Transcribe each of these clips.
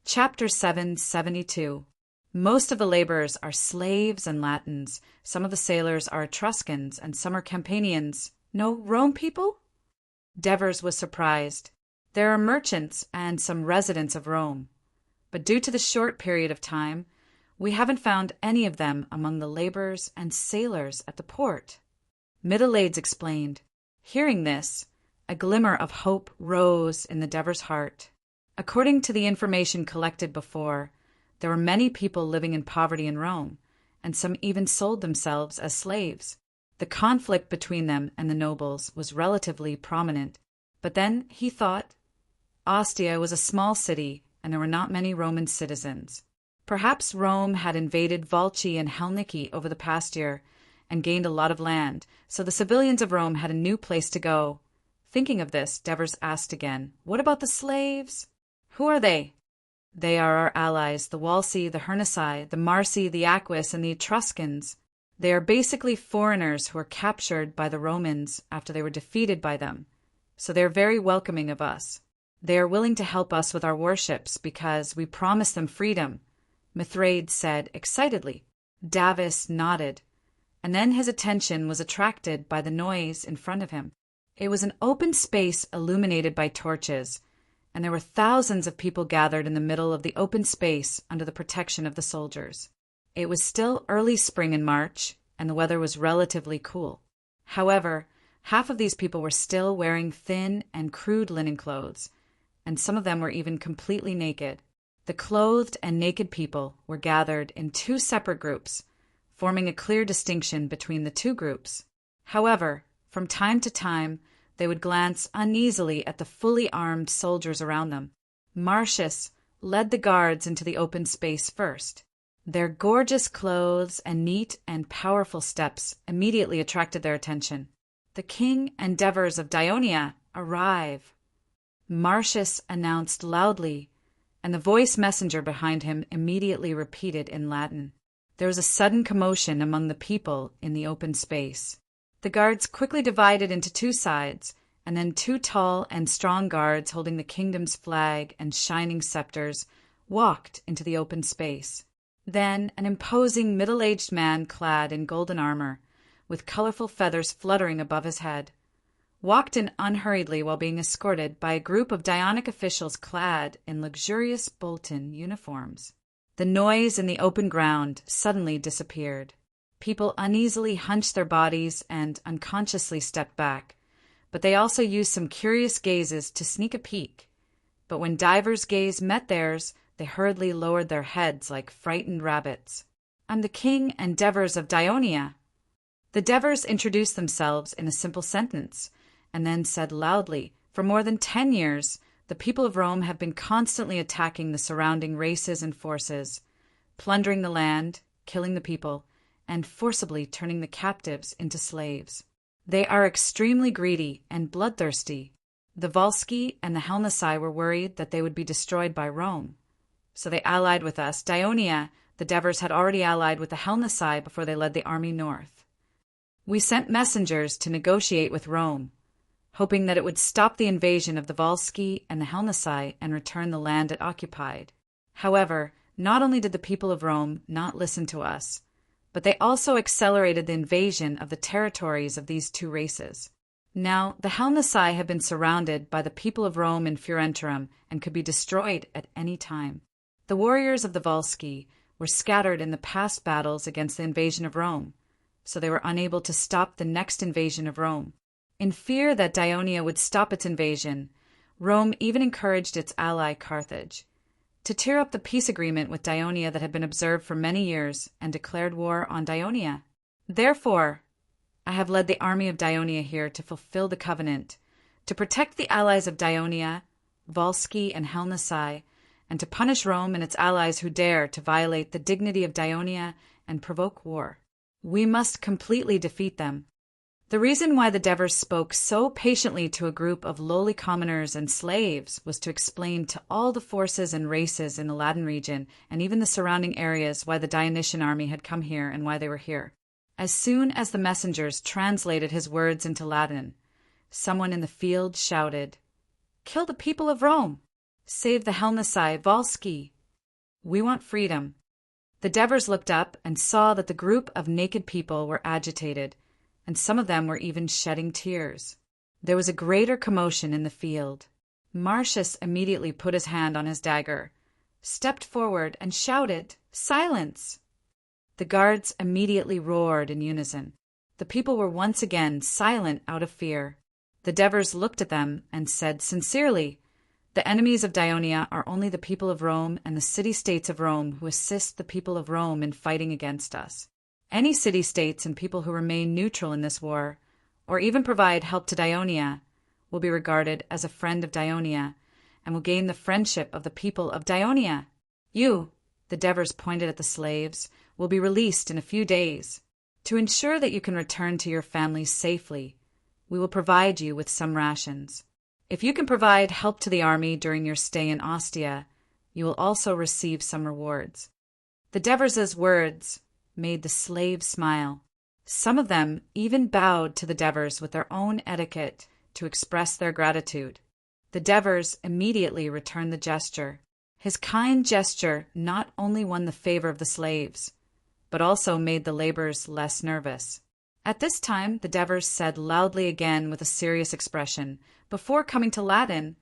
Chapter 772. Most of the laborers are slaves and Latins. Some of the sailors are Etruscans, and some are Campanians. No Rome people? Devers was surprised. There are merchants and some residents of Rome. But due to the short period of time, we haven't found any of them among the laborers and sailors at the port. Middle-Aids explained. Hearing this, a glimmer of hope rose in the Devers' heart. According to the information collected before, there were many people living in poverty in Rome, and some even sold themselves as slaves. The conflict between them and the nobles was relatively prominent. But then he thought, Ostia was a small city, and there were not many Roman citizens. Perhaps Rome had invaded Volci and Helniki over the past year and gained a lot of land, so the civilians of Rome had a new place to go. Thinking of this, Devers asked again, "What about the slaves? Who are they?" "They are our allies, the Walsi, the Hernici, the Marsi, the Aquis, and the Etruscans. They are basically foreigners who were captured by the Romans after they were defeated by them, so they are very welcoming of us. They are willing to help us with our warships because we promised them freedom," Mithridates said excitedly. Davis nodded, and then his attention was attracted by the noise in front of him. It was an open space illuminated by torches, and there were thousands of people gathered in the middle of the open space under the protection of the soldiers. It was still early spring in March, and the weather was relatively cool. However, half of these people were still wearing thin and crude linen clothes, and some of them were even completely naked. The clothed and naked people were gathered in two separate groups, forming a clear distinction between the two groups. However, from time to time, they would glance uneasily at the fully armed soldiers around them. Marcius led the guards into the open space first. Their gorgeous clothes and neat and powerful steps immediately attracted their attention. "The king and Devers of Dionia arrive," Marcius announced loudly, and the voice messenger behind him immediately repeated in Latin. There was a sudden commotion among the people in the open space. The guards quickly divided into two sides, and then two tall and strong guards holding the kingdom's flag and shining scepters walked into the open space. Then an imposing middle-aged man clad in golden armor, with colorful feathers fluttering above his head, walked in unhurriedly while being escorted by a group of Dionic officials clad in luxurious Bolton uniforms. The noise in the open ground suddenly disappeared. People uneasily hunched their bodies and unconsciously stepped back, but they also used some curious gazes to sneak a peek. But when divers' gaze met theirs, they hurriedly lowered their heads like frightened rabbits. "I'm the king and Devers of Dionia." The Devers introduced themselves in a simple sentence, and then said loudly, "For more than 10 years, the people of Rome have been constantly attacking the surrounding races and forces, plundering the land, killing the people, and forcibly turning the captives into slaves. They are extremely greedy and bloodthirsty. The Volsci and the Helnici were worried that they would be destroyed by Rome, so they allied with us. Dionia, the Devers had already allied with the Helnici before they led the army north. We sent messengers to negotiate with Rome, hoping that it would stop the invasion of the Volsci and the Helnici and return the land it occupied. However, not only did the people of Rome not listen to us, but they also accelerated the invasion of the territories of these two races. Now, the Helnici had been surrounded by the people of Rome in Fiorentum and could be destroyed at any time. The warriors of the Volsci were scattered in the past battles against the invasion of Rome, so they were unable to stop the next invasion of Rome. In fear that Dionia would stop its invasion, Rome even encouraged its ally Carthage to tear up the peace agreement with Dionia that had been observed for many years and declared war on Dionia. Therefore, I have led the army of Dionia here to fulfill the covenant, to protect the allies of Dionia, Volsci, and Helnici, and to punish Rome and its allies who dare to violate the dignity of Dionia and provoke war. We must completely defeat them. The reason why the Devers spoke so patiently to a group of lowly commoners and slaves was to explain to all the forces and races in the Latin region and even the surrounding areas why the Dionysian army had come here and why they were here. As soon as the messengers translated his words into Latin, someone in the field shouted, "Kill the people of Rome! Save the Helnici, Volsci, We want freedom. The Devers looked up and saw that the group of naked people were agitated, and some of them were even shedding tears. There was a greater commotion in the field. Marcius immediately put his hand on his dagger, stepped forward, and shouted, "Silence!" The guards immediately roared in unison. The people were once again silent out of fear. The Devers looked at them and said sincerely, "The enemies of Dionia are only the people of Rome and the city-states of Rome who assist the people of Rome in fighting against us. Any city-states and people who remain neutral in this war, or even provide help to Dionia, will be regarded as a friend of Dionia and will gain the friendship of the people of Dionia. You," the Devers pointed at the slaves, "will be released in a few days. To ensure that you can return to your families safely, we will provide you with some rations. If you can provide help to the army during your stay in Ostia, you will also receive some rewards." The Devers' words made the slaves smile. Some of them even bowed to the Devers with their own etiquette to express their gratitude. The Devers immediately returned the gesture. His kind gesture not only won the favor of the slaves, but also made the laborers less nervous. At this time, the Devers said loudly again with a serious expression, "Before coming to Latin,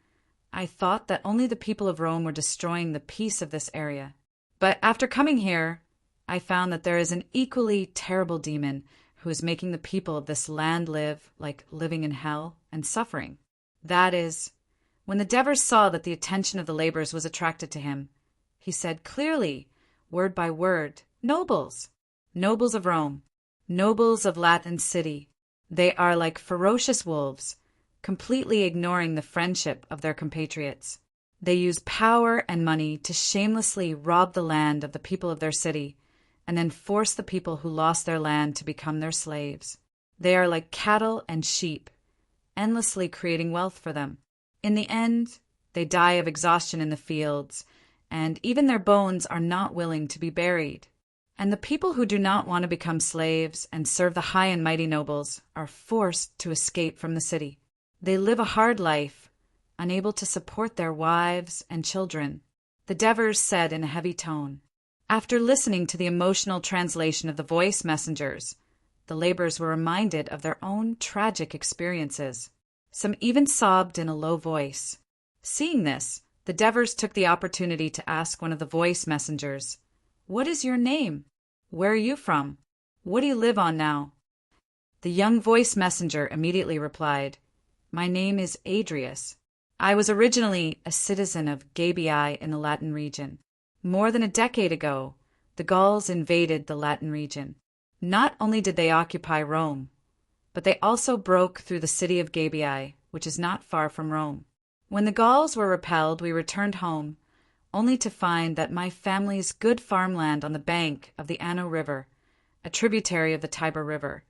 I thought that only the people of Rome were destroying the peace of this area. But after coming here, I found that there is an equally terrible demon who is making the people of this land live like living in hell and suffering." That is, when the Devers saw that the attention of the laborers was attracted to him, he said clearly, word by word, "Nobles, nobles of Rome, nobles of Latin City, they are like ferocious wolves, completely ignoring the friendship of their compatriots. They use power and money to shamelessly rob the land of the people of their city, and then force the people who lost their land to become their slaves. They are like cattle and sheep, endlessly creating wealth for them. In the end, they die of exhaustion in the fields, and even their bones are not willing to be buried. And the people who do not want to become slaves and serve the high and mighty nobles are forced to escape from the city. They live a hard life, unable to support their wives and children." The Devers said in a heavy tone. After listening to the emotional translation of the voice messengers, the laborers were reminded of their own tragic experiences. Some even sobbed in a low voice. Seeing this, the Devers took the opportunity to ask one of the voice messengers, "What is your name? Where are you from? What do you live on now?" The young voice messenger immediately replied, "My name is Adrius. I was originally a citizen of Gabii in the Latin region. More than a decade ago, the Gauls invaded the Latin region. Not only did they occupy Rome, but they also broke through the city of Gabii, which is not far from Rome. When the Gauls were repelled, we returned home, only to find that my family's good farmland on the bank of the Anno River, a tributary of the Tiber River,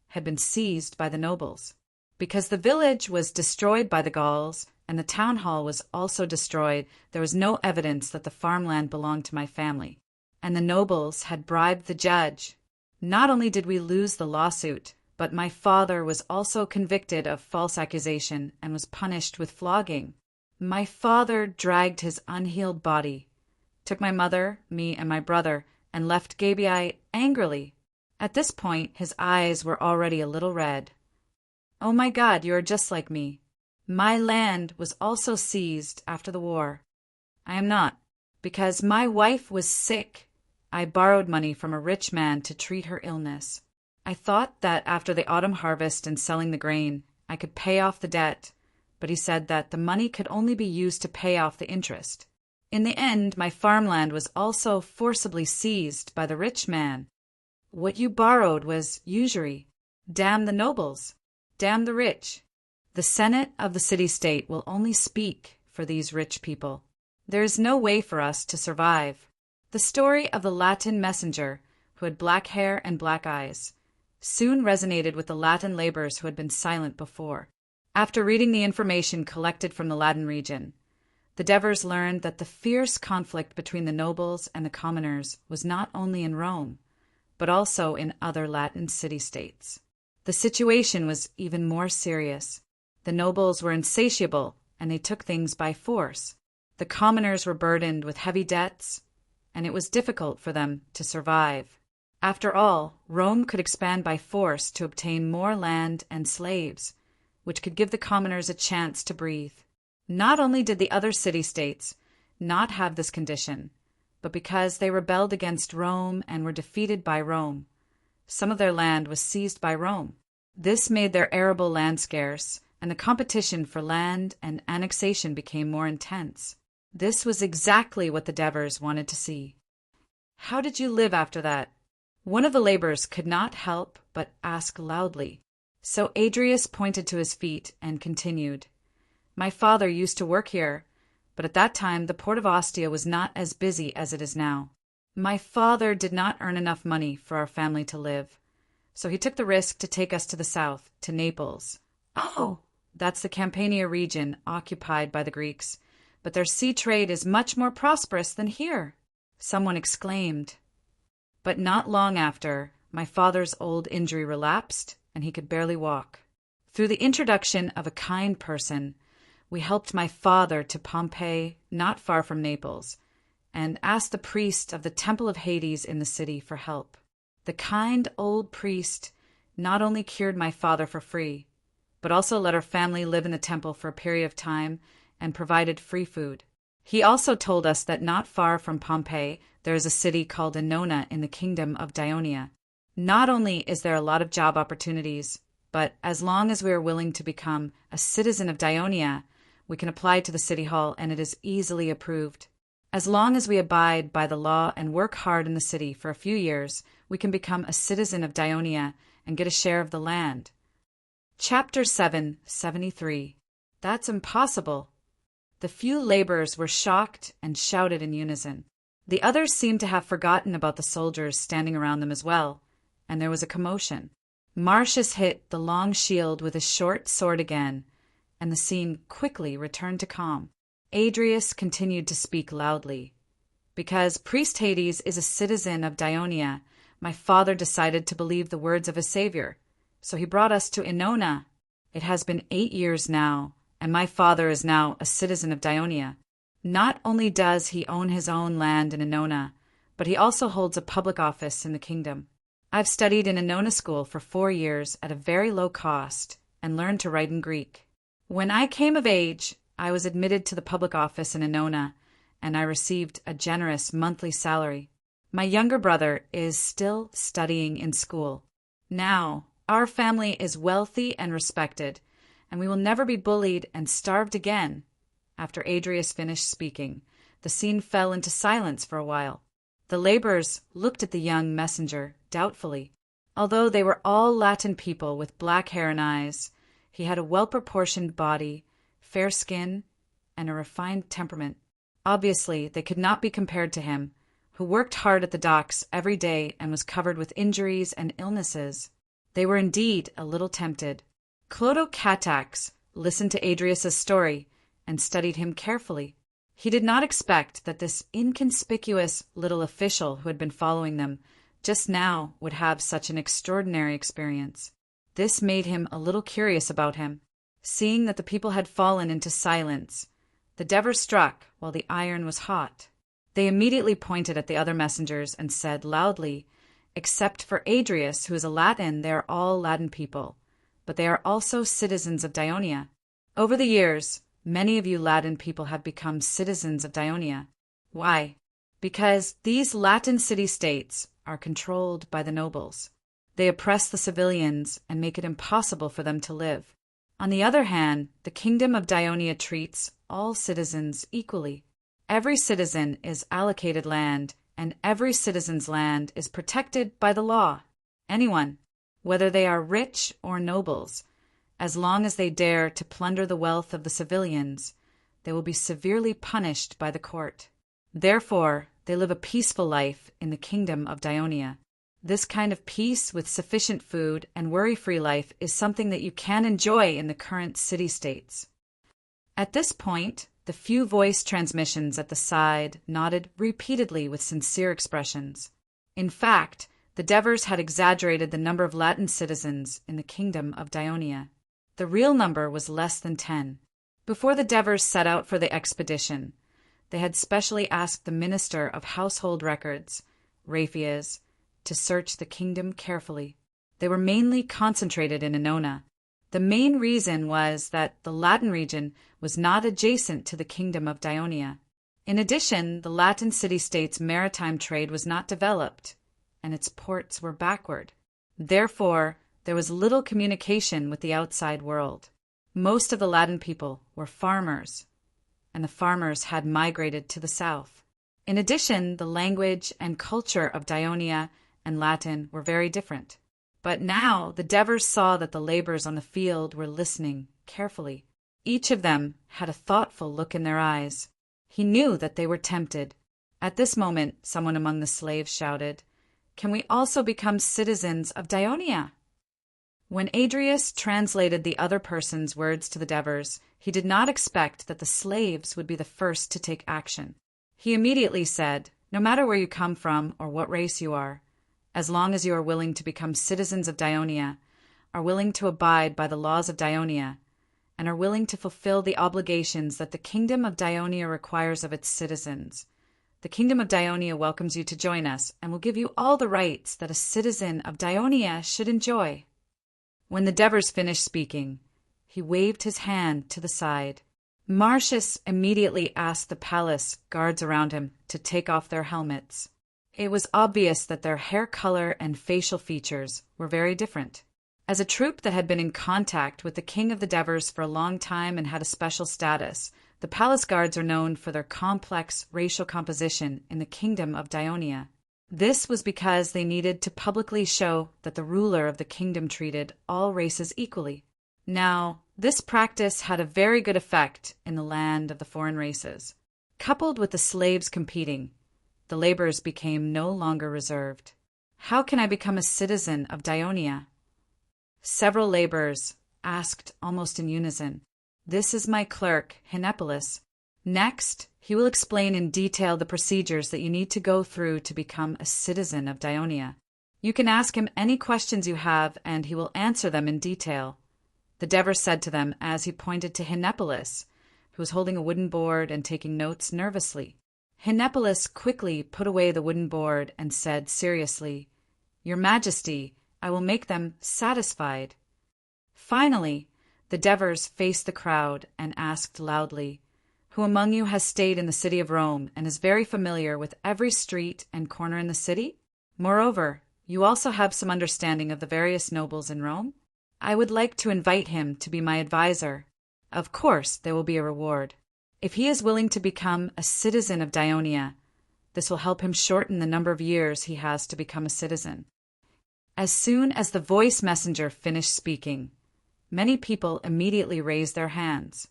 had been seized by the nobles. Because the village was destroyed by the Gauls and the town hall was also destroyed, there was no evidence that the farmland belonged to my family, and the nobles had bribed the judge. Not only did we lose the lawsuit, but my father was also convicted of false accusation and was punished with flogging. My father dragged his unhealed body, took my mother, me, and my brother, and left Gabii angrily. At this point, his eyes were already a little red. Oh my God, you are just like me. My land was also seized after the war. I am not. Because my wife was sick, I borrowed money from a rich man to treat her illness. I thought that after the autumn harvest and selling the grain, I could pay off the debt, but he said that the money could only be used to pay off the interest. In the end, my farmland was also forcibly seized by the rich man. What you borrowed was usury. Damn the nobles. Damn the rich. The Senate of the city-state will only speak for these rich people. There is no way for us to survive." The story of the Latin messenger, who had black hair and black eyes, soon resonated with the Latin laborers who had been silent before. After reading the information collected from the Latin region, the Devers learned that the fierce conflict between the nobles and the commoners was not only in Rome, but also in other Latin city-states. The situation was even more serious. The nobles were insatiable, and they took things by force. The commoners were burdened with heavy debts, and it was difficult for them to survive. After all, Rome could expand by force to obtain more land and slaves, which could give the commoners a chance to breathe. Not only did the other city-states not have this condition, but because they rebelled against Rome and were defeated by Rome, some of their land was seized by Rome. This made their arable land scarce, and the competition for land and annexation became more intense. This was exactly what the Devers wanted to see. "How did you live after that?" One of the laborers could not help but ask loudly. So Adrius pointed to his feet and continued, "My father used to work here, but at that time the port of Ostia was not as busy as it is now. My father did not earn enough money for our family to live, so he took the risk to take us to the south, to Naples." "Oh, that's the Campania region occupied by the Greeks, but their sea trade is much more prosperous than here," someone exclaimed. But not long after, my father's old injury relapsed, and he could barely walk. Through the introduction of a kind person, we helped my father to Pompeii, not far from Naples, and asked the priest of the Temple of Hades in the city for help. The kind old priest not only cured my father for free, but also let our family live in the temple for a period of time and provided free food. He also told us that not far from Pompeii there is a city called Ennona in the kingdom of Dionia. Not only is there a lot of job opportunities, but as long as we are willing to become a citizen of Dionia, we can apply to the city hall and it is easily approved. As long as we abide by the law and work hard in the city for a few years, we can become a citizen of Dionia and get a share of the land. Chapter 7, 73. That's impossible. The few laborers were shocked and shouted in unison. The others seemed to have forgotten about the soldiers standing around them as well, and there was a commotion. Marcius hit the long shield with his short sword again, and the scene quickly returned to calm. Adrius continued to speak loudly. "Because Priest Hades is a citizen of Dionia, my father decided to believe the words of his savior, so he brought us to Ennona. It has been 8 years now, and my father is now a citizen of Dionia. Not only does he own his own land in Ennona, but he also holds a public office in the kingdom. I've studied in Ennona school for 4 years at a very low cost and learned to write in Greek. When I came of age, I was admitted to the public office in Ennona, and I received a generous monthly salary. My younger brother is still studying in school. Now, our family is wealthy and respected, and we will never be bullied and starved again." After Adrius finished speaking, the scene fell into silence for a while. The laborers looked at the young messenger doubtfully. Although they were all Latin people with black hair and eyes, he had a well-proportioned body, fair skin, and a refined temperament. Obviously, they could not be compared to him, who worked hard at the docks every day and was covered with injuries and illnesses. They were indeed a little tempted. Clodo Catax listened to Adrius's story and studied him carefully. He did not expect that this inconspicuous little official who had been following them just now would have such an extraordinary experience. This made him a little curious about him. Seeing that the people had fallen into silence, the Devers struck while the iron was hot. They immediately pointed at the other messengers and said loudly, "Except for Adrius, who is a Latin, they are all Latin people, but they are also citizens of Dionia. Over the years, many of you Latin people have become citizens of Dionia. Why? Because these Latin city-states are controlled by the nobles. They oppress the civilians and make it impossible for them to live. On the other hand, the kingdom of Dionia treats all citizens equally. Every citizen is allocated land, and every citizen's land is protected by the law. Anyone, whether they are rich or nobles, as long as they dare to plunder the wealth of the civilians, they will be severely punished by the court. Therefore, they live a peaceful life in the kingdom of Dionia. This kind of peace with sufficient food and worry-free life is something that you can enjoy in the current city-states." At this point, the few voice transmissions at the side nodded repeatedly with sincere expressions. In fact, the Devers had exaggerated the number of Latin citizens in the kingdom of Dionia. The real number was less than 10. Before the Devers set out for the expedition, They had specially asked the Minister of Household Records, Raphaeus, to search the kingdom carefully. They were mainly concentrated in Annona. The main reason was that the Latin region was not adjacent to the kingdom of Dionia. In addition, the Latin city-state's maritime trade was not developed, and its ports were backward. Therefore, there was little communication with the outside world. Most of the Latin people were farmers, and the farmers had migrated to the south. In addition, the language and culture of Dionia and Latin were very different. But now the Devers saw that the laborers on the field were listening carefully. Each of them had a thoughtful look in their eyes. He knew that they were tempted. At this moment, someone among the slaves shouted, "Can we also become citizens of Dionia?" When Adrius translated the other person's words to the Devers, he did not expect that the slaves would be the first to take action. He immediately said, "No matter where you come from or what race you are, as long as you are willing to become citizens of Dionia, are willing to abide by the laws of Dionia, and are willing to fulfill the obligations that the kingdom of Dionia requires of its citizens, the kingdom of Dionia welcomes you to join us and will give you all the rights that a citizen of Dionia should enjoy." When the Devers finished speaking, he waved his hand to the side. Marcius immediately asked the palace guards around him to take off their helmets. It was obvious that their hair color and facial features were very different. As a troop that had been in contact with the king of the Devers for a long time and had a special status, the palace guards are known for their complex racial composition in the kingdom of Dionia. This was because they needed to publicly show that the ruler of the kingdom treated all races equally. Now, this practice had a very good effect in the land of the foreign races. Coupled with the slaves competing, the laborers became no longer reserved. "How can I become a citizen of Dionia?" Several laborers asked almost in unison. "This is my clerk, Hinepolis. Next, he will explain in detail the procedures that you need to go through to become a citizen of Dionia. You can ask him any questions you have, and he will answer them in detail," the Devers said to them as he pointed to Hinepolis, who was holding a wooden board and taking notes nervously. Hinepolis quickly put away the wooden board and said seriously, "Your Majesty, I will make them satisfied." Finally, the Devers faced the crowd and asked loudly, "Who among you has stayed in the city of Rome and is very familiar with every street and corner in the city? Moreover, you also have some understanding of the various nobles in Rome? I would like to invite him to be my advisor. Of course, there will be a reward. If he is willing to become a citizen of Dionia, this will help him shorten the number of years he has to become a citizen." As soon as the voice messenger finished speaking, many people immediately raised their hands.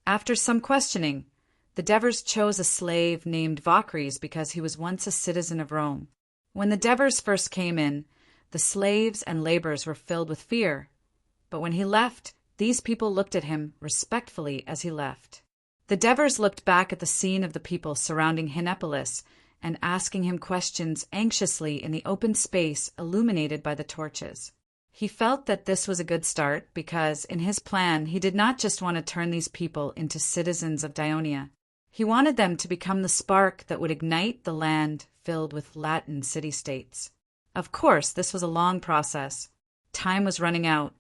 After some questioning, the Devers chose a slave named Vacres because he was once a citizen of Rome. When the Devers first came in, the slaves and laborers were filled with fear, but when he left, these people looked at him respectfully as he left. The Devers looked back at the scene of the people surrounding Hinepolis and asking him questions anxiously in the open space illuminated by the torches. He felt that this was a good start because, in his plan, he did not just want to turn these people into citizens of Dionia. He wanted them to become the spark that would ignite the land filled with Latin city-states. Of course, this was a long process. Time was running out,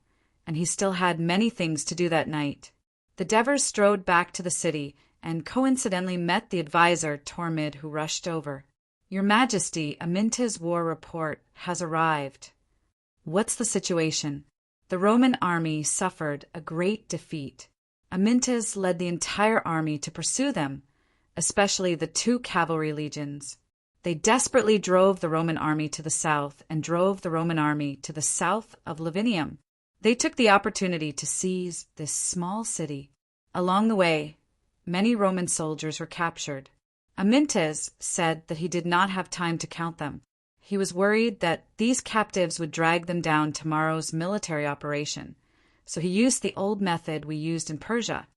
and he still had many things to do that night. The Devers strode back to the city and coincidentally met the advisor, Tormid, who rushed over. "Your Majesty, Aminta's war report has arrived." "What's the situation?" "The Roman army suffered a great defeat. Amintas led the entire army to pursue them, especially the 2 cavalry legions. They desperately drove the Roman army to the south and drove the Roman army to the south of Lavinium. They took the opportunity to seize this small city. Along the way, many Roman soldiers were captured. Amintas said that he did not have time to count them. He was worried that these captives would drag them down tomorrow's military operation, so he used the old method we used in Persia.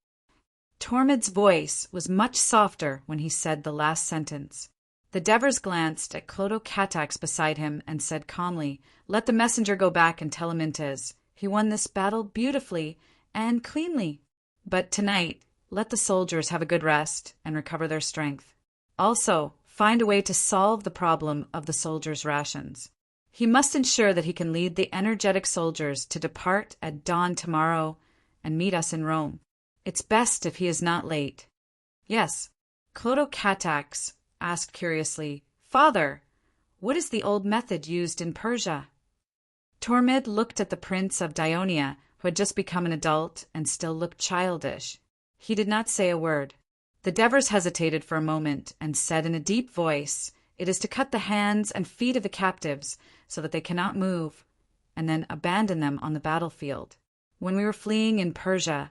Tormid's voice was much softer when he said the last sentence. The Devers glanced at Clotocatax beside him and said calmly, "Let the messenger go back and tell Amintas. He won this battle beautifully and cleanly. But tonight, let the soldiers have a good rest and recover their strength. Also, find a way to solve the problem of the soldiers' rations. He must ensure that he can lead the energetic soldiers to depart at dawn tomorrow and meet us in Rome. It's best if he is not late. Yes. Clotocatax asked curiously, Father, what is the old method used in Persia? Tormid looked at the prince of Dionia, who had just become an adult and still looked childish. He did not say a word. The Devers hesitated for a moment and said in a deep voice, It is to cut the hands and feet of the captives so that they cannot move, and then abandon them on the battlefield. When we were fleeing in Persia,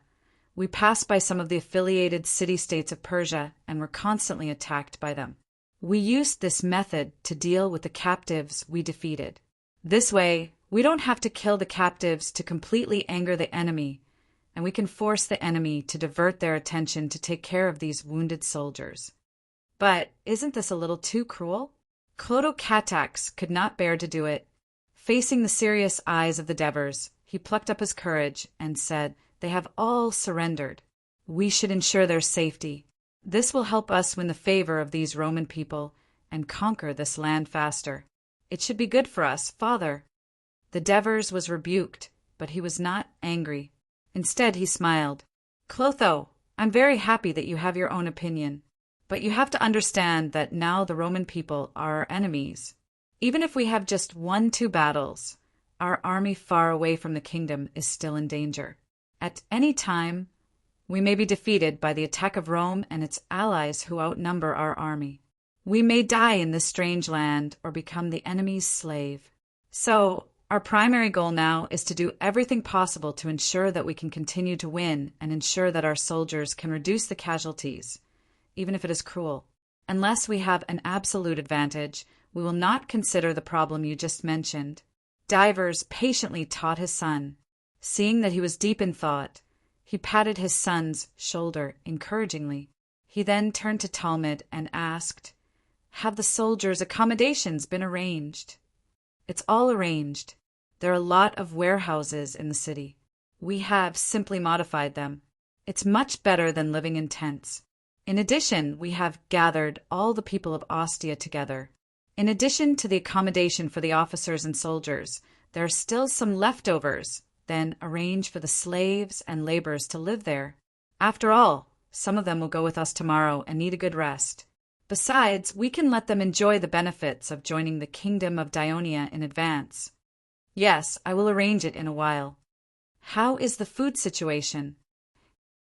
we passed by some of the affiliated city-states of Persia and were constantly attacked by them. We used this method to deal with the captives we defeated. This way, we don't have to kill the captives to completely anger the enemy, and we can force the enemy to divert their attention to take care of these wounded soldiers. But isn't this a little too cruel? Clotocatax could not bear to do it. Facing the serious eyes of the Devers, he plucked up his courage and said, They have all surrendered. We should ensure their safety. This will help us win the favor of these Roman people and conquer this land faster. It should be good for us, Father. The Devers was rebuked, but he was not angry. Instead, he smiled. Clotho, I'm very happy that you have your own opinion, but you have to understand that now the Roman people are our enemies. Even if we have just 1-2 battles, our army far away from the kingdom is still in danger. At any time, we may be defeated by the attack of Rome and its allies who outnumber our army. We may die in this strange land or become the enemy's slave. So, our primary goal now is to do everything possible to ensure that we can continue to win and ensure that our soldiers can reduce the casualties, even if it is cruel. Unless we have an absolute advantage, we will not consider the problem you just mentioned. Divers patiently taught his son. Seeing that he was deep in thought, he patted his son's shoulder encouragingly. He then turned to Talmud and asked, Have the soldiers' accommodations been arranged? It's all arranged. There are a lot of warehouses in the city. We have simply modified them. It's much better than living in tents. In addition, we have gathered all the people of Ostia together. In addition to the accommodation for the officers and soldiers, there are still some leftovers. Then arrange for the slaves and laborers to live there. After all, some of them will go with us tomorrow and need a good rest. Besides, we can let them enjoy the benefits of joining the kingdom of Dionia in advance. Yes, I will arrange it in a while. How is the food situation?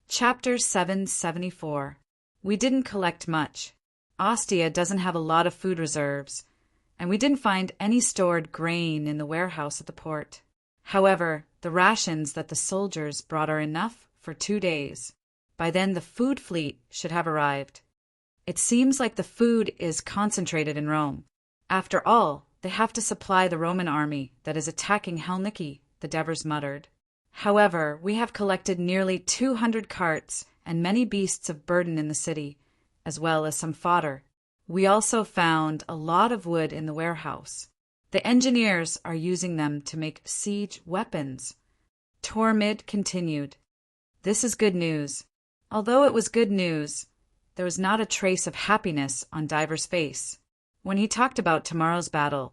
Chapter 774. We didn't collect much. Ostia doesn't have a lot of food reserves, and we didn't find any stored grain in the warehouse at the port. However, the rations that the soldiers brought are enough for 2 days. By then the food fleet should have arrived. It seems like the food is concentrated in Rome. After all, they have to supply the Roman army that is attacking Helniki, the Devers muttered. However, we have collected nearly 200 carts and many beasts of burden in the city, as well as some fodder. We also found a lot of wood in the warehouse. The engineers are using them to make siege weapons. Tormid continued. This is good news. Although it was good news, there was not a trace of happiness on Diver's face. When he talked about tomorrow's battle,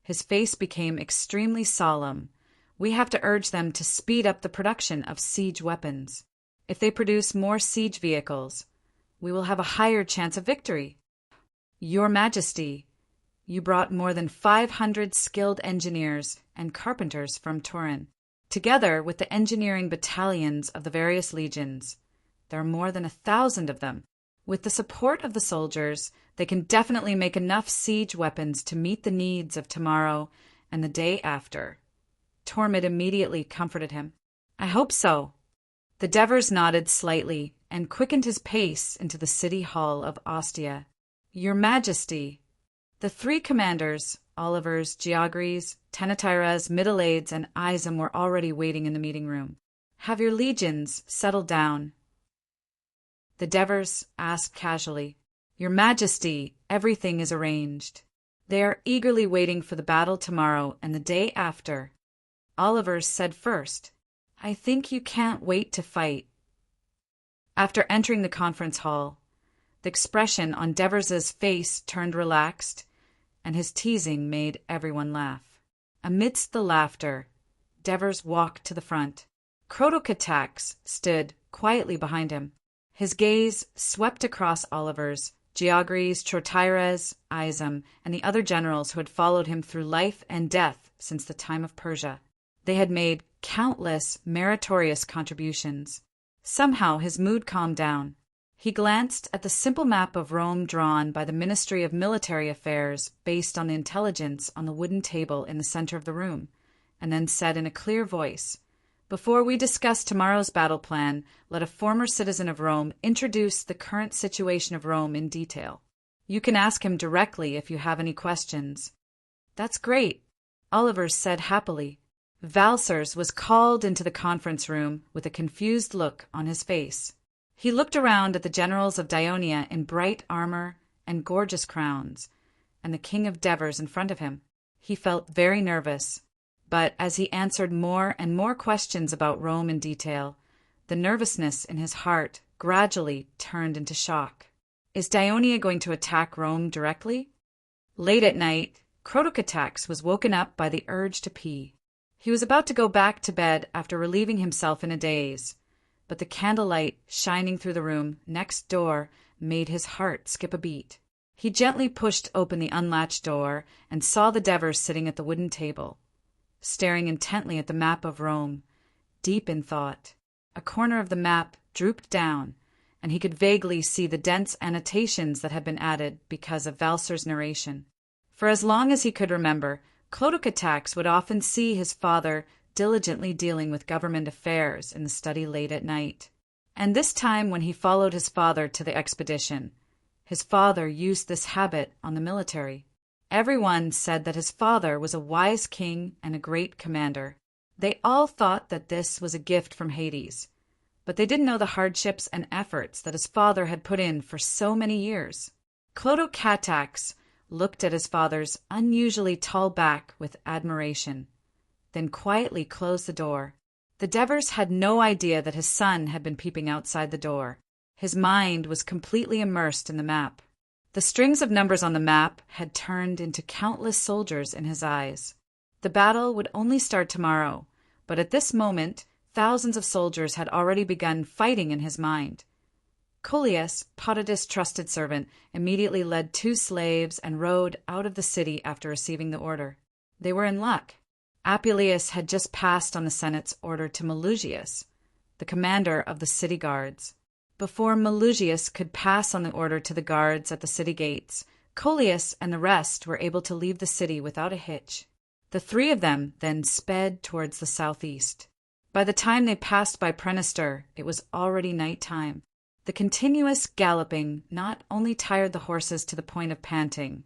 his face became extremely solemn. We have to urge them to speed up the production of siege weapons. If they produce more siege vehicles, we will have a higher chance of victory. Your Majesty, you brought more than 500 skilled engineers and carpenters from Turin, together with the engineering battalions of the various legions. There are more than 1,000 of them. With the support of the soldiers, they can definitely make enough siege weapons to meet the needs of tomorrow and the day after. Tormid immediately comforted him. I hope so. The Devers nodded slightly and quickened his pace into the city hall of Ostia. Your Majesty, the 3 commanders, Olivers, Georges, Tenatires, Middleades, and Isam were already waiting in the meeting room. Have your legions settled down? The Devers asked casually. Your Majesty, everything is arranged. They are eagerly waiting for the battle tomorrow and the day after. Olivers said first, I think you can't wait to fight. After entering the conference hall, the expression on Devers's face turned relaxed, and his teasing made everyone laugh. Amidst the laughter, Devers walked to the front. Crotocatax stood quietly behind him. His gaze swept across Oliver's, Georges, Trotires, Isam, and the other generals who had followed him through life and death since the time of Persia. They had made countless meritorious contributions. Somehow his mood calmed down. He glanced at the simple map of Rome drawn by the Ministry of Military Affairs based on the intelligence on the wooden table in the center of the room, and then said in a clear voice, "Before we discuss tomorrow's battle plan, let a former citizen of Rome introduce the current situation of Rome in detail. You can ask him directly if you have any questions." "That's great," Oliver said happily. Valsers was called into the conference room with a confused look on his face. He looked around at the generals of Dionia in bright armor and gorgeous crowns, and the king of Devers in front of him. He felt very nervous, but as he answered more and more questions about Rome in detail, the nervousness in his heart gradually turned into shock. Is Dionia going to attack Rome directly? Late at night, Crotocatax was woken up by the urge to pee. He was about to go back to bed after relieving himself in a daze, but the candlelight shining through the room next door made his heart skip a beat. He gently pushed open the unlatched door and saw the Devers sitting at the wooden table, staring intently at the map of Rome, deep in thought. A corner of the map drooped down, and he could vaguely see the dense annotations that had been added because of Valser's narration. For as long as he could remember, Clotocatax would often see his father diligently dealing with government affairs in the study late at night. And this time when he followed his father to the expedition, his father used this habit on the military. Everyone said that his father was a wise king and a great commander. They all thought that this was a gift from Hades, but they didn't know the hardships and efforts that his father had put in for so many years. Clotocatax looked at his father's unusually tall back with admiration, then quietly closed the door. The Devers had no idea that his son had been peeping outside the door. His mind was completely immersed in the map. The strings of numbers on the map had turned into countless soldiers in his eyes. The battle would only start tomorrow, but at this moment, thousands of soldiers had already begun fighting in his mind. Coelius, Potidus' trusted servant, immediately led 2 slaves and rode out of the city after receiving the order. They were in luck. Apuleius had just passed on the Senate's order to Malusius, the commander of the city guards. Before Malusius could pass on the order to the guards at the city gates, Coelius and the rest were able to leave the city without a hitch. The 3 of them then sped towards the southeast. By the time they passed by Prenister, it was already night time. The continuous galloping not only tired the horses to the point of panting,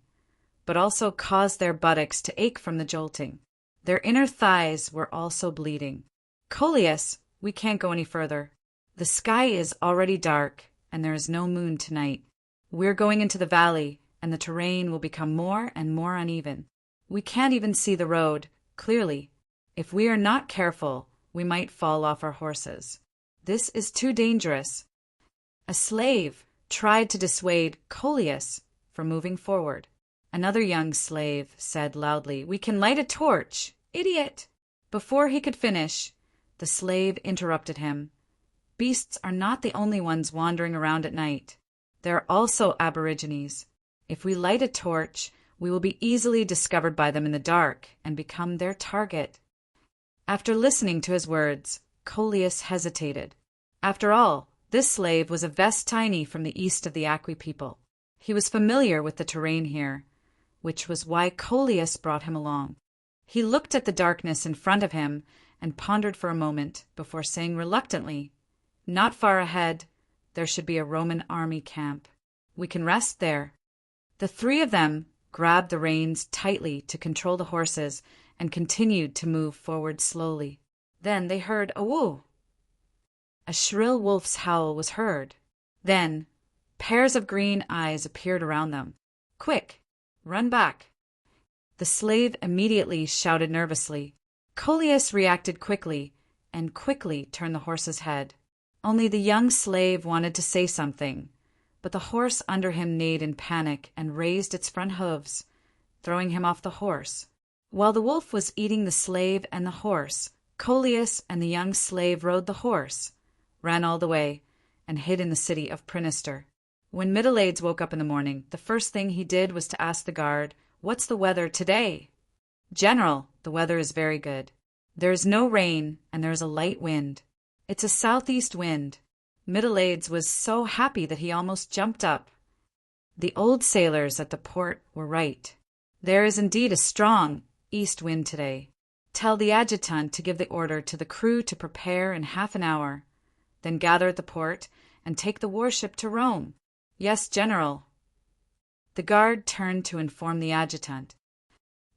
but also caused their buttocks to ache from the jolting. Their inner thighs were also bleeding. "Coelius, we can't go any further. The sky is already dark, and there is no moon tonight. We're going into the valley, and the terrain will become more and more uneven. We can't even see the road clearly. If we are not careful, we might fall off our horses. This is too dangerous." A slave tried to dissuade Coelius from moving forward. Another young slave said loudly, "We can light a torch, idiot!" Before he could finish, the slave interrupted him. "Beasts are not the only ones wandering around at night. There are also aborigines. If we light a torch, we will be easily discovered by them in the dark and become their target." After listening to his words, Coelius hesitated. After all, this slave was a Vestini from the east of the Acqui people. He was familiar with the terrain here, which was why Coelius brought him along. He looked at the darkness in front of him and pondered for a moment before saying reluctantly, "Not far ahead, there should be a Roman army camp. We can rest there." The 3 of them grabbed the reins tightly to control the horses and continued to move forward slowly. Then they heard a woo. A shrill wolf's howl was heard. Then pairs of green eyes appeared around them. "Quick, run back." The slave immediately shouted nervously. Coelius reacted quickly and quickly turned the horse's head. Only the young slave wanted to say something, but the horse under him neighed in panic and raised its front hooves, throwing him off the horse. While the wolf was eating the slave and the horse, Coleus and the young slave rode the horse, ran all the way, and hid in the city of Prinister. When Middle-Aids woke up in the morning, the first thing he did was to ask the guard, "What's the weather today?" "General, the weather is very good. There is no rain, and there is a light wind. It's a southeast wind." Middle-Aids was so happy that he almost jumped up. The old sailors at the port were right. There is indeed a strong east wind today. Tell the adjutant to give the order to the crew to prepare in half an hour. Then gather at the port and take the warship to Rome. "Yes, General." The guard turned to inform the adjutant.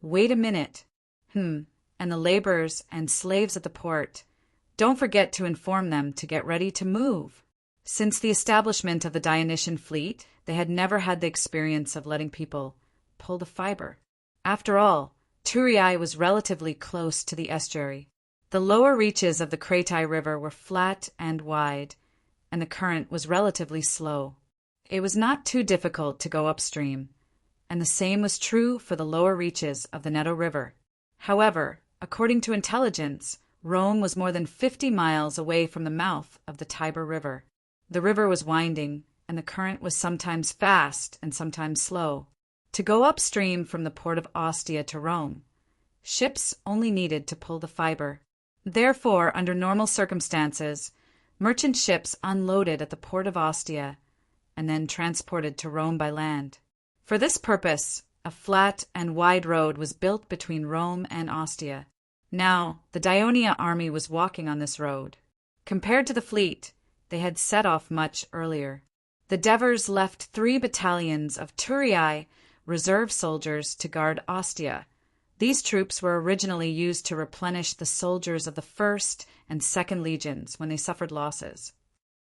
"Wait a minute. And the laborers and slaves at the port. Don't forget to inform them to get ready to move." Since the establishment of the Dionysian fleet, they had never had the experience of letting people pull the fiber. After all, Thurii was relatively close to the estuary. The lower reaches of the Kratai River were flat and wide, and the current was relatively slow. It was not too difficult to go upstream, and the same was true for the lower reaches of the Neto River. However, according to intelligence, Rome was more than 50 miles away from the mouth of the Tiber River. The river was winding, and the current was sometimes fast and sometimes slow. To go upstream from the port of Ostia to Rome, ships only needed to pull the fiber. Therefore, under normal circumstances, merchant ships unloaded at the port of Ostia and then transported to Rome by land. For this purpose, a flat and wide road was built between Rome and Ostia. Now, the Daionia army was walking on this road. Compared to the fleet, they had set off much earlier. The Devers left 3 battalions of Thurii reserve soldiers to guard Ostia. These troops were originally used to replenish the soldiers of the 1st and 2nd Legions when they suffered losses.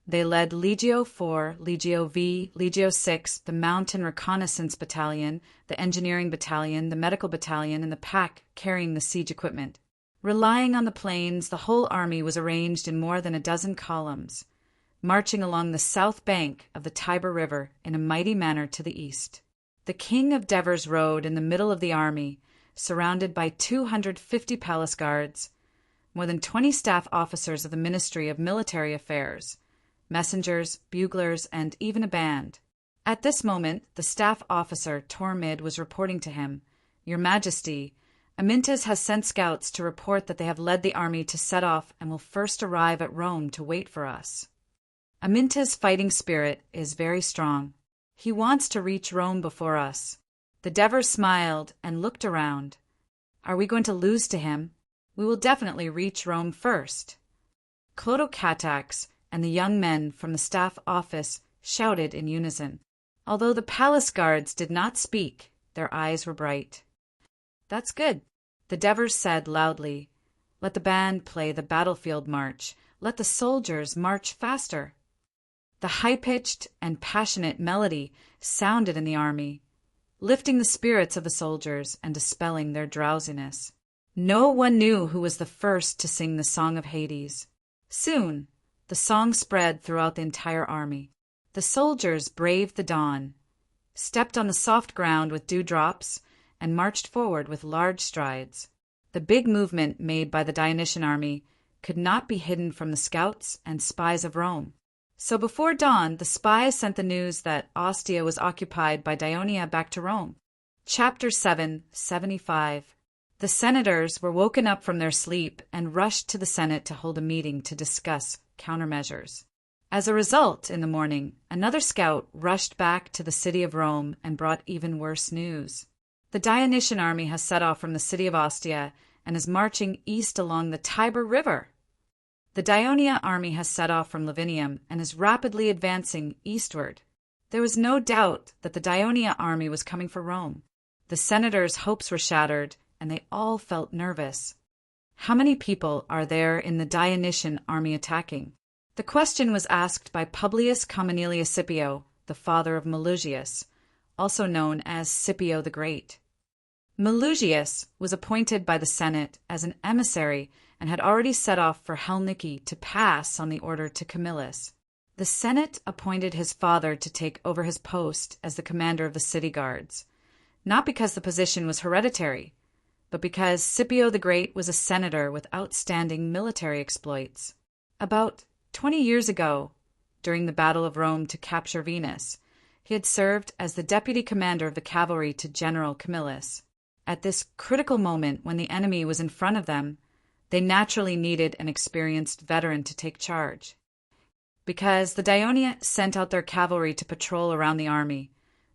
They led Legio IV, Legio V, Legio VI, the Mountain Reconnaissance Battalion, the Engineering Battalion, the Medical Battalion, and the pack carrying the siege equipment. Relying on the plains, the whole army was arranged in more than a dozen columns, marching along the south bank of the Tiber River in a mighty manner to the east. The king of Devers rode in the middle of the army, surrounded by 250 palace guards, more than 20 staff officers of the Ministry of Military Affairs, messengers, buglers, and even a band. At this moment, the staff officer, Tormid, was reporting to him, "Your Majesty, Amyntas has sent scouts to report that they have led the army to set off and will first arrive at Rome to wait for us." Amyntas' fighting spirit is very strong. He wants to reach Rome before us. The Devers smiled and looked around. "Are we going to lose to him? We will definitely reach Rome first." Clotocatax and the young men from the staff office shouted in unison. Although the palace guards did not speak, their eyes were bright. "That's good," the Devers said loudly. "Let the band play the battlefield march. Let the soldiers march faster." The high-pitched and passionate melody sounded in the army, lifting the spirits of the soldiers and dispelling their drowsiness. No one knew who was the first to sing the Song of Hades. Soon, the song spread throughout the entire army. The soldiers braved the dawn, stepped on the soft ground with dewdrops, and marched forward with large strides. The big movement made by the Dionysian army could not be hidden from the scouts and spies of Rome. So before dawn, the spies sent the news that Ostia was occupied by Daionia back to Rome. Chapter 7, 75. The senators were woken up from their sleep and rushed to the Senate to hold a meeting to discuss countermeasures. As a result, in the morning, another scout rushed back to the city of Rome and brought even worse news. The Dionysian army has set off from the city of Ostia and is marching east along the Tiber River. The Daionia army has set off from Lavinium and is rapidly advancing eastward. There was no doubt that the Daionia army was coming for Rome. The senators' hopes were shattered, and they all felt nervous. How many people are there in the Dionysian army attacking? The question was asked by Publius Commanilius Scipio, the father of Melugius, also known as Scipio the Great. Melugius was appointed by the Senate as an emissary and had already set off for Helniki to pass on the order to Camillus. The Senate appointed his father to take over his post as the commander of the city guards, not because the position was hereditary, but because Scipio the Great was a senator with outstanding military exploits. About 20 years ago, during the Battle of Rome to capture Venus, he had served as the deputy commander of the cavalry to General Camillus. At this critical moment when the enemy was in front of them, they naturally needed an experienced veteran to take charge. Because the Daionia sent out their cavalry to patrol around the army,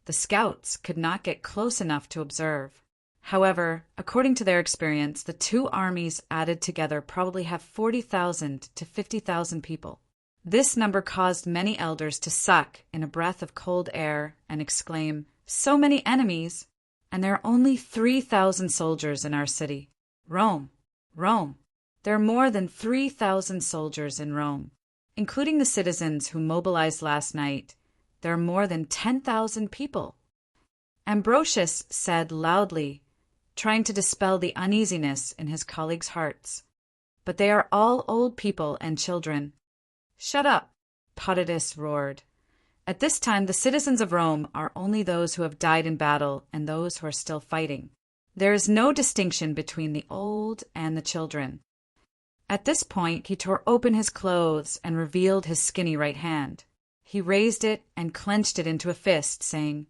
the scouts could not get close enough to observe. However, according to their experience, the two armies added together probably have 40,000 to 50,000 people. This number caused many elders to suck in a breath of cold air and exclaim, "So many enemies! And there are only 3,000 soldiers in our city. Rome! Rome! There are more than 3,000 soldiers in Rome. Including the citizens who mobilized last night, there are more than 10,000 people." Ambrosius said loudly, trying to dispel the uneasiness in his colleagues' hearts. "But they are all old people and children." "Shut up," Potitus roared. "At this time the citizens of Rome are only those who have died in battle and those who are still fighting. There is no distinction between the old and the children." At this point he tore open his clothes and revealed his skinny right hand. He raised it and clenched it into a fist, saying,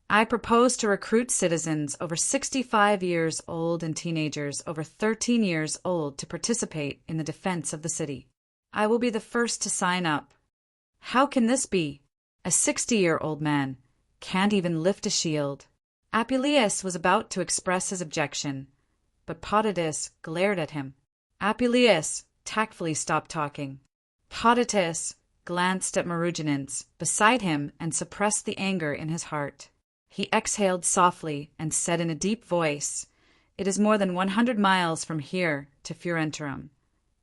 "I propose to recruit citizens over 65 years old and teenagers over 13 years old to participate in the defense of the city. I will be the first to sign up." "How can this be? A 60-year-old man can't even lift a shield." Apuleius was about to express his objection, but Potitus glared at him. Apuleius tactfully stopped talking. Potitus glanced at Maruginans beside him and suppressed the anger in his heart. He exhaled softly and said in a deep voice, "It is more than 100 miles from here to Furentum,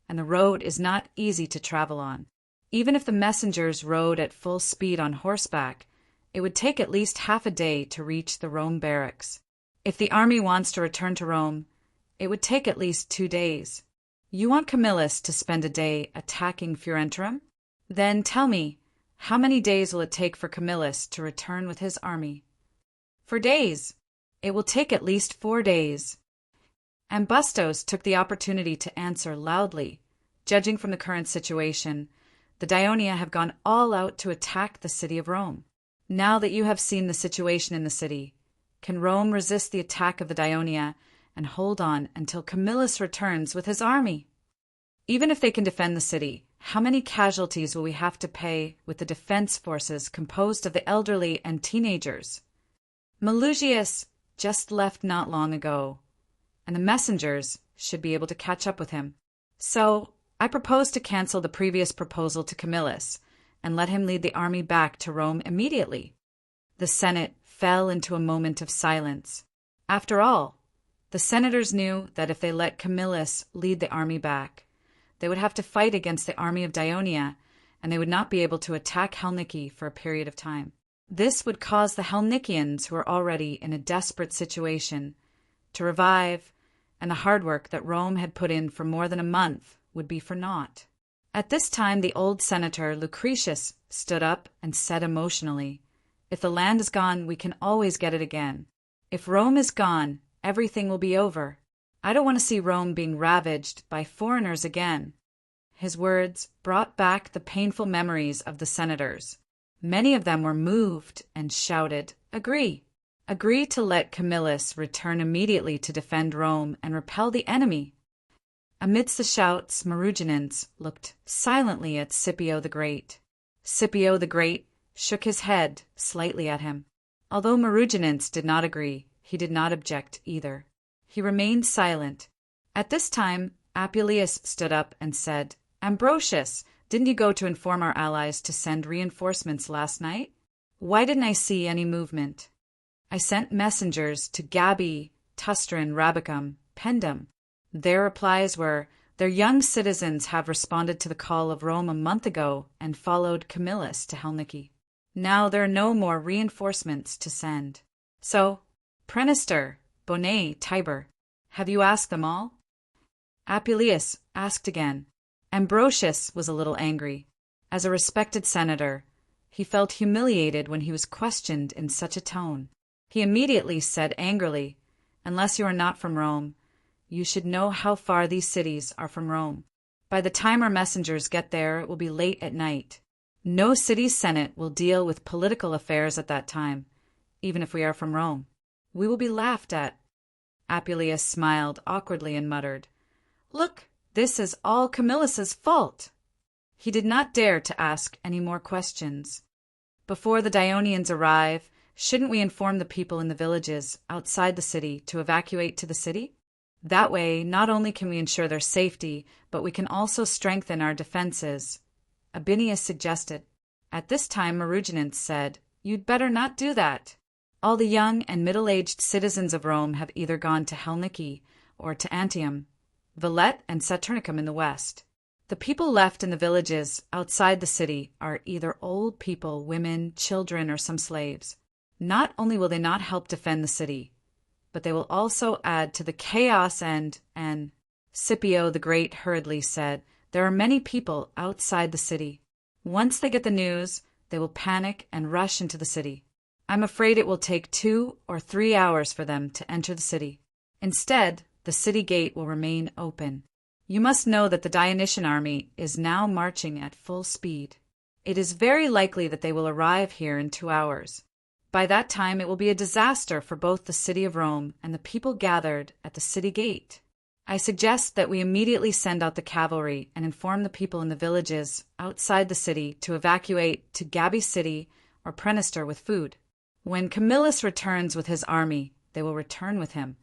and the road is not easy to travel on. Even if the messengers rode at full speed on horseback, it would take at least half a day to reach the Rome barracks. If the army wants to return to Rome, it would take at least 2 days. You want Camillus to spend a day attacking Furentum? Then tell me, how many days will it take for Camillus to return with his army?" "For days. It will take at least 4 days." And Bustos took the opportunity to answer loudly, "Judging from the current situation, the Daionia have gone all out to attack the city of Rome. Now that you have seen the situation in the city, can Rome resist the attack of the Daionia and hold on until Camillus returns with his army? Even if they can defend the city, how many casualties will we have to pay with the defense forces composed of the elderly and teenagers? Melugius just left not long ago, and the messengers should be able to catch up with him. So I propose to cancel the previous proposal to Camillus and let him lead the army back to Rome immediately." The Senate fell into a moment of silence. After all, the senators knew that if they let Camillus lead the army back, they would have to fight against the army of Daionia, and they would not be able to attack Helniki for a period of time. This would cause the Helnikians, who were already in a desperate situation, to revive, and the hard work that Rome had put in for more than a month would be for naught. At this time the old senator Lucretius stood up and said emotionally, "If the land is gone, we can always get it again. If Rome is gone, everything will be over. I don't want to see Rome being ravaged by foreigners again." His words brought back the painful memories of the senators. Many of them were moved and shouted, "Agree! Agree to let Camillus return immediately to defend Rome and repel the enemy." Amidst the shouts, Maruginans looked silently at Scipio the Great. Scipio the Great shook his head slightly at him. Although Maruginans did not agree, he did not object either. He remained silent. At this time, Apuleius stood up and said, "Ambrosius, didn't you go to inform our allies to send reinforcements last night? Why didn't I see any movement? I sent messengers to Gabii, Tustrin, Rabicum, Pendum. Their replies were, 'Their young citizens have responded to the call of Rome a month ago and followed Camillus to Helniki. Now there are no more reinforcements to send. So, Prenister, Bonae, Tiber. Have you asked them all? Apuleius asked again. Ambrosius was a little angry. As a respected senator, he felt humiliated when he was questioned in such a tone. He immediately said angrily, "Unless you are not from Rome, you should know how far these cities are from Rome. By the time our messengers get there, it will be late at night. No city's senate will deal with political affairs at that time, even if we are from Rome. We will be laughed at." Apuleius smiled awkwardly and muttered, "Look, this is all Camillus's fault." He did not dare to ask any more questions. Before the Dionians arrive, shouldn't we inform the people in the villages outside the city to evacuate to the city? That way, not only can we ensure their safety, but we can also strengthen our defenses, Abinius suggested. At this time, Marugenins said, "You'd better not do that. All the young and middle-aged citizens of Rome have either gone to Helniki or to Antium, Vellet and Saturnicum in the west. The people left in the villages outside the city are either old people, women, children, or some slaves. Not only will they not help defend the city, but they will also add to the chaos and Scipio the Great hurriedly said, "There are many people outside the city. Once they get the news, they will panic and rush into the city. I'm afraid it will take 2 or 3 hours for them to enter the city. Instead, the city gate will remain open. You must know that the Dionysian army is now marching at full speed. It is very likely that they will arrive here in 2 hours. By that time, it will be a disaster for both the city of Rome and the people gathered at the city gate. I suggest that we immediately send out the cavalry and inform the people in the villages outside the city to evacuate to Gabii City or Prenister with food. When Camillus returns with his army, they will return with him."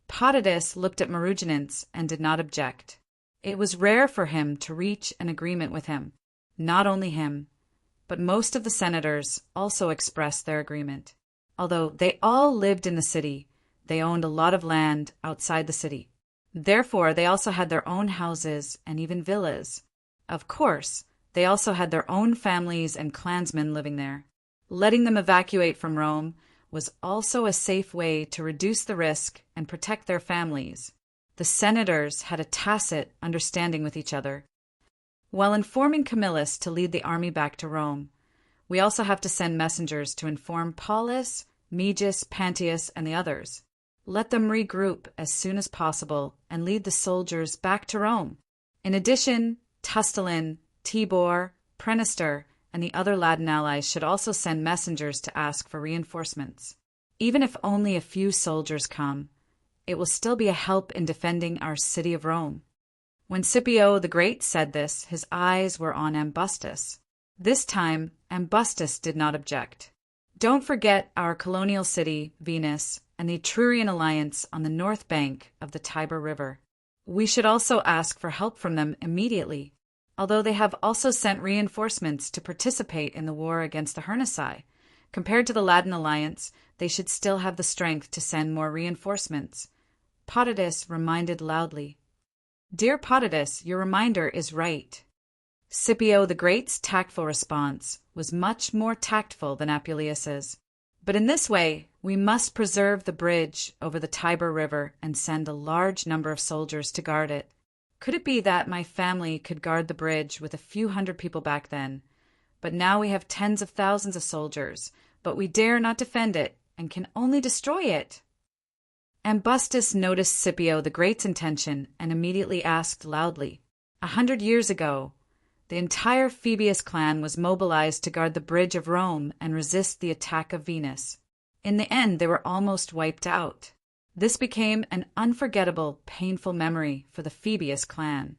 Potitus looked at Marugenins and did not object. It was rare for him to reach an agreement with him. Not only him, but most of the senators also expressed their agreement. Although they all lived in the city, they owned a lot of land outside the city. Therefore, they also had their own houses and even villas. Of course, they also had their own families and clansmen living there. Letting them evacuate from Rome was also a safe way to reduce the risk and protect their families. The senators had a tacit understanding with each other. While informing Camillus to lead the army back to Rome, we also have to send messengers to inform Paulus, Megis, Pantius, and the others. Let them regroup as soon as possible and lead the soldiers back to Rome. In addition, Tusculum, Tibur, Prenister, and the other Latin allies should also send messengers to ask for reinforcements. Even if only a few soldiers come, it will still be a help in defending our city of Rome. When Scipio the Great said this, his eyes were on Ambustus. This time, Ambustus did not object. "Don't forget our colonial city, Venus, and the Etrurian alliance on the north bank of the Tiber River. We should also ask for help from them immediately, although they have also sent reinforcements to participate in the war against the Hernici. Compared to the Latin alliance, they should still have the strength to send more reinforcements." Potitus reminded loudly. "Dear Potitus, your reminder is right." Scipio the Great's tactful response was much more tactful than Apuleius's. "But in this way, we must preserve the bridge over the Tiber River and send a large number of soldiers to guard it. Could it be that my family could guard the bridge with a few hundred people back then? But now we have tens of thousands of soldiers, but we dare not defend it and can only destroy it." Ambustus noticed Scipio the Great's intention and immediately asked loudly, 100 years ago, the entire Phoebus clan was mobilized to guard the bridge of Rome and resist the attack of Venus. In the end, they were almost wiped out. This became an unforgettable, painful memory for the Phoebus clan.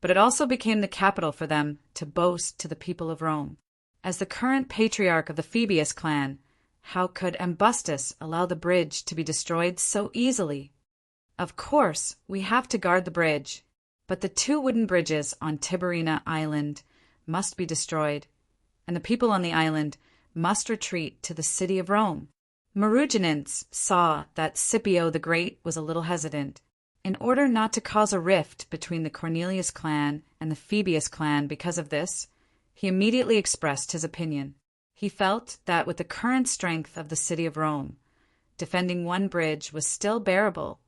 But it also became the capital for them to boast to the people of Rome. As the current patriarch of the Phoebus clan, how could Ambustus allow the bridge to be destroyed so easily? Of course, we have to guard the bridge, but the 2 wooden bridges on Tiberina Island must be destroyed, and the people on the island must retreat to the city of Rome. Marugenins saw that Scipio the Great was a little hesitant. In order not to cause a rift between the Cornelius clan and the Phoebus clan because of this, he immediately expressed his opinion. He felt that with the current strength of the city of Rome, Defending one bridge was still bearable,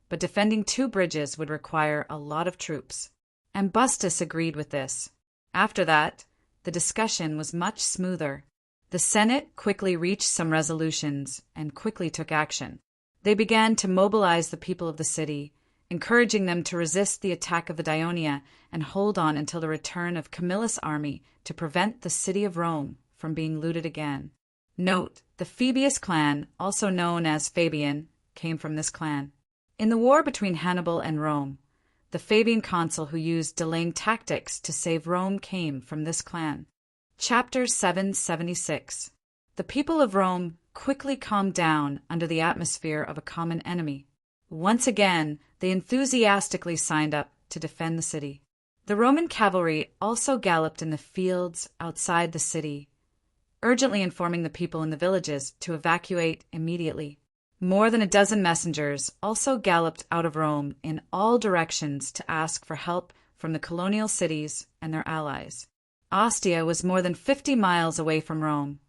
but defending 2 bridges would require a lot of troops. And Bustus agreed with this. After that, the discussion was much smoother. The Senate quickly reached some resolutions and quickly took action. They began to mobilize the people of the city, encouraging them to resist the attack of the Daionia and hold on until the return of Camillus' army to prevent the city of Rome from being looted again. Note, the Fabius clan, also known as Fabian, came from this clan. In the war between Hannibal and Rome, the Fabian consul who used delaying tactics to save Rome came from this clan. Chapter 776. The people of Rome quickly calmed down under the atmosphere of a common enemy. Once again, they enthusiastically signed up to defend the city. The Roman cavalry also galloped in the fields outside the city, urgently informing the people in the villages to evacuate immediately. More than a dozen messengers also galloped out of Rome in all directions to ask for help from the colonial cities and their allies. Ostia was more than 50 miles away from Rome,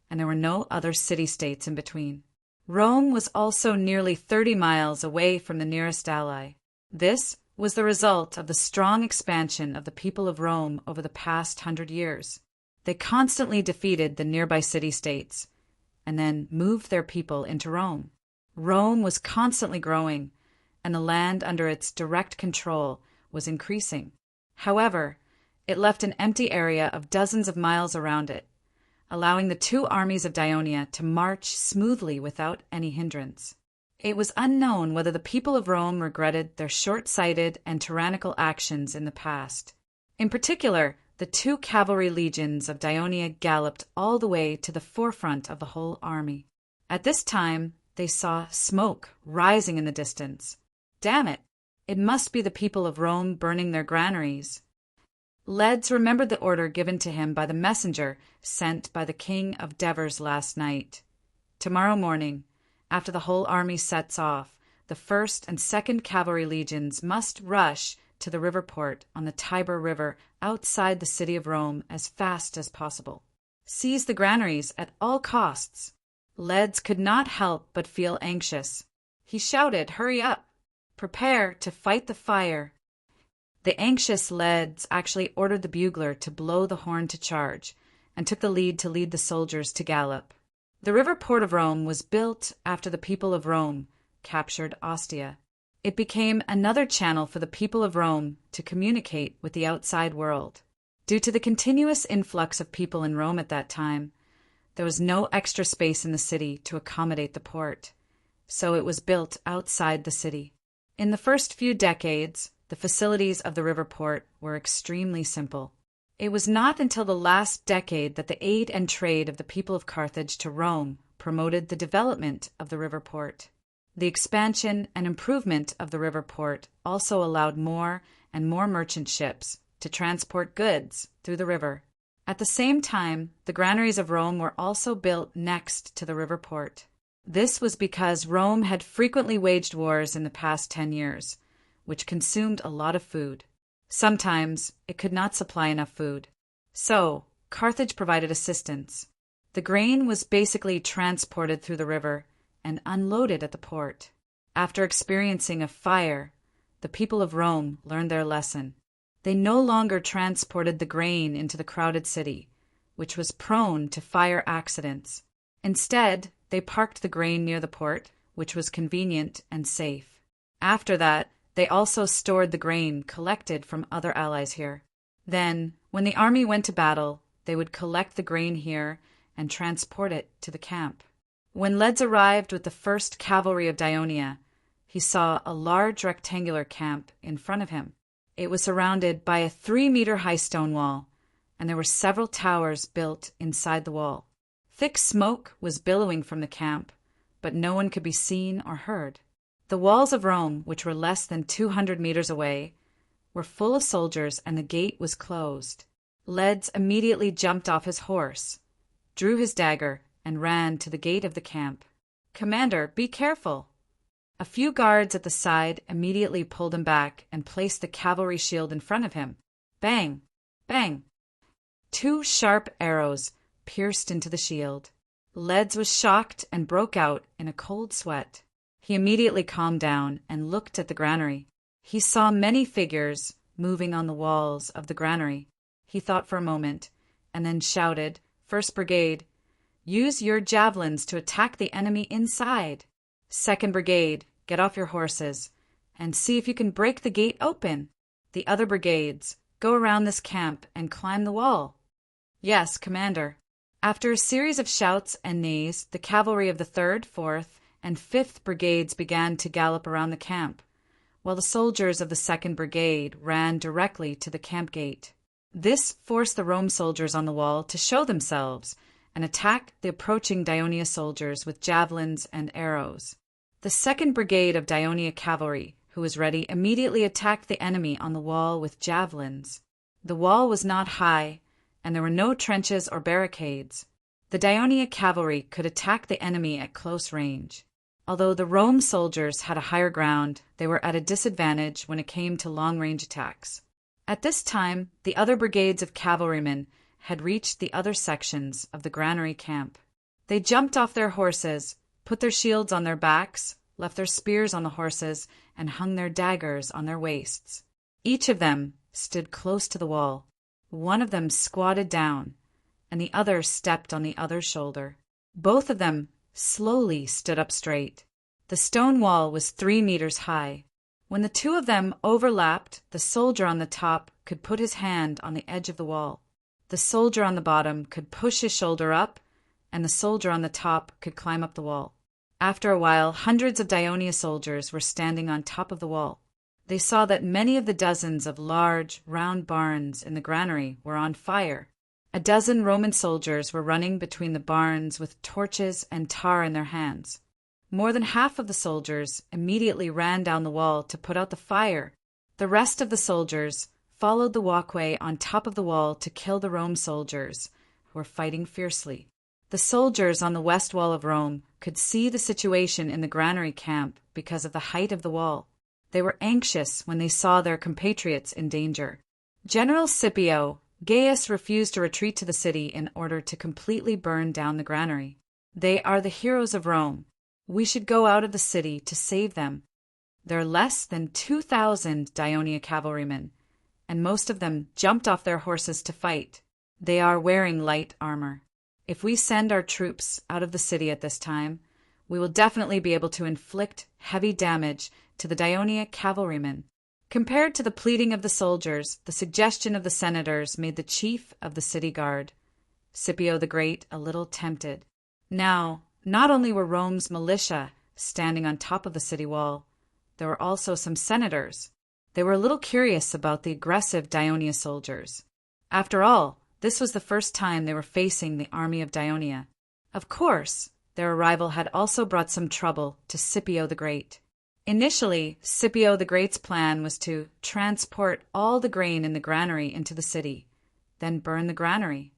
and there were no other city-states in between. Rome was also nearly 30 miles away from the nearest ally. This was the result of the strong expansion of the people of Rome over the past 100 years. They constantly defeated the nearby city-states, and then moved their people into Rome. Rome was constantly growing, and the land under its direct control was increasing. However, it left an empty area of dozens of miles around it, allowing the 2 armies of Daionia to march smoothly without any hindrance. It was unknown whether the people of Rome regretted their short-sighted and tyrannical actions in the past. In particular, the 2 cavalry legions of Daionia galloped all the way to the forefront of the whole army. At this time, they saw smoke rising in the distance. Damn it! It must be the people of Rome burning their granaries. Leds remembered the order given to him by the messenger sent by the king of Devers last night. Tomorrow morning, after the whole army sets off, the 1st and 2nd cavalry legions must rush to the river port on the Tiber River outside the city of Rome as fast as possible. Seize the granaries at all costs. Leds could not help but feel anxious. He shouted, "Hurry up! Prepare to fight the fire!" The anxious Leds actually ordered the bugler to blow the horn to charge, and took the lead to lead the soldiers to gallop. The river port of Rome was built after the people of Rome captured Ostia. It became another channel for the people of Rome to communicate with the outside world. Due to the continuous influx of people in Rome at that time, there was no extra space in the city to accommodate the port, so it was built outside the city. In the first few decades, the facilities of the river port were extremely simple. It was not until the last decade that the aid and trade of the people of Carthage to Rome promoted the development of the river port. The expansion and improvement of the river port also allowed more and more merchant ships to transport goods through the river. At the same time, the granaries of Rome were also built next to the river port. This was because Rome had frequently waged wars in the past 10 years, which consumed a lot of food. Sometimes it could not supply enough food. So, Carthage provided assistance. The grain was basically transported through the river and unloaded at the port. After experiencing a fire, the people of Rome learned their lesson. They no longer transported the grain into the crowded city, which was prone to fire accidents. Instead, they parked the grain near the port, which was convenient and safe. After that, they also stored the grain collected from other allies here. Then, when the army went to battle, they would collect the grain here and transport it to the camp. When Leds arrived with the 1st Cavalry of Daionia, he saw a large rectangular camp in front of him. It was surrounded by a 3-meter-high stone wall, and there were several towers built inside the wall. Thick smoke was billowing from the camp, but no one could be seen or heard. The walls of Rome, which were less than 200 meters away, were full of soldiers, and the gate was closed. Leds immediately jumped off his horse, drew his dagger, and ran to the gate of the camp. "Commander, be careful!" A few guards at the side immediately pulled him back and placed the cavalry shield in front of him. Bang! Bang! 2 sharp arrows pierced into the shield. Leds was shocked and broke out in a cold sweat. He immediately calmed down and looked at the granary. He saw many figures moving on the walls of the granary. He thought for a moment, and then shouted, "First Brigade, use your javelins to attack the enemy inside. Second Brigade, get off your horses and see if you can break the gate open. The other brigades, go around this camp and climb the wall." "Yes, Commander." After a series of shouts and neighs, the cavalry of the 3rd, 4th, and 5th Brigades began to gallop around the camp, while the soldiers of the 2nd Brigade ran directly to the camp gate. This forced the Rome soldiers on the wall to show themselves and attack the approaching Daionia soldiers with javelins and arrows. The 2nd Brigade of Daionia cavalry, who was ready, immediately attacked the enemy on the wall with javelins. The wall was not high, and there were no trenches or barricades. The Daionia cavalry could attack the enemy at close range. Although the Rome soldiers had a higher ground, they were at a disadvantage when it came to long-range attacks. At this time, the other brigades of cavalrymen had reached the other sections of the granary camp. They jumped off their horses, put their shields on their backs, left their spears on the horses, and hung their daggers on their waists. Each of them stood close to the wall. One of them squatted down, and the other stepped on the other's shoulder. Both of them slowly stood up straight. The stone wall was 3 meters high. When the two of them overlapped, the soldier on the top could put his hand on the edge of the wall. The soldier on the bottom could push his shoulder up, and the soldier on the top could climb up the wall. After a while, hundreds of Daionia soldiers were standing on top of the wall. They saw that many of the dozens of large, round barns in the granary were on fire. A dozen Roman soldiers were running between the barns with torches and tar in their hands. More than half of the soldiers immediately ran down the wall to put out the fire. The rest of the soldiers followed the walkway on top of the wall to kill the Rome soldiers, who were fighting fiercely. The soldiers on the west wall of Rome could see the situation in the granary camp because of the height of the wall. They were anxious when they saw their compatriots in danger. General Scipio Gaius refused to retreat to the city in order to completely burn down the granary. "They are the heroes of Rome. We should go out of the city to save them. There are less than 2,000 Daionia cavalrymen, and most of them jumped off their horses to fight. They are wearing light armor. If we send our troops out of the city at this time, we will definitely be able to inflict heavy damage to the Daionia cavalrymen." Compared to the pleading of the soldiers, the suggestion of the senators made the chief of the city guard, Scipio the Great, a little tempted. Now, not only were Rome's militia standing on top of the city wall, there were also some senators. They were a little curious about the aggressive Daionia soldiers. After all, this was the first time they were facing the army of Daionia. Of course, their arrival had also brought some trouble to Scipio the Great. Initially, Scipio the Great's plan was to transport all the grain in the granary into the city, then burn the granary.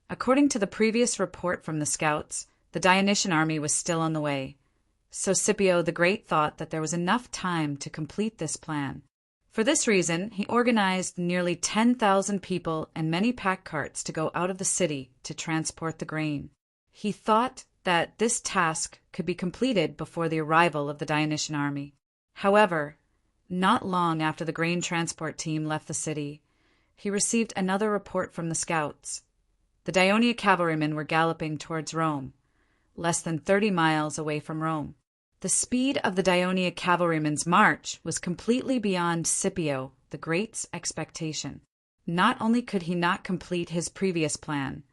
According to the previous report from the scouts, the Dionysian army was still on the way, so Scipio the Great thought that there was enough time to complete this plan. For this reason, he organized nearly 10,000 people and many pack carts to go out of the city to transport the grain. He thought that this task could be completed before the arrival of the Dionysian army. However, not long after the grain transport team left the city, he received another report from the scouts. The Daionia cavalrymen were galloping towards Rome, less than 30 miles away from Rome. The speed of the Daionia cavalrymen's march was completely beyond Scipio the Great's expectation. Not only could he not complete his previous plan,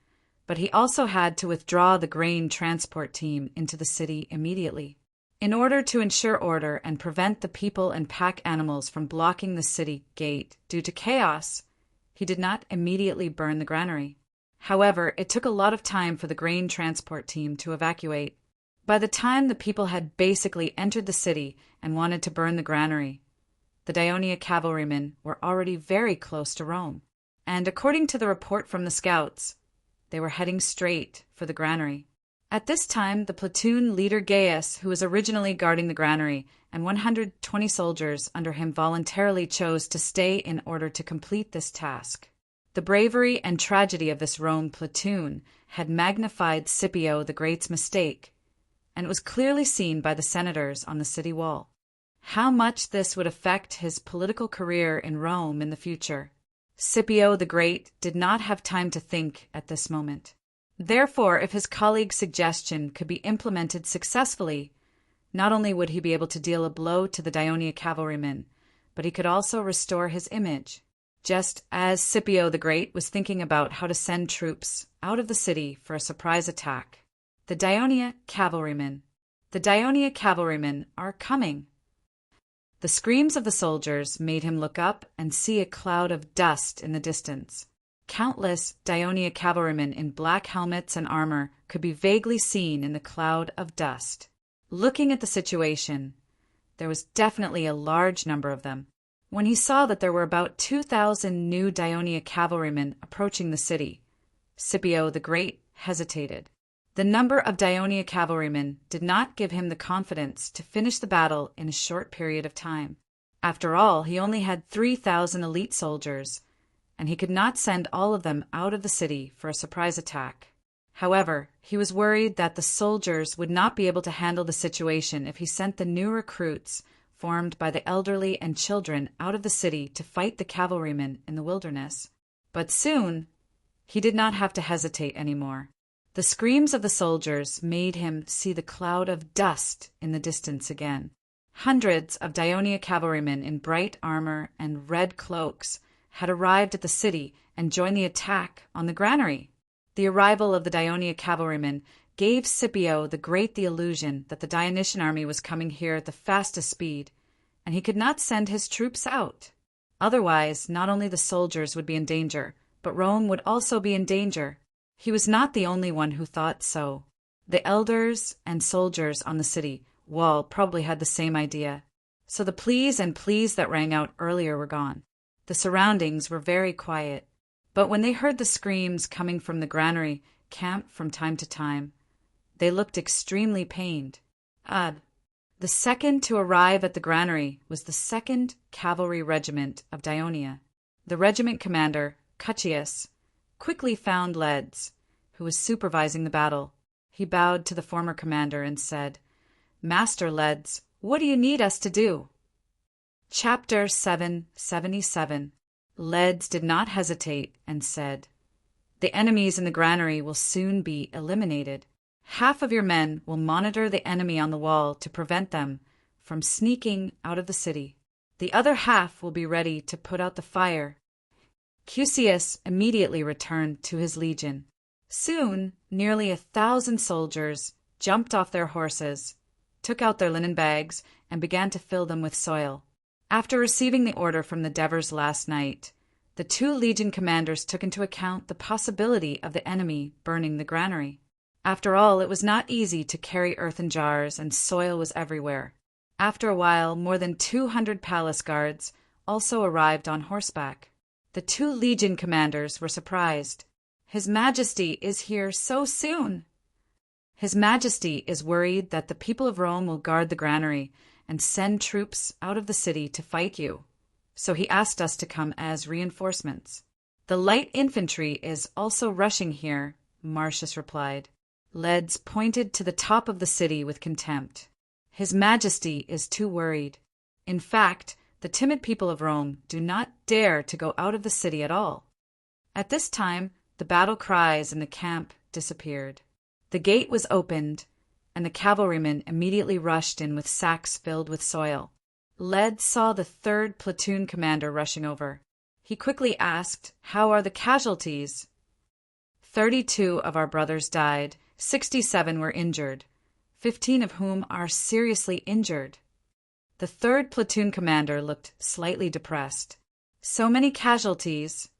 but he also had to withdraw the grain transport team into the city immediately. In order to ensure order and prevent the people and pack animals from blocking the city gate due to chaos, he did not immediately burn the granary. However, it took a lot of time for the grain transport team to evacuate. By the time the people had basically entered the city and wanted to burn the granary, the Daionia cavalrymen were already very close to Rome. And according to the report from the scouts, they were heading straight for the granary. At this time, the platoon leader Gaius, who was originally guarding the granary, and 120 soldiers under him voluntarily chose to stay in order to complete this task. The bravery and tragedy of this Rome platoon had magnified Scipio the Great's mistake, and it was clearly seen by the senators on the city wall. How much this would affect his political career in Rome in the future. Scipio the Great did not have time to think at this moment. Therefore, if his colleague's suggestion could be implemented successfully, not only would he be able to deal a blow to the Daionia cavalrymen, but he could also restore his image. Just as Scipio the Great was thinking about how to send troops out of the city for a surprise attack, the Daionia cavalrymen are coming. The screams of the soldiers made him look up and see a cloud of dust in the distance. Countless Daionia cavalrymen in black helmets and armor could be vaguely seen in the cloud of dust. Looking at the situation, there was definitely a large number of them. When he saw that there were about 2,000 new Daionia cavalrymen approaching the city, Scipio the Great hesitated. The number of Daionia cavalrymen did not give him the confidence to finish the battle in a short period of time. After all, he only had 3,000 elite soldiers, and he could not send all of them out of the city for a surprise attack. However, he was worried that the soldiers would not be able to handle the situation if he sent the new recruits formed by the elderly and children out of the city to fight the cavalrymen in the wilderness. But soon, he did not have to hesitate anymore. The screams of the soldiers made him see the cloud of dust in the distance again. Hundreds of Daionia cavalrymen in bright armor and red cloaks had arrived at the city and joined the attack on the granary. The arrival of the Daionia cavalrymen gave Scipio the Great the illusion that the Dionysian army was coming here at the fastest speed, and he could not send his troops out. Otherwise, not only the soldiers would be in danger, but Rome would also be in danger. He was not the only one who thought so. The elders and soldiers on the city wall probably had the same idea. So the pleas and pleas that rang out earlier were gone. The surroundings were very quiet. But when they heard the screams coming from the granary camp from time to time, they looked extremely pained. The second to arrive at the granary was the 2nd Cavalry Regiment of Daionia. The regiment commander, Cuttius, quickly found Leds, who was supervising the battle. He bowed to the former commander and said, "Master Leds, what do you need us to do?" Chapter 777. Leds did not hesitate and said, "The enemies in the granary will soon be eliminated. Half of your men will monitor the enemy on the wall to prevent them from sneaking out of the city. The other half will be ready to put out the fire." Cuttius immediately returned to his legion. Soon, nearly 1,000 soldiers jumped off their horses, took out their linen bags, and began to fill them with soil. After receiving the order from the Devers last night, the 2 legion commanders took into account the possibility of the enemy burning the granary. After all, it was not easy to carry earthen jars, and soil was everywhere. After a while, more than 200 palace guards also arrived on horseback. The 2 legion commanders were surprised. "His Majesty is here so soon." His Majesty is worried that the people of Rome will guard the granary and send troops out of the city to fight you, so he asked us to come as reinforcements. "The light infantry is also rushing here," Marcius replied. Leds pointed to the top of the city with contempt. His Majesty is too worried. In fact, the timid people of Rome do not dare to go out of the city at all. At this time, the battle cries in the camp disappeared. The gate was opened, and the cavalrymen immediately rushed in with sacks filled with soil. Leds saw the 3rd platoon commander rushing over. He quickly asked, "How are the casualties?" 32 of our brothers died, 67 were injured, 15 of whom are seriously injured." The 3rd platoon commander looked slightly depressed. So many casualties.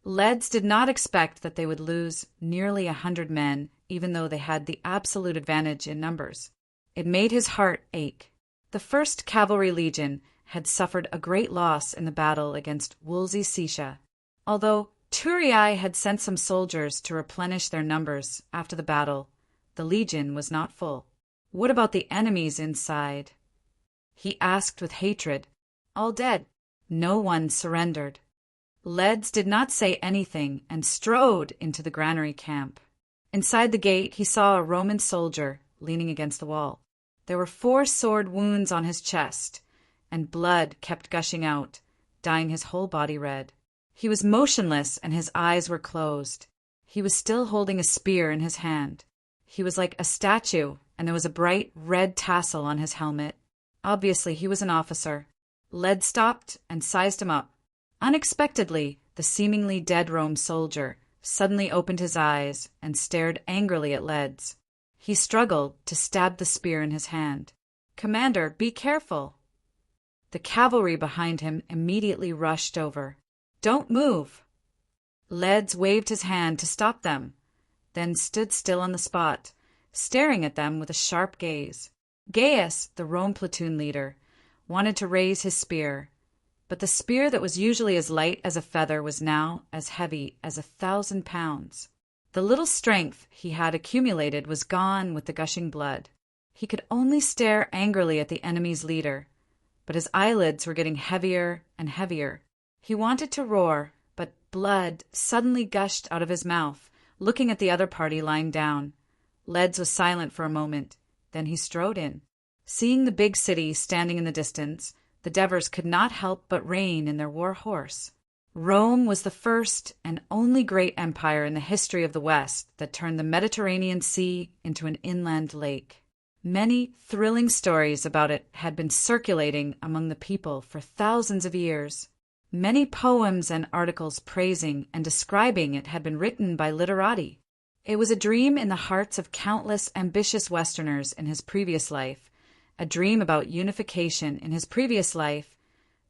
Leds did not expect that they would lose nearly 100 men, even though they had the absolute advantage in numbers. It made his heart ache. The 1st Cavalry Legion had suffered a great loss in the battle against Wolsey Sicia. Although Turiae had sent some soldiers to replenish their numbers after the battle, the legion was not full. What about the enemies inside? He asked with hatred. All dead. No one surrendered. Leds did not say anything and strode into the granary camp. Inside the gate, he saw a Roman soldier leaning against the wall. There were 4 sword wounds on his chest, and blood kept gushing out, dyeing his whole body red. He was motionless and his eyes were closed. He was still holding a spear in his hand. He was like a statue, and there was a bright red tassel on his helmet. Obviously, he was an officer. Led stopped and sized him up. Unexpectedly, the seemingly dead Rome soldier suddenly opened his eyes and stared angrily at Led's. He struggled to stab the spear in his hand. "Commander, be careful." The cavalry behind him immediately rushed over. "Don't move." Leds waved his hand to stop them, then stood still on the spot, staring at them with a sharp gaze. Gaius, the Rome platoon leader, wanted to raise his spear, but the spear that was usually as light as a feather was now as heavy as 1,000 pounds. The little strength he had accumulated was gone with the gushing blood. He could only stare angrily at the enemy's leader, but his eyelids were getting heavier and heavier. He wanted to roar, but blood suddenly gushed out of his mouth, looking at the other party lying down. Leds was silent for a moment. Then he strode in. Seeing the big city standing in the distance, the Devers could not help but rein in their war horse. Rome was the first and only great empire in the history of the West that turned the Mediterranean Sea into an inland lake. Many thrilling stories about it had been circulating among the people for thousands of years. Many poems and articles praising and describing it had been written by literati. It was a dream in the hearts of countless ambitious Westerners in his previous life, a dream about unification in his previous life.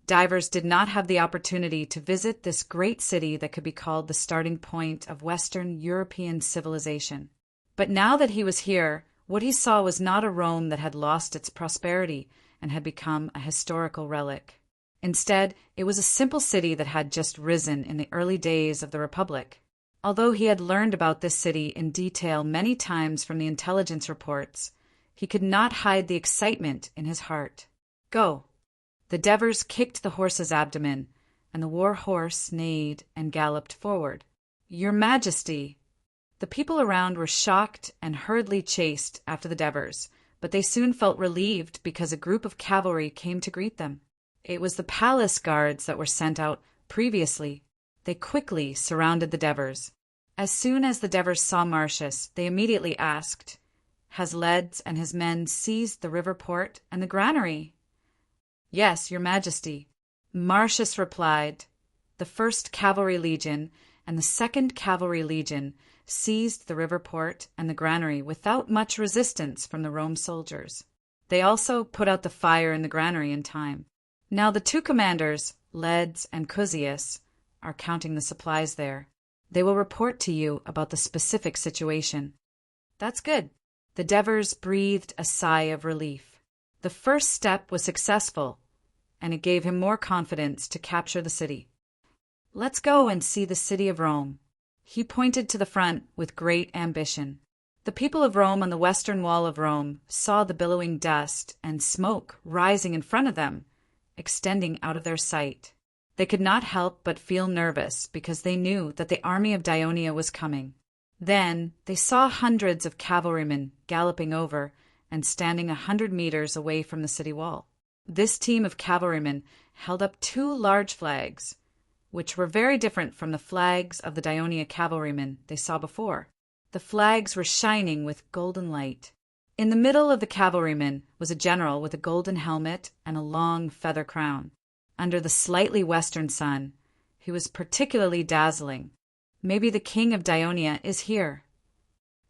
Divers did not have the opportunity to visit this great city that could be called the starting point of Western European civilization. But now that he was here, what he saw was not a Rome that had lost its prosperity and had become a historical relic. Instead, it was a simple city that had just risen in the early days of the Republic. Although he had learned about this city in detail many times from the intelligence reports, he could not hide the excitement in his heart. "Go." The Devers kicked the horse's abdomen, and the war horse neighed and galloped forward. "Your Majesty." The people around were shocked and hurriedly chased after the Devers, but they soon felt relieved because a group of cavalry came to greet them. It was the palace guards that were sent out previously. They quickly surrounded the Devers. As soon as the Devers saw Marcius, they immediately asked, "Has Leds and his men seized the river port and the granary?" "Yes, your Majesty." Marcius replied, "The 1st Cavalry Legion and the 2nd Cavalry Legion seized the river port and the granary without much resistance from the Rome soldiers. They also put out the fire in the granary in time. Now the 2 commanders, Leds and Cusius, are counting the supplies there. They will report to you about the specific situation." "That's good." The Devers breathed a sigh of relief. The first step was successful, and it gave him more confidence to capture the city. "Let's go and see the city of Rome." He pointed to the front with great ambition. The people of Rome on the western wall of Rome saw the billowing dust and smoke rising in front of them, extending out of their sight. They could not help but feel nervous because they knew that the army of Dionia was coming. Then they saw hundreds of cavalrymen galloping over and standing 100 meters away from the city wall. This team of cavalrymen held up 2 large flags, which were very different from the flags of the Dionia cavalrymen they saw before. The flags were shining with golden light. In the middle of the cavalrymen was a general with a golden helmet and a long feather crown. Under the slightly western sun, he was particularly dazzling. "Maybe the king of Dionia is here."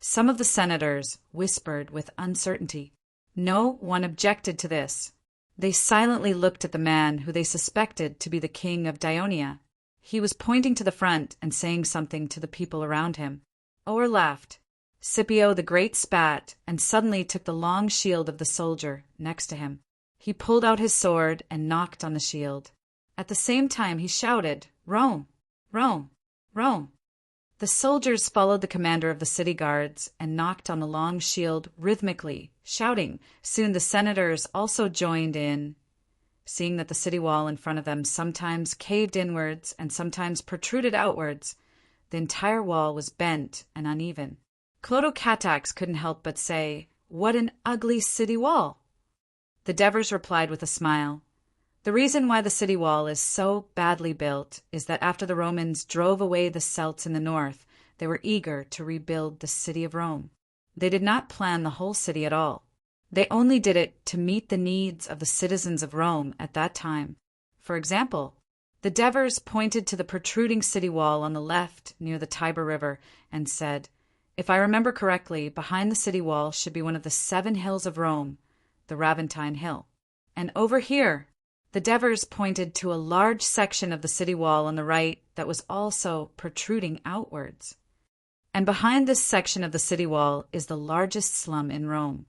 Some of the senators whispered with uncertainty. No one objected to this. They silently looked at the man who they suspected to be the king of Dionia. He was pointing to the front and saying something to the people around him. Ower laughed. Scipio the Great spat and suddenly took the long shield of the soldier next to him. He pulled out his sword and knocked on the shield. At the same time he shouted, "Rome! Rome! Rome!" The soldiers followed the commander of the city guards and knocked on the long shield rhythmically, shouting. Soon the senators also joined in. seeing that the city wall in front of them sometimes caved inwards and sometimes protruded outwards. The entire wall was bent and uneven. Clodocatax couldn't help but say, "What an ugly city wall!" The Devers replied with a smile, "The reason why the city wall is so badly built is that after the Romans drove away the Celts in the north, they were eager to rebuild the city of Rome. They did not plan the whole city at all. They only did it to meet the needs of the citizens of Rome at that time. For example, the Devers pointed to the protruding city wall on the left near the Tiber River and said, 'If I remember correctly, behind the city wall should be one of the 7 hills of Rome, the Raventine Hill. And over here,' the Devers pointed to a large section of the city wall on the right that was also protruding outwards. And behind this section of the city wall is the largest slum in Rome.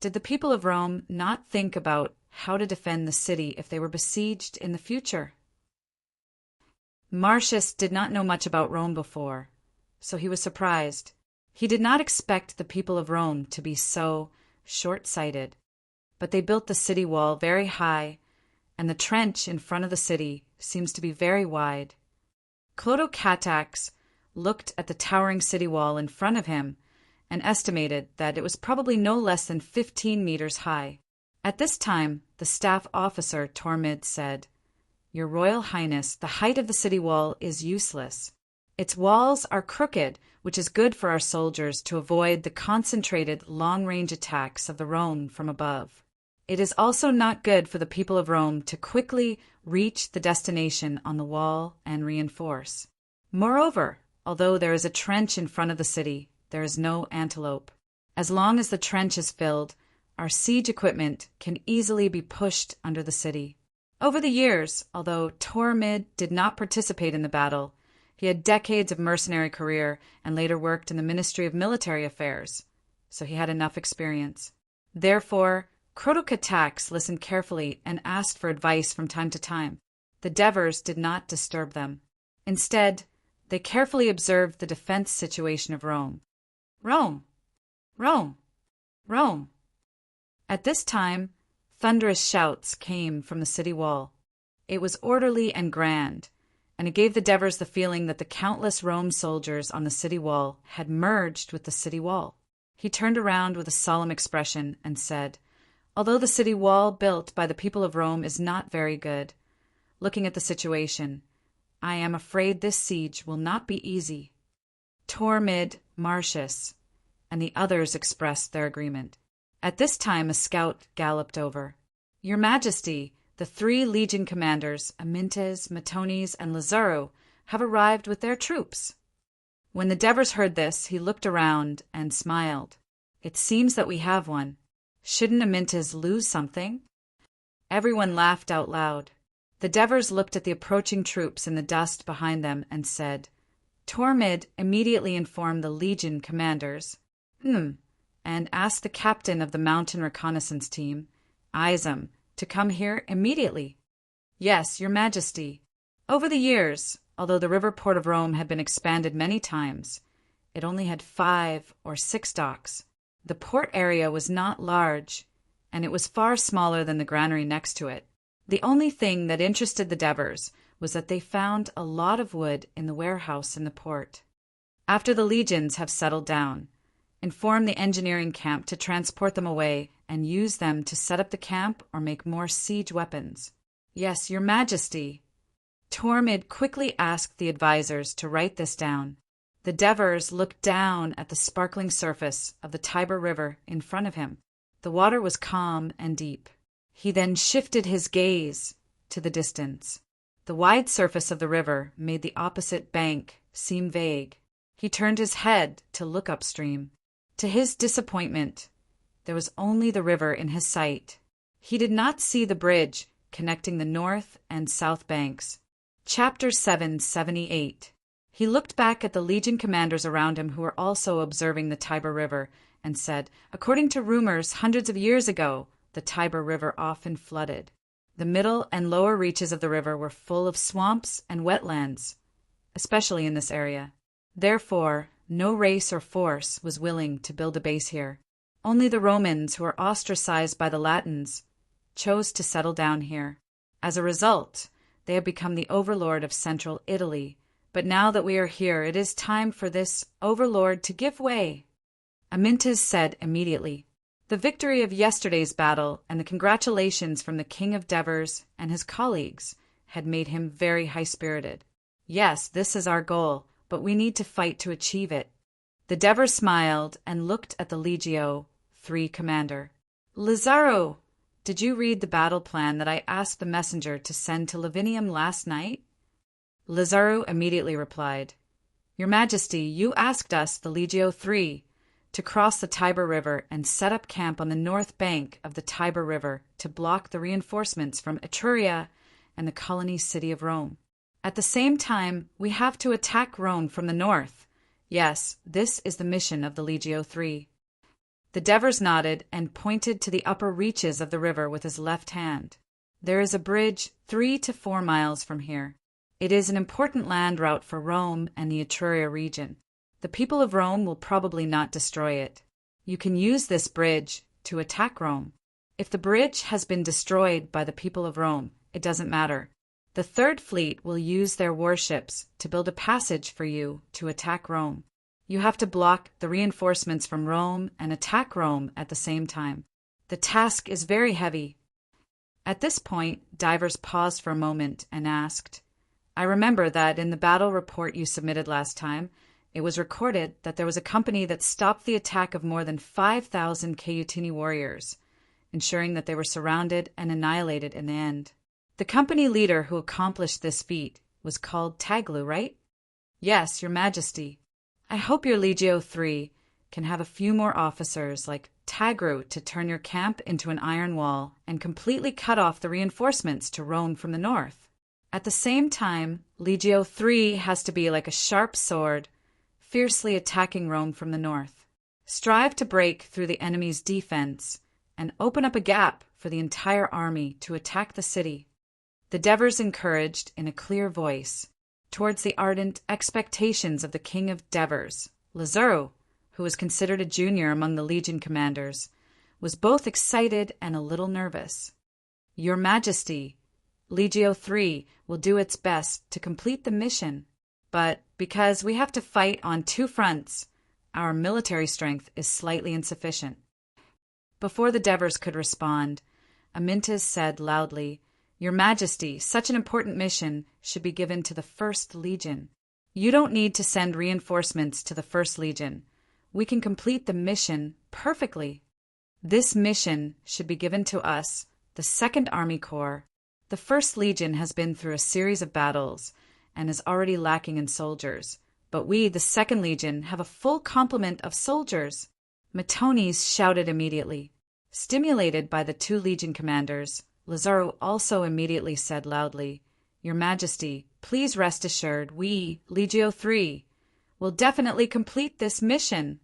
Did the people of Rome not think about how to defend the city if they were besieged in the future?" Marcius did not know much about Rome before, so he was surprised. He did not expect the people of Rome to be so short-sighted, but they built the city wall very high, and the trench in front of the city seems to be very wide. Clodocatax looked at the towering city wall in front of him and estimated that it was probably no less than 15 meters high. At this time, the staff officer Tormid said, "Your Royal Highness, the height of the city wall is useless. Its walls are crooked, which is good for our soldiers to avoid the concentrated long-range attacks of the Rome from above. It is also not good for the people of Rome to quickly reach the destination on the wall and reinforce. Moreover, although there is a trench in front of the city, there is no antelope. As long as the trench is filled, our siege equipment can easily be pushed under the city." Over the years, although Tormid did not participate in the battle, he had decades of mercenary career and later worked in the Ministry of Military Affairs, so he had enough experience. Therefore, Clodocatax listened carefully and asked for advice from time to time. The Devers did not disturb them. Instead, they carefully observed the defense situation of Rome. Rome! Rome! Rome! At this time, thunderous shouts came from the city wall. It was orderly and grand, and it gave the Devers the feeling that the countless Rome soldiers on the city wall had merged with the city wall. He turned around with a solemn expression and said, "Although the city wall built by the people of Rome is not very good, looking at the situation, I am afraid this siege will not be easy." Tormid, Marcius, and the others expressed their agreement. At this time a scout galloped over. "Your Majesty, the 3 legion commanders, Amyntas, Matones, and Lazaro, have arrived with their troops." When the Devers heard this, he looked around and smiled. "It seems that we have one. Shouldn't Amyntas lose something?" Everyone laughed out loud. The Devers looked at the approaching troops in the dust behind them and said, Tormid immediately informed the legion commanders, and asked the captain of the mountain reconnaissance team, Izam, to come here immediately. "Yes, your Majesty." Over the years, although the river port of Rome had been expanded many times, it only had 5 or 6 docks. The port area was not large, and it was far smaller than the granary next to it. The only thing that interested the Devers was that they found a lot of wood in the warehouse in the port. After the legions have settled down, inform the engineering camp to transport them away and use them to set up the camp or make more siege weapons. "Yes, your Majesty." Tormid quickly asked the advisors to write this down. The Devers looked down at the sparkling surface of the Tiber River in front of him. The water was calm and deep. He then shifted his gaze to the distance. The wide surface of the river made the opposite bank seem vague. He turned his head to look upstream. To his disappointment, there was only the river in his sight. He did not see the bridge connecting the north and south banks. Chapter 778. He looked back at the legion commanders around him who were also observing the Tiber River and said, "According to rumors, hundreds of years ago, the Tiber River often flooded. The middle and lower reaches of the river were full of swamps and wetlands, especially in this area. Therefore, no race or force was willing to build a base here. Only the Romans, who were ostracized by the Latins, chose to settle down here. As a result, they have become the overlord of central Italy. But now that we are here, it is time for this overlord to give way. Amyntas said immediately. The victory of yesterday's battle and the congratulations from the King of Devers and his colleagues had made him very high-spirited. Yes, this is our goal, but we need to fight to achieve it. The Devers smiled and looked at the Legio III commander. Lazzaro, did you read the battle plan that I asked the messenger to send to Lavinium last night? Lazzaro immediately replied, Your Majesty, you asked us, the Legio III, to cross the Tiber River and set up camp on the north bank of the Tiber River to block the reinforcements from Etruria and the colony city of Rome. At the same time, we have to attack Rome from the north. Yes, this is the mission of the Legio III. The Devers nodded and pointed to the upper reaches of the river with his left hand. There is a bridge 3 to 4 miles from here. It is an important land route for Rome and the Etruria region. The people of Rome will probably not destroy it. You can use this bridge to attack Rome. If the bridge has been destroyed by the people of Rome, it doesn't matter. The Third Fleet will use their warships to build a passage for you to attack Rome. You have to block the reinforcements from Rome and attack Rome at the same time. The task is very heavy. At this point, Divers paused for a moment and asked, I remember that in the battle report you submitted last time, it was recorded that there was a company that stopped the attack of more than 5,000 Caiutini warriors, ensuring that they were surrounded and annihilated in the end. The company leader who accomplished this feat was called Taglu, right? Yes, Your Majesty. I hope your Legio III can have a few more officers like Tagru to turn your camp into an iron wall and completely cut off the reinforcements to Rome from the north. At the same time, Legio III has to be like a sharp sword, fiercely attacking Rome from the north. Strive to break through the enemy's defense and open up a gap for the entire army to attack the city. The Devers encouraged in a clear voice, towards the ardent expectations of the King of Devers. Lazzaro, who was considered a junior among the legion commanders, was both excited and a little nervous. Your Majesty, Legio III will do its best to complete the mission, but because we have to fight on 2 fronts, our military strength is slightly insufficient. Before the Devers could respond, Amyntas said loudly, Your Majesty, such an important mission should be given to the First Legion. You don't need to send reinforcements to the First Legion. We can complete the mission perfectly. This mission should be given to us, the Second Army Corps. The First Legion has been through a series of battles and is already lacking in soldiers, but we, the Second Legion, have a full complement of soldiers. Matones shouted immediately. Stimulated by the 2 legion commanders, Lazzaro also immediately said loudly, Your Majesty, please rest assured we, Legio III, will definitely complete this mission.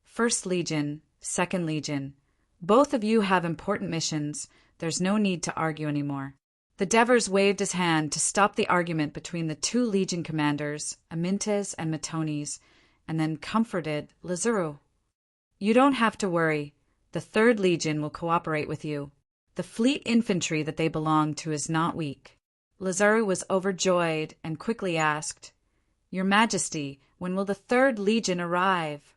First Legion, Second Legion, both of you have important missions. There's no need to argue anymore. The Devers waved his hand to stop the argument between the 2 legion commanders, Amyntas and Matones, and then comforted Lazzaro. You don't have to worry. The Third Legion will cooperate with you. The fleet infantry that they belong to is not weak. Lazzaro was overjoyed and quickly asked, Your Majesty, when will the Third Legion arrive?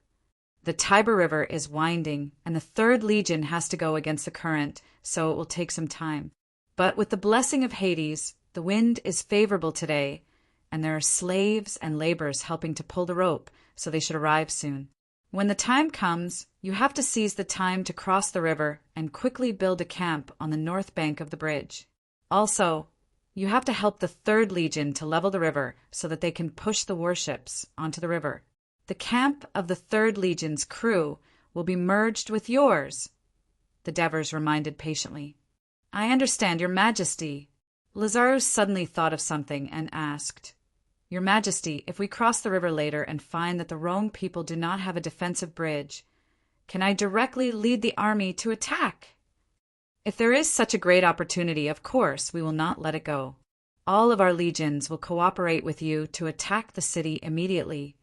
The Tiber River is winding, and the Third Legion has to go against the current, so it will take some time. But with the blessing of Hades, the wind is favorable today, and there are slaves and laborers helping to pull the rope, so they should arrive soon. When the time comes, you have to seize the time to cross the river and quickly build a camp on the north bank of the bridge. Also, you have to help the Third Legion to level the river so that they can push the warships onto the river. The camp of the Third Legion's crew will be merged with yours, the Devers reminded patiently. I understand, Your Majesty. Lazzaro suddenly thought of something and asked, Your Majesty, if we cross the river later and find that the Rome people do not have a defensive bridge, can I directly lead the army to attack? If there is such a great opportunity, of course, we will not let it go. All of our legions will cooperate with you to attack the city immediately.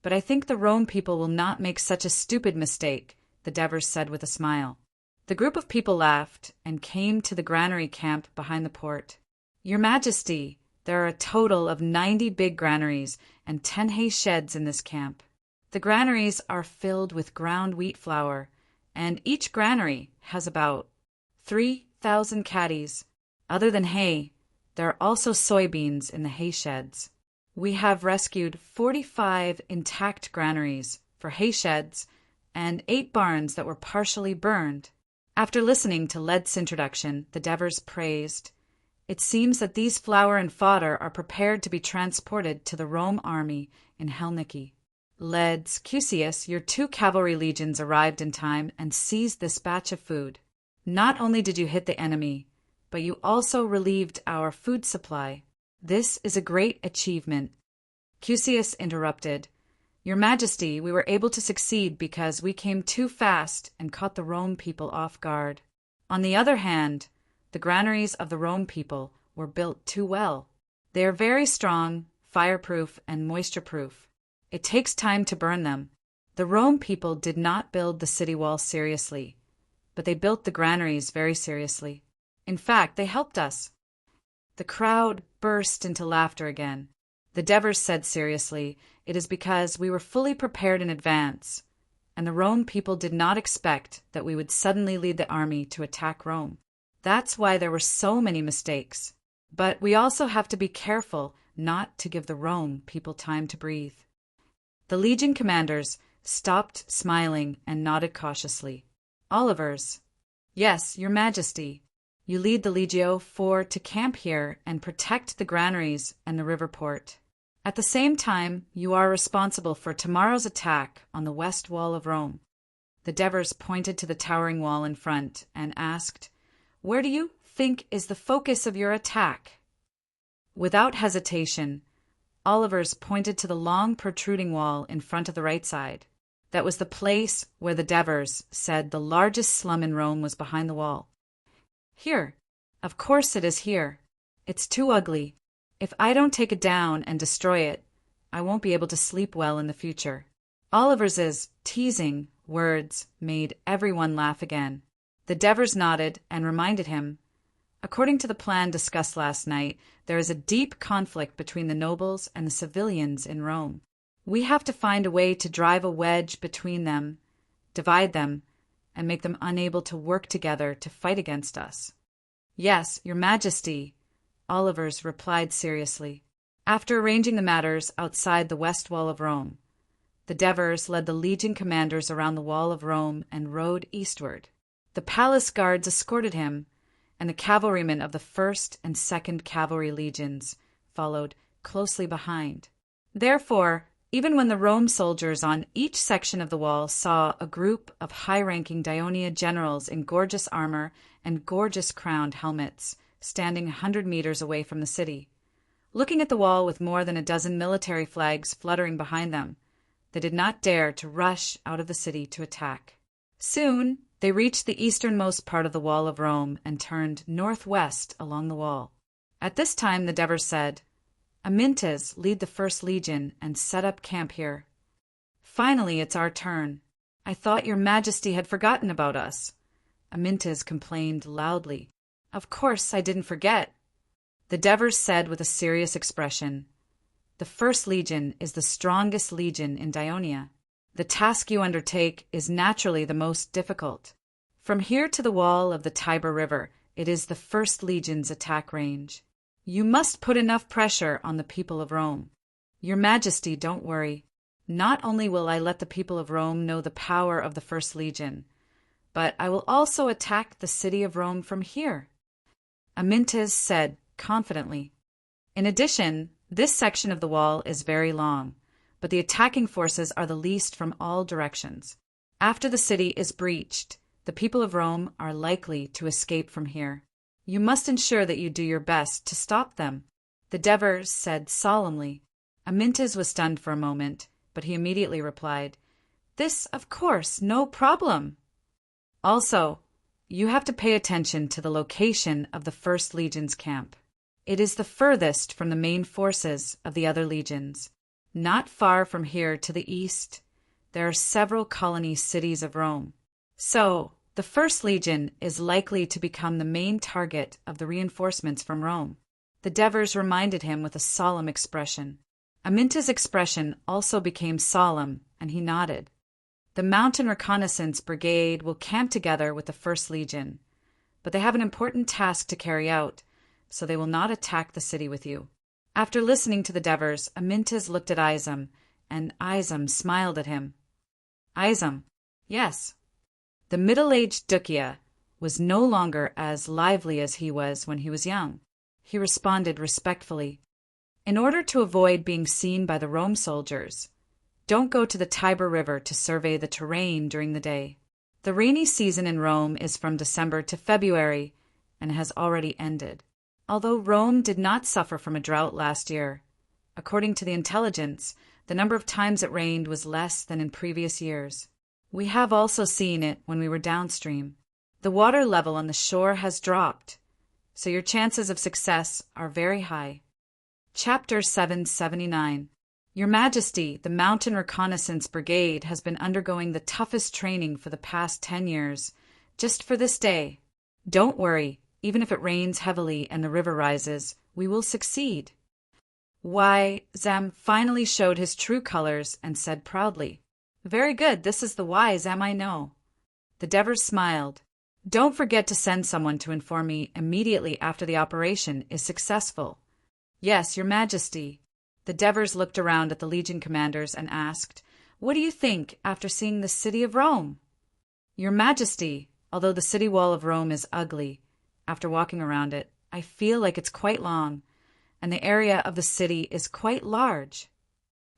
But I think the Rome people will not make such a stupid mistake, the Devers said with a smile. The group of people laughed and came to the granary camp behind the port. "Your Majesty, there are a total of 90 big granaries and 10 hay sheds in this camp. The granaries are filled with ground wheat flour, and each granary has about 3,000 caddies. Other than hay, there are also soybeans in the hay sheds. We have rescued 45 intact granaries for hay sheds and 8 barns that were partially burned." After listening to Led's introduction, the Devers praised, "It seems that these flour and fodder are prepared to be transported to the Rome army in Helniki. Leds, Cusius, your 2 cavalry legions arrived in time and seized this batch of food. Not only did you hit the enemy, but you also relieved our food supply. This is a great achievement." Cusius interrupted, "Your Majesty, we were able to succeed because we came too fast and caught the Rome people off guard. On the other hand, the granaries of the Rome people were built too well. They are very strong, fireproof, and moisture-proof. It takes time to burn them. The Rome people did not build the city wall seriously, but they built the granaries very seriously. In fact, they helped us." The crowd burst into laughter again. The Devers said seriously, "It is because we were fully prepared in advance, and the Rome people did not expect that we would suddenly lead the army to attack Rome. That's why there were so many mistakes. But we also have to be careful not to give the Rome people time to breathe." The legion commanders stopped smiling and nodded cautiously. Oliver's, "Yes, Your Majesty. You lead the Legio IV to camp here and protect the granaries and the river port. At the same time, you are responsible for tomorrow's attack on the west wall of Rome." The Devers pointed to the towering wall in front and asked, "Where do you think is the focus of your attack?" Without hesitation, Oliver's pointed to the long protruding wall in front of the right side. That was the place where the Devers said the largest slum in Rome was behind the wall. "Here. Of course it is here. It's too ugly. If I don't take it down and destroy it, I won't be able to sleep well in the future." Oliver's teasing words made everyone laugh again. The Devers nodded and reminded him, "According to the plan discussed last night, there is a deep conflict between the nobles and the civilians in Rome. We have to find a way to drive a wedge between them, divide them, and make them unable to work together to fight against us." "Yes, Your Majesty," Oliver's replied seriously. After arranging the matters outside the west wall of Rome, the Devers led the legion commanders around the wall of Rome and rode eastward. The palace guards escorted him, and the cavalrymen of the 1st and 2nd Cavalry Legions followed closely behind. Therefore, even when the Rome soldiers on each section of the wall saw a group of high-ranking Daionia generals in gorgeous armor and gorgeous crowned helmets standing 100 meters away from the city, looking at the wall with more than a dozen military flags fluttering behind them, they did not dare to rush out of the city to attack. Soon, they reached the easternmost part of the wall of Rome and turned northwest along the wall. At this time, the Devers said, "Amintas, lead the 1st Legion and set up camp here. Finally, it's our turn. I thought Your Majesty had forgotten about us." Amintas complained loudly. "Of course, I didn't forget." The Devers said with a serious expression, "The 1st Legion is the strongest legion in Daionia. The task you undertake is naturally the most difficult. From here to the wall of the Tiber River, it is the 1st Legion's attack range. You must put enough pressure on the people of Rome. Your Majesty, don't worry. Not only will I let the people of Rome know the power of the 1st Legion, but I will also attack the city of Rome from here," Amintas said confidently. "In addition, this section of the wall is very long, but the attacking forces are the least from all directions. After the city is breached, the people of Rome are likely to escape from here. You must ensure that you do your best to stop them," the Devers said solemnly. Amintas was stunned for a moment, but he immediately replied, "This, of course, no problem. Also, you have to pay attention to the location of the 1st Legion's camp. It is the furthest from the main forces of the other legions. Not far from here to the east, there are several colony cities of Rome. So, The First Legion is likely to become the main target of the reinforcements from Rome. The Devers reminded him with a solemn expression. Aminta's expression also became solemn, and he nodded. The Mountain Reconnaissance Brigade will camp together with the First Legion, but they have an important task to carry out, so they will not attack the city with you. After listening to the Devers, Amintas looked at Izam, and Izam smiled at him. Izam, yes. The middle-aged Dukia was no longer as lively as he was when he was young. He responded respectfully. In order to avoid being seen by the Rome soldiers, don't go to the Tiber River to survey the terrain during the day. The rainy season in Rome is from December to February and has already ended. Although Rome did not suffer from a drought last year, according to the intelligence, the number of times it rained was less than in previous years. We have also seen it when we were downstream. The water level on the shore has dropped, so your chances of success are very high. Chapter 779. Your Majesty, the Mountain Reconnaissance Brigade has been undergoing the toughest training for the past 10 years, just for this day. Don't worry, even if it rains heavily and the river rises, we will succeed. Why, Zam finally showed his true colors and said proudly, Very good, this is the why Zam I know. The Devers smiled. Don't forget to send someone to inform me immediately after the operation is successful. Yes, Your Majesty. The Devers looked around at the Legion commanders and asked, What do you think after seeing the city of Rome? Your Majesty, although the city wall of Rome is ugly, after walking around it, I feel like it's quite long, and the area of the city is quite large.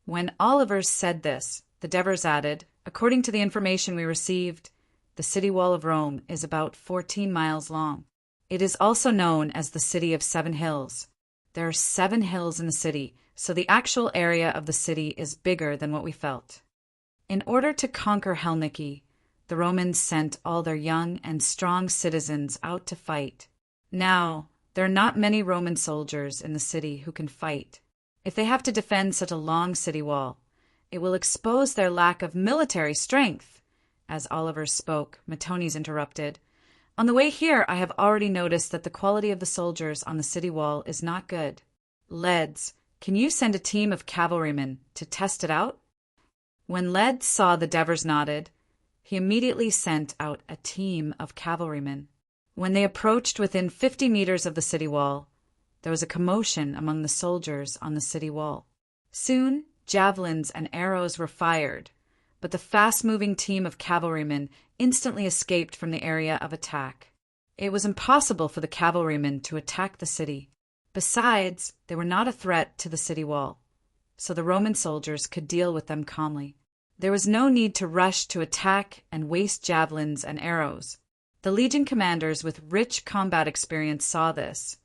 When Oliver said this, the Devers added, According to the information we received, the city wall of Rome is about 14 miles long. It is also known as the City of 7 Hills. There are 7 hills in the city, so the actual area of the city is bigger than what we felt. In order to conquer Helniki, the Romans sent all their young and strong citizens out to fight. Now, there are not many Roman soldiers in the city who can fight. If they have to defend such a long city wall, it will expose their lack of military strength. As Oliver spoke, Matones interrupted. On the way here, I have already noticed that the quality of the soldiers on the city wall is not good. Leds, can you send a team of cavalrymen to test it out? When Leds saw the Devers nodded, he immediately sent out a team of cavalrymen. When they approached within 50 meters of the city wall, there was a commotion among the soldiers on the city wall. Soon, javelins and arrows were fired, but the fast-moving team of cavalrymen instantly escaped from the area of attack. It was impossible for the cavalrymen to attack the city. Besides, they were not a threat to the city wall, so the Roman soldiers could deal with them calmly. There was no need to rush to attack and waste javelins and arrows. The Legion commanders with rich combat experience saw this,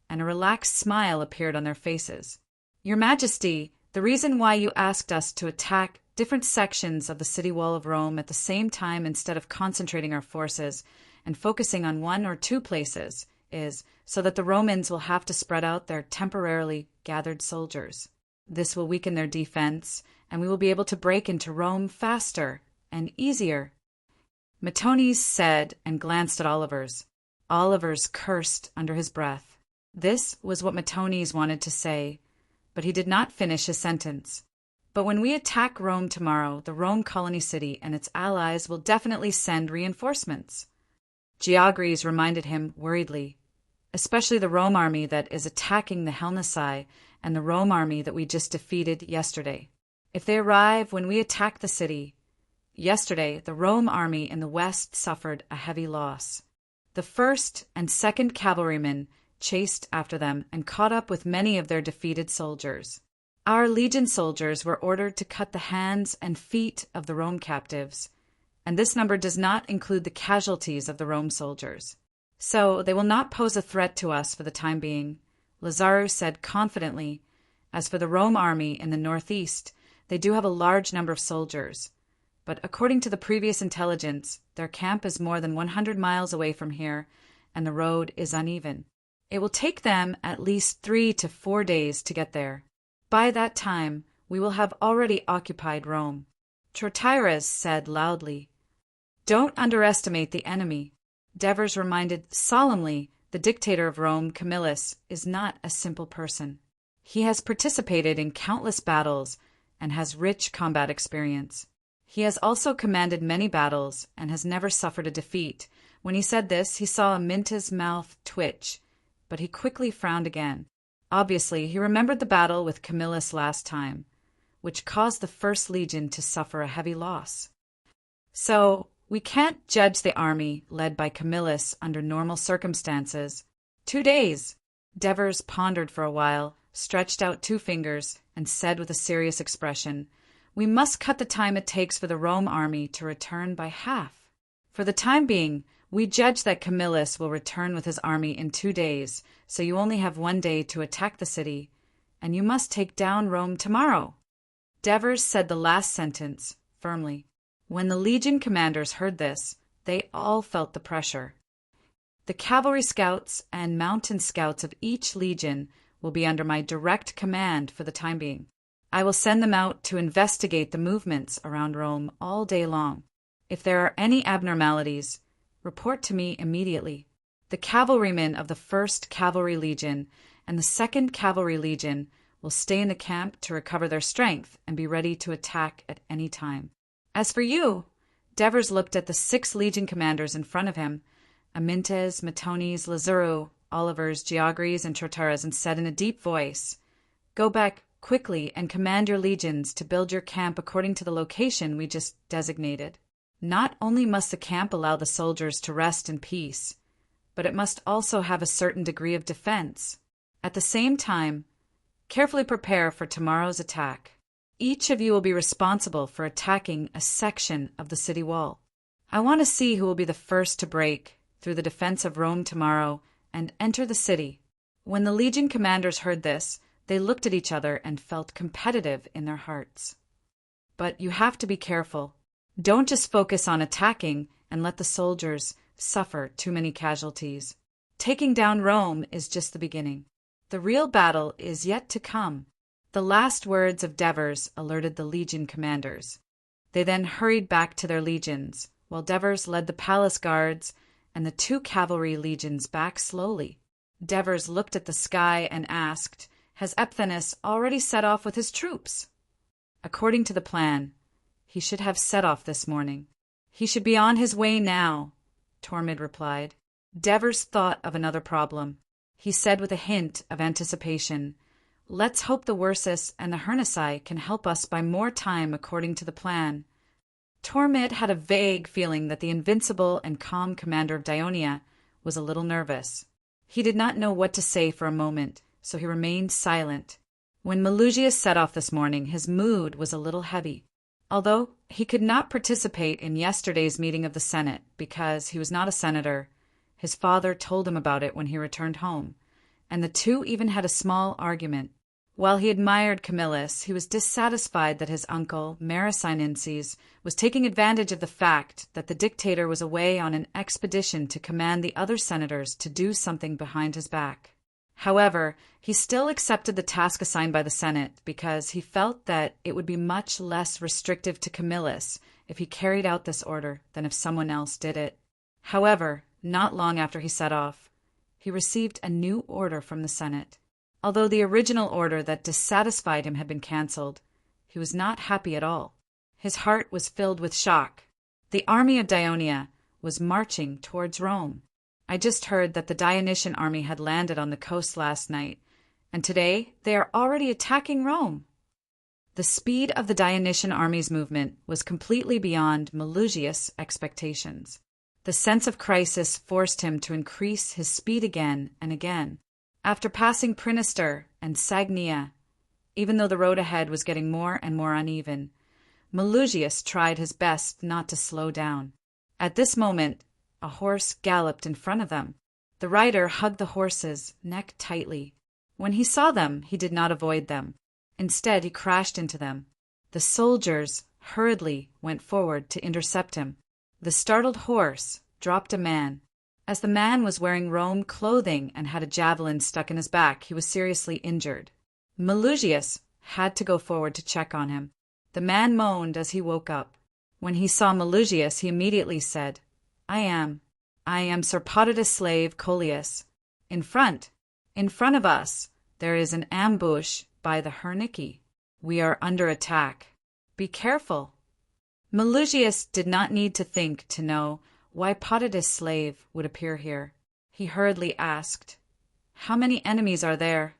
and a relaxed smile appeared on their faces. Your Majesty, the reason why you asked us to attack different sections of the city wall of Rome at the same time instead of concentrating our forces and focusing on 1 or 2 places is so that the Romans will have to spread out their temporarily gathered soldiers. This will weaken their defense, and we will be able to break into Rome faster and easier. Matones said and glanced at Oliver's. Oliver's cursed under his breath. This was what Matones wanted to say, but he did not finish his sentence. But when we attack Rome tomorrow, the Rome colony city and its allies will definitely send reinforcements. Georges reminded him worriedly, especially the Rome army that is attacking the Helnici and the Rome army that we just defeated yesterday. If they arrive when we attack the city, yesterday the Rome army in the west suffered a heavy loss. The 1st and 2nd cavalrymen chased after them and caught up with many of their defeated soldiers. Our Legion soldiers were ordered to cut the hands and feet of the Rome captives, and this number does not include the casualties of the Rome soldiers. So they will not pose a threat to us for the time being, Lazarus said confidently. As for the Rome army in the northeast, they do have a large number of soldiers, but according to the previous intelligence, their camp is more than 100 miles away from here, and the road is uneven. It will take them at least 3 to 4 days to get there. By that time, we will have already occupied Rome. Trotyres said loudly. Don't underestimate the enemy. Devers reminded solemnly the dictator of Rome, Camillus, is not a simple person. He has participated in countless battles and has rich combat experience. He has also commanded many battles and has never suffered a defeat. When he said this, he saw Aminta's mouth twitch, but he quickly frowned again. Obviously, he remembered the battle with Camillus last time, which caused the First Legion to suffer a heavy loss. So, we can't judge the army led by Camillus under normal circumstances. 2 days. Devers pondered for a while, stretched out 2 fingers, and said with a serious expression, "We must cut the time it takes for the Rome army to return by half. For the time being, we judge that Camillus will return with his army in 2 days, so you only have 1 day to attack the city, and you must take down Rome tomorrow." Devers said the last sentence firmly. When the legion commanders heard this, they all felt the pressure. The cavalry scouts and mountain scouts of each legion will be under my direct command for the time being. I will send them out to investigate the movements around Rome all day long. If there are any abnormalities, report to me immediately. The cavalrymen of the 1st Cavalry Legion and the 2nd Cavalry Legion will stay in the camp to recover their strength and be ready to attack at any time. As for you, Devers looked at the 6 Legion commanders in front of him, Amintes, Matones, Lazuru, Olivers, Georges, and Trotaras, and said in a deep voice, "Go back quickly and command your legions to build your camp according to the location we just designated. Not only must the camp allow the soldiers to rest in peace, but it must also have a certain degree of defense. At the same time, carefully prepare for tomorrow's attack. Each of you will be responsible for attacking a section of the city wall. I want to see who will be the first to break through the defense of Rome tomorrow and enter the city." When the legion commanders heard this, they looked at each other and felt competitive in their hearts. But you have to be careful. Don't just focus on attacking and let the soldiers suffer too many casualties. Taking down Rome is just the beginning. The real battle is yet to come. The last words of Devers alerted the legion commanders. They then hurried back to their legions, while Devers led the palace guards and the 2 cavalry legions back slowly. Devers looked at the sky and asked, "Has Epiphanes already set off with his troops?" According to the plan, he should have set off this morning. "He should be on his way now," Tormid replied. Devers thought of another problem. He said with a hint of anticipation, "Let's hope the Ursus and the Hernici can help us by more time according to the plan." Tormid had a vague feeling that the invincible and calm commander of Dionia was a little nervous. He did not know what to say for a moment, so he remained silent. When Melugius set off this morning, his mood was a little heavy. Although he could not participate in yesterday's meeting of the Senate because he was not a senator, his father told him about it when he returned home, and the 2 even had a small argument. While he admired Camillus, he was dissatisfied that his uncle, Marisinenses, was taking advantage of the fact that the dictator was away on an expedition to command the other senators to do something behind his back. However, he still accepted the task assigned by the Senate because he felt that it would be much less restrictive to Camillus if he carried out this order than if someone else did it. However, not long after he set off, he received a new order from the Senate. Although the original order that dissatisfied him had been cancelled, he was not happy at all. His heart was filled with shock. The army of Dionia was marching towards Rome. I just heard that the Dionysian army had landed on the coast last night, and today they are already attacking Rome. The speed of the Dionysian army's movement was completely beyond Melugius' expectations. The sense of crisis forced him to increase his speed again and again. After passing Prinister and Sagnia, even though the road ahead was getting more and more uneven, Melugius tried his best not to slow down. At this moment, a horse galloped in front of them. The rider hugged the horse's neck tightly. When he saw them, he did not avoid them. Instead, he crashed into them. The soldiers hurriedly went forward to intercept him. The startled horse dropped a man. As the man was wearing Rome clothing and had a javelin stuck in his back, he was seriously injured. Melugius had to go forward to check on him. The man moaned as he woke up. When he saw Melugius, he immediately said, I am Sir Potitus' slave Coelius. In front of us, there is an ambush by the Herniki. We are under attack. Be careful. Melugius did not need to think to know why Potitus' slave would appear here. He hurriedly asked, How many enemies are there?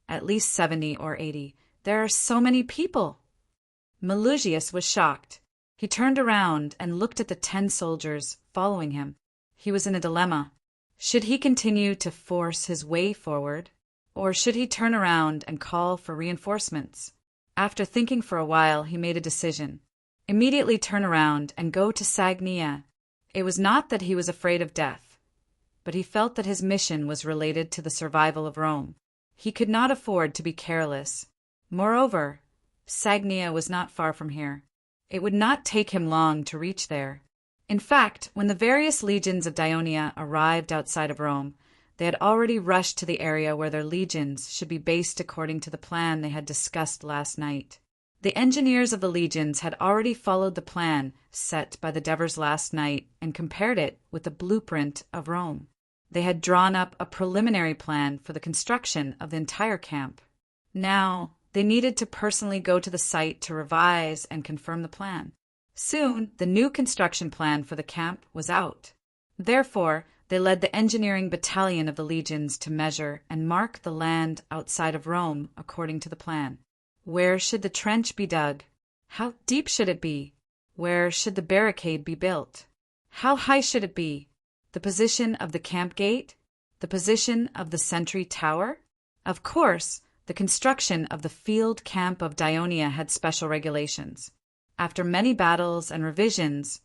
At least 70 or 80. There are so many people. Melugius was shocked. He turned around and looked at the 10 soldiers following him. He was in a dilemma. Should he continue to force his way forward, or should he turn around and call for reinforcements? After thinking for a while, he made a decision. Immediately turn around and go to Sagnia. It was not that he was afraid of death, but he felt that his mission was related to the survival of Rome. He could not afford to be careless. Moreover, Sagnia was not far from here. It would not take him long to reach there. In fact, when the various legions of Dionia arrived outside of Rome, they had already rushed to the area where their legions should be based according to the plan they had discussed last night. The engineers of the legions had already followed the plan set by the Devers last night and compared it with the blueprint of Rome. They had drawn up a preliminary plan for the construction of the entire camp. Now, they needed to personally go to the site to revise and confirm the plan. Soon, the new construction plan for the camp was out. Therefore, they led the engineering battalion of the legions to measure and mark the land outside of Rome according to the plan. Where should the trench be dug? How deep should it be? Where should the barricade be built? How high should it be? The position of the camp gate? The position of the sentry tower? Of course, the construction of the field camp of Dionia had special regulations. After many battles and revisions,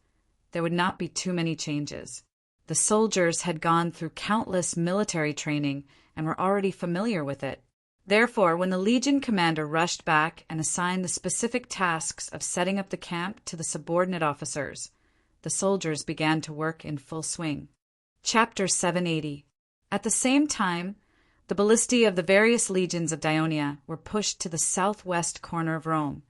there would not be too many changes. The soldiers had gone through countless military training and were already familiar with it. Therefore, when the legion commander rushed back and assigned the specific tasks of setting up the camp to the subordinate officers, the soldiers began to work in full swing. Chapter 780. At the same time, the ballistae of the various legions of Dionia were pushed to the southwest corner of Rome,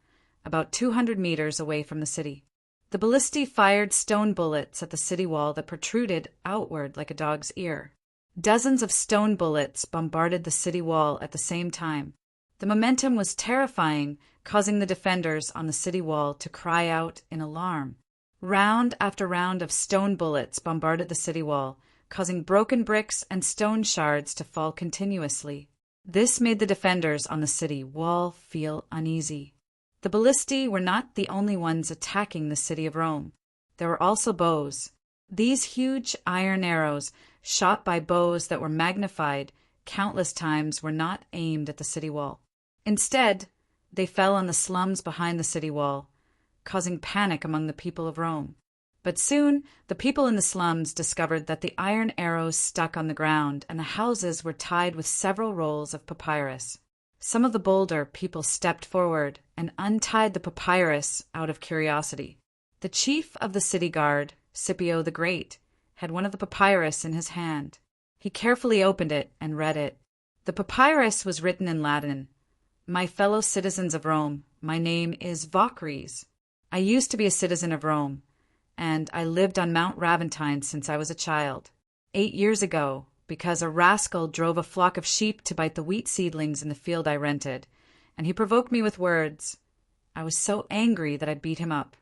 about 200 meters away from the city. The ballistae fired stone bullets at the city wall that protruded outward like a dog's ear. Dozens of stone bullets bombarded the city wall at the same time. The momentum was terrifying, causing the defenders on the city wall to cry out in alarm. Round after round of stone bullets bombarded the city wall, causing broken bricks and stone shards to fall continuously. This made the defenders on the city wall feel uneasy. The ballistae were not the only ones attacking the city of Rome. There were also bows. These huge iron arrows, shot by bows that were magnified countless times, were not aimed at the city wall. Instead, they fell on the slums behind the city wall, causing panic among the people of Rome. But soon, the people in the slums discovered that the iron arrows stuck on the ground and the houses were tied with several rolls of papyrus. Some of the bolder people stepped forward and untied the papyrus out of curiosity. The chief of the city guard, Scipio the Great, had one of the papyrus in his hand. He carefully opened it and read it. The papyrus was written in Latin. My fellow citizens of Rome, my name is Vocres. I used to be a citizen of Rome, and I lived on Mount Raventine since I was a child. 8 years ago, because a rascal drove a flock of sheep to bite the wheat seedlings in the field I rented, and he provoked me with words. I was so angry that I beat him up.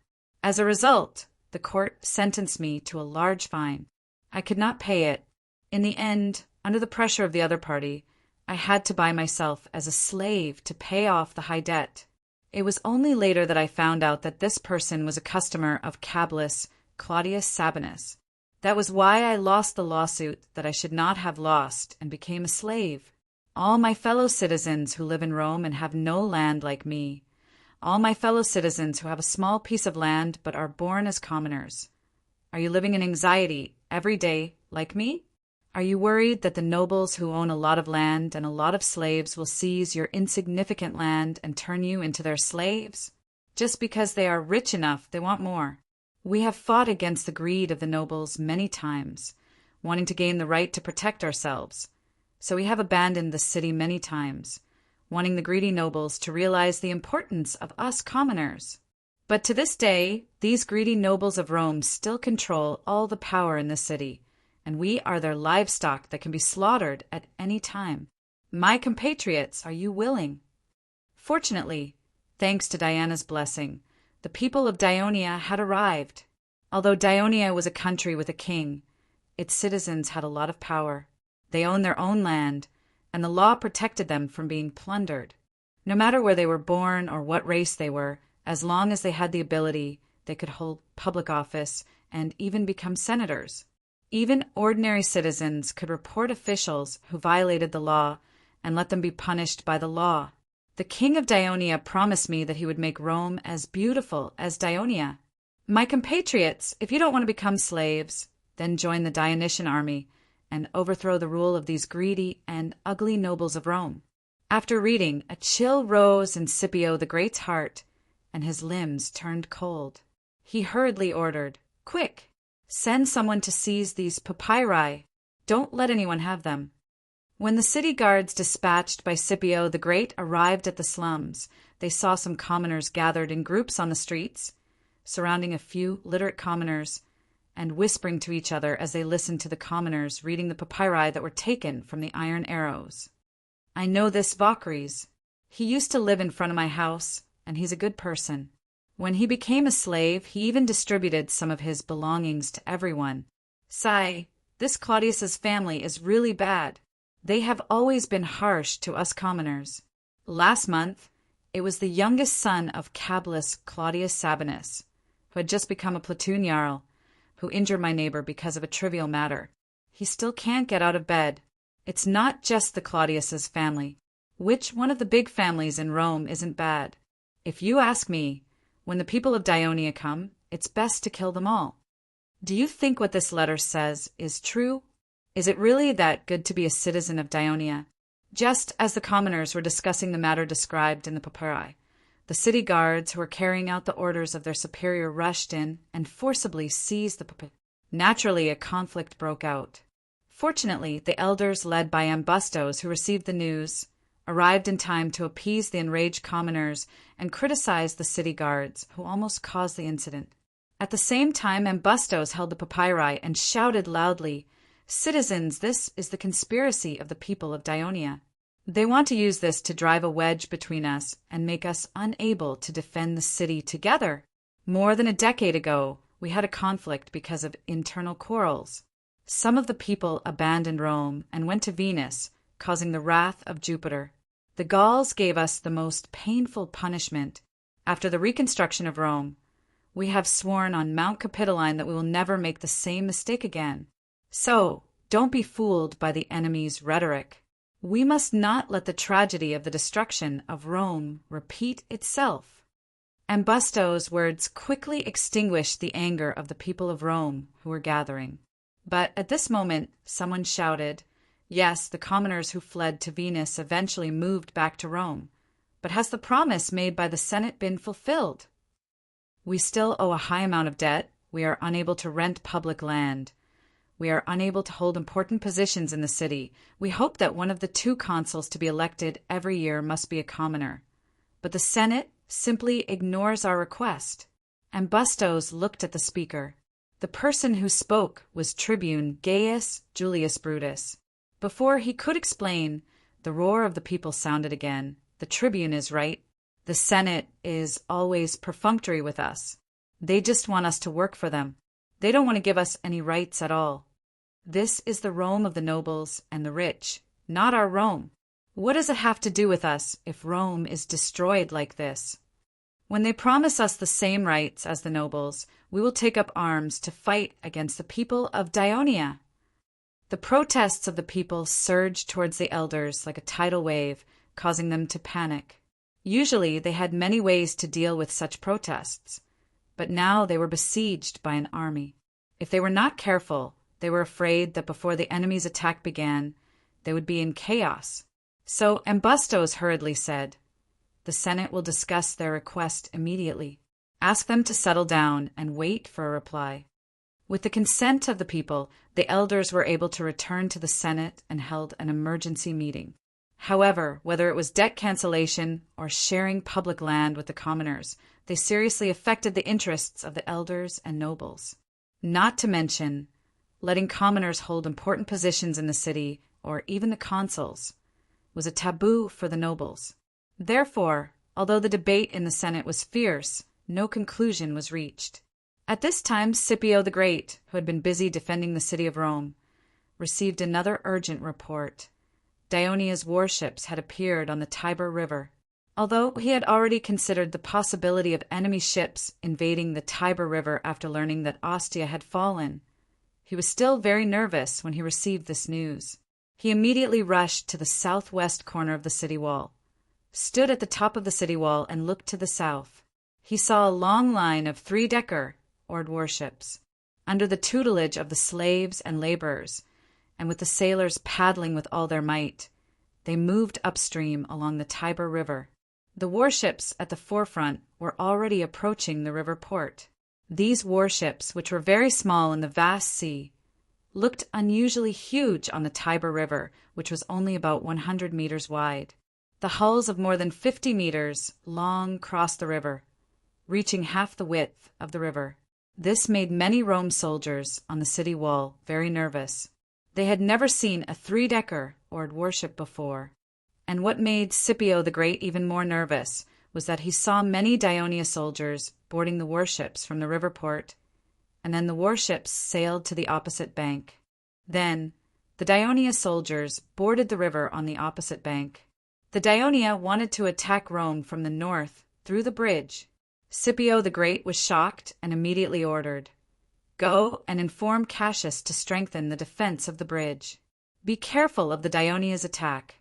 As a result, the court sentenced me to a large fine. I could not pay it. In the end, under the pressure of the other party, I had to buy myself as a slave to pay off the high debt. It was only later that I found out that this person was a customer of Cabulus Claudius Sabinus. That was why I lost the lawsuit that I should not have lost and became a slave. All my fellow citizens who live in Rome and have no land like me, all my fellow citizens who have a small piece of land but are born as commoners. Are you living in anxiety every day like me? Are you worried that the nobles who own a lot of land and a lot of slaves will seize your insignificant land and turn you into their slaves? Just because they are rich enough, they want more. We have fought against the greed of the nobles many times, wanting to gain the right to protect ourselves. So we have abandoned the city many times, wanting the greedy nobles to realize the importance of us commoners. But to this day, these greedy nobles of Rome still control all the power in the city, and we are their livestock that can be slaughtered at any time. My compatriots, are you willing? Fortunately, thanks to Diana's blessing, the people of Dionia had arrived. Although Dionia was a country with a king, its citizens had a lot of power. They owned their own land, and the law protected them from being plundered. No matter where they were born or what race they were, as long as they had the ability, they could hold public office and even become senators. Even ordinary citizens could report officials who violated the law and let them be punished by the law. The king of Dionia promised me that he would make Rome as beautiful as Dionia. My compatriots, if you don't want to become slaves, then join the Dionysian army and overthrow the rule of these greedy and ugly nobles of Rome. After reading, a chill rose in Scipio the Great's heart, and his limbs turned cold. He hurriedly ordered, "Quick! Send someone to seize these papyri. Don't let anyone have them." When the city guards dispatched by Scipio the Great arrived at the slums, they saw some commoners gathered in groups on the streets, surrounding a few literate commoners, and whispering to each other as they listened to the commoners reading the papyri that were taken from the iron arrows. "I know this Vacres. He used to live in front of my house, and he's a good person. When he became a slave, he even distributed some of his belongings to everyone. Sigh, this Claudius's family is really bad. They have always been harsh to us commoners. Last month, it was the youngest son of Cabulus Claudius Sabinus, who had just become a platoon jarl, who injured my neighbor because of a trivial matter. He still can't get out of bed. It's not just the Claudius's family. Which one of the big families in Rome isn't bad? If you ask me, when the people of Dionia come, it's best to kill them all. Do you think what this letter says is true? Is it really that good to be a citizen of Dionia?" Just as the commoners were discussing the matter described in the papyri, the city guards who were carrying out the orders of their superior rushed in and forcibly seized the papyri. Naturally, a conflict broke out. Fortunately, the elders led by Ambustos, who received the news, arrived in time to appease the enraged commoners and criticize the city guards, who almost caused the incident. At the same time, Ambustos held the papyri and shouted loudly, "Citizens, this is the conspiracy of the people of Dionia. They want to use this to drive a wedge between us and make us unable to defend the city together. More than a decade ago, we had a conflict because of internal quarrels. Some of the people abandoned Rome and went to Venus, causing the wrath of Jupiter. The Gauls gave us the most painful punishment. After the reconstruction of Rome, we have sworn on Mount Capitoline that we will never make the same mistake again. So, don't be fooled by the enemy's rhetoric. We must not let the tragedy of the destruction of Rome repeat itself." Ambustos' words quickly extinguished the anger of the people of Rome who were gathering. But at this moment, someone shouted, "Yes, the commoners who fled to Venus eventually moved back to Rome. But has the promise made by the Senate been fulfilled? We still owe a high amount of debt. We are unable to rent public land. We are unable to hold important positions in the city. We hope that one of the 2 consuls to be elected every year must be a commoner. But the Senate simply ignores our request." Ambustos looked at the speaker. The person who spoke was Tribune Gaius Julius Brutus. Before he could explain, the roar of the people sounded again. The Tribune is right. The Senate is always perfunctory with us. They just want us to work for them. They don't want to give us any rights at all. This is the Rome of the nobles and the rich, not our Rome. What does it have to do with us if Rome is destroyed like this? When they promise us the same rights as the nobles, we will take up arms to fight against the people of Dionia." The protests of the people surged towards the elders like a tidal wave, causing them to panic. Usually they had many ways to deal with such protests, but now they were besieged by an army. If they were not careful, they were afraid that before the enemy's attack began, they would be in chaos. So Ambustos hurriedly said, "The Senate will discuss their request immediately. Ask them to settle down and wait for a reply." With the consent of the people, the elders were able to return to the Senate and held an emergency meeting. However, whether it was debt cancellation or sharing public land with the commoners, they seriously affected the interests of the elders and nobles. Not to mention, letting commoners hold important positions in the city, or even the consuls, was a taboo for the nobles. Therefore, although the debate in the Senate was fierce, no conclusion was reached. At this time, Scipio the Great, who had been busy defending the city of Rome, received another urgent report. Dionia's warships had appeared on the Tiber River. Although he had already considered the possibility of enemy ships invading the Tiber River after learning that Ostia had fallen, he was still very nervous when he received this news. He immediately rushed to the southwest corner of the city wall, stood at the top of the city wall, and looked to the south. He saw a long line of three-decker, oared warships, under the tutelage of the slaves and laborers, and with the sailors paddling with all their might. They moved upstream along the Tiber River. The warships at the forefront were already approaching the river port. These warships, which were very small in the vast sea, looked unusually huge on the Tiber River, which was only about 100 meters wide. The hulls of more than 50 meters long crossed the river, reaching half the width of the river. This made many Rome soldiers on the city wall very nervous. They had never seen a three-decker oared warship before, and what made Scipio the Great even more nervous was that he saw many Daionia soldiers boarding the warships from the river port, and then the warships sailed to the opposite bank. Then, the Daionia soldiers boarded the river on the opposite bank. The Daionia wanted to attack Rome from the north through the bridge. Scipio the Great was shocked and immediately ordered, "Go and inform Cassius to strengthen the defense of the bridge. Be careful of the Daonia's attack."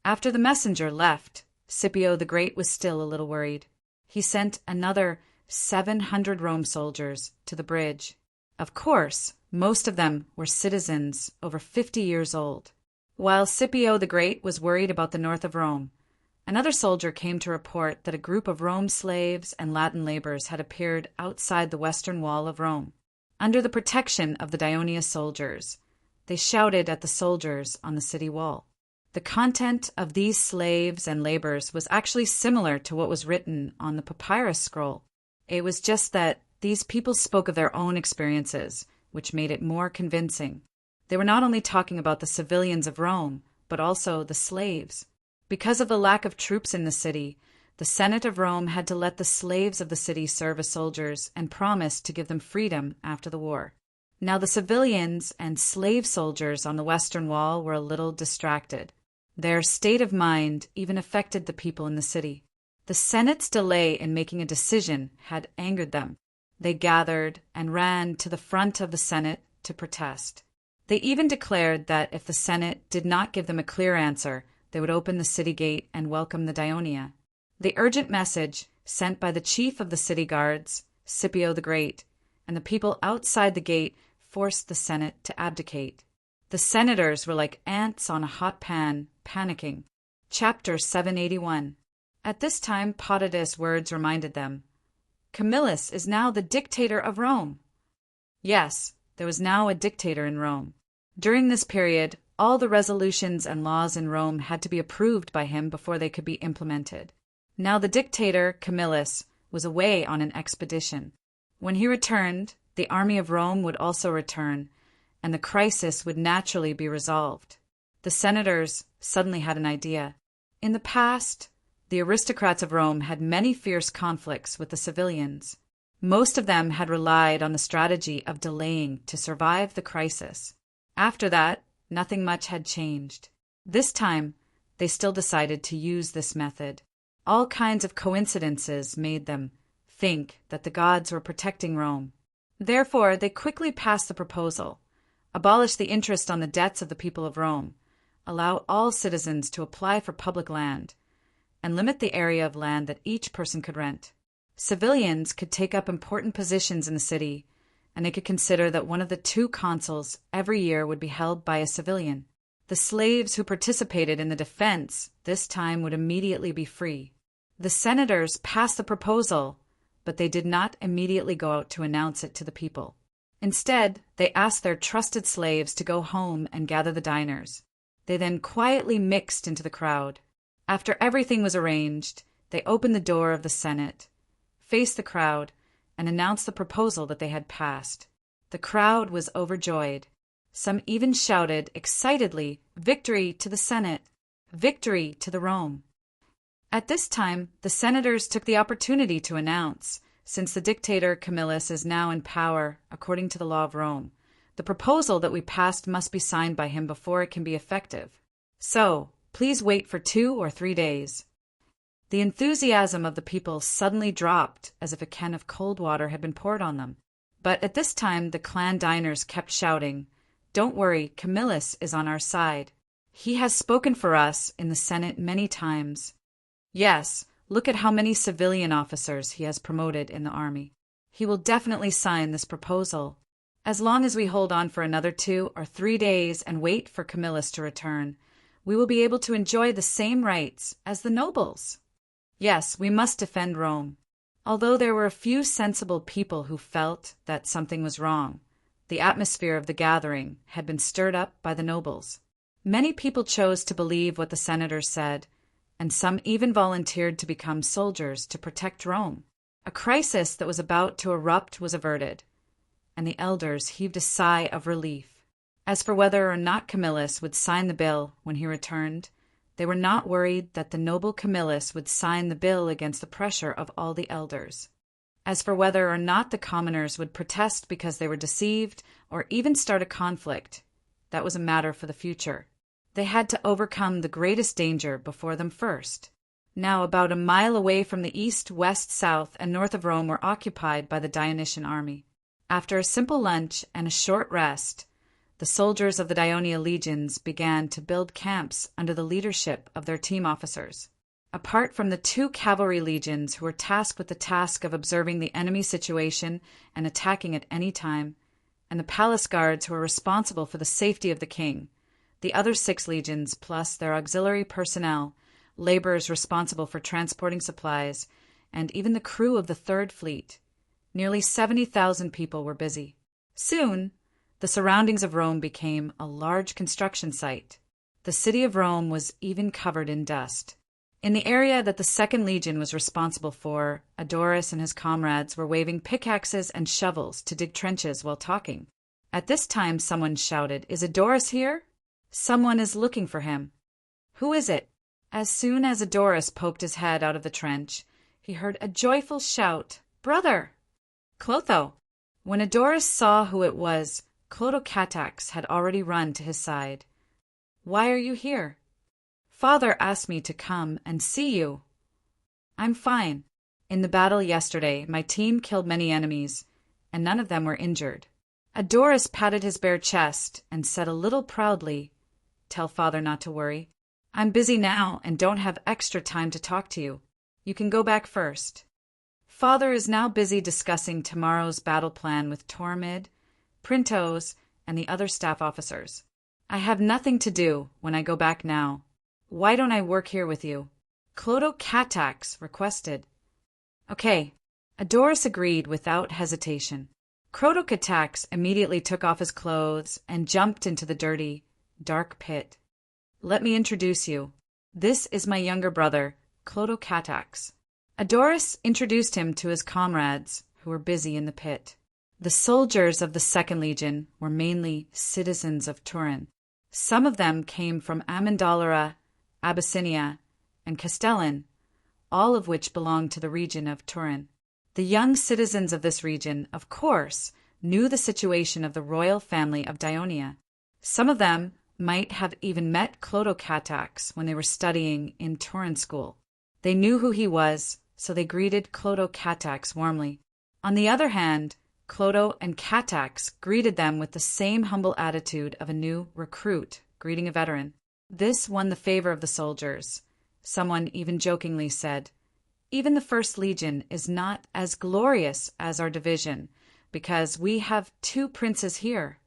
After the messenger left, Scipio the Great was still a little worried. He sent another 700 Rome soldiers to the bridge. Of course, most of them were citizens over 50 years old. While Scipio the Great was worried about the north of Rome, another soldier came to report that a group of Rome slaves and Latin laborers had appeared outside the western wall of Rome. Under the protection of the Daionia soldiers, they shouted at the soldiers on the city wall. The content of these slaves and laborers was actually similar to what was written on the papyrus scroll. It was just that these people spoke of their own experiences, which made it more convincing. They were not only talking about the civilians of Rome, but also the slaves. Because of the lack of troops in the city, the Senate of Rome had to let the slaves of the city serve as soldiers and promised to give them freedom after the war. Now the civilians and slave soldiers on the western wall were a little distracted. Their state of mind even affected the people in the city. The Senate's delay in making a decision had angered them. They gathered and ran to the front of the Senate to protest. They even declared that if the Senate did not give them a clear answer, they would open the city gate and welcome the Daionia. The urgent message, sent by the chief of the city guards, Scipio the Great, and the people outside the gate forced the Senate to abdicate. The senators were like ants on a hot pan, panicking. Chapter 781. At this time, Potida's words reminded them, "Camillus is now the dictator of Rome." Yes, there was now a dictator in Rome. During this period, all the resolutions and laws in Rome had to be approved by him before they could be implemented. Now the dictator, Camillus, was away on an expedition. When he returned, the army of Rome would also return, and the crisis would naturally be resolved. The senators suddenly had an idea. In the past, the aristocrats of Rome had many fierce conflicts with the civilians. Most of them had relied on the strategy of delaying to survive the crisis. After that, nothing much had changed. This time, they still decided to use this method. All kinds of coincidences made them think that the gods were protecting Rome. Therefore, they quickly passed the proposal: abolish the interest on the debts of the people of Rome, allow all citizens to apply for public land, and limit the area of land that each person could rent. Civilians could take up important positions in the city, and they could consider that one of the 2 consuls every year would be held by a civilian. The slaves who participated in the defense this time would immediately be free. The senators passed the proposal, but they did not immediately go out to announce it to the people. Instead, they asked their trusted slaves to go home and gather the diners. They then quietly mixed into the crowd. After everything was arranged, they opened the door of the Senate, faced the crowd, and announced the proposal that they had passed. The crowd was overjoyed. Some even shouted excitedly, "Victory to the Senate! Victory to the Rome!" At this time, the senators took the opportunity to announce, since the dictator Camillus is now in power according to the law of Rome, the proposal that we passed must be signed by him before it can be effective. So, please wait for 2 or 3 days. The enthusiasm of the people suddenly dropped as if a can of cold water had been poured on them. But at this time the clan diners kept shouting, "Don't worry, Camillus is on our side. He has spoken for us in the Senate many times. Yes, look at how many civilian officers he has promoted in the army. He will definitely sign this proposal. As long as we hold on for another 2 or 3 days and wait for Camillus to return, we will be able to enjoy the same rights as the nobles. Yes, we must defend Rome." Although there were a few sensible people who felt that something was wrong, the atmosphere of the gathering had been stirred up by the nobles. Many people chose to believe what the senators said, and some even volunteered to become soldiers to protect Rome. A crisis that was about to erupt was averted, and the elders heaved a sigh of relief. As for whether or not Camillus would sign the bill when he returned, they were not worried that the noble Camillus would sign the bill against the pressure of all the elders. As for whether or not the commoners would protest because they were deceived or even start a conflict, that was a matter for the future. They had to overcome the greatest danger before them first. Now about a mile away from the east, west, south, and north of Rome were occupied by the Dionysian army. After a simple lunch and a short rest, the soldiers of the Dionia legions began to build camps under the leadership of their team officers. Apart from the 2 cavalry legions who were tasked with the task of observing the enemy situation and attacking at any time, and the palace guards who were responsible for the safety of the king, the other 6 legions, plus their auxiliary personnel, laborers responsible for transporting supplies, and even the crew of the 3rd Fleet, nearly 70,000 people were busy. Soon, the surroundings of Rome became a large construction site. The city of Rome was even covered in dust. In the area that the 2nd Legion was responsible for, Audorus and his comrades were waving pickaxes and shovels to dig trenches while talking. At this time someone shouted, "Is Audorus here? Someone is looking for him." "Who is it?" As soon as Audorus poked his head out of the trench, he heard a joyful shout, "Brother!" "Clotho!" When Audorus saw who it was, Clotocatax had already run to his side. "Why are you here?" "Father asked me to come and see you." "I'm fine. In the battle yesterday, my team killed many enemies, and none of them were injured." Audorus patted his bare chest and said a little proudly, "Tell father not to worry. I'm busy now and don't have extra time to talk to you. You can go back first." Father is now busy discussing tomorrow's battle plan with Tormid, Printos, and the other staff officers. "I have nothing to do when I go back now. Why don't I work here with you?" Clotocatax requested. "Okay." Audorus agreed without hesitation. Clotocatax immediately took off his clothes and jumped into the dirty, dark pit. "Let me introduce you. This is my younger brother, Clotocatax." Audorus introduced him to his comrades, who were busy in the pit. The soldiers of the 2nd Legion were mainly citizens of Turin. Some of them came from Amendolara, Abyssinia, and Castellan, all of which belonged to the region of Turin. The young citizens of this region, of course, knew the situation of the royal family of Dionia. Some of them might have even met Clotocatax when they were studying in Turin school. They knew who he was, so they greeted Clotocatax warmly. On the other hand, Cloto and Catax greeted them with the same humble attitude of a new recruit greeting a veteran. This won the favor of the soldiers. Someone even jokingly said, "Even the 1st Legion is not as glorious as our division, because we have 2 princes here."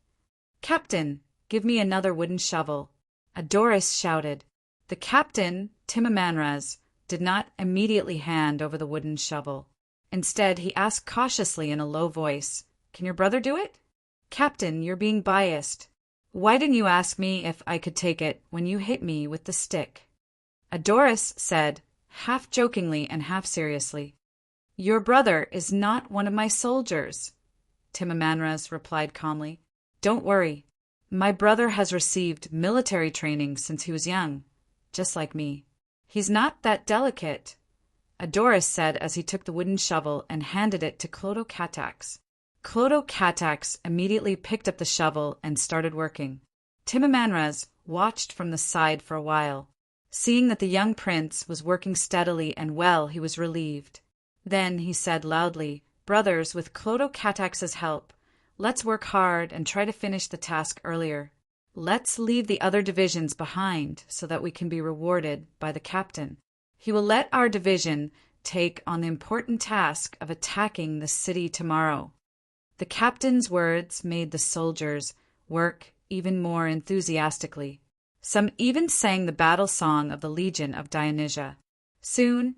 "Captain, give me another wooden shovel." Audorus shouted. The captain, Timamanras, did not immediately hand over the wooden shovel. Instead, he asked cautiously in a low voice, "Can your brother do it?" "Captain, you're being biased." Why didn't you ask me if I could take it when you hit me with the stick? Adoris said, half jokingly and half seriously. Your brother is not one of my soldiers, Timamanras replied calmly. Don't worry. My brother has received military training since he was young, just like me. He's not that delicate, Adoris said as he took the wooden shovel and handed it to Clotho-Katax. Clotho-Katax immediately picked up the shovel and started working. Timamanras watched from the side for a while. Seeing that the young prince was working steadily and well, he was relieved. Then he said loudly, Brothers, with Clotho-Katax's help, let's work hard and try to finish the task earlier. Let's leave the other divisions behind so that we can be rewarded by the captain. He will let our division take on the important task of attacking the city tomorrow. The captain's words made the soldiers work even more enthusiastically. Some even sang the battle song of the Legion of Dionysia. Soon,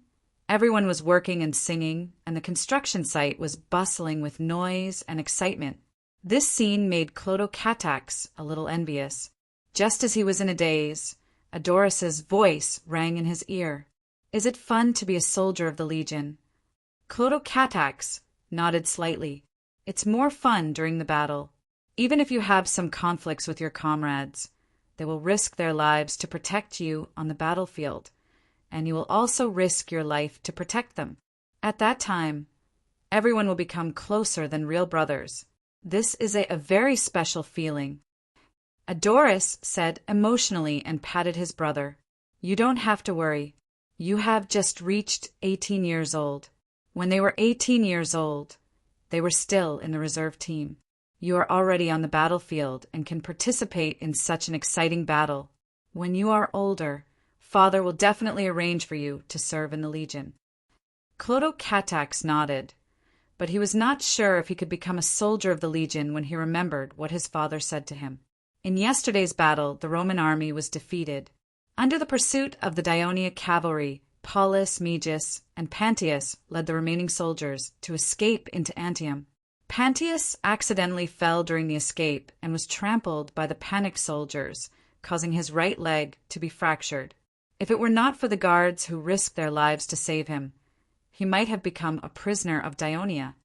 everyone was working and singing, and the construction site was bustling with noise and excitement. This scene made Clotho-Katax a little envious. Just as he was in a daze, Adoris's voice rang in his ear. Is it fun to be a soldier of the Legion? Clotho-Katax nodded slightly. It's more fun during the battle. Even if you have some conflicts with your comrades, they will risk their lives to protect you on the battlefield, and you will also risk your life to protect them. At that time, everyone will become closer than real brothers. This is a very special feeling. Adoris said emotionally and patted his brother. You don't have to worry. You have just reached 18 years old. When they were 18 years old, they were still in the reserve team. You are already on the battlefield and can participate in such an exciting battle. When you are older, Father will definitely arrange for you to serve in the Legion. Clotho-Katax nodded, but he was not sure if he could become a soldier of the Legion when he remembered what his father said to him. In yesterday's battle, the Roman army was defeated. Under the pursuit of the Dionia cavalry, Paulus, Megis, and Pantius led the remaining soldiers to escape into Antium. Pantius accidentally fell during the escape and was trampled by the panicked soldiers, causing his right leg to be fractured. If it were not for the guards who risked their lives to save him, he might have become a prisoner of Dionia.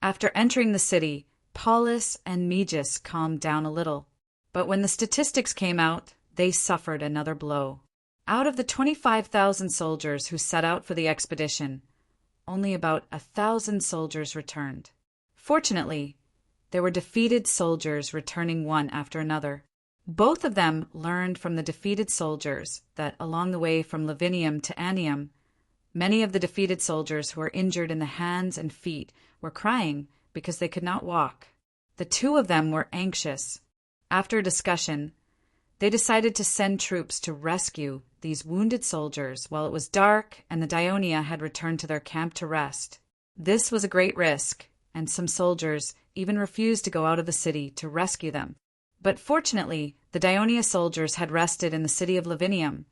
After entering the city, Paulus and Megis calmed down a little. But when the statistics came out, they suffered another blow. Out of the 25,000 soldiers who set out for the expedition, only about 1,000 soldiers returned. Fortunately, there were defeated soldiers returning one after another. Both of them learned from the defeated soldiers that along the way from Lavinium to Anium, many of the defeated soldiers who were injured in the hands and feet were crying because they could not walk. The two of them were anxious. After a discussion, they decided to send troops to rescue these wounded soldiers while it was dark and the Dionia had returned to their camp to rest. This was a great risk, and some soldiers even refused to go out of the city to rescue them. But fortunately, the Dionia soldiers had rested in the city of Lavinium,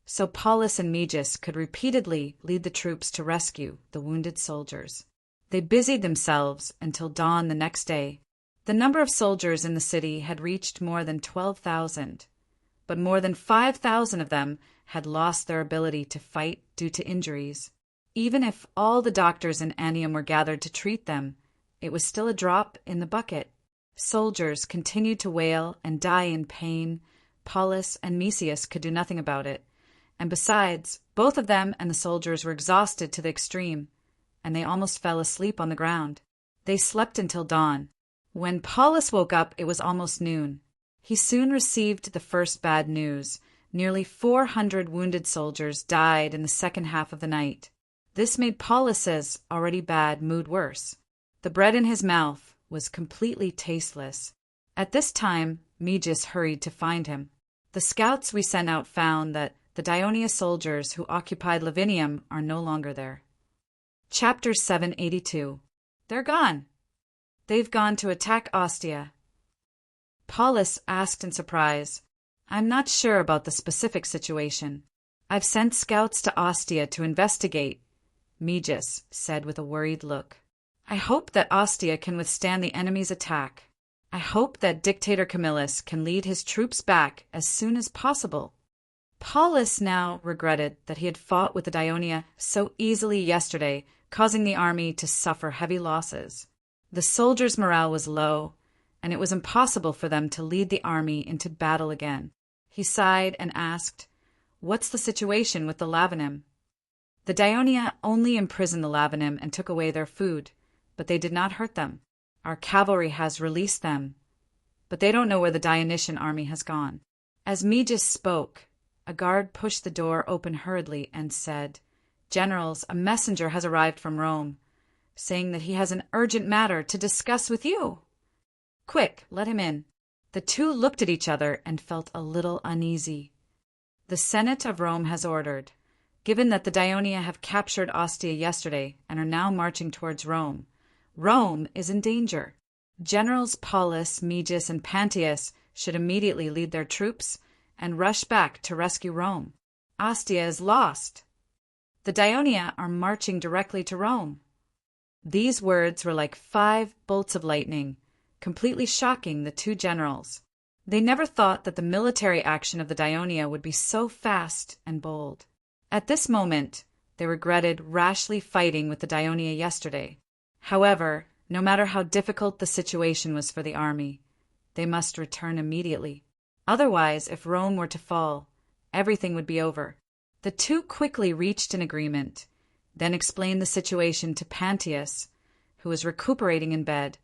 so Paulus and Megis could repeatedly lead the troops to rescue the wounded soldiers. They busied themselves until dawn the next day. The number of soldiers in the city had reached more than 12,000, but more than 5,000 of them had lost their ability to fight due to injuries. Even if all the doctors in Anium were gathered to treat them, it was still a drop in the bucket. Soldiers continued to wail and die in pain. Paulus and Mesius could do nothing about it. And besides, both of them and the soldiers were exhausted to the extreme, and they almost fell asleep on the ground. They slept until dawn. When Paulus woke up, it was almost noon. He soon received the first bad news. Nearly 400 wounded soldiers died in the second half of the night. This made Paulus's already bad mood worse. The bread in his mouth was completely tasteless. At this time, Megis hurried to find him. The scouts we sent out found that the Dionia soldiers who occupied Lavinium are no longer there. Chapter 782. They're gone. They've gone to attack Ostia. Paulus asked in surprise, I'm not sure about the specific situation. I've sent scouts to Ostia to investigate, Megis said with a worried look. I hope that Ostia can withstand the enemy's attack. I hope that Dictator Camillus can lead his troops back as soon as possible. Paulus now regretted that he had fought with the Dionia so easily yesterday, causing the army to suffer heavy losses. The soldiers' morale was low, and it was impossible for them to lead the army into battle again. He sighed and asked, "What's the situation with the Lavanim?" "The Dionia only imprisoned the Lavanim and took away their food, but they did not hurt them. Our cavalry has released them, but they don't know where the Dionysian army has gone." As Meges spoke, a guard pushed the door open hurriedly and said, "Generals, a messenger has arrived from Rome, saying that he has an urgent matter to discuss with you. Quick, let him in." The two looked at each other and felt a little uneasy. "The Senate of Rome has ordered, given that the Dionia have captured Ostia yesterday and are now marching towards Rome, Rome is in danger. Generals Paulus, Meges, and Pantius should immediately lead their troops and rush back to rescue Rome. Ostia is lost. The Dionia are marching directly to Rome." These words were like 5 bolts of lightning, completely shocking the two generals. They never thought that the military action of the Dionia would be so fast and bold. At this moment, they regretted rashly fighting with the Dionia yesterday. However, no matter how difficult the situation was for the army, they must return immediately. Otherwise, if Rome were to fall, everything would be over. The two quickly reached an agreement, then explained the situation to Pantius, who was recuperating in bed,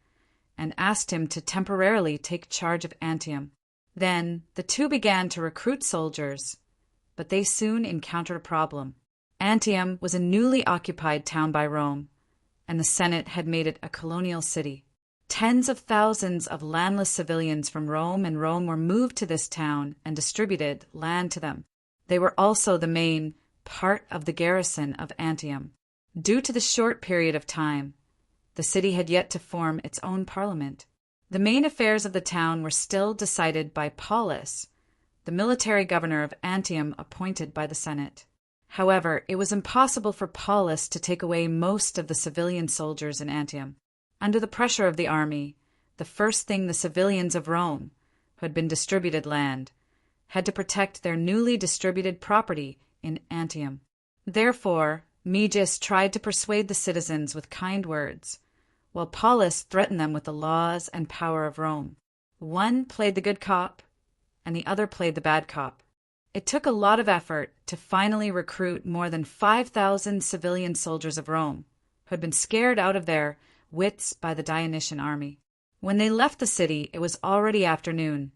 and asked him to temporarily take charge of Antium. Then the two began to recruit soldiers, but they soon encountered a problem. Antium was a newly occupied town by Rome, and the Senate had made it a colonial city. Tens of thousands of landless civilians from Rome and Rome were moved to this town and distributed land to them. They were also the main part of the garrison of Antium. Due to the short period of time, the city had yet to form its own parliament. The main affairs of the town were still decided by Paulus, the military governor of Antium appointed by the Senate. However, it was impossible for Paulus to take away most of the civilian soldiers in Antium. Under the pressure of the army, the first thing the civilians of Rome, who had been distributed land, had to protect their newly distributed property in Antium. Therefore, Meges tried to persuade the citizens with kind words, while Paulus threatened them with the laws and power of Rome. One played the good cop, and the other played the bad cop. It took a lot of effort to finally recruit more than 5,000 civilian soldiers of Rome, who had been scared out of their wits by the Dionysian army. When they left the city, it was already afternoon,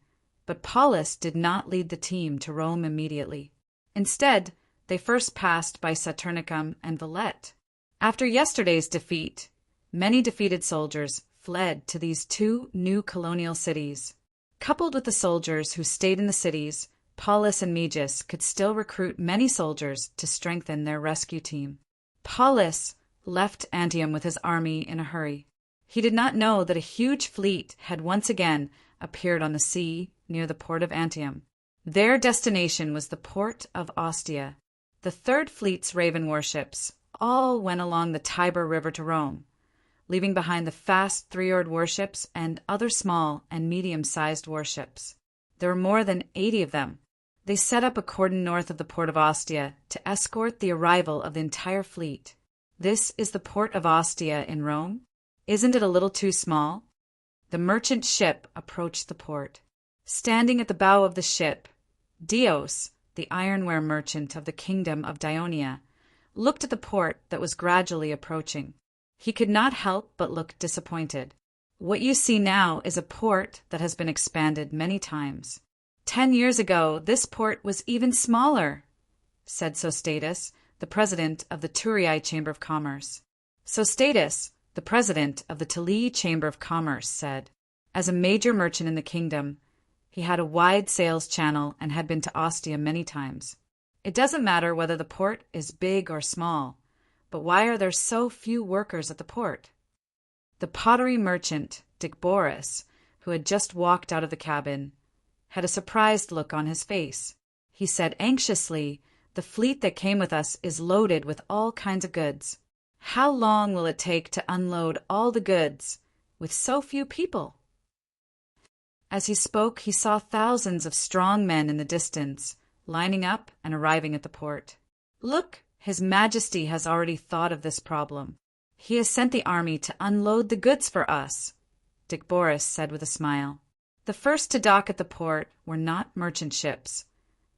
but Paulus did not lead the team to Rome immediately. Instead, they first passed by Saturnicum and Villette. After yesterday's defeat, many defeated soldiers fled to these two new colonial cities. Coupled with the soldiers who stayed in the cities, Paulus and Meges could still recruit many soldiers to strengthen their rescue team. Paulus left Antium with his army in a hurry. He did not know that a huge fleet had once again appeared on the sea near the port of Antium. Their destination was the port of Ostia. The Third Fleet's Raven warships all went along the Tiber River to Rome, leaving behind the fast 3-oared warships and other small and medium-sized warships. There were more than 80 of them. They set up a cordon north of the port of Ostia to escort the arrival of the entire fleet. This is the port of Ostia in Rome? Isn't it a little too small? The merchant ship approached the port. Standing at the bow of the ship, Dios, the ironware merchant of the kingdom of Dionia, looked at the port that was gradually approaching. He could not help but look disappointed. What you see now is a port that has been expanded many times. 10 years ago, this port was even smaller, said Sostatus, the president of the Turii Chamber of Commerce. Sostatus, the president of the Tulii Chamber of Commerce, said, as a major merchant in the kingdom, he had a wide sales channel and had been to Ostia many times. It doesn't matter whether the port is big or small, but why are there so few workers at the port? The pottery merchant, Dicboris, who had just walked out of the cabin, had a surprised look on his face. He said anxiously, "The fleet that came with us is loaded with all kinds of goods. How long will it take to unload all the goods with so few people?" As he spoke, he saw thousands of strong men in the distance, lining up and arriving at the port. "Look, His Majesty has already thought of this problem. He has sent the army to unload the goods for us," Dick Boris said with a smile. The first to dock at the port were not merchant ships,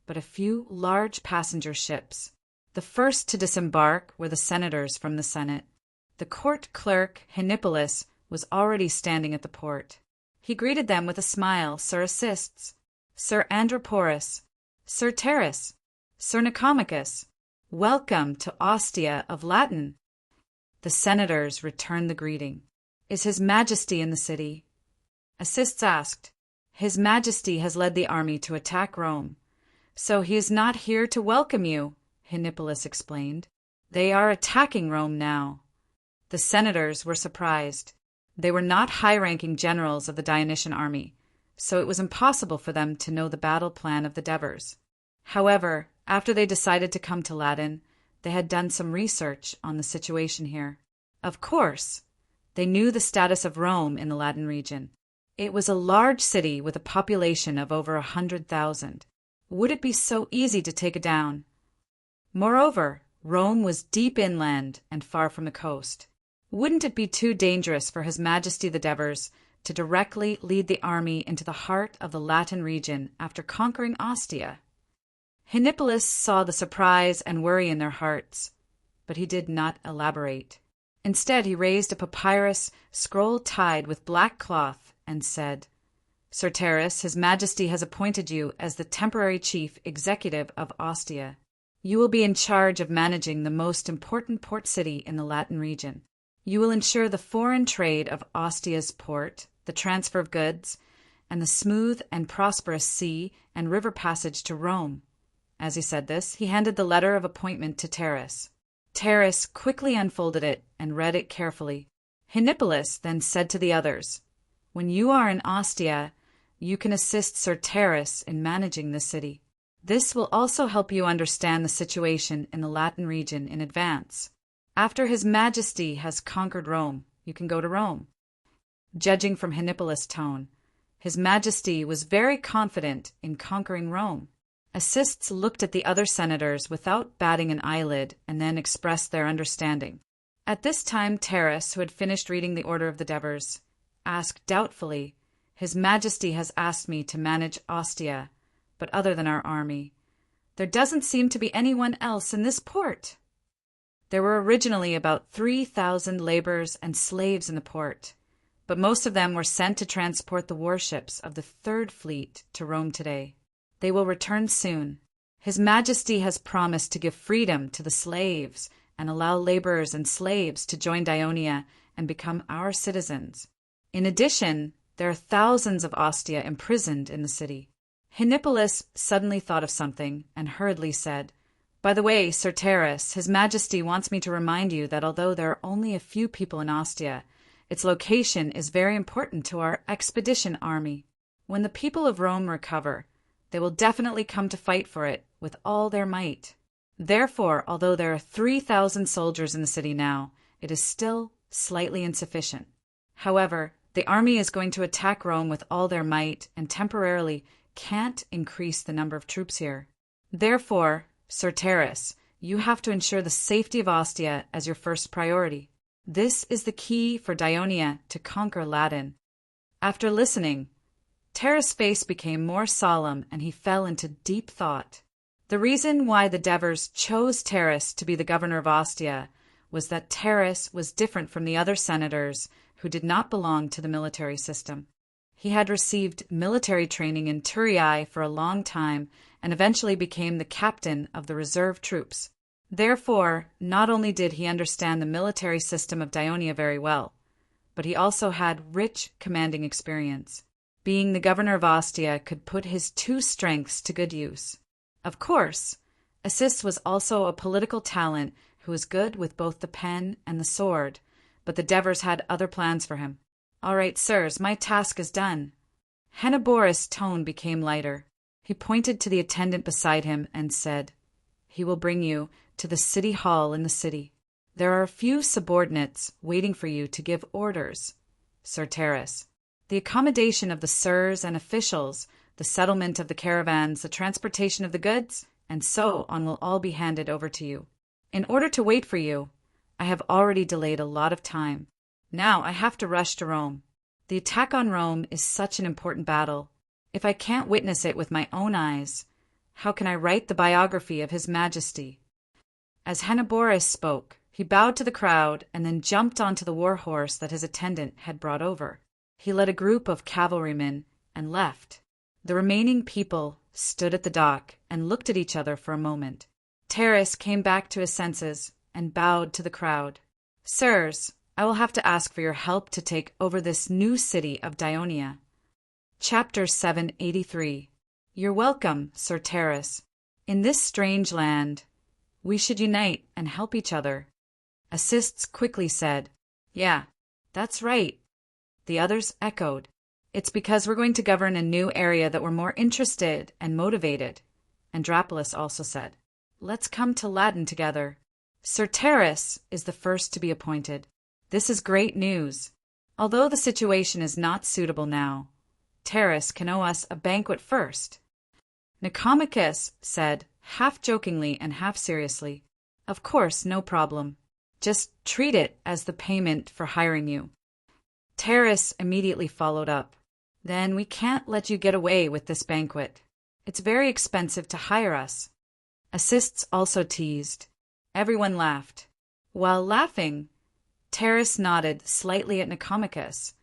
but a few large passenger ships. The first to disembark were the senators from the Senate. The court clerk, Henipolis, was already standing at the port. He greeted them with a smile. "Sir Assists, Sir Androporus, Sir Terrace, Sir Nicomachus, welcome to Ostia of Latin." The senators returned the greeting. "Is His Majesty in the city?" Assists asked. "His Majesty has led the army to attack Rome, so he is not here to welcome you," Henipolis explained. "They are attacking Rome now." The senators were surprised. They were not high-ranking generals of the Dionysian army, so it was impossible for them to know the battle plan of the Devers. However, after they decided to come to Latin, they had done some research on the situation here. Of course, they knew the status of Rome in the Latin region. It was a large city with a population of over 100,000. Would it be so easy to take it down? Moreover, Rome was deep inland and far from the coast. Wouldn't it be too dangerous for His Majesty the Devers to directly lead the army into the heart of the Latin region after conquering Ostia? Henipolis saw the surprise and worry in their hearts, but he did not elaborate. Instead, he raised a papyrus scroll tied with black cloth and said, "Sir Terrace, His Majesty has appointed you as the temporary chief executive of Ostia. You will be in charge of managing the most important port city in the Latin region. You will ensure the foreign trade of Ostia's port, the transfer of goods, and the smooth and prosperous sea and river passage to Rome." As he said this, he handed the letter of appointment to Terrace. Terrace quickly unfolded it and read it carefully. Henipolis then said to the others, "When you are in Ostia, you can assist Sir Terrace in managing the city. This will also help you understand the situation in the Latin region in advance. After His Majesty has conquered Rome, you can go to Rome." Judging from Henipolis' tone, His Majesty was very confident in conquering Rome. Assists looked at the other senators without batting an eyelid and then expressed their understanding. At this time, Terrace, who had finished reading the Order of the Devers, asked doubtfully, "His Majesty has asked me to manage Ostia, but other than our army, there doesn't seem to be anyone else in this port." There were originally about 3,000 laborers and slaves in the port, but most of them were sent to transport the warships of the Third Fleet to Rome today. They will return soon. His Majesty has promised to give freedom to the slaves and allow laborers and slaves to join Dionia and become our citizens. In addition, there are thousands of Ostia imprisoned in the city. Henipolis suddenly thought of something and hurriedly said, "By the way, Sir Terrace, His Majesty wants me to remind you that although there are only a few people in Ostia, its location is very important to our expedition army. When the people of Rome recover, they will definitely come to fight for it with all their might. Therefore, although there are 3,000 soldiers in the city now, it is still slightly insufficient. However, the army is going to attack Rome with all their might and temporarily can't increase the number of troops here. Therefore, Sir Terrace, you have to ensure the safety of Ostia as your first priority. This is the key for Dionia to conquer Latin." After listening, Terrace's face became more solemn and he fell into deep thought. The reason why the Devers chose Terrace to be the governor of Ostia was that Terrace was different from the other senators who did not belong to the military system. He had received military training in Turiae for a long time and eventually became the captain of the reserve troops. Therefore, not only did he understand the military system of Dionia very well, but he also had rich commanding experience. Being the governor of Ostia could put his two strengths to good use. Of course, Assis was also a political talent who was good with both the pen and the sword, but the Devers had other plans for him. "All right, sirs, my task is done." Heniboris' tone became lighter. He pointed to the attendant beside him and said, "He will bring you to the city hall in the city. There are a few subordinates waiting for you to give orders, Sir Terrace." The accommodation of the sirs and officials, the settlement of the caravans, the transportation of the goods, and so on will all be handed over to you. In order to wait for you, I have already delayed a lot of time. Now I have to rush to Rome. The attack on Rome is such an important battle. If I can't witness it with my own eyes, how can I write the biography of His Majesty? As Hannibal spoke, he bowed to the crowd and then jumped onto the war horse that his attendant had brought over. He led a group of cavalrymen and left. The remaining people stood at the dock and looked at each other for a moment. Terrace came back to his senses and bowed to the crowd. Sirs, I will have to ask for your help to take over this new city of Dionia. Chapter 783. You're welcome, Sir Terrace. In this strange land, we should unite and help each other. Assists quickly said, Yeah, that's right. The others echoed, It's because we're going to govern a new area that we're more interested and motivated. And Drapolis also said, Let's come to Latin together. Sir Terrace is the first to be appointed. This is great news. Although the situation is not suitable now, Terrace can owe us a banquet first. Nicomachus said, half jokingly and half seriously, Of course, no problem. Just treat it as the payment for hiring you. Terrace immediately followed up. Then we can't let you get away with this banquet. It's very expensive to hire us. Assists also teased. Everyone laughed. While laughing, Terrace nodded slightly at Nicomachus,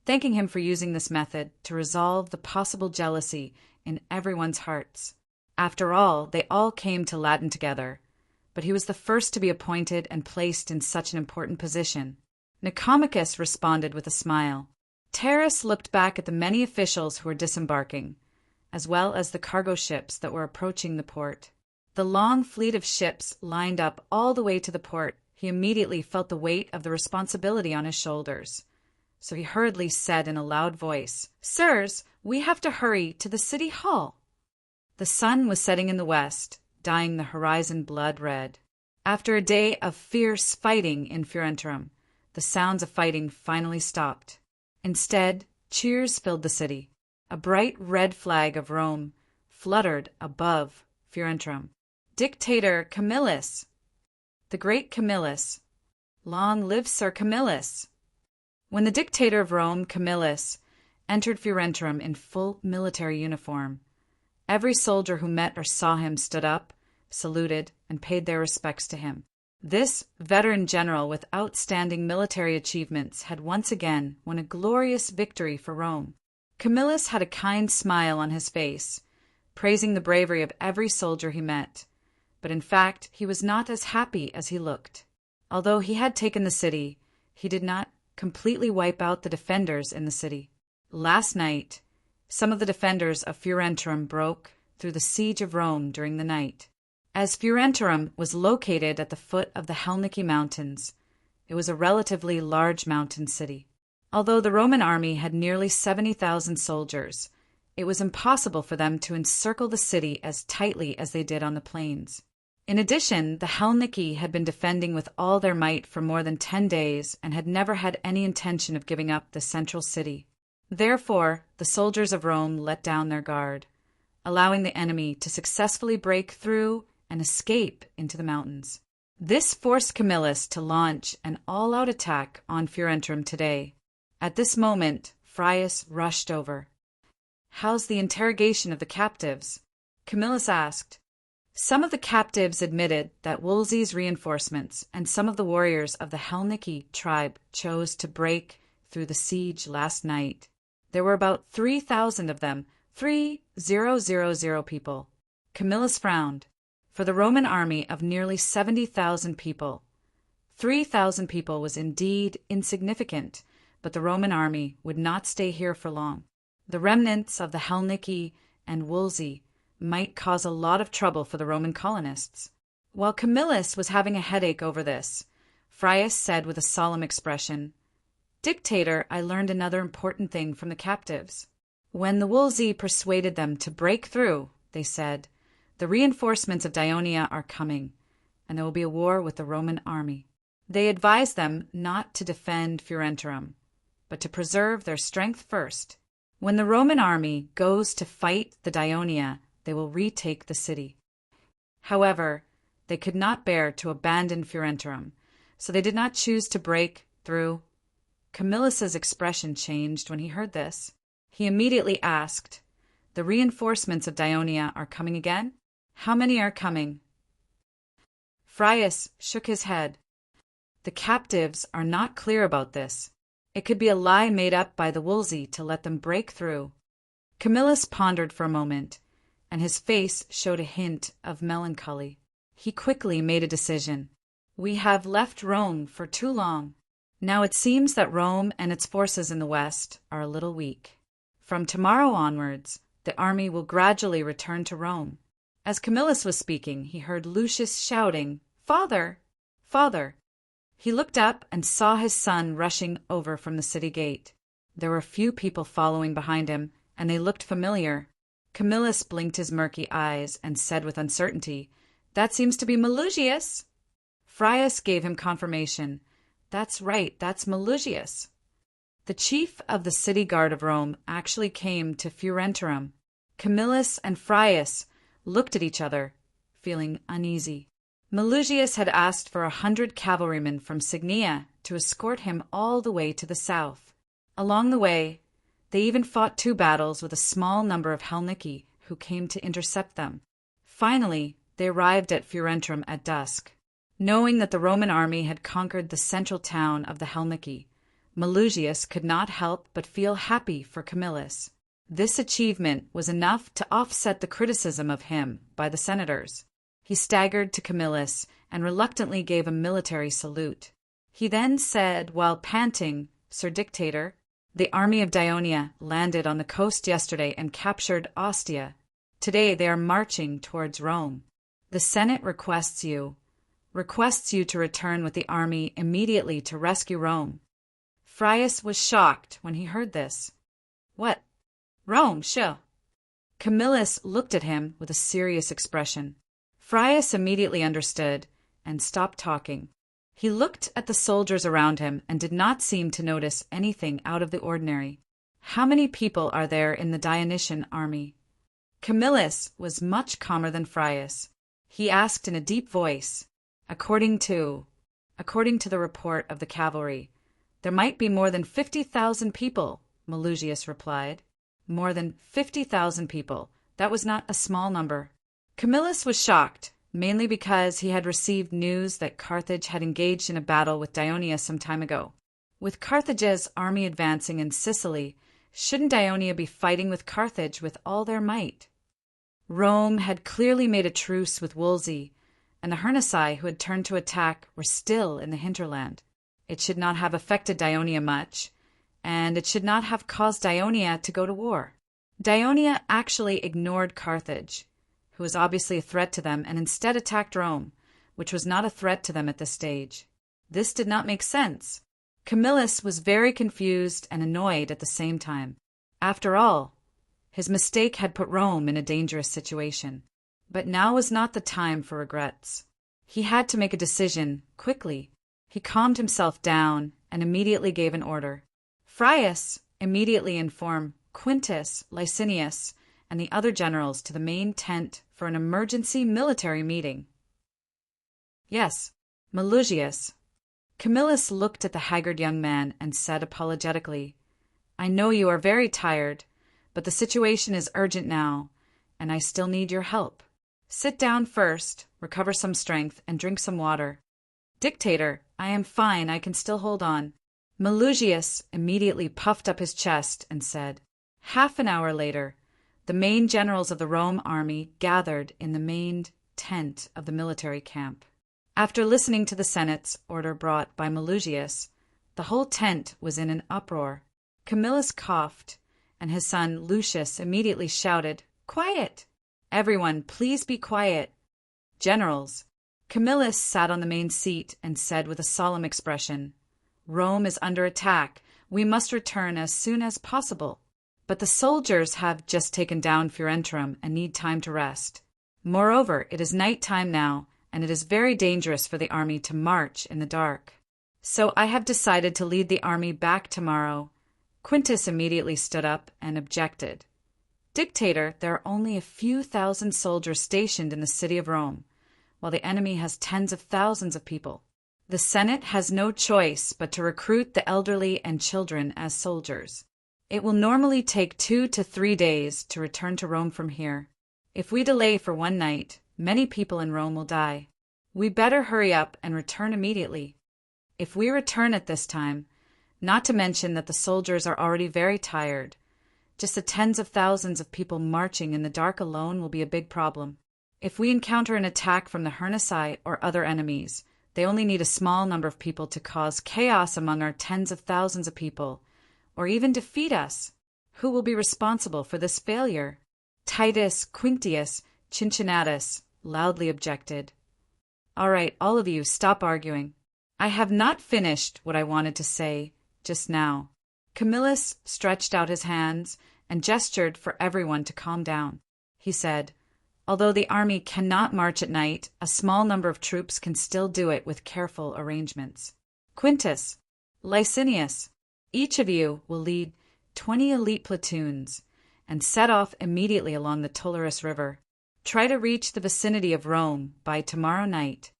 thanking him for using this method to resolve the possible jealousy in everyone's hearts. After all, they all came to Latin together, but he was the first to be appointed and placed in such an important position. Nicomachus responded with a smile. Terrace looked back at the many officials who were disembarking, as well as the cargo ships that were approaching the port. The long fleet of ships lined up all the way to the port. He immediately felt the weight of the responsibility on his shoulders. So he hurriedly said in a loud voice, Sirs, we have to hurry to the city hall. The sun was setting in the west, dyeing the horizon blood red. After a day of fierce fighting in Fiorentum, the sounds of fighting finally stopped. Instead, cheers filled the city. A bright red flag of Rome fluttered above Fiorentum. Dictator Camillus! The great Camillus! Long live Sir Camillus! When the dictator of Rome, Camillus, entered Fiorentum in full military uniform, every soldier who met or saw him stood up, saluted, and paid their respects to him. This veteran general with outstanding military achievements had once again won a glorious victory for Rome. Camillus had a kind smile on his face, praising the bravery of every soldier he met, but in fact he was not as happy as he looked. Although he had taken the city, he did not completely wipe out the defenders in the city. Last night, some of the defenders of Fiorentum broke through the siege of Rome during the night. As Fiorentum was located at the foot of the Helnici Mountains, it was a relatively large mountain city. Although the Roman army had nearly 70,000 soldiers, it was impossible for them to encircle the city as tightly as they did on the plains. In addition, the Helnici had been defending with all their might for more than 10 days and had never had any intention of giving up the central city. Therefore, the soldiers of Rome let down their guard, allowing the enemy to successfully break through and escape into the mountains. This forced Camillus to launch an all-out attack on Fiorentum today. At this moment, Frius rushed over. How's the interrogation of the captives? Camillus asked. Some of the captives admitted that Wolsey's reinforcements and some of the warriors of the Helnici tribe chose to break through the siege last night. There were about 3,000 of them, 3,000 people. Camillus frowned. For the Roman army of nearly 70,000 people, 3,000 people was indeed insignificant, but the Roman army would not stay here for long. The remnants of the Helnici and Wolsey might cause a lot of trouble for the Roman colonists. While Camillus was having a headache over this, Frius said with a solemn expression, Dictator, I learned another important thing from the captives. When the Wolsey persuaded them to break through, they said, the reinforcements of Dionia are coming, and there will be a war with the Roman army. They advised them not to defend Fiorentum, but to preserve their strength first. When the Roman army goes to fight the Daionia, they will retake the city. However, they could not bear to abandon Furentum, so they did not choose to break through. Camillus's expression changed when he heard this. He immediately asked, "The reinforcements of Daionia are coming again? How many are coming?" Frius shook his head. "The captives are not clear about this. It could be a lie made up by the Wolsey to let them break through." Camillus pondered for a moment, and his face showed a hint of melancholy. He quickly made a decision. "We have left Rome for too long. Now it seems that Rome and its forces in the west are a little weak. From tomorrow onwards, the army will gradually return to Rome." As Camillus was speaking, he heard Lucius shouting, "Father! Father!" He looked up and saw his son rushing over from the city gate. There were few people following behind him, and they looked familiar. Camillus blinked his murky eyes and said with uncertainty, "That seems to be Malusius." Frius gave him confirmation. "That's right, that's Malusius." The chief of the city guard of Rome actually came to Furentum. Camillus and Frius looked at each other, feeling uneasy. Malusius had asked for 100 cavalrymen from Signia to escort him all the way to the south. Along the way, they even fought 2 battles with a small number of Helnici who came to intercept them. Finally, they arrived at Furentum at dusk. Knowing that the Roman army had conquered the central town of the Helnici, Malusius could not help but feel happy for Camillus. This achievement was enough to offset the criticism of him by the senators. He staggered to Camillus and reluctantly gave a military salute. He then said, while panting, "Sir Dictator, the army of Daionia landed on the coast yesterday and captured Ostia. Today they are marching towards Rome. The Senate requests you to return with the army immediately to rescue Rome." Frius was shocked when he heard this. "What? Rome, sure." Camillus looked at him with a serious expression. Frius immediately understood and stopped talking. He looked at the soldiers around him and did not seem to notice anything out of the ordinary. "How many people are there in the Dionysian army?" Camillus was much calmer than Frius. He asked in a deep voice, According to the report of the cavalry, there might be more than 50,000 people," Malusius replied. More than 50,000 people. That was not a small number. Camillus was shocked, mainly because he had received news that Carthage had engaged in a battle with Daionia some time ago. With Carthage's army advancing in Sicily, shouldn't Daionia be fighting with Carthage with all their might? Rome had clearly made a truce with Wolsey, and the Hernici who had turned to attack were still in the hinterland. It should not have affected Daionia much, and it should not have caused Daionia to go to war. Daionia actually ignored Carthage, who was obviously a threat to them, and instead attacked Rome, which was not a threat to them at this stage. This did not make sense. Camillus was very confused and annoyed at the same time. After all, his mistake had put Rome in a dangerous situation. But now was not the time for regrets. He had to make a decision, quickly. He calmed himself down and immediately gave an order. Frius immediately informed Quintus, Licinius, and the other generals to the main tent for an emergency military meeting. "Yes, Malusius." Camillus looked at the haggard young man and said apologetically, "I know you are very tired, but the situation is urgent now, and I still need your help. Sit down first, recover some strength, and drink some water." "Dictator, I am fine, I can still hold on." Malusius immediately puffed up his chest and said. Half an hour later, the main generals of the Rome army gathered in the main tent of the military camp. After listening to the Senate's order brought by Malusius, the whole tent was in an uproar. Camillus coughed, and his son Lucius immediately shouted, "Quiet! Everyone, please be quiet. Generals." Camillus sat on the main seat and said with a solemn expression, "Rome is under attack. We must return as soon as possible. But the soldiers have just taken down Furentum and need time to rest. Moreover, it is night time now, and it is very dangerous for the army to march in the dark. So I have decided to lead the army back tomorrow Quintus immediately stood up and objected. Dictator, there are only a few thousand soldiers stationed in the city of Rome, while the enemy has tens of thousands of people. The Senate has no choice but to recruit the elderly and children as soldiers. It will normally take 2 to 3 days to return to Rome from here. If we delay for one night, many people in Rome will die. We better hurry up and return immediately. If we return at this time, not to mention that the soldiers are already very tired, just the tens of thousands of people marching in the dark alone will be a big problem. If we encounter an attack from the Hernici or other enemies, they only need a small number of people to cause chaos among our tens of thousands of people, or even defeat us. Who will be responsible for this failure? Titus Quinctius Cincinnatus loudly objected. All right, all of you, stop arguing. I have not finished what I wanted to say just now. Camillus stretched out his hands and gestured for everyone to calm down. He said, although the army cannot march at night, a small number of troops can still do it with careful arrangements. Quintus, Licinius, each of you will lead 20 elite platoons and set off immediately along the Tullarus River. Try to reach the vicinity of Rome by tomorrow night.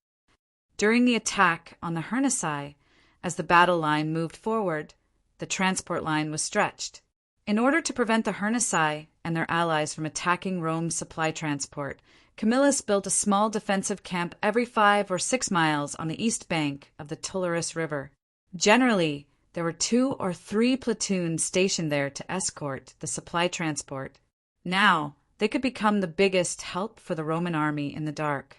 During the attack on the Hernici, as the battle line moved forward, the transport line was stretched. In order to prevent the Hernici and their allies from attacking Rome's supply transport, Camillus built a small defensive camp every 5 or 6 miles on the east bank of the Tullarus River. Generally, there were 2 or 3 platoons stationed there to escort the supply transport. Now, they could become the biggest help for the Roman army in the dark.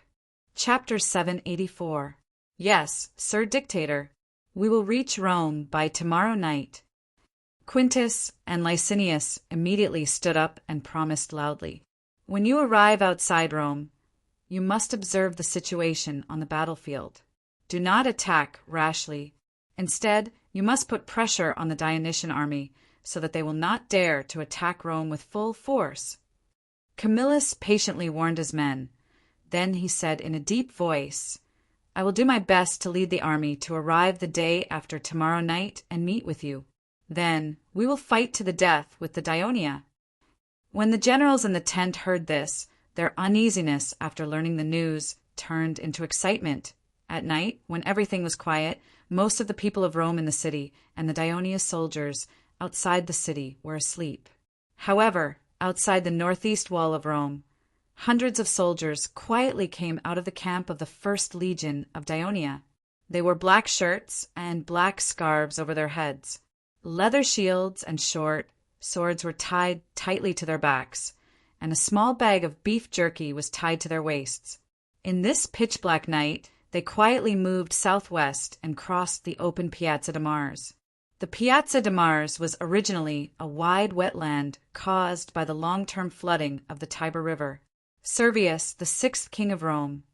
Chapter 784. Yes, Sir Dictator, we will reach Rome by tomorrow night. Quintus and Licinius immediately stood up and promised loudly. When you arrive outside Rome, you must observe the situation on the battlefield. Do not attack rashly. Instead, you must put pressure on the Dionysian army so that they will not dare to attack Rome with full force. Camillus patiently warned his men. Then he said in a deep voice, I will do my best to lead the army to arrive the day after tomorrow night and meet with you. Then we will fight to the death with the Dionia. When the generals in the tent heard this, their uneasiness after learning the news turned into excitement. At night, when everything was quiet, most of the people of Rome in the city and the Dionia soldiers outside the city were asleep. However, outside the northeast wall of Rome, hundreds of soldiers quietly came out of the camp of the First Legion of Dionia. They wore black shirts and black scarves over their heads. Leather shields and short swords were tied tightly to their backs, and a small bag of beef jerky was tied to their waists. In this pitch-black night, they quietly moved southwest and crossed the open Piazza de Mars. The Piazza de Mars was originally a wide wetland caused by the long-term flooding of the Tiber River. Servius, the 6th king of Rome,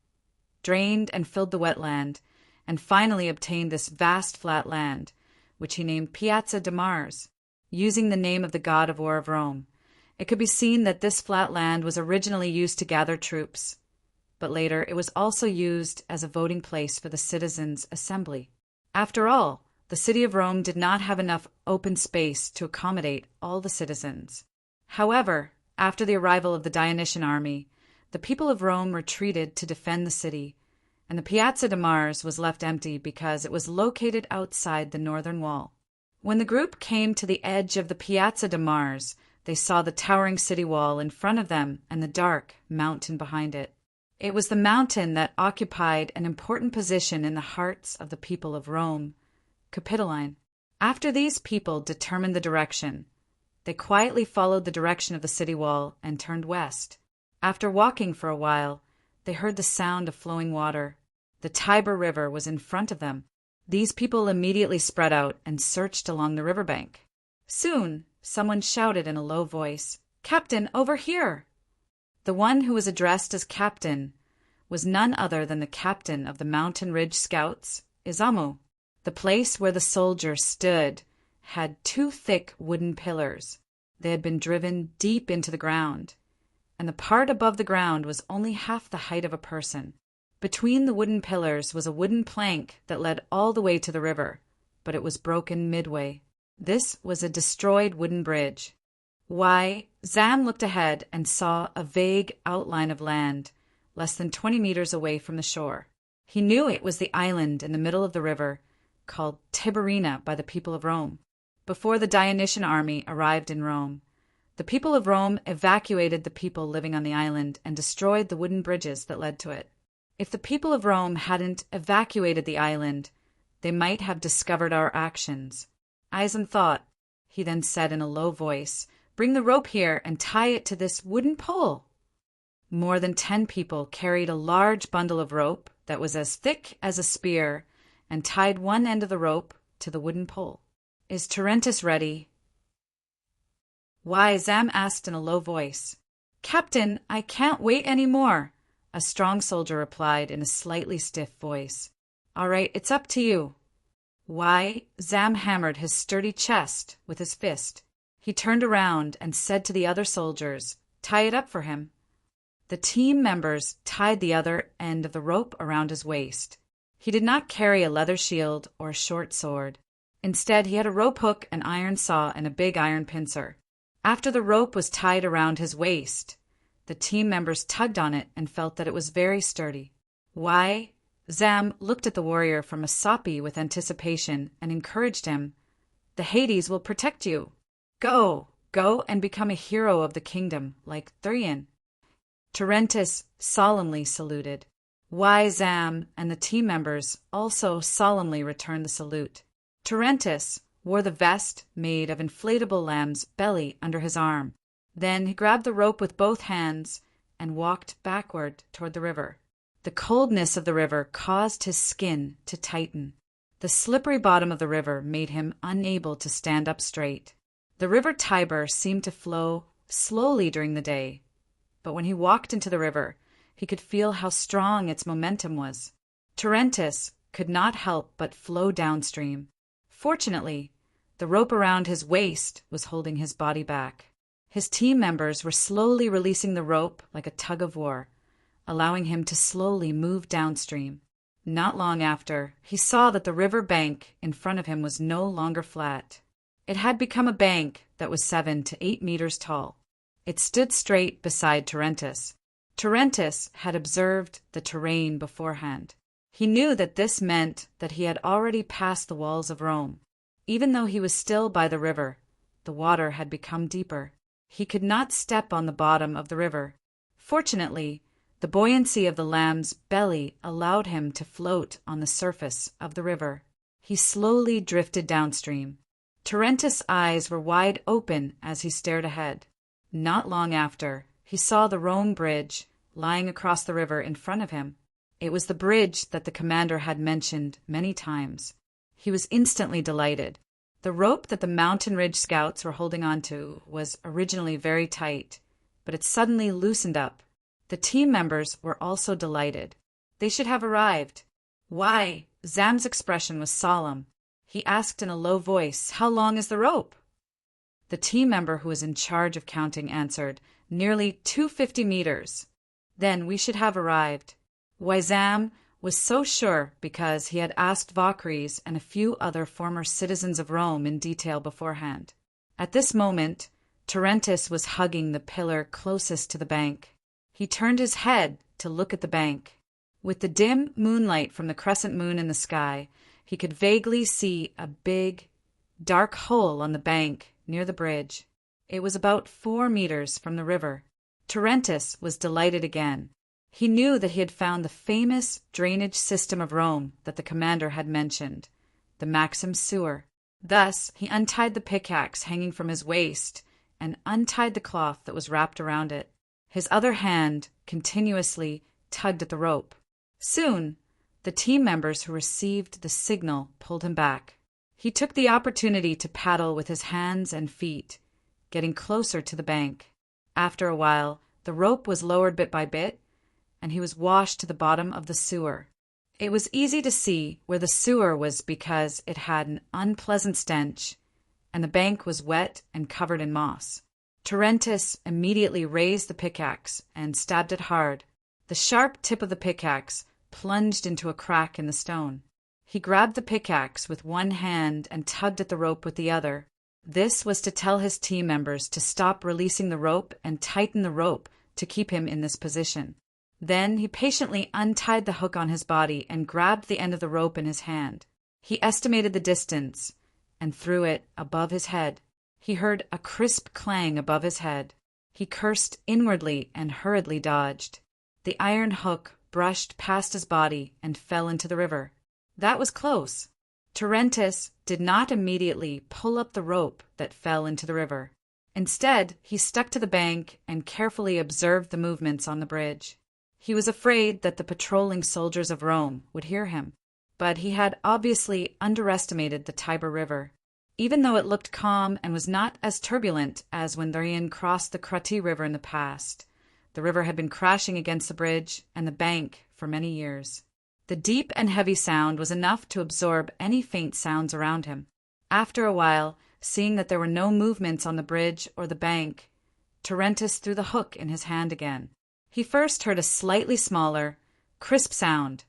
drained and filled the wetland, and finally obtained this vast flat land, which he named Piazza de Mars, using the name of the god of war of Rome. It could be seen that this flat land was originally used to gather troops, but later it was also used as a voting place for the citizens' assembly. After all, the city of Rome did not have enough open space to accommodate all the citizens. However, after the arrival of the Dionysian army, the people of Rome retreated to defend the city, and the Piazza de Mars was left empty because it was located outside the northern wall. When the group came to the edge of the Piazza de Mars, they saw the towering city wall in front of them and the dark mountain behind it. It was the mountain that occupied an important position in the hearts of the people of Rome, Capitoline. After these people determined the direction, they quietly followed the direction of the city wall and turned west. After walking for a while, they heard the sound of flowing water. The Tiber River was in front of them. These people immediately spread out and searched along the riverbank. Soon, someone shouted in a low voice, "Captain, over here!" The one who was addressed as captain was none other than the captain of the Mountain Ridge Scouts, Izamu. The place where the soldiers stood had 2 thick wooden pillars. They had been driven deep into the ground, and the part above the ground was only half the height of a person. Between the wooden pillars was a wooden plank that led all the way to the river, but it was broken midway. This was a destroyed wooden bridge. Why, Zam looked ahead and saw a vague outline of land, less than 20 meters away from the shore. He knew it was the island in the middle of the river, called Tiberina by the people of Rome. Before the Dionysian army arrived in Rome, the people of Rome evacuated the people living on the island and destroyed the wooden bridges that led to it. If the people of Rome hadn't evacuated the island, they might have discovered our actions. Eisen thought. He then said in a low voice, "Bring the rope here and tie it to this wooden pole." More than 10 people carried a large bundle of rope that was as thick as a spear and tied one end of the rope to the wooden pole. "Is Tarentus ready?" Why, Zam asked in a low voice. "Captain, I can't wait any more," a strong soldier replied in a slightly stiff voice. "All right, it's up to you." Why, Zam hammered his sturdy chest with his fist. He turned around and said to the other soldiers, "Tie it up for him." The team members tied the other end of the rope around his waist. He did not carry a leather shield or a short sword. Instead, he had a rope hook, an iron saw, and a big iron pincer. After the rope was tied around his waist, the team members tugged on it and felt that it was very sturdy. Why? Zam looked at the warrior from a soppy with anticipation and encouraged him. "The Hades will protect you. Go and become a hero of the kingdom, like Thurian." Tarentus solemnly saluted. Why, Zam and the team members also solemnly returned the salute. Tarentus wore the vest made of inflatable lamb's belly under his arm. Then he grabbed the rope with both hands and walked backward toward the river. The coldness of the river caused his skin to tighten. The slippery bottom of the river made him unable to stand up straight. The river Tiber seemed to flow slowly during the day, but when he walked into the river, he could feel how strong its momentum was. Tarentus could not help but flow downstream. Fortunately, the rope around his waist was holding his body back. His team members were slowly releasing the rope like a tug of war, allowing him to slowly move downstream. Not long after, he saw that the river bank in front of him was no longer flat. It had become a bank that was 7 to 8 meters tall. It stood straight beside Tarentus. Tarentus had observed the terrain beforehand. He knew that this meant that he had already passed the walls of Rome. Even though he was still by the river, the water had become deeper. He could not step on the bottom of the river. Fortunately, the buoyancy of the lamb's belly allowed him to float on the surface of the river. He slowly drifted downstream. Tarentus' eyes were wide open as he stared ahead. Not long after, he saw the Rome bridge lying across the river in front of him. It was the bridge that the commander had mentioned many times. He was instantly delighted. The rope that the Mountain Ridge scouts were holding onto was originally very tight, but it suddenly loosened up. The team members were also delighted. They should have arrived. Why? Zam's expression was solemn. He asked in a low voice, "How long is the rope?" The team member who was in charge of counting answered, "Nearly 250 meters. Then we should have arrived." Why, Zam was so sure because he had asked Vacres and a few other former citizens of Rome in detail beforehand. At this moment, Tarentus was hugging the pillar closest to the bank. He turned his head to look at the bank. With the dim moonlight from the crescent moon in the sky, he could vaguely see a big, dark hole on the bank near the bridge. It was about 4 meters from the river. Tarentus was delighted again. He knew that he had found the famous drainage system of Rome that the commander had mentioned, the Maxim sewer. Thus, he untied the pickaxe hanging from his waist and untied the cloth that was wrapped around it. His other hand continuously tugged at the rope. Soon, the team members who received the signal pulled him back. He took the opportunity to paddle with his hands and feet, getting closer to the bank. After a while, the rope was lowered bit by bit, and he was washed to the bottom of the sewer. It was easy to see where the sewer was because it had an unpleasant stench, and the bank was wet and covered in moss. Tarentus immediately raised the pickaxe and stabbed it hard. The sharp tip of the pickaxe plunged into a crack in the stone. He grabbed the pickaxe with one hand and tugged at the rope with the other. This was to tell his team members to stop releasing the rope and tighten the rope to keep him in this position. Then he patiently untied the hook on his body and grabbed the end of the rope in his hand. He estimated the distance and threw it above his head. He heard a crisp clang above his head. He cursed inwardly and hurriedly dodged. The iron hook brushed past his body and fell into the river. That was close. Terentius did not immediately pull up the rope that fell into the river. Instead, he stuck to the bank and carefully observed the movements on the bridge. He was afraid that the patrolling soldiers of Rome would hear him, but he had obviously underestimated the Tiber River. Even though it looked calm and was not as turbulent as when Dorian crossed the Crati River in the past, the river had been crashing against the bridge and the bank for many years. The deep and heavy sound was enough to absorb any faint sounds around him. After a while, seeing that there were no movements on the bridge or the bank, Terentius threw the hook in his hand again. He first heard a slightly smaller, crisp sound,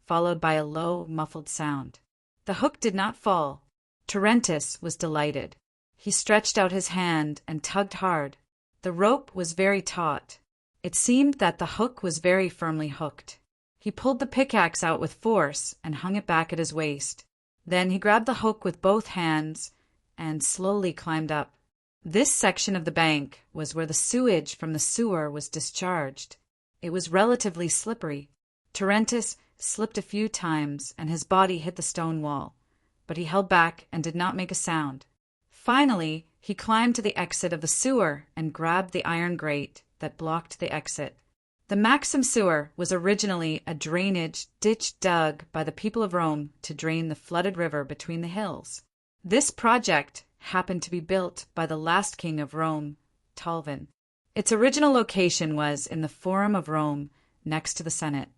followed by a low, muffled sound. The hook did not fall. Terentius was delighted. He stretched out his hand and tugged hard. The rope was very taut. It seemed that the hook was very firmly hooked. He pulled the pickaxe out with force and hung it back at his waist. Then he grabbed the hook with both hands and slowly climbed up. This section of the bank was where the sewage from the sewer was discharged. It was relatively slippery. Terentius slipped a few times and his body hit the stone wall, but he held back and did not make a sound. Finally, he climbed to the exit of the sewer and grabbed the iron grate that blocked the exit. The Maxim sewer was originally a drainage ditch dug by the people of Rome to drain the flooded river between the hills. This project happened to be built by the last king of Rome, Talvin. Its original location was in the Forum of Rome, next to the Senate.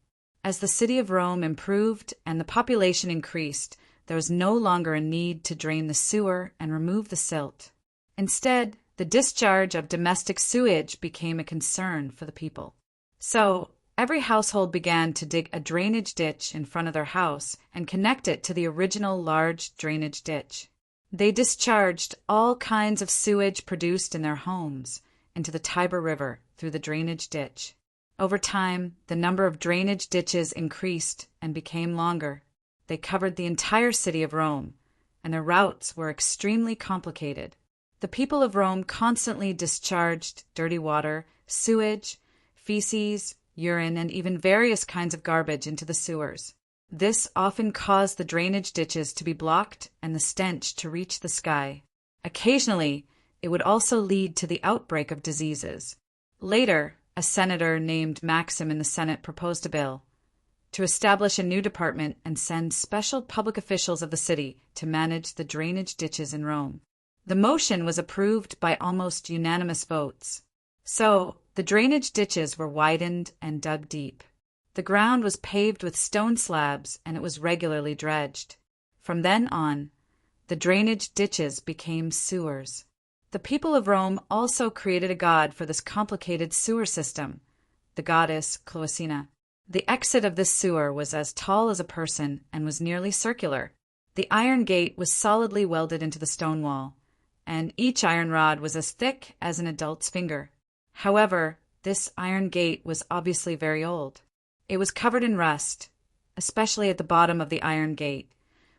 As the city of Rome improved and the population increased, there was no longer a need to drain the sewer and remove the silt. Instead, the discharge of domestic sewage became a concern for the people. So, every household began to dig a drainage ditch in front of their house and connect it to the original large drainage ditch. They discharged all kinds of sewage produced in their homes into the Tiber River through the drainage ditch. Over time, the number of drainage ditches increased and became longer. They covered the entire city of Rome, and their routes were extremely complicated. The people of Rome constantly discharged dirty water, sewage, feces, urine, and even various kinds of garbage into the sewers. This often caused the drainage ditches to be blocked and the stench to reach the sky. Occasionally, it would also lead to the outbreak of diseases. Later, a senator named Maxim in the Senate proposed a bill to establish a new department and send special public officials of the city to manage the drainage ditches in Rome. The motion was approved by almost unanimous votes. So, the drainage ditches were widened and dug deep. The ground was paved with stone slabs and it was regularly dredged. From then on, the drainage ditches became sewers. The people of Rome also created a god for this complicated sewer system, the goddess Cloacina. The exit of this sewer was as tall as a person and was nearly circular. The iron gate was solidly welded into the stone wall, and each iron rod was as thick as an adult's finger. However, this iron gate was obviously very old. It was covered in rust, especially at the bottom of the iron gate,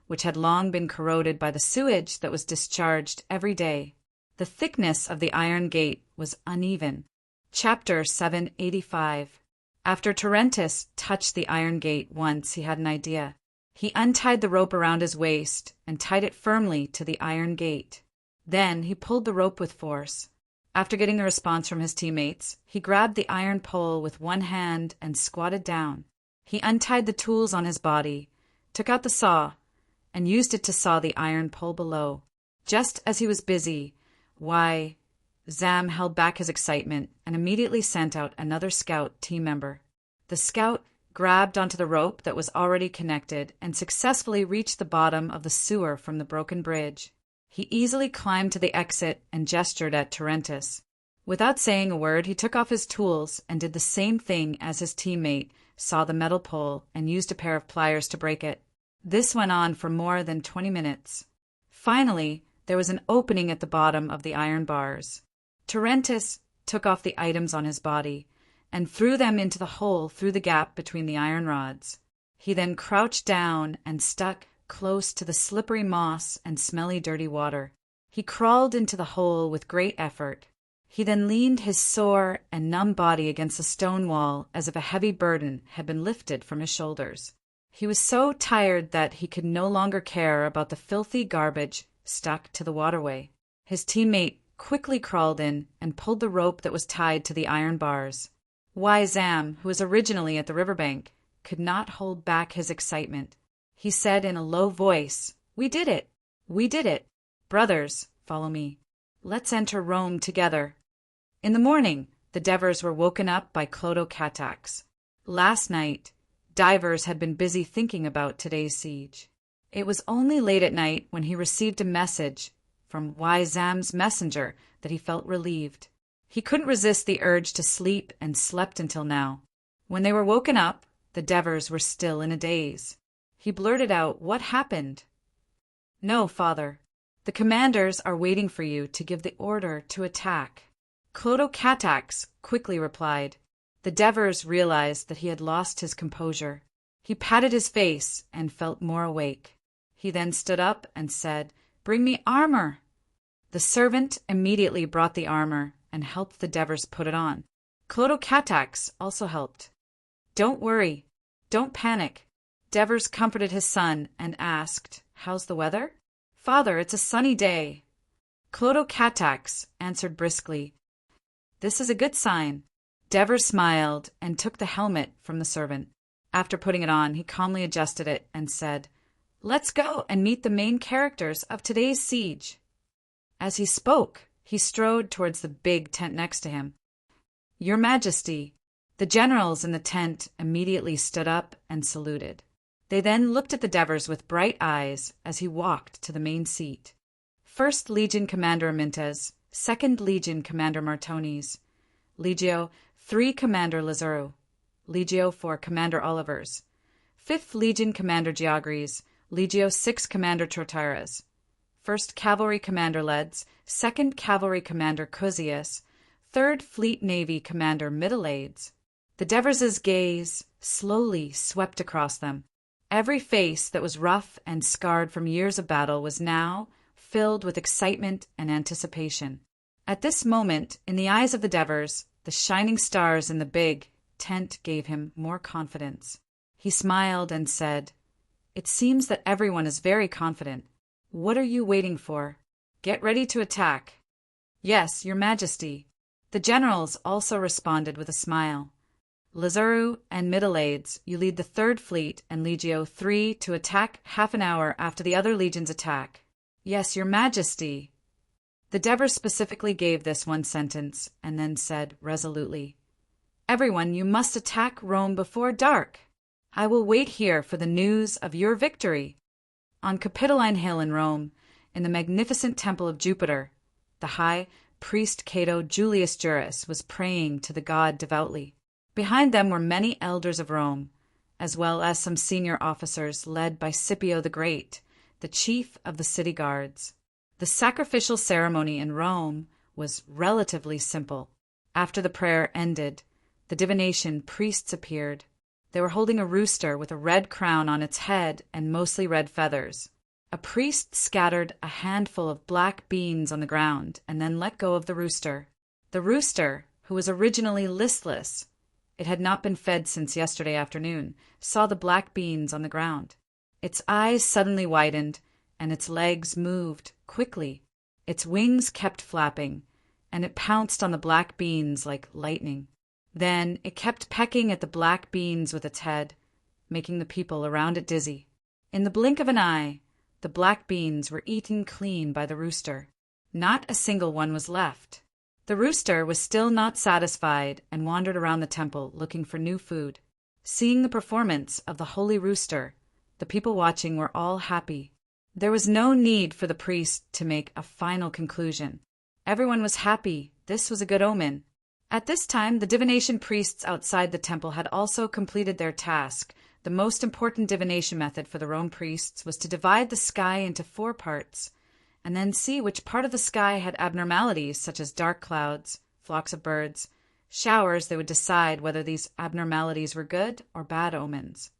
which had long been corroded by the sewage that was discharged every day. The thickness of the iron gate was uneven. Chapter 785. After Terentius touched the iron gate once, he had an idea. He untied the rope around his waist and tied it firmly to the iron gate. Then he pulled the rope with force. After getting a response from his teammates, he grabbed the iron pole with one hand and squatted down. He untied the tools on his body, took out the saw, and used it to saw the iron pole below. Just as he was busy, Zam held back his excitement and immediately sent out another scout team member. The scout grabbed onto the rope that was already connected and successfully reached the bottom of the sewer from the broken bridge. He easily climbed to the exit and gestured at Terentius. Without saying a word, he took off his tools and did the same thing as his teammate, saw the metal pole, and used a pair of pliers to break it. This went on for more than 20 minutes. Finally, there was an opening at the bottom of the iron bars. Terentius took off the items on his body and threw them into the hole through the gap between the iron rods. He then crouched down and stuck close to the slippery moss and smelly dirty water. He crawled into the hole with great effort. He then leaned his sore and numb body against the stone wall as if a heavy burden had been lifted from his shoulders. He was so tired that he could no longer care about the filthy garbage stuck to the waterway. His teammate quickly crawled in and pulled the rope that was tied to the iron bars. Zam, who was originally at the riverbank, could not hold back his excitement. He said in a low voice, "We did it! We did it! Brothers, follow me. Let's enter Rome together." In the morning, the Devers were woken up by Clodocatax. Last night, divers had been busy thinking about today's siege. It was only late at night when he received a message from Zam's messenger that he felt relieved. He couldn't resist the urge to sleep and slept until now. When they were woken up, the Devers were still in a daze. He blurted out, "What happened?" "No, father. The commanders are waiting for you to give the order to attack." Clodocatax quickly replied. The Devers realized that he had lost his composure. He patted his face and felt more awake. He then stood up and said, "Bring me armor." The servant immediately brought the armor and helped the Devers put it on. Clodocatax also helped. "Don't worry. Don't panic." Devers comforted his son and asked, "How's the weather?" "Father, it's a sunny day." Clodocatax answered briskly, "This is a good sign." Devers smiled and took the helmet from the servant. After putting it on, he calmly adjusted it and said, "Let's go and meet the main characters of today's siege." As he spoke, he strode towards the big tent next to him. "Your Majesty." The generals in the tent immediately stood up and saluted. They then looked at the Devers with bright eyes as he walked to the main seat. 1st Legion Commander Amintes, 2nd Legion Commander Martones, Legio 3 Commander Lazaro, Legio 4 Commander Olivers, 5th Legion Commander Geogres, Legio 6 Commander Trotaras, 1st Cavalry Commander Leds, 2nd Cavalry Commander Cosius, 3rd Fleet Navy Commander Middleades. The Devers' gaze slowly swept across them. Every face that was rough and scarred from years of battle was now filled with excitement and anticipation. At this moment, in the eyes of the Devers, the shining stars in the big tent gave him more confidence. He smiled and said, "It seems that everyone is very confident. What are you waiting for? Get ready to attack." "Yes, Your Majesty." The generals also responded with a smile. "Lazaro and Middleades, you lead the 3rd Fleet and Legio 3 to attack half an hour after the other legions attack." "Yes, Your Majesty." The Devers specifically gave this one sentence and then said resolutely, "Everyone, you must attack Rome before dark. I will wait here for the news of your victory." On Capitoline Hill in Rome, in the magnificent temple of Jupiter, the high priest Cato Julius Juris was praying to the god devoutly. Behind them were many elders of Rome, as well as some senior officers led by Scipio the Great, the chief of the city guards. The sacrificial ceremony in Rome was relatively simple. After the prayer ended, the divination priests appeared. They were holding a rooster with a red crown on its head and mostly red feathers. A priest scattered a handful of black beans on the ground and then let go of the rooster. The rooster, who was originally listless, it had not been fed since yesterday afternoon, saw the black beans on the ground. Its eyes suddenly widened, and its legs moved quickly. Its wings kept flapping, and it pounced on the black beans like lightning. Then it kept pecking at the black beans with its head, making the people around it dizzy. In the blink of an eye, the black beans were eaten clean by the rooster. Not a single one was left. The rooster was still not satisfied and wandered around the temple looking for new food. Seeing the performance of the holy rooster, the people watching were all happy. There was no need for the priest to make a final conclusion. Everyone was happy. This was a good omen. At this time, the divination priests outside the temple had also completed their task. The most important divination method for the Rome priests was to divide the sky into 4 parts, and then see which part of the sky had abnormalities such as dark clouds, flocks of birds, showers. They would decide whether these abnormalities were good or bad omens.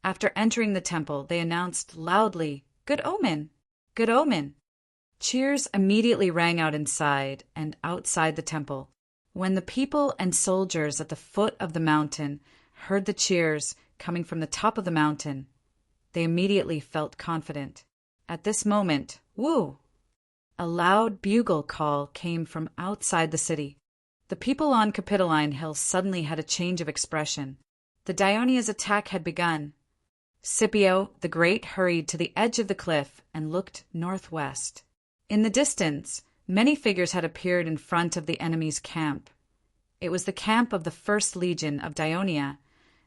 After entering the temple, they announced loudly, "Good omen! Good omen!" Cheers immediately rang out inside and outside the temple. When the people and soldiers at the foot of the mountain heard the cheers coming from the top of the mountain, they immediately felt confident. At this moment, woo! A loud bugle call came from outside the city. The people on Capitoline Hill suddenly had a change of expression. The Dionia's attack had begun. Scipio the Great hurried to the edge of the cliff and looked northwest. In the distance, many figures had appeared in front of the enemy's camp. It was the camp of the First Legion of Dionia,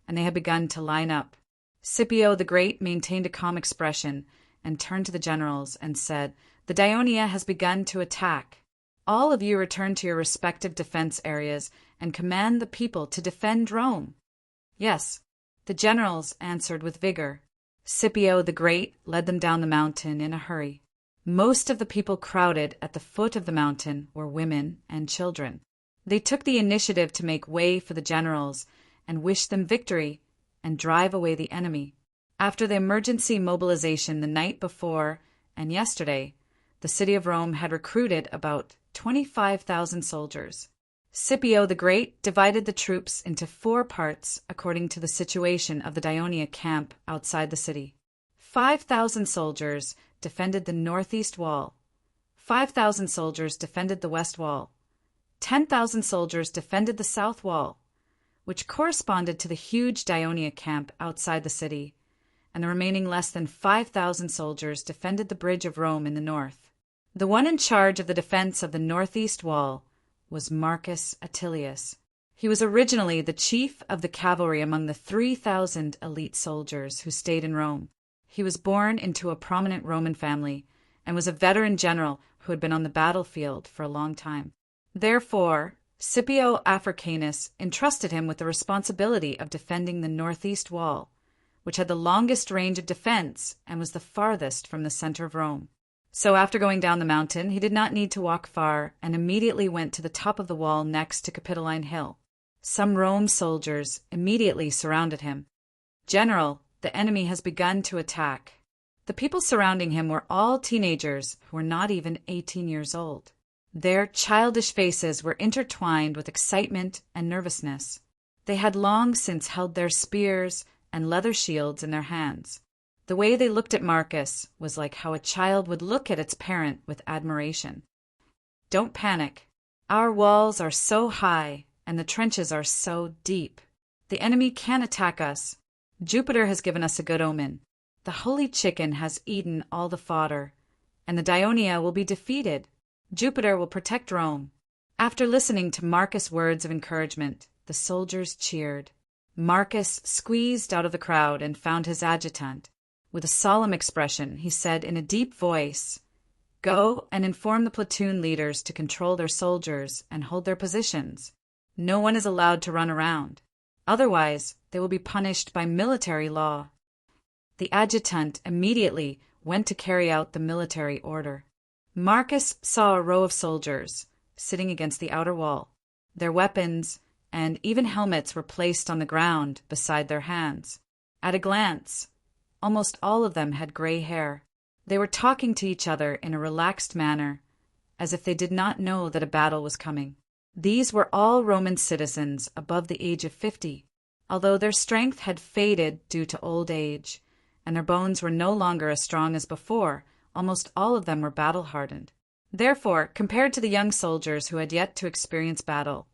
and they had begun to line up. Scipio the Great maintained a calm expression and turned to the generals and said, "The Dionia has begun to attack. All of you return to your respective defense areas and command the people to defend Rome." "Yes," the generals answered with vigor. Scipio the Great led them down the mountain in a hurry. Most of the people crowded at the foot of the mountain were women and children. They took the initiative to make way for the generals and wish them victory and drive away the enemy. After the emergency mobilization the night before and yesterday, the city of Rome had recruited about 25,000 soldiers. Scipio the Great divided the troops into 4 parts according to the situation of the Dionia camp outside the city. 5,000 soldiers defended the northeast wall. 5,000 soldiers defended the west wall. 10,000 soldiers defended the south wall, which corresponded to the huge Dionia camp outside the city, and the remaining less than 5,000 soldiers defended the bridge of Rome in the north. The one in charge of the defense of the northeast wall was Marcus Attilius. He was originally the chief of the cavalry among the 3,000 elite soldiers who stayed in Rome. He was born into a prominent Roman family and was a veteran general who had been on the battlefield for a long time. Therefore, Scipio Africanus entrusted him with the responsibility of defending the northeast wall, which had the longest range of defense and was the farthest from the center of Rome. So after going down the mountain, he did not need to walk far and immediately went to the top of the wall next to Capitoline Hill. Some Rome soldiers immediately surrounded him. "General, the enemy has begun to attack." The people surrounding him were all teenagers who were not even 18 years old. Their childish faces were intertwined with excitement and nervousness. They had long since held their spears and leather shields in their hands. The way they looked at Marcus was like how a child would look at its parent with admiration. "Don't panic. Our walls are so high and the trenches are so deep. The enemy can't attack us. Jupiter has given us a good omen. The holy chicken has eaten all the fodder, and the Dionia will be defeated. Jupiter will protect Rome." After listening to Marcus' words of encouragement, the soldiers cheered. Marcus squeezed out of the crowd and found his adjutant. With a solemn expression, he said in a deep voice, "Go and inform the platoon leaders to control their soldiers and hold their positions. No one is allowed to run around. Otherwise, they will be punished by military law." The adjutant immediately went to carry out the military order. Marcus saw a row of soldiers sitting against the outer wall. Their weapons and even helmets were placed on the ground beside their hands. At a glance, almost all of them had gray hair. They were talking to each other in a relaxed manner, as if they did not know that a battle was coming. These were all Roman citizens above the age of 50, although their strength had faded due to old age, and their bones were no longer as strong as before. Almost all of them were battle-hardened. Therefore, compared to the young soldiers who had yet to experience battle,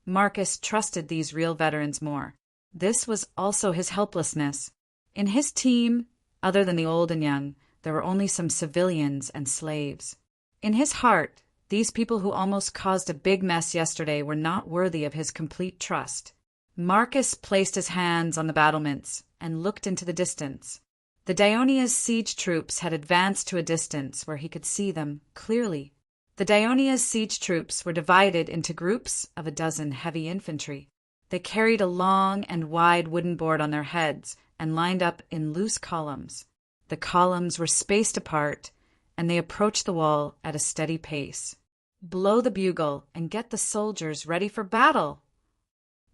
Marcus trusted these real veterans more. This was also his helplessness. In his team, other than the old and young, there were only some civilians and slaves. In his heart, these people who almost caused a big mess yesterday were not worthy of his complete trust. Marcus placed his hands on the battlements and looked into the distance. The Dionia's siege troops had advanced to a distance where he could see them clearly. The Dionia's siege troops were divided into groups of a dozen heavy infantry. They carried a long and wide wooden board on their heads and lined up in loose columns. The columns were spaced apart, and they approached the wall at a steady pace. "Blow the bugle and get the soldiers ready for battle,"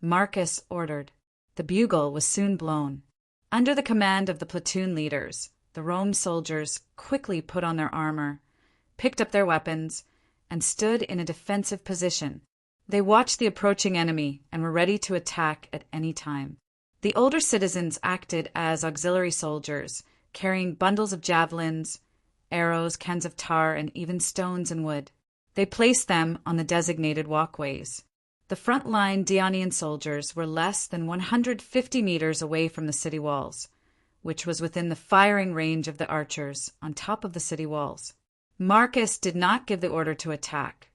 Marcus ordered. The bugle was soon blown. Under the command of the platoon leaders, the Rome soldiers quickly put on their armor, picked up their weapons, and stood in a defensive position. They watched the approaching enemy and were ready to attack at any time. The older citizens acted as auxiliary soldiers, carrying bundles of javelins, arrows, cans of tar, and even stones and wood. They placed them on the designated walkways. The front-line Dionian soldiers were less than 150 meters away from the city walls, which was within the firing range of the archers on top of the city walls. Marcus did not give the order to attack,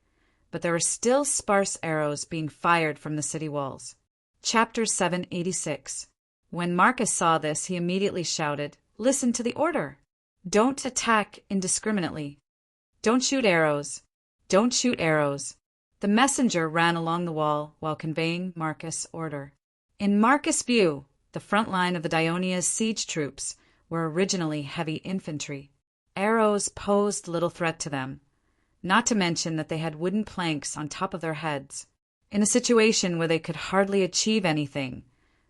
but there were still sparse arrows being fired from the city walls. Chapter 786. When Marcus saw this, he immediately shouted, "Listen to the order! Don't attack indiscriminately. Don't shoot arrows. Don't shoot arrows." The messenger ran along the wall while conveying Marcus' order. In Marcus' view, the front line of the Dionia's siege troops were originally heavy infantry. Arrows posed little threat to them, not to mention that they had wooden planks on top of their heads. In a situation where they could hardly achieve anything,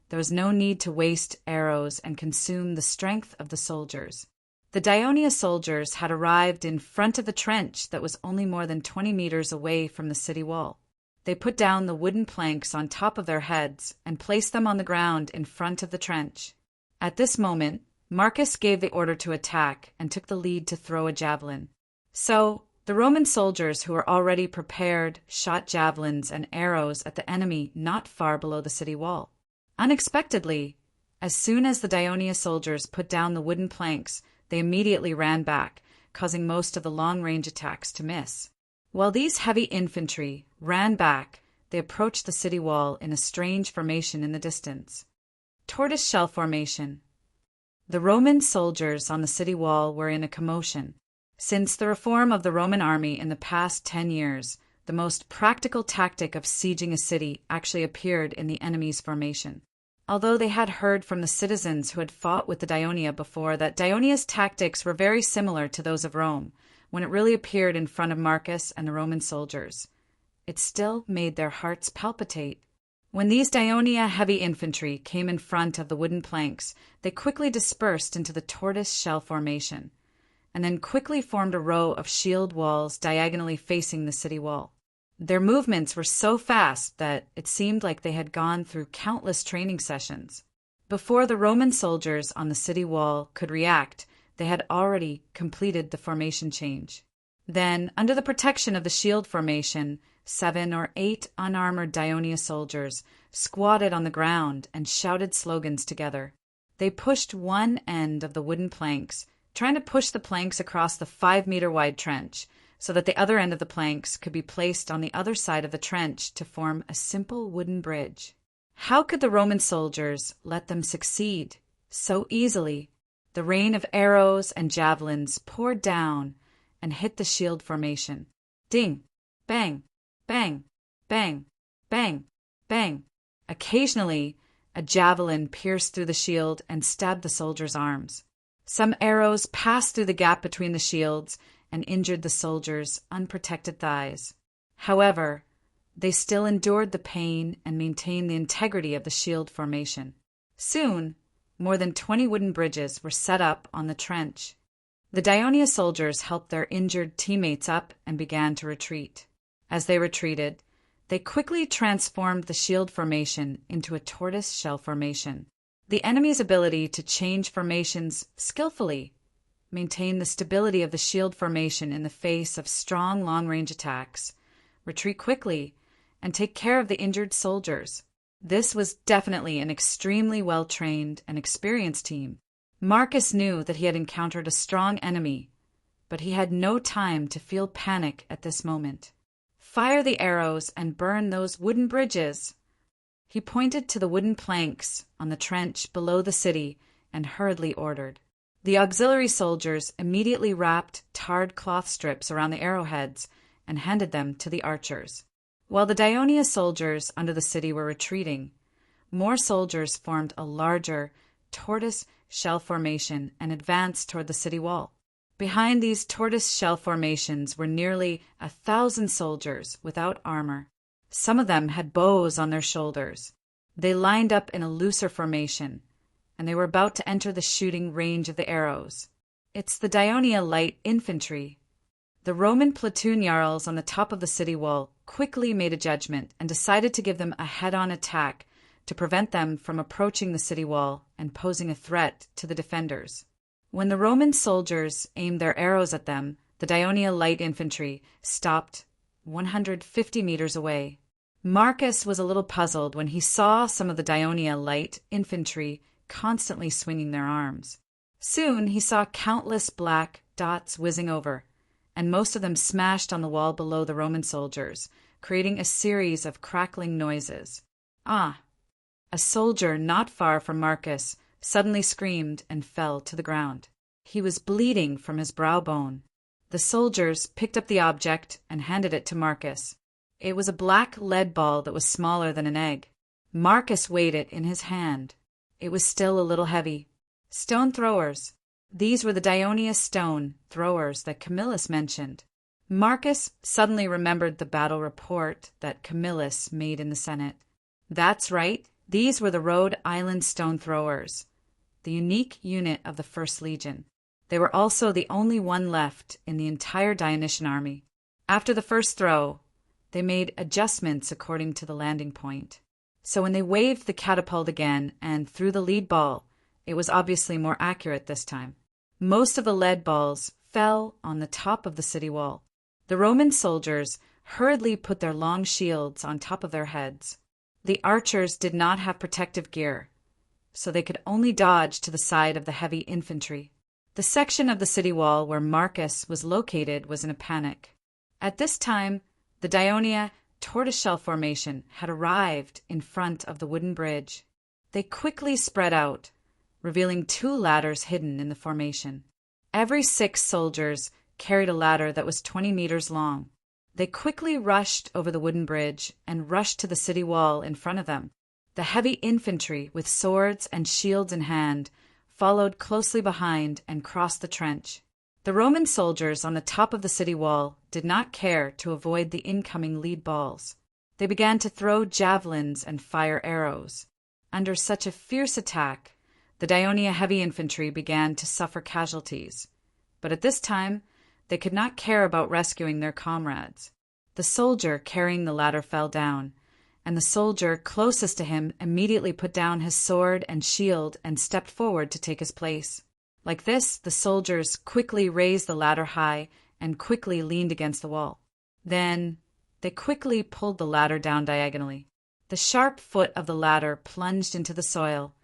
there was no need to waste arrows and consume the strength of the soldiers. The Dionia soldiers had arrived in front of the trench that was only more than 20 meters away from the city wall. They put down the wooden planks on top of their heads and placed them on the ground in front of the trench. At this moment, Marcus gave the order to attack and took the lead to throw a javelin. So, the Roman soldiers who were already prepared shot javelins and arrows at the enemy not far below the city wall. Unexpectedly, as soon as the Dionia soldiers put down the wooden planks, they immediately ran back, causing most of the long-range attacks to miss. While these heavy infantry ran back, they approached the city wall in a strange formation in the distance. Tortoise-shell formation. The Roman soldiers on the city wall were in a commotion. Since the reform of the Roman army in the past 10 years, the most practical tactic of sieging a city actually appeared in the enemy's formation. Although they had heard from the citizens who had fought with the Dionia before that Dionia's tactics were very similar to those of Rome, when it really appeared in front of Marcus and the Roman soldiers, it still made their hearts palpitate. When these Dionia heavy infantry came in front of the wooden planks, they quickly dispersed into the tortoise-shell formation, and then quickly formed a row of shield walls diagonally facing the city wall. Their movements were so fast that it seemed like they had gone through countless training sessions. Before the Roman soldiers on the city wall could react, they had already completed the formation change. Then, under the protection of the shield formation, 7 or 8 unarmored Dionia soldiers squatted on the ground and shouted slogans together. They pushed one end of the wooden planks, trying to push the planks across the 5-meter-wide trench, so that the other end of the planks could be placed on the other side of the trench to form a simple wooden bridge. How could the Roman soldiers let them succeed so easily? The rain of arrows and javelins poured down and hit the shield formation. Ding, bang, bang, bang, bang, bang. Occasionally, a javelin pierced through the shield and stabbed the soldiers' arms. Some arrows passed through the gap between the shields and injured the soldiers' unprotected thighs. However, they still endured the pain and maintained the integrity of the shield formation. Soon, more than 20 wooden bridges were set up on the trench. The Dionia soldiers helped their injured teammates up and began to retreat. As they retreated, they quickly transformed the shield formation into a tortoise-shell formation. The enemy's ability to change formations skillfully maintain the stability of the shield formation in the face of strong long-range attacks, retreat quickly, and take care of the injured soldiers. This was definitely an extremely well-trained and experienced team. Marcus knew that he had encountered a strong enemy, but he had no time to feel panic at this moment. "Fire the arrows and burn those wooden bridges." He pointed to the wooden planks on the trench below the city and hurriedly ordered. The auxiliary soldiers immediately wrapped tarred cloth strips around the arrowheads and handed them to the archers. While the Dionia soldiers under the city were retreating, more soldiers formed a larger, tortoise shell formation and advanced toward the city wall. Behind these tortoise shell formations were nearly 1,000 soldiers without armor. Some of them had bows on their shoulders. They lined up in a looser formation, and they were about to enter the shooting range of the arrows. It's the Daionia light infantry. The Roman platoon jarls on the top of the city wall quickly made a judgment and decided to give them a head-on attack to prevent them from approaching the city wall and posing a threat to the defenders. When the Roman soldiers aimed their arrows at them, the Daionia light infantry stopped 150 meters away. Marcus was a little puzzled when he saw some of the Daionia light infantry constantly swinging their arms. Soon he saw countless black dots whizzing over, and most of them smashed on the wall below the Roman soldiers, creating a series of crackling noises. Ah! A soldier not far from Marcus suddenly screamed and fell to the ground. He was bleeding from his brow bone. The soldiers picked up the object and handed it to Marcus. It was a black lead ball that was smaller than an egg. Marcus weighed it in his hand. It was still a little heavy. Stone throwers. These were the Daionia stone throwers that Camillus mentioned. Marcus suddenly remembered the battle report that Camillus made in the Senate. That's right, these were the Rhode Island stone throwers, the unique unit of the First Legion. They were also the only one left in the entire Dionysian army. After the first throw, they made adjustments according to the landing point. So when they waved the catapult again and threw the lead ball, it was obviously more accurate this time. Most of the lead balls fell on the top of the city wall. The Roman soldiers hurriedly put their long shields on top of their heads. The archers did not have protective gear, so they could only dodge to the side of the heavy infantry. The section of the city wall where Marcus was located was in a panic. At this time, the Daionia tortoiseshell formation had arrived in front of the wooden bridge. They quickly spread out, revealing 2 ladders hidden in the formation. Every 6 soldiers carried a ladder that was 20 meters long. They quickly rushed over the wooden bridge and rushed to the city wall in front of them. The heavy infantry, with swords and shields in hand, followed closely behind and crossed the trench. The Roman soldiers on the top of the city wall did not care to avoid the incoming lead balls. They began to throw javelins and fire arrows. Under such a fierce attack, the Daionia heavy infantry began to suffer casualties. But at this time, they could not care about rescuing their comrades. The soldier carrying the ladder fell down, and the soldier closest to him immediately put down his sword and shield and stepped forward to take his place. Like this, the soldiers quickly raised the ladder high and quickly leaned against the wall. Then they quickly pulled the ladder down diagonally. The sharp foot of the ladder plunged into the soil,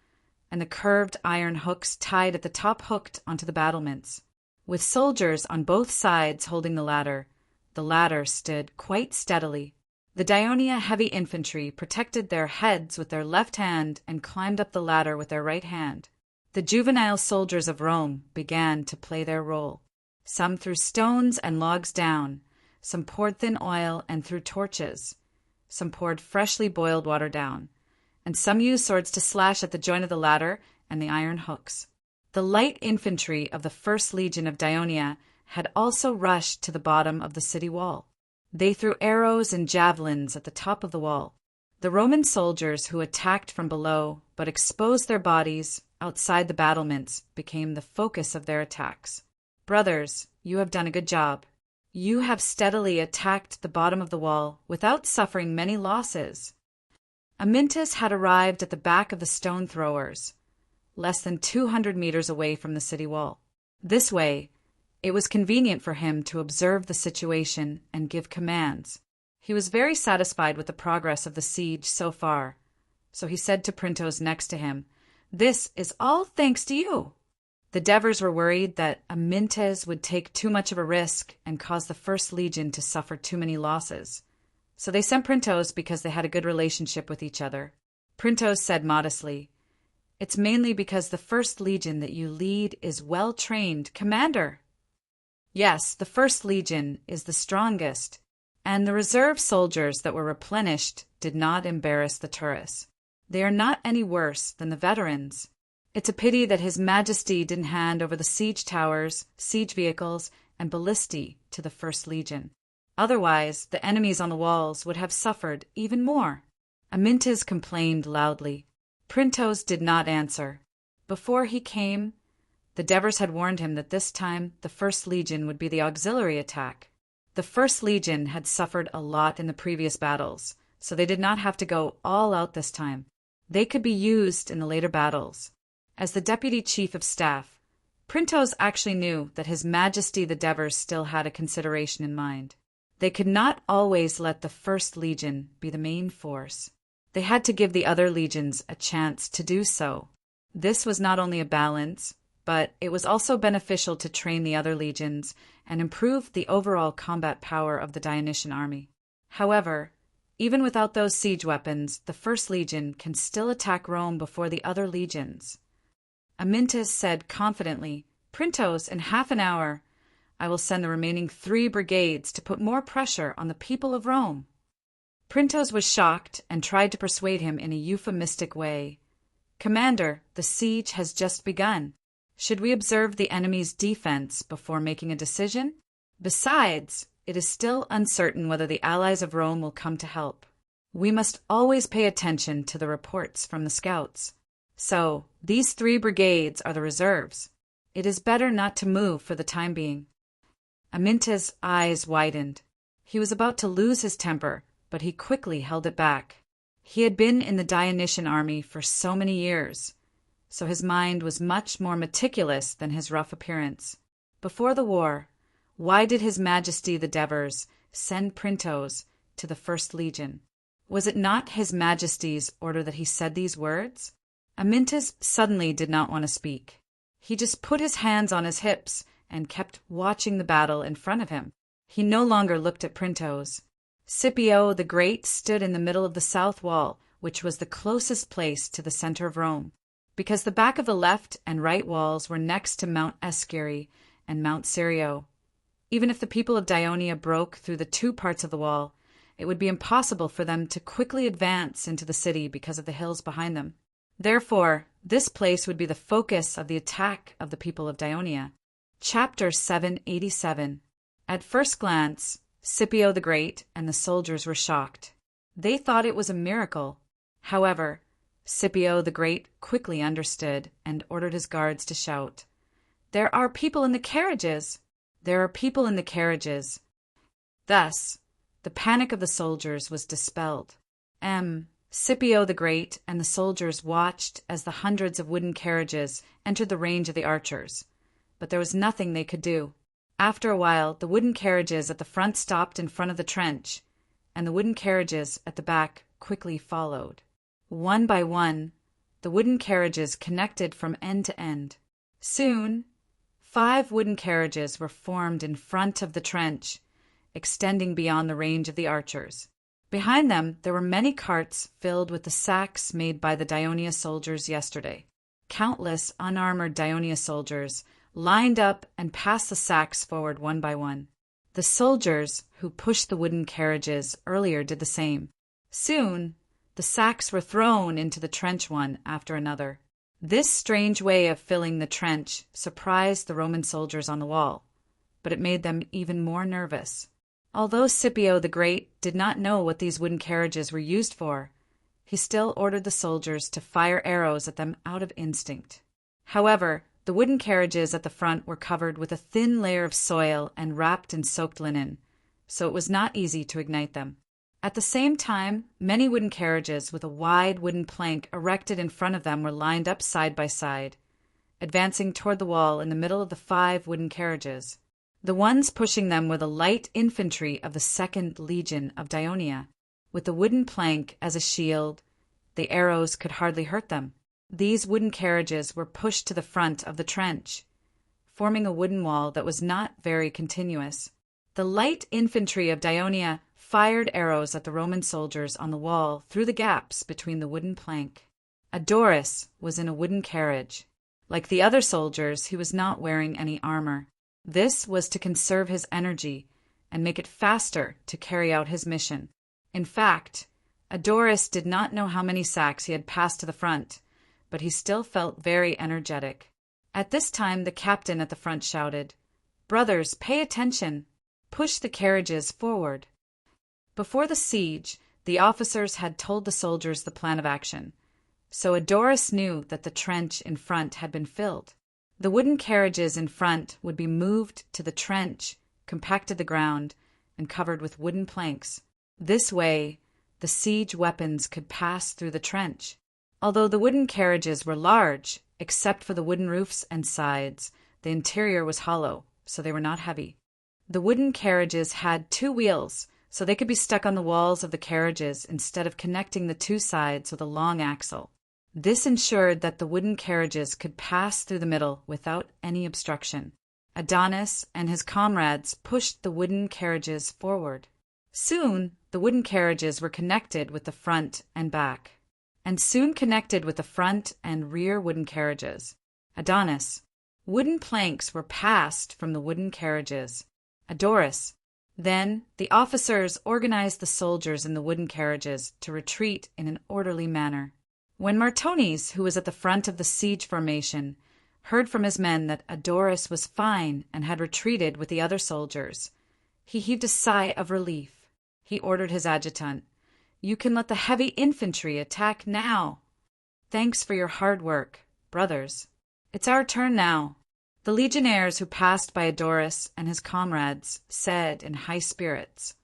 and the curved iron hooks tied at the top hooked onto the battlements. With soldiers on both sides holding the ladder stood quite steadily. The Daionia heavy infantry protected their heads with their left hand and climbed up the ladder with their right hand. The juvenile soldiers of Rome began to play their role. Some threw stones and logs down, some poured thin oil and threw torches, some poured freshly boiled water down, and some used swords to slash at the joint of the ladder and the iron hooks. The light infantry of the First Legion of Daionia had also rushed to the bottom of the city wall. They threw arrows and javelins at the top of the wall. The Roman soldiers who attacked from below but exposed their bodies outside the battlements became the focus of their attacks. Brothers, you have done a good job. You have steadily attacked the bottom of the wall without suffering many losses. Amyntas had arrived at the back of the stone throwers, less than 200 meters away from the city wall. This way, it was convenient for him to observe the situation and give commands. He was very satisfied with the progress of the siege so far, so he said to Printos next to him, "This is all thanks to you." The Devers were worried that Amyntas would take too much of a risk and cause the First Legion to suffer too many losses. So they sent Printos because they had a good relationship with each other. Printos said modestly, "It's mainly because the First Legion that you lead is well-trained, Commander." Yes, the First Legion is the strongest, and the reserve soldiers that were replenished did not embarrass the tourists. They are not any worse than the veterans. It's a pity that His Majesty didn't hand over the siege towers, siege vehicles, and ballistae to the First Legion. Otherwise, the enemies on the walls would have suffered even more. Amyntas complained loudly. Printos did not answer. Before he came, the Devers had warned him that this time the First Legion would be the auxiliary attack. The First Legion had suffered a lot in the previous battles, so they did not have to go all out this time. They could be used in the later battles. As the Deputy Chief of Staff, Printos actually knew that His Majesty the Devers still had a consideration in mind. They could not always let the First Legion be the main force. They had to give the other legions a chance to do so. This was not only a balance, but it was also beneficial to train the other legions and improve the overall combat power of the Dionysian army. However, even without those siege weapons, the First Legion can still attack Rome before the other legions. Amyntas said confidently, "Printos, in half an hour, I will send the remaining 3 brigades to put more pressure on the people of Rome." Printos was shocked and tried to persuade him in a euphemistic way. "Commander, the siege has just begun. Should we observe the enemy's defense before making a decision? Besides, it is still uncertain whether the allies of Rome will come to help. We must always pay attention to the reports from the scouts. So, these 3 brigades are the reserves. It is better not to move for the time being." Amyntas' eyes widened. He was about to lose his temper, but he quickly held it back. He had been in the Dionysian army for so many years, so his mind was much more meticulous than his rough appearance. Before the war, why did His Majesty the Devers send Printos to the First Legion? Was it not His Majesty's order that he said these words? Amyntas suddenly did not want to speak. He just put his hands on his hips and kept watching the battle in front of him. He no longer looked at Printos. Scipio the Great stood in the middle of the south wall, which was the closest place to the center of Rome, because the back of the left and right walls were next to Mount Escuri and Mount Sirio. Even if the people of Dionia broke through the 2 parts of the wall, it would be impossible for them to quickly advance into the city because of the hills behind them. Therefore, this place would be the focus of the attack of the people of Dionia. Chapter 787. At first glance, Scipio the Great and the soldiers were shocked. They thought it was a miracle. However, Scipio the Great quickly understood and ordered his guards to shout, "There are people in the carriages! There are people in the carriages!" Thus, the panic of the soldiers was dispelled. Scipio the Great and the soldiers watched as the hundreds of wooden carriages entered the range of the archers, but there was nothing they could do. After a while, the wooden carriages at the front stopped in front of the trench, and the wooden carriages at the back quickly followed. One by one, the wooden carriages connected from end to end. Soon, 5 wooden carriages were formed in front of the trench, extending beyond the range of the archers. Behind them, there were many carts filled with the sacks made by the Dionia soldiers yesterday. Countless unarmored Dionia soldiers lined up and passed the sacks forward one by one. The soldiers who pushed the wooden carriages earlier did the same. Soon, the sacks were thrown into the trench one after another. This strange way of filling the trench surprised the Roman soldiers on the wall, but it made them even more nervous. Although Scipio the Great did not know what these wooden carriages were used for, he still ordered the soldiers to fire arrows at them out of instinct. However, the wooden carriages at the front were covered with a thin layer of soil and wrapped in soaked linen, so it was not easy to ignite them. At the same time, many wooden carriages with a wide wooden plank erected in front of them were lined up side by side, advancing toward the wall in the middle of the 5 wooden carriages. The ones pushing them were the light infantry of the 2nd Legion of Dionia. With the wooden plank as a shield, the arrows could hardly hurt them. These wooden carriages were pushed to the front of the trench, forming a wooden wall that was not very continuous. The light infantry of Dionia fired arrows at the Roman soldiers on the wall through the gaps between the wooden plank. Adoris was in a wooden carriage. Like the other soldiers, he was not wearing any armor. This was to conserve his energy and make it faster to carry out his mission. In fact, Adoris did not know how many sacks he had passed to the front, but he still felt very energetic. At this time, the captain at the front shouted, "Brothers, pay attention! Push the carriages forward!" Before the siege, the officers had told the soldiers the plan of action, so Adoris knew that the trench in front had been filled. The wooden carriages in front would be moved to the trench, compacted the ground, and covered with wooden planks. This way, the siege weapons could pass through the trench. Although the wooden carriages were large, except for the wooden roofs and sides, the interior was hollow, so they were not heavy. The wooden carriages had 2 wheels, so they could be stuck on the walls of the carriages instead of connecting the 2 sides with a long axle. This ensured that the wooden carriages could pass through the middle without any obstruction. Adonis and his comrades pushed the wooden carriages forward. Soon, the wooden carriages were connected with the front and back, and soon connected with the front and rear wooden carriages. Adonis. Wooden planks were passed from the wooden carriages. Adoris. Then the officers organized the soldiers in the wooden carriages to retreat in an orderly manner. When Martones, who was at the front of the siege formation, heard from his men that Adoris was fine and had retreated with the other soldiers, he heaved a sigh of relief. He ordered his adjutant, "You can let the heavy infantry attack now. Thanks for your hard work, brothers. It's our turn now." The legionnaires who passed by Adoris and his comrades said in high spirits,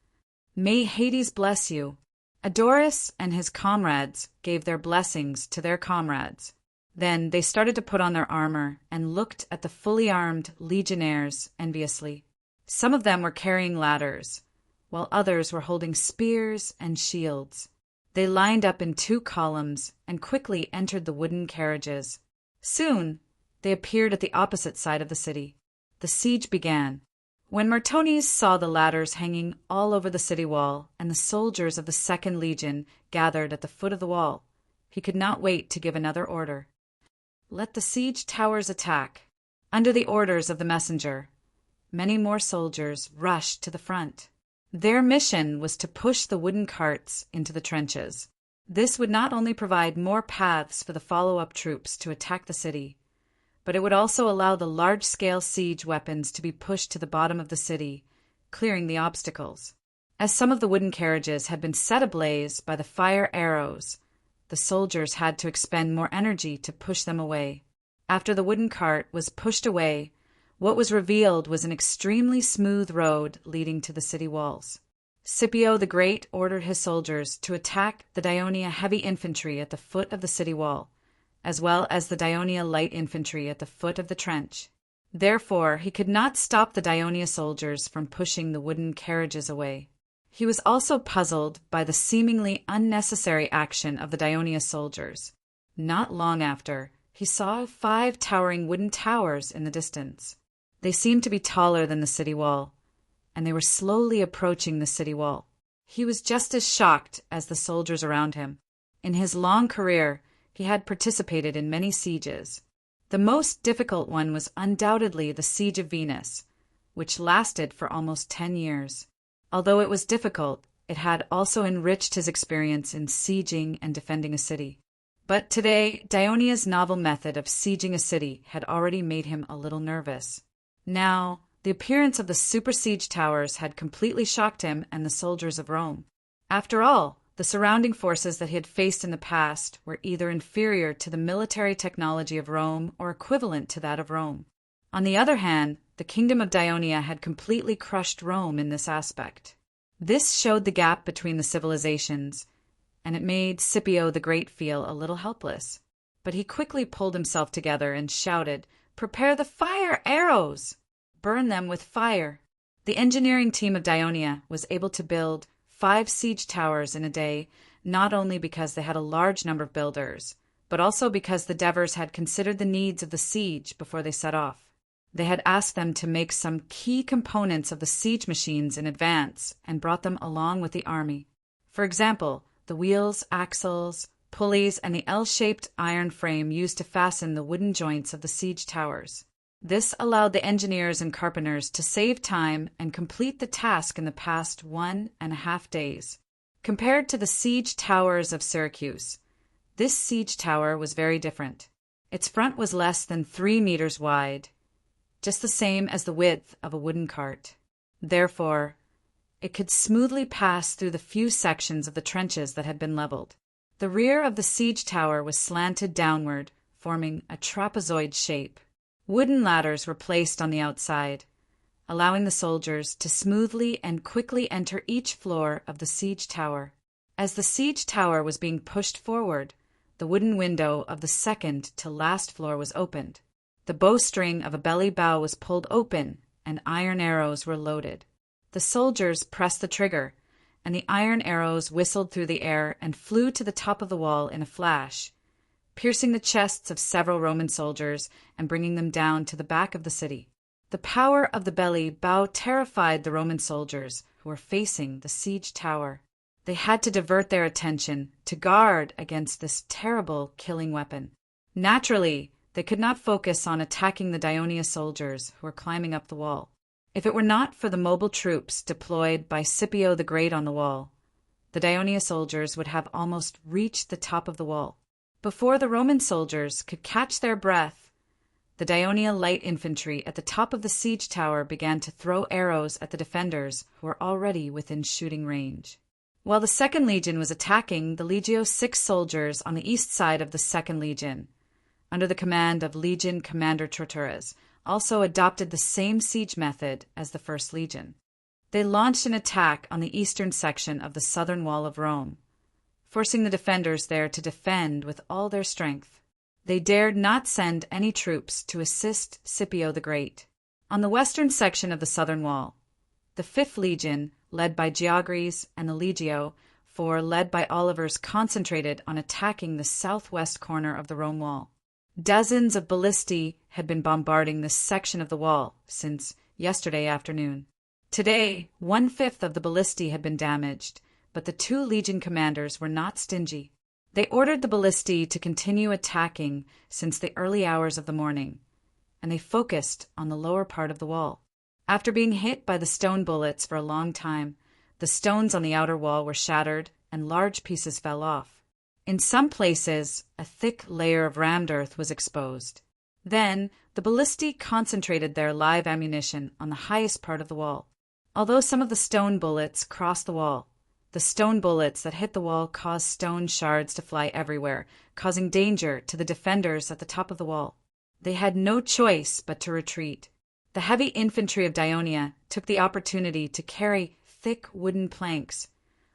"May Hades bless you." Adoris and his comrades gave their blessings to their comrades. Then they started to put on their armor and looked at the fully armed legionnaires enviously. Some of them were carrying ladders, while others were holding spears and shields. They lined up in 2 columns and quickly entered the wooden carriages. Soon, they appeared at the opposite side of the city. The siege began. When Martones saw the ladders hanging all over the city wall and the soldiers of the 2nd Legion gathered at the foot of the wall, he could not wait to give another order. "Let the siege towers attack." Under the orders of the messenger, many more soldiers rushed to the front. Their mission was to push the wooden carts into the trenches. This would not only provide more paths for the follow-up troops to attack the city, but it would also allow the large-scale siege weapons to be pushed to the bottom of the city, clearing the obstacles. As some of the wooden carriages had been set ablaze by the fire arrows, the soldiers had to expend more energy to push them away. After the wooden cart was pushed away, what was revealed was an extremely smooth road leading to the city walls. Scipio the Great ordered his soldiers to attack the Daionia heavy infantry at the foot of the city wall, as well as the Daionia light infantry at the foot of the trench. Therefore, he could not stop the Daionia soldiers from pushing the wooden carriages away. He was also puzzled by the seemingly unnecessary action of the Daionia soldiers. Not long after, he saw 5 towering wooden towers in the distance. They seemed to be taller than the city wall, and they were slowly approaching the city wall. He was just as shocked as the soldiers around him. In his long career, he had participated in many sieges. The most difficult one was undoubtedly the Siege of Venus, which lasted for almost 10 years. Although it was difficult, it had also enriched his experience in sieging and defending a city. But today, Daionia's novel method of sieging a city had already made him a little nervous. Now, the appearance of the super siege towers had completely shocked him and the soldiers of Rome. After all, the surrounding forces that he had faced in the past were either inferior to the military technology of Rome or equivalent to that of Rome. On the other hand, the kingdom of Daionia had completely crushed Rome in this aspect. This showed the gap between the civilizations, and it made Scipio the Great feel a little helpless. But he quickly pulled himself together and shouted, "Prepare the fire arrows! Burn them with fire!" The engineering team of Daionia was able to build 5 siege towers in a day, not only because they had a large number of builders, but also because the Devers had considered the needs of the siege before they set off. They had asked them to make some key components of the siege machines in advance and brought them along with the army. For example, the wheels, axles, pulleys, and the L-shaped iron frame used to fasten the wooden joints of the siege towers. This allowed the engineers and carpenters to save time and complete the task in the past 1.5 days. Compared to the siege towers of Syracuse, This siege tower was very different. Its front was less than 3 meters wide, just the same as the width of a wooden cart. Therefore, it could smoothly pass through the few sections of the trenches that had been leveled. The rear of the siege tower was slanted downward, forming a trapezoid shape. Wooden ladders were placed on the outside, allowing the soldiers to smoothly and quickly enter each floor of the siege tower. As the siege tower was being pushed forward, the wooden window of the second to last floor was opened. The bowstring of a belly bow was pulled open, and iron arrows were loaded. The soldiers pressed the trigger, and the iron arrows whistled through the air and flew to the top of the wall in a flash, piercing the chests of several Roman soldiers and bringing them down to the back of the city. The power of the belly bow terrified the Roman soldiers who were facing the siege tower. They had to divert their attention to guard against this terrible killing weapon. Naturally, they could not focus on attacking the Daionia soldiers who were climbing up the wall. If it were not for the mobile troops deployed by Scipio the Great on the wall, the Daionia soldiers would have almost reached the top of the wall. Before the Roman soldiers could catch their breath, the Daionia light infantry at the top of the siege tower began to throw arrows at the defenders who were already within shooting range. While the 2nd Legion was attacking, the Legio 6 soldiers on the east side of the 2nd Legion, under the command of Legion Commander Tortures, also adopted the same siege method as the 1st Legion. They launched an attack on the eastern section of the southern wall of Rome, forcing the defenders there to defend with all their strength. They dared not send any troops to assist Scipio the Great. On the western section of the southern wall, the 5th Legion, led by Georges and the Legio IV, led by Olivers, concentrated on attacking the southwest corner of the Rome wall. Dozens of ballistae had been bombarding this section of the wall since yesterday afternoon. Today, 1/5 of the ballistae had been damaged, but the 2 legion commanders were not stingy. They ordered the ballistae to continue attacking since the early hours of the morning, and they focused on the lower part of the wall. After being hit by the stone bullets for a long time, the stones on the outer wall were shattered and large pieces fell off. In some places, a thick layer of rammed earth was exposed. Then, the ballistae concentrated their live ammunition on the highest part of the wall. Although some of the stone bullets crossed the wall, the stone bullets that hit the wall caused stone shards to fly everywhere, causing danger to the defenders at the top of the wall. They had no choice but to retreat. The heavy infantry of Daionia took the opportunity to carry thick wooden planks,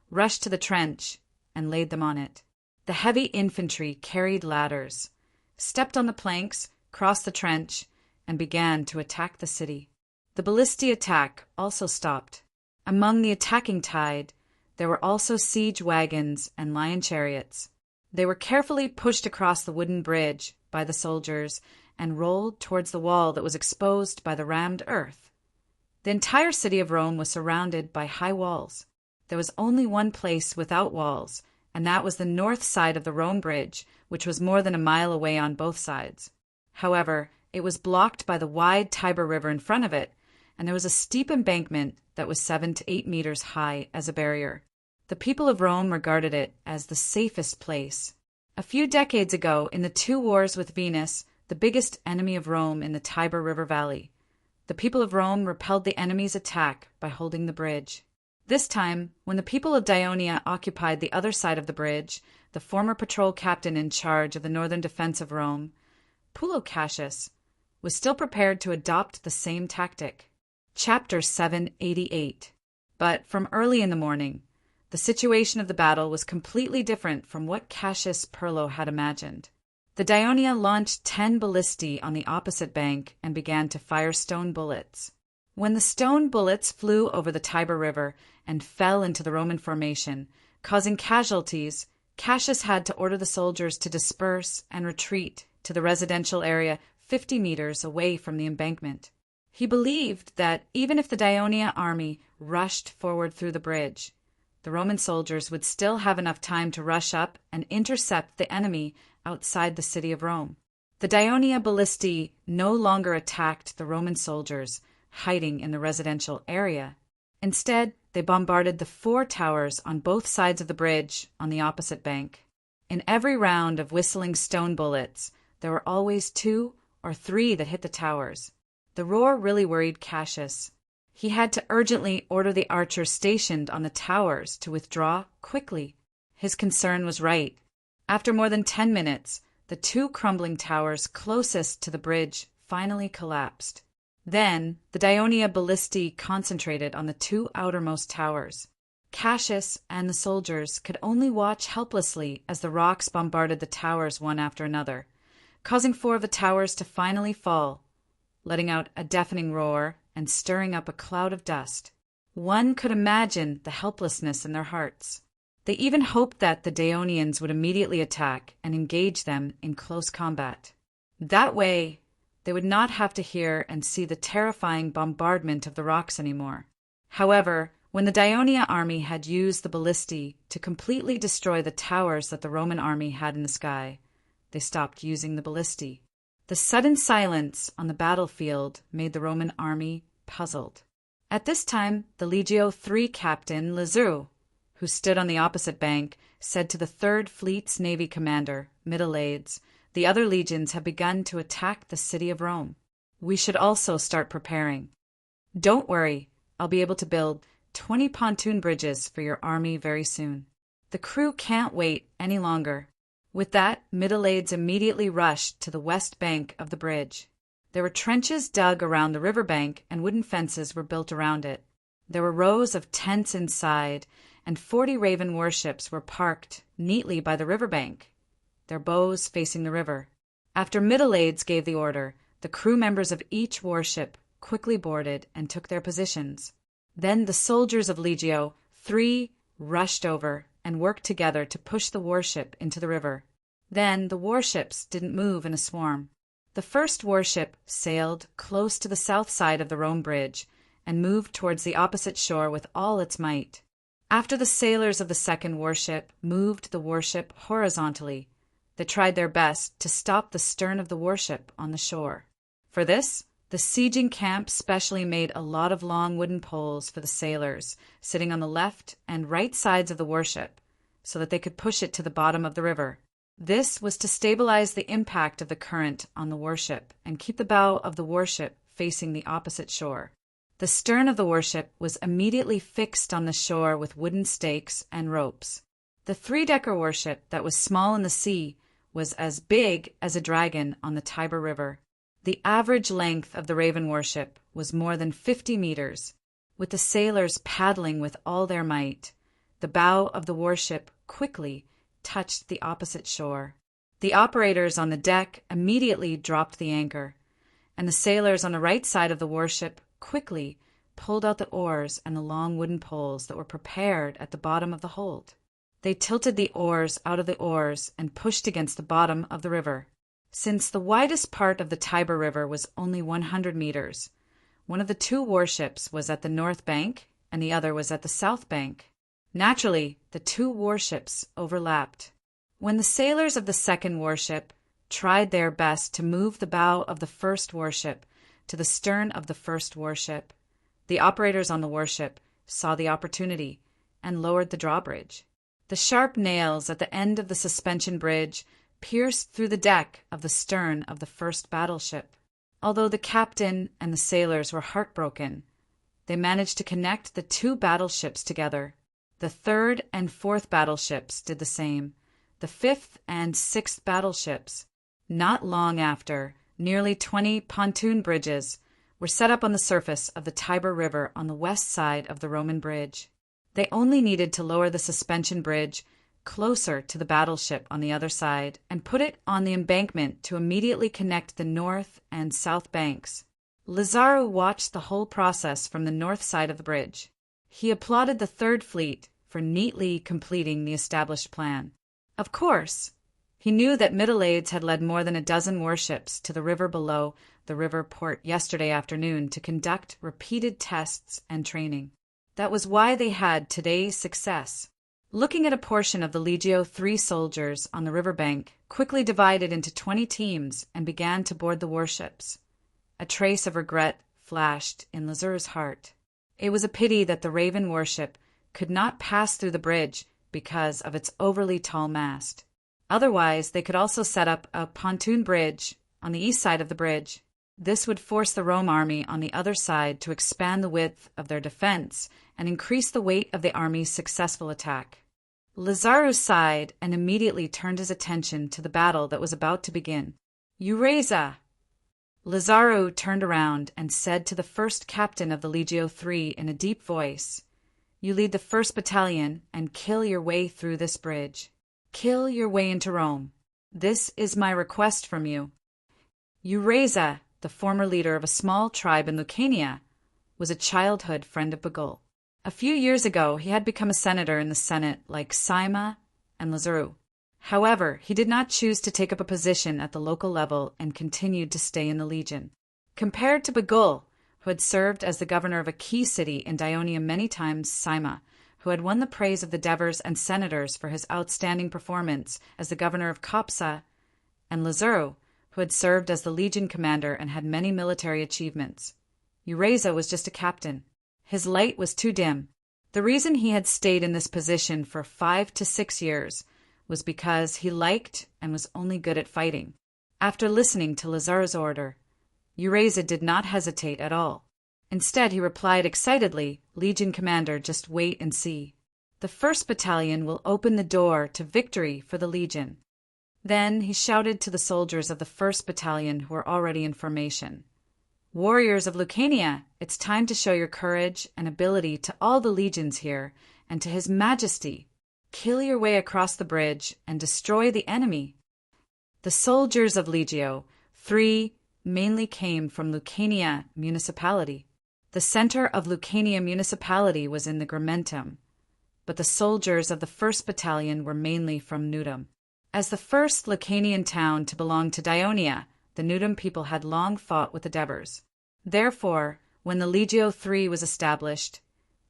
rushed to the trench, and laid them on it. The heavy infantry carried ladders, stepped on the planks, crossed the trench, and began to attack the city. The ballistae attack also stopped. Among the attacking tide, there were also siege wagons and lion chariots. They were carefully pushed across the wooden bridge by the soldiers and rolled towards the wall that was exposed by the rammed earth. The entire city of Rome was surrounded by high walls. There was only one place without walls, and that was the north side of the Rome Bridge, which was more than a mile away on both sides. However, it was blocked by the wide Tiber River in front of it, and there was a steep embankment that was 7 to 8 meters high as a barrier. The people of Rome regarded it as the safest place. A few decades ago, in the 2 wars with Venus, the biggest enemy of Rome in the Tiber River Valley, the people of Rome repelled the enemy's attack by holding the bridge. This time, when the people of Daionia occupied the other side of the bridge, the former patrol captain in charge of the northern defense of Rome, Pullo Cassius, was still prepared to adopt the same tactic. Chapter 788. But from early in the morning, the situation of the battle was completely different from what Cassius Pullo had imagined. The Daionia launched 10 ballistae on the opposite bank and began to fire stone bullets. When the stone bullets flew over the Tiber River and fell into the Roman formation, causing casualties, Cassius had to order the soldiers to disperse and retreat to the residential area 50 meters away from the embankment. He believed that even if the Daionia army rushed forward through the bridge, the Roman soldiers would still have enough time to rush up and intercept the enemy outside the city of Rome. The Daionia ballistae no longer attacked the Roman soldiers hiding in the residential area. Instead, they bombarded the 4 towers on both sides of the bridge on the opposite bank. In every round of whistling stone bullets, there were always 2 or 3 that hit the towers. The roar really worried Cassius. He had to urgently order the archers stationed on the towers to withdraw quickly. His concern was right. After more than 10 minutes, the 2 crumbling towers closest to the bridge finally collapsed. Then, the Dionia ballistae concentrated on the 2 outermost towers. Cassius and the soldiers could only watch helplessly as the rocks bombarded the towers one after another, causing 4 of the towers to finally fall, letting out a deafening roar and stirring up a cloud of dust. One could imagine the helplessness in their hearts. They even hoped that the Daonians would immediately attack and engage them in close combat. That way, they would not have to hear and see the terrifying bombardment of the rocks anymore. However, when the Daionia army had used the ballistae to completely destroy the towers that the Roman army had in the sky, they stopped using the ballistae. The sudden silence on the battlefield made the Roman army puzzled. At this time, the Legio III captain, Lazuru, who stood on the opposite bank, said to the Third Fleet's navy commander, Middleades, "The other legions have begun to attack the city of Rome. We should also start preparing. Don't worry, I'll be able to build 20 pontoon bridges for your army very soon. The crew can't wait any longer." With that, Middleades immediately rushed to the west bank of the bridge. There were trenches dug around the riverbank and wooden fences were built around it. There were rows of tents inside, and 40 Raven warships were parked neatly by the riverbank, their bows facing the river. After Middleades gave the order, the crew members of each warship quickly boarded and took their positions. Then the soldiers of Legio III rushed over and worked together to push the warship into the river. Then the warships didn't move in a swarm. The first warship sailed close to the south side of the Rome bridge and moved towards the opposite shore with all its might. After the sailors of the second warship moved the warship horizontally, they tried their best to stop the stern of the warship on the shore. For this, the sieging camp specially made a lot of long wooden poles for the sailors sitting on the left and right sides of the warship so that they could push it to the bottom of the river. This was to stabilize the impact of the current on the warship and keep the bow of the warship facing the opposite shore. The stern of the warship was immediately fixed on the shore with wooden stakes and ropes. The 3-decker warship that was small in the sea was as big as a dragon on the Tiber River. The average length of the Raven warship was more than 50 meters. With the sailors paddling with all their might, the bow of the warship quickly touched the opposite shore. The operators on the deck immediately dropped the anchor, and the sailors on the right side of the warship quickly pulled out the oars and the long wooden poles that were prepared at the bottom of the hold. They tilted the oars out of the oars and pushed against the bottom of the river. Since the widest part of the Tiber River was only 100 meters, one of the 2 warships was at the north bank and the other was at the south bank. Naturally, the 2 warships overlapped. When the sailors of the second warship tried their best to move the bow of the first warship to the stern of the first warship, the operators on the warship saw the opportunity and lowered the drawbridge. The sharp nails at the end of the suspension bridge pierced through the deck of the stern of the first battleship. Although the captain and the sailors were heartbroken, they managed to connect the 2 battleships together. The 3rd and 4th battleships did the same. The 5th and 6th battleships. Not long after, nearly 20 pontoon bridges were set up on the surface of the Tiber River on the west side of the Roman bridge. They only needed to lower the suspension bridge closer to the battleship on the other side and put it on the embankment to immediately connect the north and south banks. Lazuru watched the whole process from the north side of the bridge. He applauded the Third Fleet for neatly completing the established plan. Of course, he knew that Middleades had led more than a dozen warships to the river below the river port yesterday afternoon to conduct repeated tests and training. That was why they had today's success. Looking at a portion of the Legio III soldiers on the riverbank, quickly divided into 20 teams and began to board the warships. A trace of regret flashed in Lazuru's heart. It was a pity that the Raven warship could not pass through the bridge because of its overly tall mast. Otherwise, they could also set up a pontoon bridge on the east side of the bridge. This would force the Rome army on the other side to expand the width of their defense and increase the weight of the army's successful attack. Lazzaro sighed and immediately turned his attention to the battle that was about to begin. "Eureka!" Lazzaro turned around and said to the first captain of the Legio III in a deep voice, "You lead the 1st Battalion and kill your way through this bridge. Kill your way into Rome. This is my request from you." Eureka, the former leader of a small tribe in Lucania, was a childhood friend of Bagul. A few years ago, he had become a senator in the Senate like Sima and Lazzaro. However, he did not choose to take up a position at the local level and continued to stay in the legion. Compared to Bagul, who had served as the governor of a key city in Daionia many times, Sima, who had won the praise of the Devers and senators for his outstanding performance as the governor of Kopsa, and Lazzaro, who had served as the legion commander and had many military achievements. Eureka was just a captain. His light was too dim. The reason he had stayed in this position for 5 to 6 years was because he liked and was only good at fighting. After listening to Lazzaro's order, Eureka did not hesitate at all. Instead, he replied excitedly, "Legion commander, just wait and see. The 1st Battalion will open the door to victory for the Legion." Then he shouted to the soldiers of the 1st Battalion who were already in formation. "Warriors of Lucania, it's time to show your courage and ability to all the legions here and to His Majesty. Kill your way across the bridge and destroy the enemy." The soldiers of Legio III mainly came from Lucania municipality. The center of Lucania municipality was in the Gramentum, but the soldiers of the 1st Battalion were mainly from Nudum. As the first Lucanian town to belong to Daionia, the Nudum people had long fought with the Devers. Therefore, when the Legio III was established,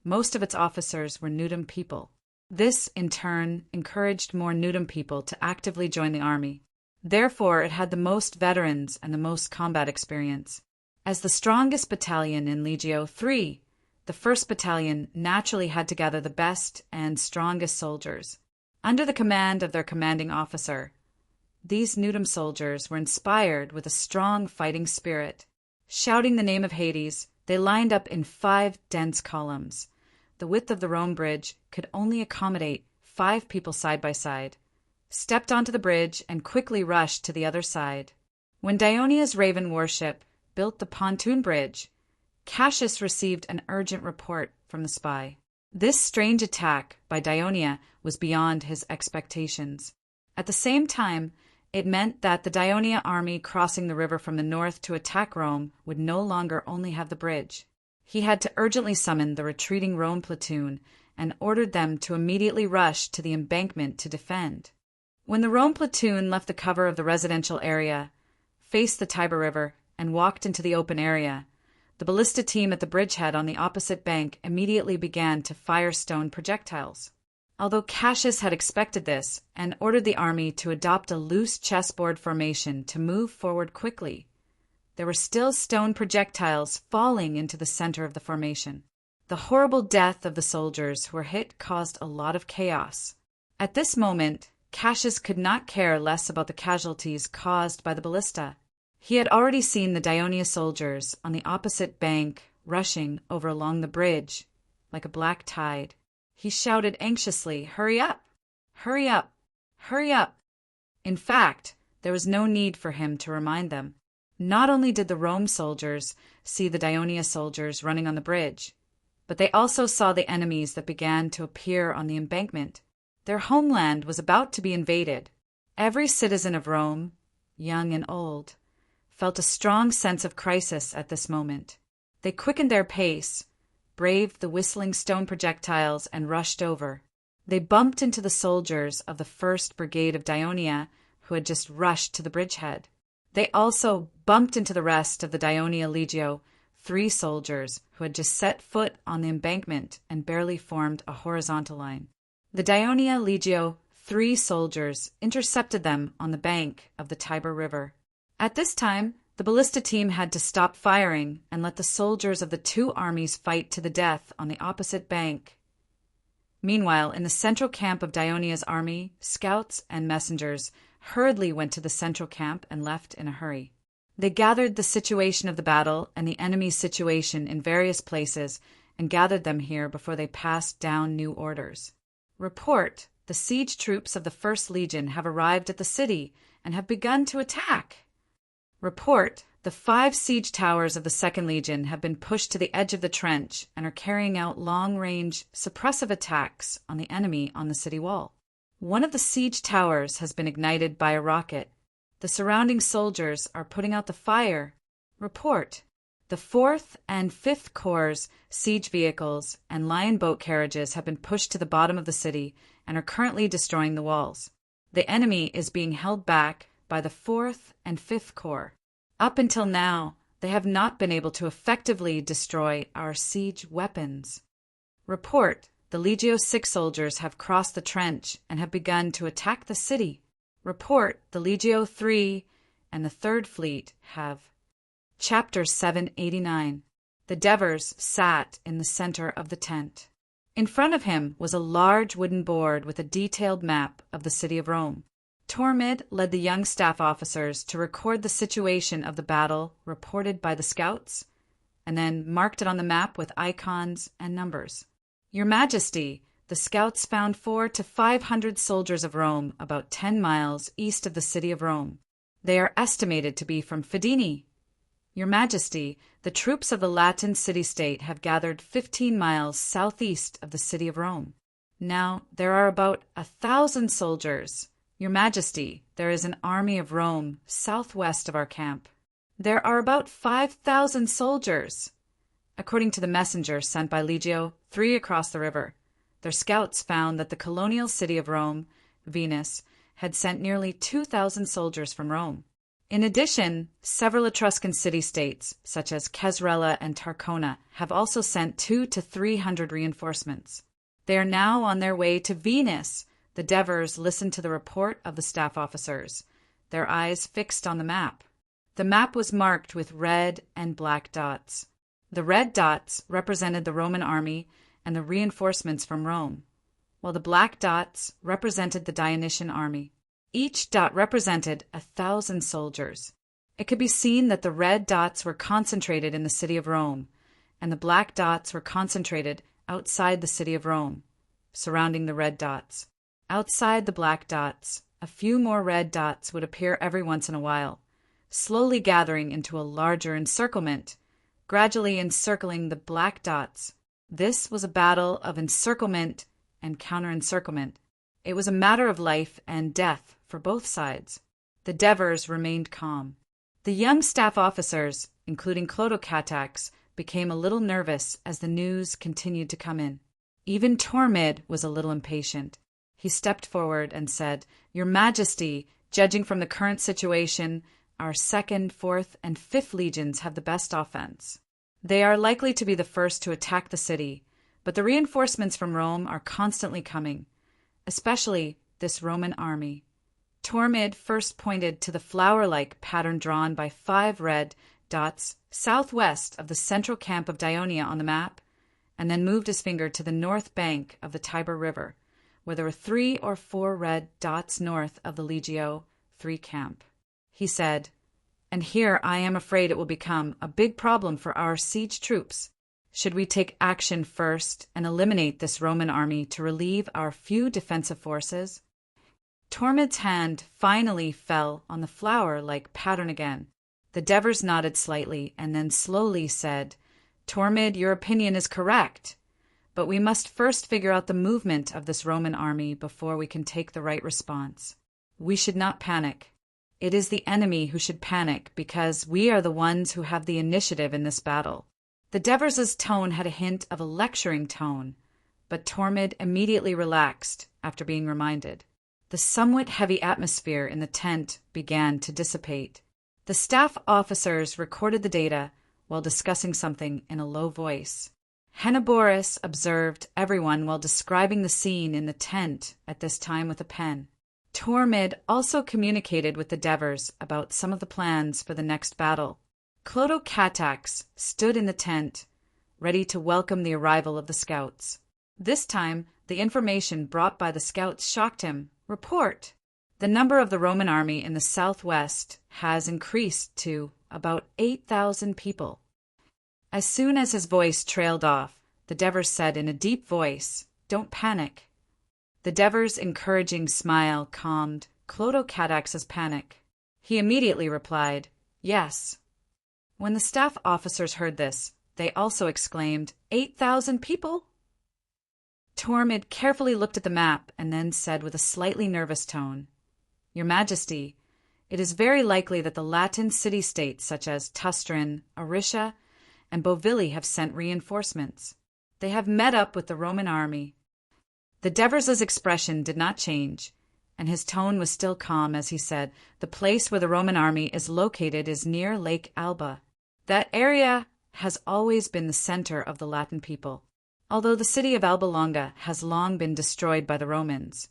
most of its officers were Nudum people. This, in turn, encouraged more Nudum people to actively join the army. Therefore, it had the most veterans and the most combat experience. As the strongest battalion in Legio III, the 1st Battalion naturally had to gather the best and strongest soldiers. Under the command of their commanding officer, these Nudum soldiers were inspired with a strong fighting spirit. Shouting the name of Hades, they lined up in 5 dense columns. The width of the Rome bridge could only accommodate 5 people side by side, stepped onto the bridge, and quickly rushed to the other side. When Daonia's Raven warship built the pontoon bridge, Cassius received an urgent report from the spy. This strange attack by Daionia was beyond his expectations. At the same time, it meant that the Daionia army crossing the river from the north to attack Rome would no longer only have the bridge. He had to urgently summon the retreating Rome platoon and ordered them to immediately rush to the embankment to defend. When the Rome platoon left the cover of the residential area, faced the Tiber River, and walked into the open area, the ballista team at the bridgehead on the opposite bank immediately began to fire stone projectiles. Although Cassius had expected this and ordered the army to adopt a loose chessboard formation to move forward quickly, there were still stone projectiles falling into the center of the formation. The horrible death of the soldiers who were hit caused a lot of chaos. At this moment, Cassius could not care less about the casualties caused by the ballista. He had already seen the Daionia soldiers on the opposite bank rushing over along the bridge like a black tide. He shouted anxiously, "Hurry up! Hurry up! Hurry up!" In fact, there was no need for him to remind them. Not only did the Rome soldiers see the Daionia soldiers running on the bridge, but they also saw the enemies that began to appear on the embankment. Their homeland was about to be invaded. Every citizen of Rome, young and old, felt a strong sense of crisis at this moment. They quickened their pace, braved the whistling stone projectiles, and rushed over. They bumped into the soldiers of the 1st Brigade of Daionia who had just rushed to the bridgehead. They also bumped into the rest of the Daionia Legio III soldiers who had just set foot on the embankment and barely formed a horizontal line. The Daionia Legio III soldiers intercepted them on the bank of the Tiber River. At this time, the ballista team had to stop firing and let the soldiers of the 2 armies fight to the death on the opposite bank. Meanwhile, in the central camp of Dionia's army, scouts and messengers hurriedly went to the central camp and left in a hurry. They gathered the situation of the battle and the enemy's situation in various places and gathered them here before they passed down new orders. Report: the siege troops of the 1st Legion have arrived at the city and have begun to attack. Report: the 5 siege towers of the 2nd Legion have been pushed to the edge of the trench and are carrying out long-range, suppressive attacks on the enemy on the city wall. One of the siege towers has been ignited by a rocket. The surrounding soldiers are putting out the fire. Report: the 4th and 5th Corps' siege vehicles and lion boat carriages have been pushed to the bottom of the city and are currently destroying the walls. The enemy is being held back by the 4th and 5th Corps. Up until now, they have not been able to effectively destroy our siege weapons. Report: the Legio 6 soldiers have crossed the trench and have begun to attack the city. Report: the Legio 3 and the 3rd Fleet have. Chapter 789. The Devers sat in the center of the tent. In front of him was a large wooden board with a detailed map of the city of Rome. Tormid led the young staff officers to record the situation of the battle reported by the scouts, and then marked it on the map with icons and numbers. Your Majesty, the scouts found 400 to 500 soldiers of Rome about 10 miles east of the city of Rome. They are estimated to be from Fidini. Your Majesty, the troops of the Latin city-state have gathered 15 miles southeast of the city of Rome. Now there are about 1,000 soldiers. Your Majesty, there is an army of Rome southwest of our camp. There are about 5,000 soldiers. According to the messenger sent by Legio 3 across the river, their scouts found that the colonial city of Rome, Venus, had sent nearly 2,000 soldiers from Rome. In addition, several Etruscan city-states, such as Caesarella and Tarcona, have also sent 200 to 300 reinforcements. They are now on their way to Venus. The Devers listened to the report of the staff officers, their eyes fixed on the map. The map was marked with red and black dots. The red dots represented the Roman army and the reinforcements from Rome, while the black dots represented the Dionysian army. Each dot represented 1,000 soldiers. It could be seen that the red dots were concentrated in the city of Rome, and the black dots were concentrated outside the city of Rome, surrounding the red dots. Outside the black dots, a few more red dots would appear every once in a while, slowly gathering into a larger encirclement, gradually encircling the black dots. This was a battle of encirclement and counter-encirclement. It was a matter of life and death for both sides. The Devers remained calm. The young staff officers, including Clodocatax, became a little nervous as the news continued to come in. Even Tormid was a little impatient. He stepped forward and said, "Your Majesty, judging from the current situation, our 2nd, 4th, and 5th legions have the best offense. They are likely to be the first to attack the city, but the reinforcements from Rome are constantly coming, especially this Roman army." Tormid first pointed to the flower-like pattern drawn by 5 red dots southwest of the central camp of Dionia on the map, and then moved his finger to the north bank of the Tiber River, where there were 3 or 4 red dots north of the Legio 3 camp. He said, "And here I am afraid it will become a big problem for our siege troops. Should we take action first and eliminate this Roman army to relieve our few defensive forces?" Tormid's hand finally fell on the flower-like pattern again. The Devers nodded slightly and then slowly said, "Tormid, your opinion is correct, but we must first figure out the movement of this Roman army before we can take the right response. We should not panic. It is the enemy who should panic because we are the ones who have the initiative in this battle." The Devers' tone had a hint of a lecturing tone, but Tormid immediately relaxed after being reminded. The somewhat heavy atmosphere in the tent began to dissipate. The staff officers recorded the data while discussing something in a low voice. Henneborus observed everyone while describing the scene in the tent at this time with a pen. Tormid also communicated with the Devers about some of the plans for the next battle. Clodocatax stood in the tent, ready to welcome the arrival of the scouts. This time, The information brought by the scouts shocked him. Report! The number of the Roman army in the southwest has increased to about 8,000 people. As soon as his voice trailed off, the Devers said in a deep voice, "Don't panic." The Devers' encouraging smile calmed Clotho-Catax's panic. He immediately replied, "Yes." When the staff officers heard this, they also exclaimed, 8,000 people? Tormid carefully looked at the map and then said with a slightly nervous tone, "Your Majesty, it is very likely that the Latin city-states such as Tustrin, Aricia, and Bovilli have sent reinforcements. They have met up with the Roman army." The Devers' expression did not change, and his tone was still calm as he said, "The place where the Roman army is located is near Lake Alba. That area has always been the center of the Latin people. Although the city of Alba Longa has long been destroyed by the Romans,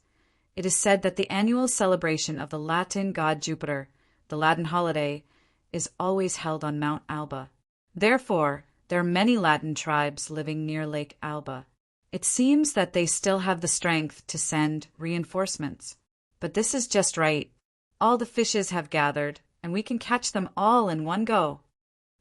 it is said that the annual celebration of the Latin god Jupiter, the Latin holiday, is always held on Mount Alba. Therefore, there are many Latin tribes living near Lake Alba. It seems that they still have the strength to send reinforcements. But this is just right. All the fishes have gathered, and we can catch them all in one go."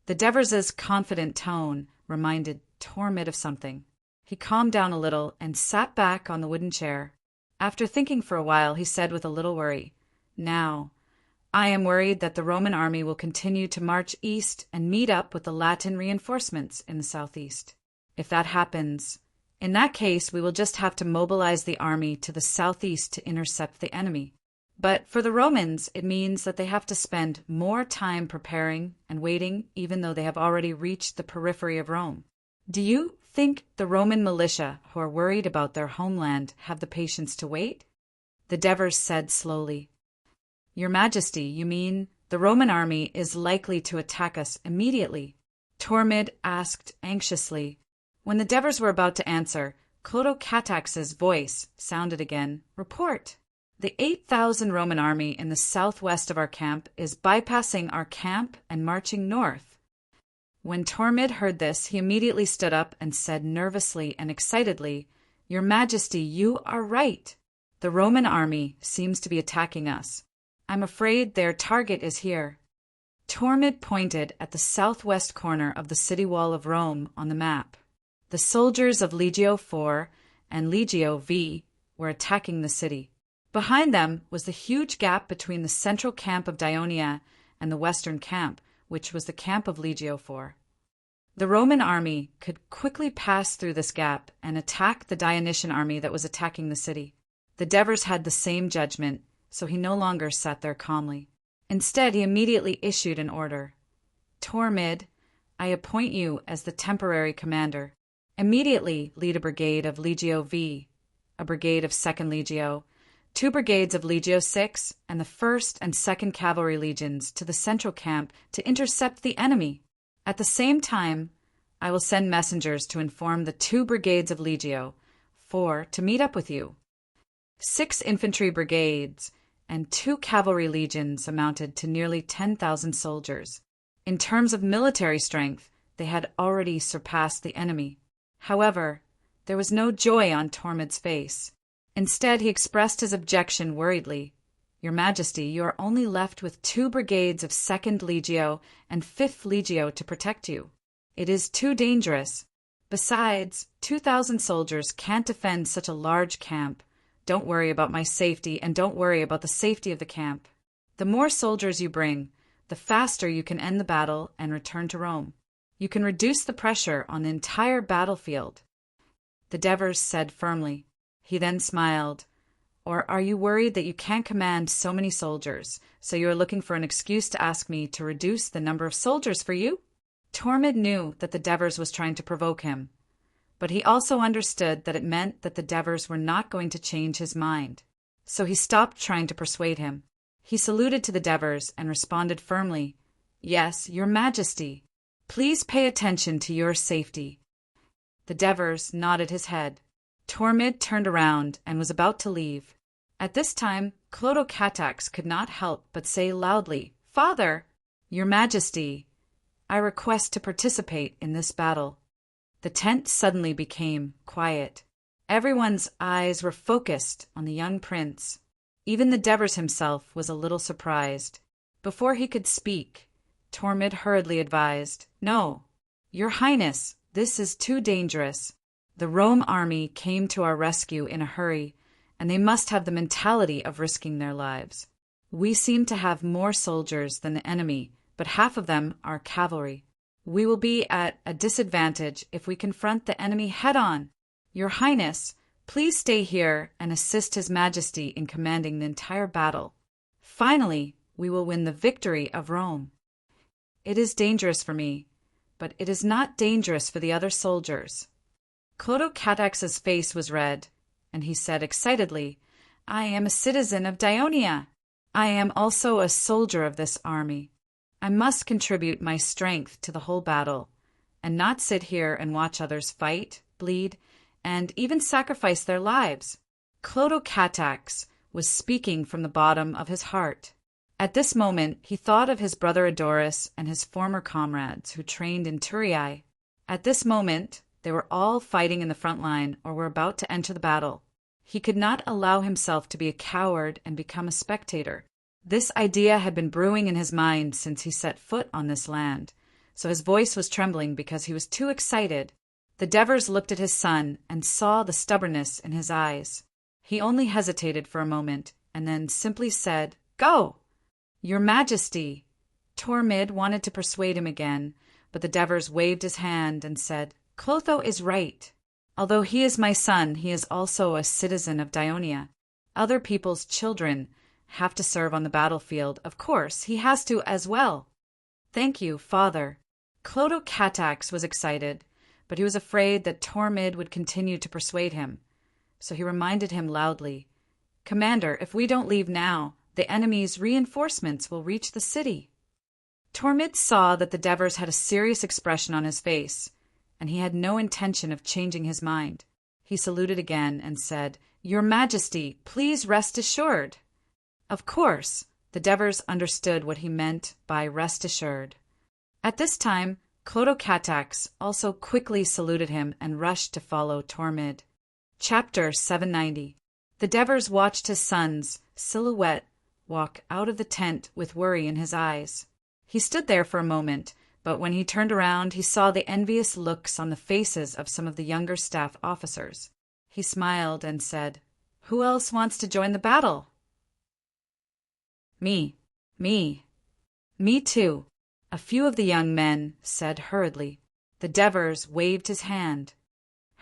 The Devers' confident tone reminded Tormid of something. He calmed down a little and sat back on the wooden chair. After thinking for a while, he said with a little worry, "Now, I am worried that the Roman army will continue to march east and meet up with the Latin reinforcements in the southeast. If that happens, in that case we will just have to mobilize the army to the southeast to intercept the enemy. But for the Romans, it means that they have to spend more time preparing and waiting, even though they have already reached the periphery of Rome. Do you think the Roman militia, who are worried about their homeland, have the patience to wait?" The Devers said slowly, "Your Majesty, you mean the Roman army is likely to attack us immediately?" Tormid asked anxiously. When the Devers were about to answer, Clotho-Catax's voice sounded again, "Report! The 8,000 Roman army in the southwest of our camp is bypassing our camp and marching north." When Tormid heard this, he immediately stood up and said nervously and excitedly, "Your Majesty, you are right. The Roman army seems to be attacking us. I'm afraid their target is here." Tormid pointed at the southwest corner of the city wall of Rome on the map. The soldiers of Legio IV and Legio V were attacking the city. Behind them was the huge gap between the central camp of Dionia and the western camp, which was the camp of Legio IV. The Roman army could quickly pass through this gap and attack the Dionysian army that was attacking the city. The Devers had the same judgment, so he no longer sat there calmly. Instead, he immediately issued an order. "Tormid, I appoint you as the temporary commander. Immediately lead a brigade of Legio V, a brigade of 2nd Legio, 2 brigades of Legio VI, and the 1st and 2nd Cavalry Legions to the central camp to intercept the enemy. At the same time, I will send messengers to inform the 2 brigades of Legio IV to meet up with you. 6 infantry brigades and 2 cavalry legions amounted to nearly 10,000 soldiers. In terms of military strength, they had already surpassed the enemy. However, there was no joy on Tormid's face. Instead, he expressed his objection worriedly. "Your Majesty, you are only left with 2 brigades of 2nd Legio and 5th Legio to protect you. It is too dangerous. Besides, 2,000 soldiers can't defend such a large camp. Don't worry about my safety, and don't worry about the safety of the camp. The more soldiers you bring, the faster you can end the battle and return to Rome. You can reduce the pressure on the entire battlefield." The Devers said firmly. He then smiled. "Or are you worried that you can't command so many soldiers, so you are looking for an excuse to ask me to reduce the number of soldiers for you?" Tormid knew that the Devers was trying to provoke him, but he also understood that it meant that the Devers were not going to change his mind. So he stopped trying to persuade him. He saluted to the Devers and responded firmly, "Yes, Your Majesty. Please pay attention to your safety." The Devers nodded his head. Tormid turned around and was about to leave. At this time, Clotho-Catax could not help but say loudly, "Father, Your Majesty, I request to participate in this battle." The tent suddenly became quiet. Everyone's eyes were focused on the young prince. Even the Devers himself was a little surprised. Before he could speak, Tormid hurriedly advised, "No, Your Highness, this is too dangerous. The Rome army came to our rescue in a hurry, and they must have the mentality of risking their lives. We seem to have more soldiers than the enemy, but half of them are cavalry. We will be at a disadvantage if we confront the enemy head-on. Your Highness, please stay here and assist His Majesty in commanding the entire battle. Finally, we will win the victory of Rome. It is dangerous for me, but it is not dangerous for the other soldiers." Clotocatax's face was red, and he said excitedly, "I am a citizen of Dionia. I am also a soldier of this army. I must contribute my strength to the whole battle, and not sit here and watch others fight, bleed, and even sacrifice their lives." Clotocatax was speaking from the bottom of his heart. At this moment he thought of his brother Adorus and his former comrades who trained in Turiae. At this moment they were all fighting in the front line or were about to enter the battle. He could not allow himself to be a coward and become a spectator. This idea had been brewing in his mind since he set foot on this land, so his voice was trembling because he was too excited. The Devers looked at his son and saw the stubbornness in his eyes. He only hesitated for a moment and then simply said, "Go!" "Your Majesty." Tormid wanted to persuade him again, but the Devers waved his hand and said, "Clotho is right. Although he is my son, he is also a citizen of Dionia. Other people's children have to serve on the battlefield. Of course, he has to as well." "Thank you, father." Clotocatax was excited, but he was afraid that Tormid would continue to persuade him. So he reminded him loudly, "Commander, if we don't leave now, the enemy's reinforcements will reach the city." Tormid saw that the Devers had a serious expression on his face, and he had no intention of changing his mind. He saluted again and said, "Your Majesty, please rest assured." Of course, the Devers understood what he meant by rest assured. At this time, Clotocatax also quickly saluted him and rushed to follow Tormid. Chapter 790. The Devers watched his son's silhouette walk out of the tent with worry in his eyes. He stood there for a moment, but when he turned around he saw the envious looks on the faces of some of the younger staff officers. He smiled and said, "Who else wants to join the battle?" Me too," a few of the young men said hurriedly. The Devers waved his hand.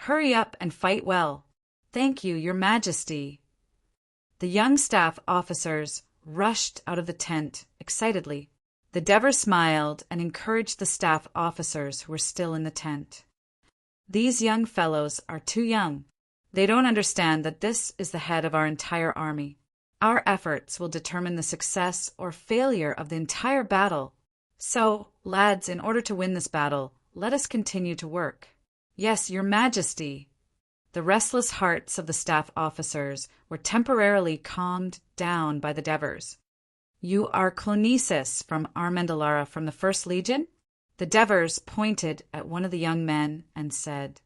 "Hurry up and fight well." "Thank you, Your Majesty." The young staff officers rushed out of the tent excitedly. The Devers smiled and encouraged the staff officers who were still in the tent. "These young fellows are too young. They don't understand that this is the head of our entire army. Our efforts will determine the success or failure of the entire battle. So, lads, in order to win this battle, let us continue to work." "Yes, Your Majesty." The restless hearts of the staff officers were temporarily calmed down by the Devers. "You are Clonisus from Armendalara from the 1st Legion?" The Devers pointed at one of the young men and said,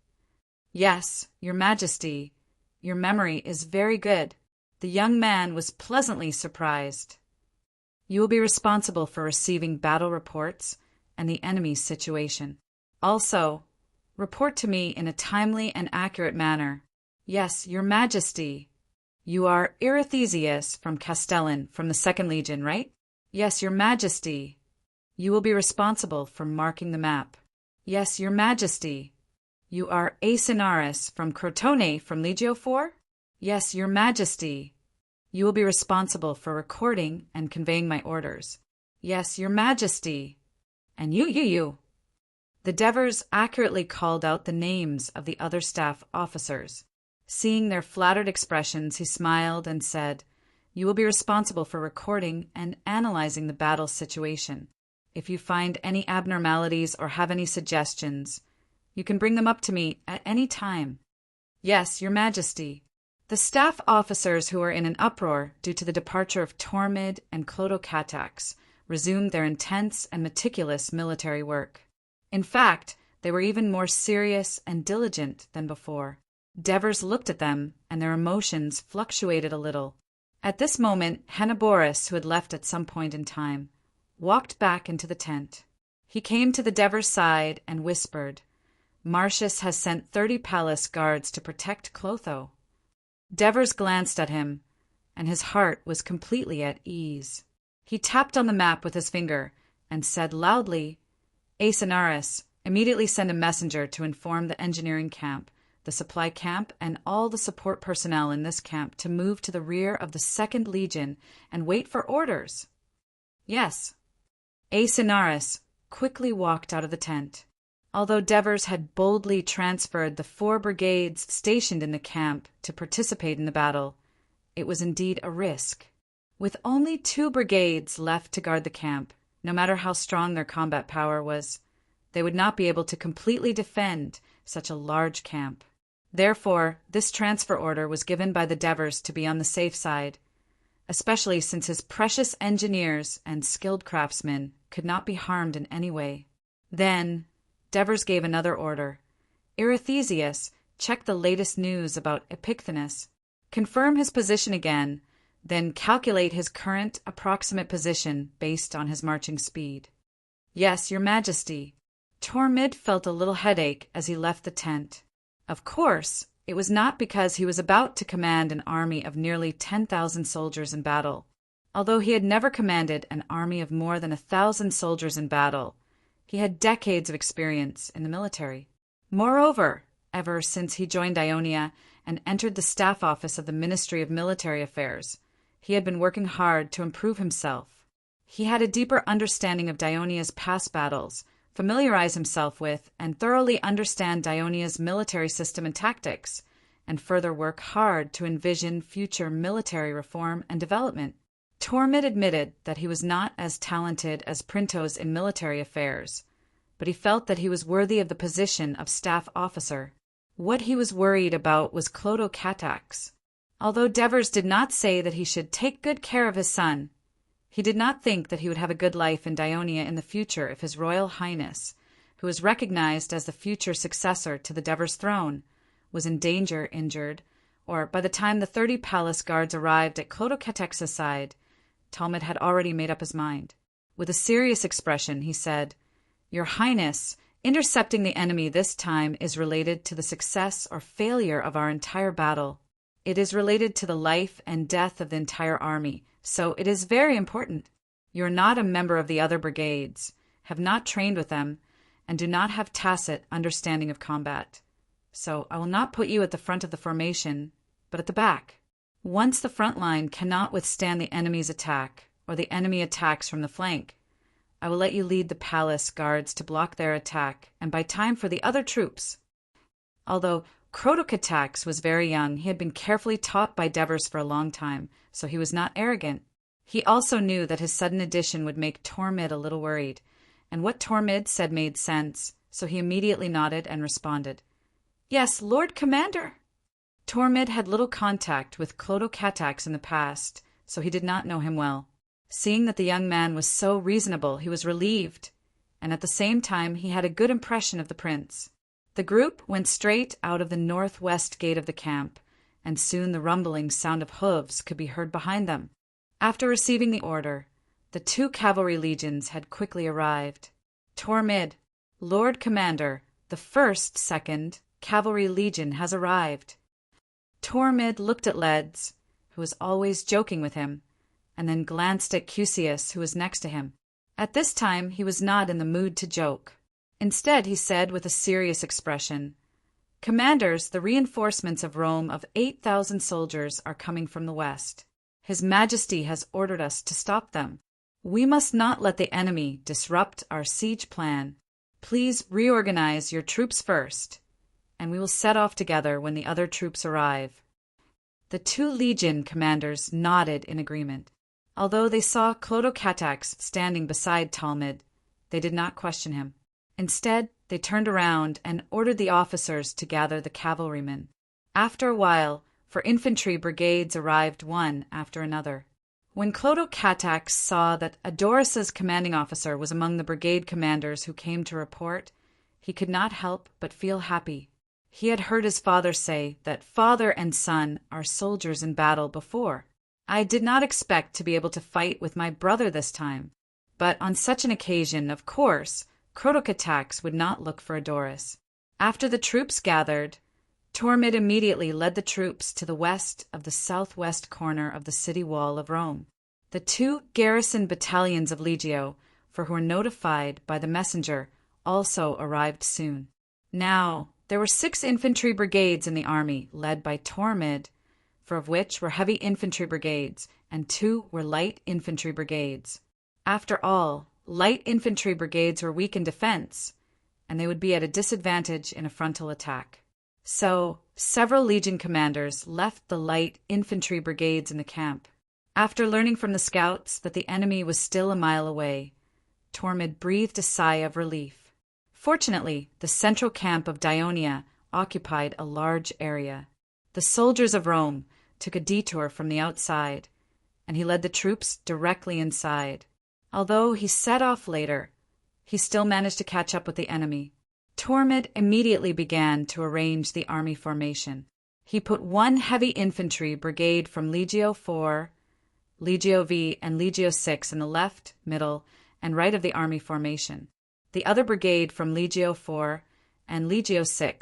"Yes, Your Majesty. Your memory is very good." The young man was pleasantly surprised. "You will be responsible for receiving battle reports and the enemy's situation. Also, report to me in a timely and accurate manner." "Yes, Your Majesty." "You are Irithesius from Castellan from the 2nd Legion, right?" "Yes, Your Majesty." "You will be responsible for marking the map." "Yes, Your Majesty." "You are Aesionaris from Crotone from Legio 4? "Yes, Your Majesty." "You will be responsible for recording and conveying my orders." "Yes, Your Majesty." "And you. The Devers accurately called out the names of the other staff officers. Seeing their flattered expressions, he smiled and said, "You will be responsible for recording and analyzing the battle situation. If you find any abnormalities or have any suggestions, you can bring them up to me at any time." "Yes, Your Majesty." The staff officers who were in an uproar due to the departure of Tormid and Clotocatax resumed their intense and meticulous military work. In fact, they were even more serious and diligent than before. Devers looked at them, and their emotions fluctuated a little. At this moment, Henoboris, who had left at some point in time, walked back into the tent. He came to the Devers' side and whispered, "Marcius has sent 30 palace guards to protect Clotho." Devers glanced at him, and his heart was completely at ease. He tapped on the map with his finger and said loudly, "Aesonaris, immediately send a messenger to inform the engineering camp, the supply camp, and all the support personnel in this camp to move to the rear of the 2nd Legion and wait for orders." "Yes." Aesonaris quickly walked out of the tent. Although Devers had boldly transferred the 4 brigades stationed in the camp to participate in the battle, it was indeed a risk. With only 2 brigades left to guard the camp, no matter how strong their combat power was, they would not be able to completely defend such a large camp. Therefore, this transfer order was given by the Devers to be on the safe side, especially since his precious engineers and skilled craftsmen could not be harmed in any way. Then, Devers gave another order. "Irithesius, check the latest news about Epicthenes. Confirm his position again, then calculate his current approximate position based on his marching speed." "Yes, your Majesty." Tormid felt a little headache as he left the tent. Of course, it was not because he was about to command an army of nearly 10,000 soldiers in battle. Although he had never commanded an army of more than 1,000 soldiers in battle, he had decades of experience in the military. Moreover, ever since he joined Ionia and entered the staff office of the Ministry of Military Affairs, he had been working hard to improve himself. He had a deeper understanding of Dionia's past battles, familiarize himself with and thoroughly understand Dionia's military system and tactics, and further work hard to envision future military reform and development. Tormid admitted that he was not as talented as Printos in military affairs, but he felt that he was worthy of the position of staff officer. What he was worried about was Clotho Catax. Although Devers did not say that he should take good care of his son, he did not think that he would have a good life in Dionia in the future if His Royal Highness, who was recognized as the future successor to the Devers throne, was in danger, injured, or by the time the 30 palace guards arrived at Clotho Catax's side, Talmud had already made up his mind. With a serious expression, he said, "Your Highness, intercepting the enemy this time is related to the success or failure of our entire battle. It is related to the life and death of the entire army, so it is very important. You are not a member of the other brigades, have not trained with them, and do not have tacit understanding of combat. So I will not put you at the front of the formation, but at the back. Once the front line cannot withstand the enemy's attack, or the enemy attacks from the flank, I will let you lead the palace guards to block their attack and buy time for the other troops." Although Clotho was very young, he had been carefully taught by Devers for a long time, so he was not arrogant. He also knew that his sudden addition would make Tormid a little worried, and what Tormid said made sense, so he immediately nodded and responded, "Yes, Lord Commander." Tormid had little contact with Clotho in the past, so he did not know him well. Seeing that the young man was so reasonable, he was relieved, and at the same time he had a good impression of the prince. The group went straight out of the northwest gate of the camp, and soon the rumbling sound of hooves could be heard behind them. After receiving the order, the 2 cavalry legions had quickly arrived. "Tormid, Lord Commander, the 1st, 2nd Cavalry Legion has arrived." Tormid looked at Leds, who was always joking with him, and then glanced at Cusius, who was next to him. At this time he was not in the mood to joke. Instead, he said with a serious expression, "Commanders, the reinforcements of Rome of 8,000 soldiers are coming from the west. His Majesty has ordered us to stop them. We must not let the enemy disrupt our siege plan. Please reorganize your troops first, and we will set off together when the other troops arrive." The 2 legion commanders nodded in agreement. Although they saw Clotho standing beside Talmud, they did not question him. Instead, they turned around and ordered the officers to gather the cavalrymen. After a while, for infantry brigades arrived one after another. When Clotho saw that Adorus's commanding officer was among the brigade commanders who came to report, he could not help but feel happy. He had heard his father say that father and son are soldiers in battle before. I did not expect to be able to fight with my brother this time. But on such an occasion, of course, Krotokatax would not look for Adoris. After the troops gathered, Tormid immediately led the troops to the west of the southwest corner of the city wall of Rome. The 2 garrison battalions of Legio, for who were notified by the messenger, also arrived soon. Now, there were 6 infantry brigades in the army, led by Tormid, for of which were heavy infantry brigades, and 2 were light infantry brigades. After all, light infantry brigades were weak in defense, and they would be at a disadvantage in a frontal attack. So, several legion commanders left the light infantry brigades in the camp. After learning from the scouts that the enemy was still a mile away, Tormid breathed a sigh of relief. Fortunately, the central camp of Dionia occupied a large area. The soldiers of Rome took a detour from the outside, and he led the troops directly inside. Although he set off later, he still managed to catch up with the enemy. Tormid immediately began to arrange the army formation. He put 1 heavy infantry brigade from Legio IV, Legio V, and Legio VI in the left, middle, and right of the army formation. The other brigade from Legio IV and Legio VI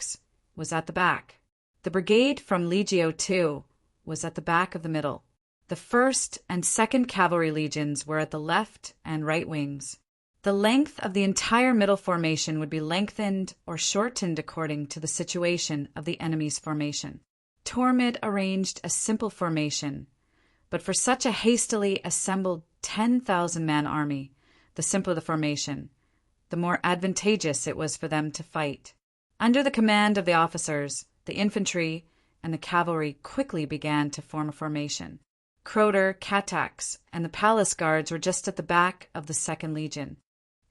was at the back. The brigade from Legio II was at the back of the middle. The 1st and 2nd Cavalry Legions were at the left and right wings. The length of the entire middle formation would be lengthened or shortened according to the situation of the enemy's formation. Tormid arranged a simple formation, but for such a hastily assembled 10,000-man army, the simpler the formation, the more advantageous it was for them to fight. Under the command of the officers, the infantry and the cavalry quickly began to form a formation. Croter, Catax, and the palace guards were just at the back of the 2nd Legion.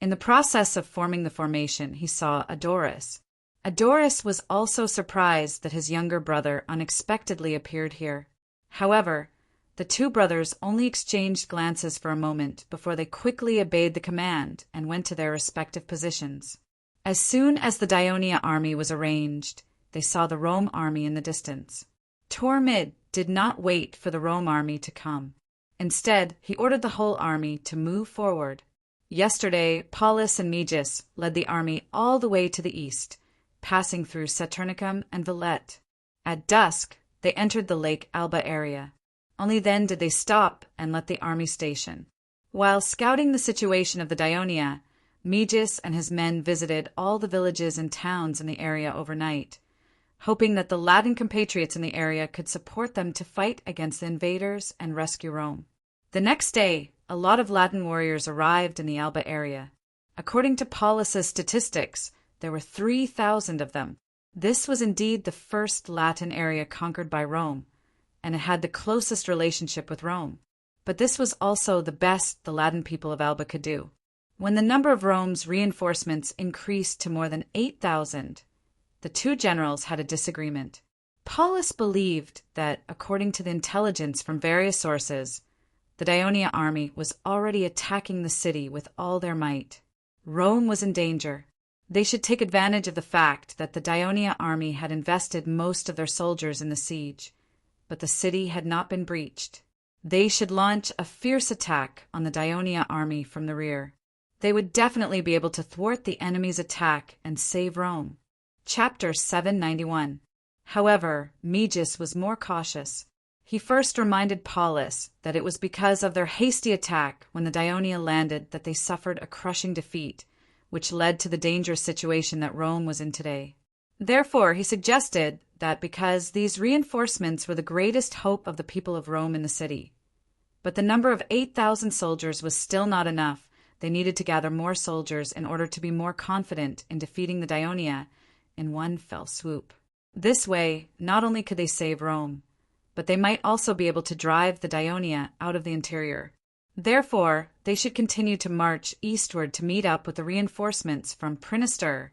In the process of forming the formation, he saw Adoris. Adoris was also surprised that his younger brother unexpectedly appeared here. However, the 2 brothers only exchanged glances for a moment before they quickly obeyed the command and went to their respective positions. As soon as the Dionia army was arranged, they saw the Rome army in the distance. Tormid did not wait for the Rome army to come. Instead, he ordered the whole army to move forward. Yesterday, Paulus and Megis led the army all the way to the east, passing through Saturnicum and Villette. At dusk, they entered the Lake Alba area. Only then did they stop and let the army station. While scouting the situation of the Dionia, Megis and his men visited all the villages and towns in the area overnight, hoping that the Latin compatriots in the area could support them to fight against the invaders and rescue Rome. The next day, a lot of Latin warriors arrived in the Alba area. According to Paulus's statistics, there were 3,000 of them. This was indeed the first Latin area conquered by Rome, and it had the closest relationship with Rome. But this was also the best the Latin people of Alba could do. When the number of Rome's reinforcements increased to more than 8,000, the 2 generals had a disagreement. Paulus believed that, according to the intelligence from various sources, the Dionia army was already attacking the city with all their might. Rome was in danger. They should take advantage of the fact that the Dionia army had invested most of their soldiers in the siege, but the city had not been breached. They should launch a fierce attack on the Dionia army from the rear. They would definitely be able to thwart the enemy's attack and save Rome. Chapter 791. However, Megis was more cautious. He first reminded Paulus that it was because of their hasty attack when the Dionia landed that they suffered a crushing defeat, which led to the dangerous situation that Rome was in today. Therefore, he suggested that because these reinforcements were the greatest hope of the people of Rome in the city, but the number of 8,000 soldiers was still not enough, they needed to gather more soldiers in order to be more confident in defeating the Dionia in one fell swoop. This way, not only could they save Rome, but they might also be able to drive the Dionia out of the interior. Therefore, they should continue to march eastward to meet up with the reinforcements from Prinister,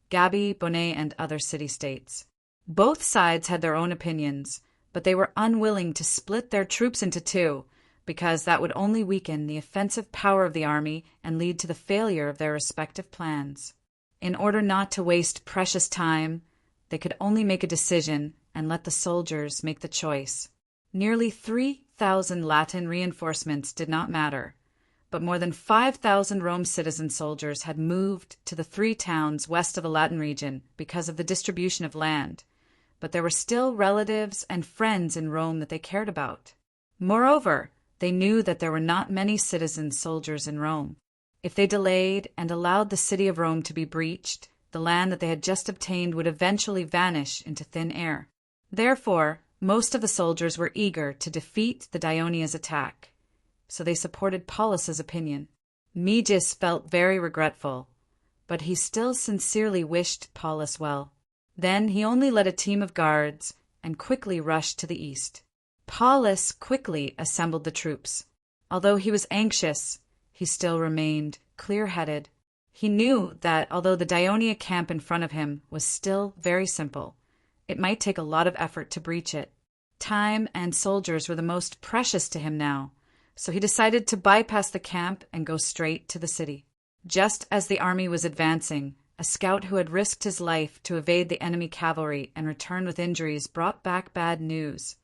Gabii, Bonnet, and other city-states. Both sides had their own opinions, but they were unwilling to split their troops into 2, because that would only weaken the offensive power of the army and lead to the failure of their respective plans. In order not to waste precious time, They could only make a decision and let the soldiers make the choice. Nearly 3,000 Latin reinforcements did not matter, but more than 5,000 Rome citizen soldiers had moved to the 3 towns west of the Latin region because of the distribution of land, but there were still relatives and friends in Rome that they cared about. Moreover, they knew that there were not many citizen soldiers in Rome. If they delayed and allowed the city of Rome to be breached, the land that they had just obtained would eventually vanish into thin air. Therefore, most of the soldiers were eager to defeat the Dionia's attack, so they supported Paulus's opinion. Megis felt very regretful, but he still sincerely wished Paulus well. Then he only led a team of guards and quickly rushed to the east. Paulus quickly assembled the troops. Although he was anxious, he still remained clear-headed. He knew that although the Dionia camp in front of him was still very simple, it might take a lot of effort to breach it. Time and soldiers were the most precious to him now, so he decided to bypass the camp and go straight to the city. Just as the army was advancing, a scout who had risked his life to evade the enemy cavalry and return with injuries brought back bad news.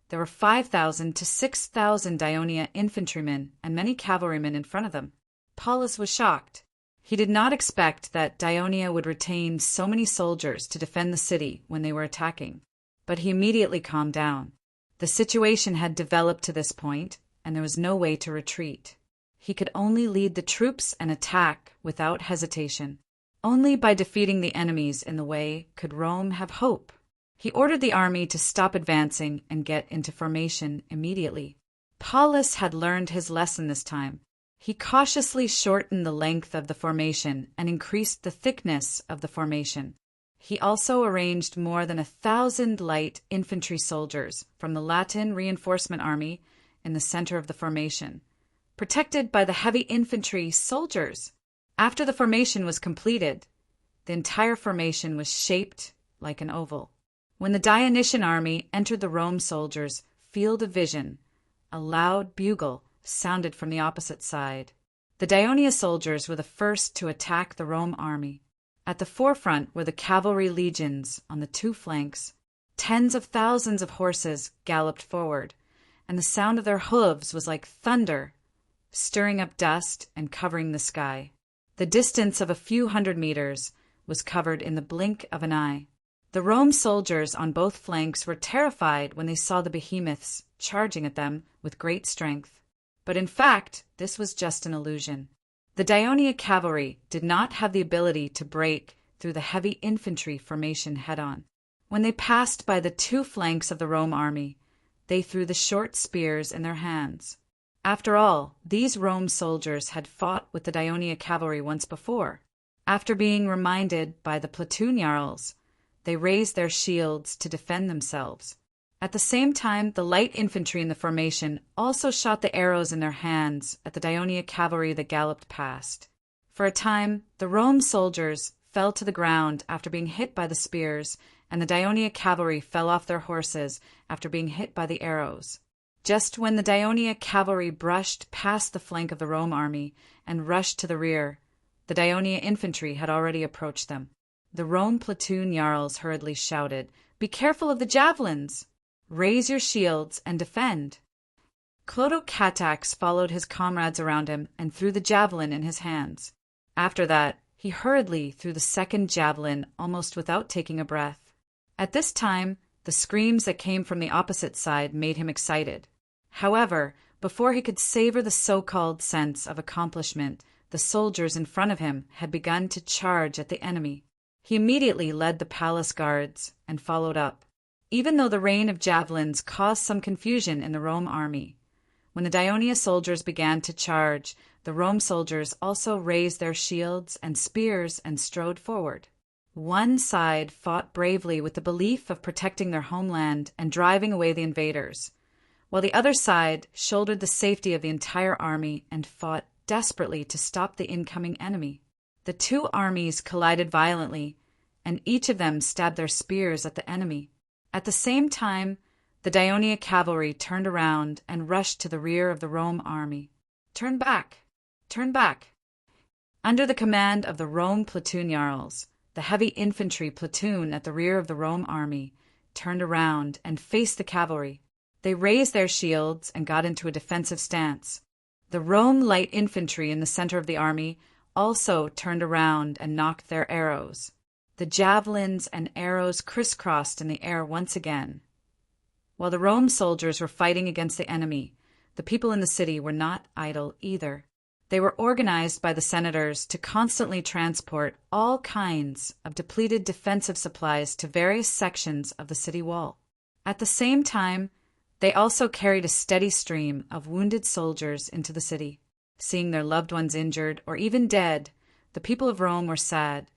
There were 5,000 to 6,000 Dionia infantrymen and many cavalrymen in front of them. Paulus was shocked. He did not expect that Dionia would retain so many soldiers to defend the city when they were attacking, but he immediately calmed down. The situation had developed to this point, and there was no way to retreat. He could only lead the troops and attack without hesitation. Only by defeating the enemies in the way could Rome have hope. He ordered the army to stop advancing and get into formation immediately. Paulus had learned his lesson this time. He cautiously shortened the length of the formation and increased the thickness of the formation. He also arranged more than 1,000 light infantry soldiers from the Latin reinforcement army in the center of the formation, protected by the heavy infantry soldiers. After the formation was completed, the entire formation was shaped like an oval. When the Dionysian army entered the Rome soldiers' field of vision, a loud bugle sounded from the opposite side. The Dionia soldiers were the first to attack the Rome army. At the forefront were the cavalry legions on the 2 flanks. Tens of thousands of horses galloped forward, and the sound of their hooves was like thunder, stirring up dust and covering the sky. The distance of a few hundred meters was covered in the blink of an eye. The Rome soldiers on both flanks were terrified when they saw the behemoths charging at them with great strength. But in fact, this was just an illusion. The Dionia cavalry did not have the ability to break through the heavy infantry formation head-on. When they passed by the 2 flanks of the Rome army, they threw the short spears in their hands. After all, these Rome soldiers had fought with the Dionia cavalry once before. After being reminded by the platoon jarls, they raised their shields to defend themselves. At the same time, the light infantry in the formation also shot the arrows in their hands at the Dionia cavalry that galloped past. For a time, the Rome soldiers fell to the ground after being hit by the spears, and the Dionia cavalry fell off their horses after being hit by the arrows. Just when the Dionia cavalry brushed past the flank of the Rome army and rushed to the rear, the Dionia infantry had already approached them. The Rome platoon jarls hurriedly shouted, "Be careful of the javelins! Raise your shields and defend!" Clotocatax followed his comrades around him and threw the javelin in his hands. After that, he hurriedly threw the second javelin almost without taking a breath. At this time, the screams that came from the opposite side made him excited. However, before he could savor the so-called sense of accomplishment, the soldiers in front of him had begun to charge at the enemy. He immediately led the palace guards and followed up. Even though the rain of javelins caused some confusion in the Rome army, when the Dionia soldiers began to charge, the Rome soldiers also raised their shields and spears and strode forward. One side fought bravely with the belief of protecting their homeland and driving away the invaders, while the other side shouldered the safety of the entire army and fought desperately to stop the incoming enemy. The 2 armies collided violently, and each of them stabbed their spears at the enemy. At the same time, the Dionia cavalry turned around and rushed to the rear of the Rome army. "Turn back! Turn back!" Under the command of the Rome platoon jarls, the heavy infantry platoon at the rear of the Rome army, turned around and faced the cavalry. They raised their shields and got into a defensive stance. The Rome light infantry in the center of the army also turned around and nocked their arrows. The javelins and arrows crisscrossed in the air once again. While the Rome soldiers were fighting against the enemy, the people in the city were not idle either. They were organized by the senators to constantly transport all kinds of depleted defensive supplies to various sections of the city wall. At the same time, they also carried a steady stream of wounded soldiers into the city. Seeing their loved ones injured or even dead, the people of Rome were sad,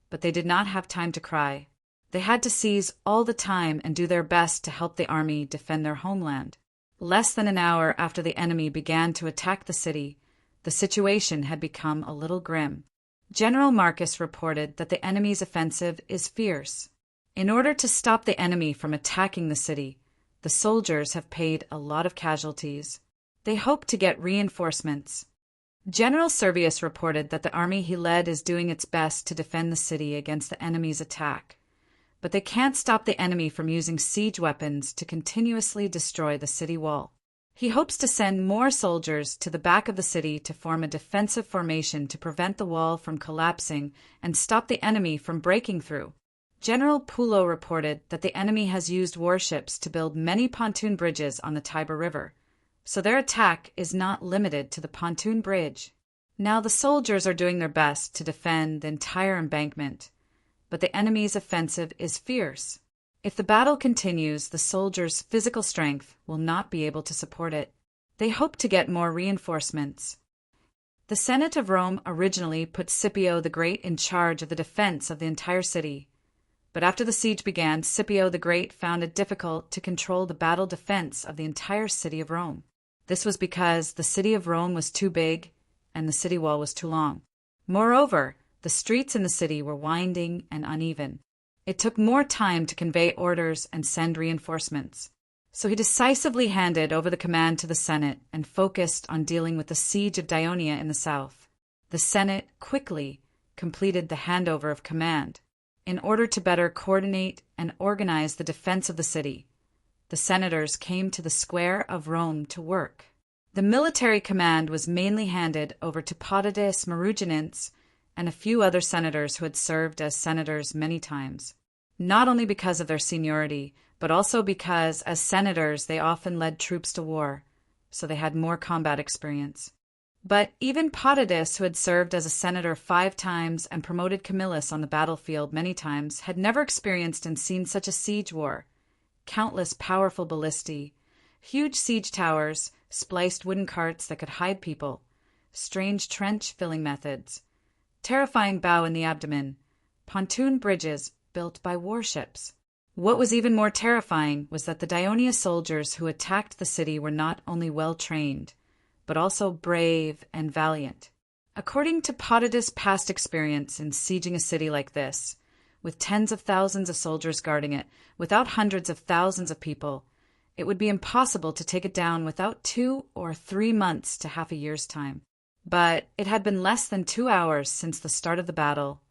but they did not have time to cry. They had to seize all the time and do their best to help the army defend their homeland. Less than an hour after the enemy began to attack the city, the situation had become a little grim. General Marcus reported that the enemy's offensive is fierce. In order to stop the enemy from attacking the city, the soldiers have paid a lot of casualties. They hope to get reinforcements. General Servius reported that the army he led is doing its best to defend the city against the enemy's attack, but they can't stop the enemy from using siege weapons to continuously destroy the city wall. He hopes to send more soldiers to the back of the city to form a defensive formation to prevent the wall from collapsing and stop the enemy from breaking through. General Pullo reported that the enemy has used warships to build many pontoon bridges on the Tiber River, so their attack is not limited to the pontoon bridge. Now the soldiers are doing their best to defend the entire embankment, but the enemy's offensive is fierce. If the battle continues, the soldiers' physical strength will not be able to support it. They hope to get more reinforcements. The Senate of Rome originally put Scipio the Great in charge of the defense of the entire city, but after the siege began, Scipio the Great found it difficult to control the battle defense of the entire city of Rome. This was because the city of Rome was too big and the city wall was too long. Moreover, the streets in the city were winding and uneven. It took more time to convey orders and send reinforcements. So he decisively handed over the command to the Senate and focused on dealing with the siege of Dionia in the south. The Senate quickly completed the handover of command. In order to better coordinate and organize the defense of the city, the senators came to the square of Rome to work. The military command was mainly handed over to Potidus Maruginensis and a few other senators who had served as senators many times, not only because of their seniority, but also because as senators they often led troops to war, so they had more combat experience. But even Potidus, who had served as a senator 5 times and promoted Camillus on the battlefield many times, had never experienced and seen such a siege war. Countless powerful ballistae, huge siege towers, spliced wooden carts that could hide people, strange trench-filling methods, terrifying bow in the abdomen, pontoon bridges built by warships. What was even more terrifying was that the Dionia soldiers who attacked the city were not only well-trained, but also brave and valiant. According to Potidus' past experience in sieging a city like this, with tens of thousands of soldiers guarding it, without hundreds of thousands of people, it would be impossible to take it down without 2 or 3 months to half a year's time. But it had been less than 2 hours since the start of the battle,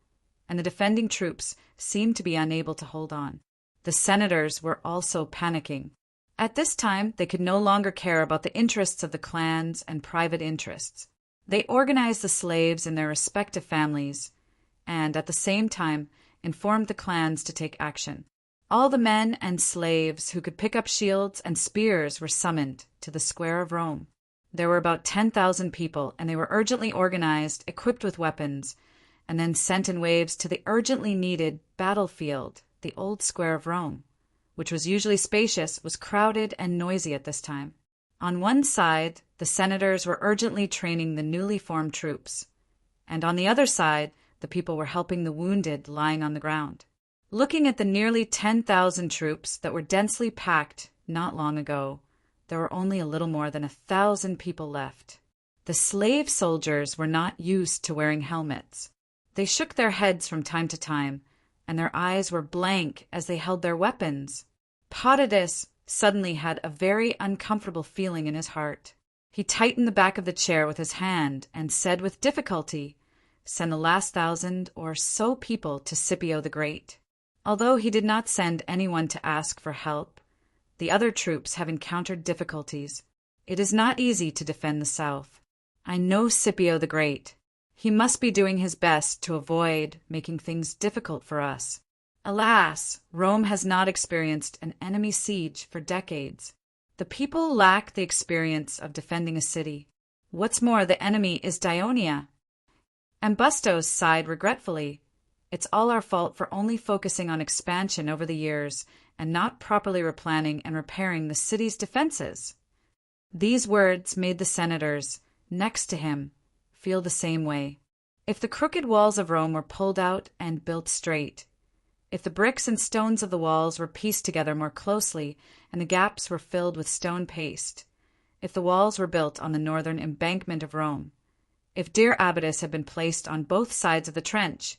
and the defending troops seemed to be unable to hold on. The senators were also panicking. At this time, they could no longer care about the interests of the clans and private interests. They organized the slaves in their respective families, and at the same time informed the clans to take action. All the men and slaves who could pick up shields and spears were summoned to the square of Rome. There were about 10,000 people, and they were urgently organized, equipped with weapons, and then sent in waves to the urgently needed battlefield, the old square of Rome, which was usually spacious, was crowded and noisy at this time. On one side, the senators were urgently training the newly formed troops, and on the other side, the people were helping the wounded lying on the ground. Looking at the nearly 10,000 troops that were densely packed not long ago, there were only a little more than 1,000 people left. The slave soldiers were not used to wearing helmets. They shook their heads from time to time, and their eyes were blank as they held their weapons. Potidus suddenly had a very uncomfortable feeling in his heart. He tightened the back of the chair with his hand and said with difficulty, send the last 1,000 or so people to Scipio the Great. Although he did not send anyone to ask for help, the other troops have encountered difficulties. It is not easy to defend the south. I know Scipio the Great. He must be doing his best to avoid making things difficult for us. Alas, Rome has not experienced an enemy siege for decades. The people lack the experience of defending a city. What's more, the enemy is Dionia. And Bustos sighed regretfully. It's all our fault for only focusing on expansion over the years and not properly replanning and repairing the city's defenses. These words made the senators, next to him, feel the same way. If the crooked walls of Rome were pulled out and built straight, if the bricks and stones of the walls were pieced together more closely and the gaps were filled with stone paste, if the walls were built on the northern embankment of Rome, if dear Abatis had been placed on both sides of the trench,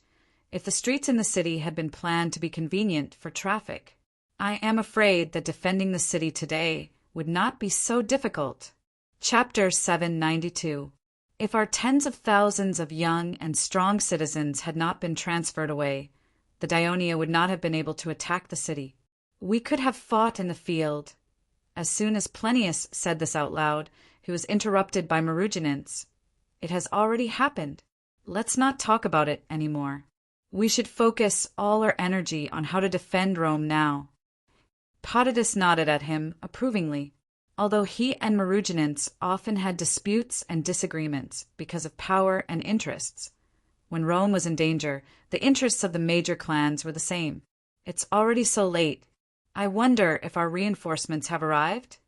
if the streets in the city had been planned to be convenient for traffic, I am afraid that defending the city today would not be so difficult. Chapter 792. If our tens of thousands of young and strong citizens had not been transferred away, the Dionia would not have been able to attack the city. We could have fought in the field. As soon as Plinius said this out loud, he was interrupted by Maruginans. It has already happened. Let's not talk about it anymore. We should focus all our energy on how to defend Rome now. Potitus nodded at him approvingly. Although he and Maruginans often had disputes and disagreements because of power and interests, when Rome was in danger, the interests of the major clans were the same. It's already so late. I wonder if our reinforcements have arrived?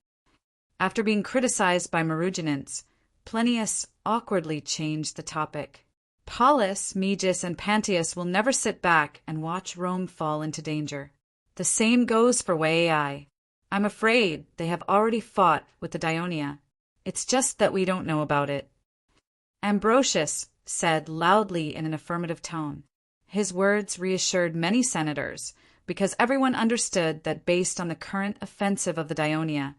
After being criticized by Maruginans, Plinius awkwardly changed the topic. Paulus, Megis, and Pantius will never sit back and watch Rome fall into danger. The same goes for Veii. I'm afraid they have already fought with the Dionia. It's just that we don't know about it. Ambrosius said loudly in an affirmative tone. His words reassured many senators, because everyone understood that based on the current offensive of the Dionia,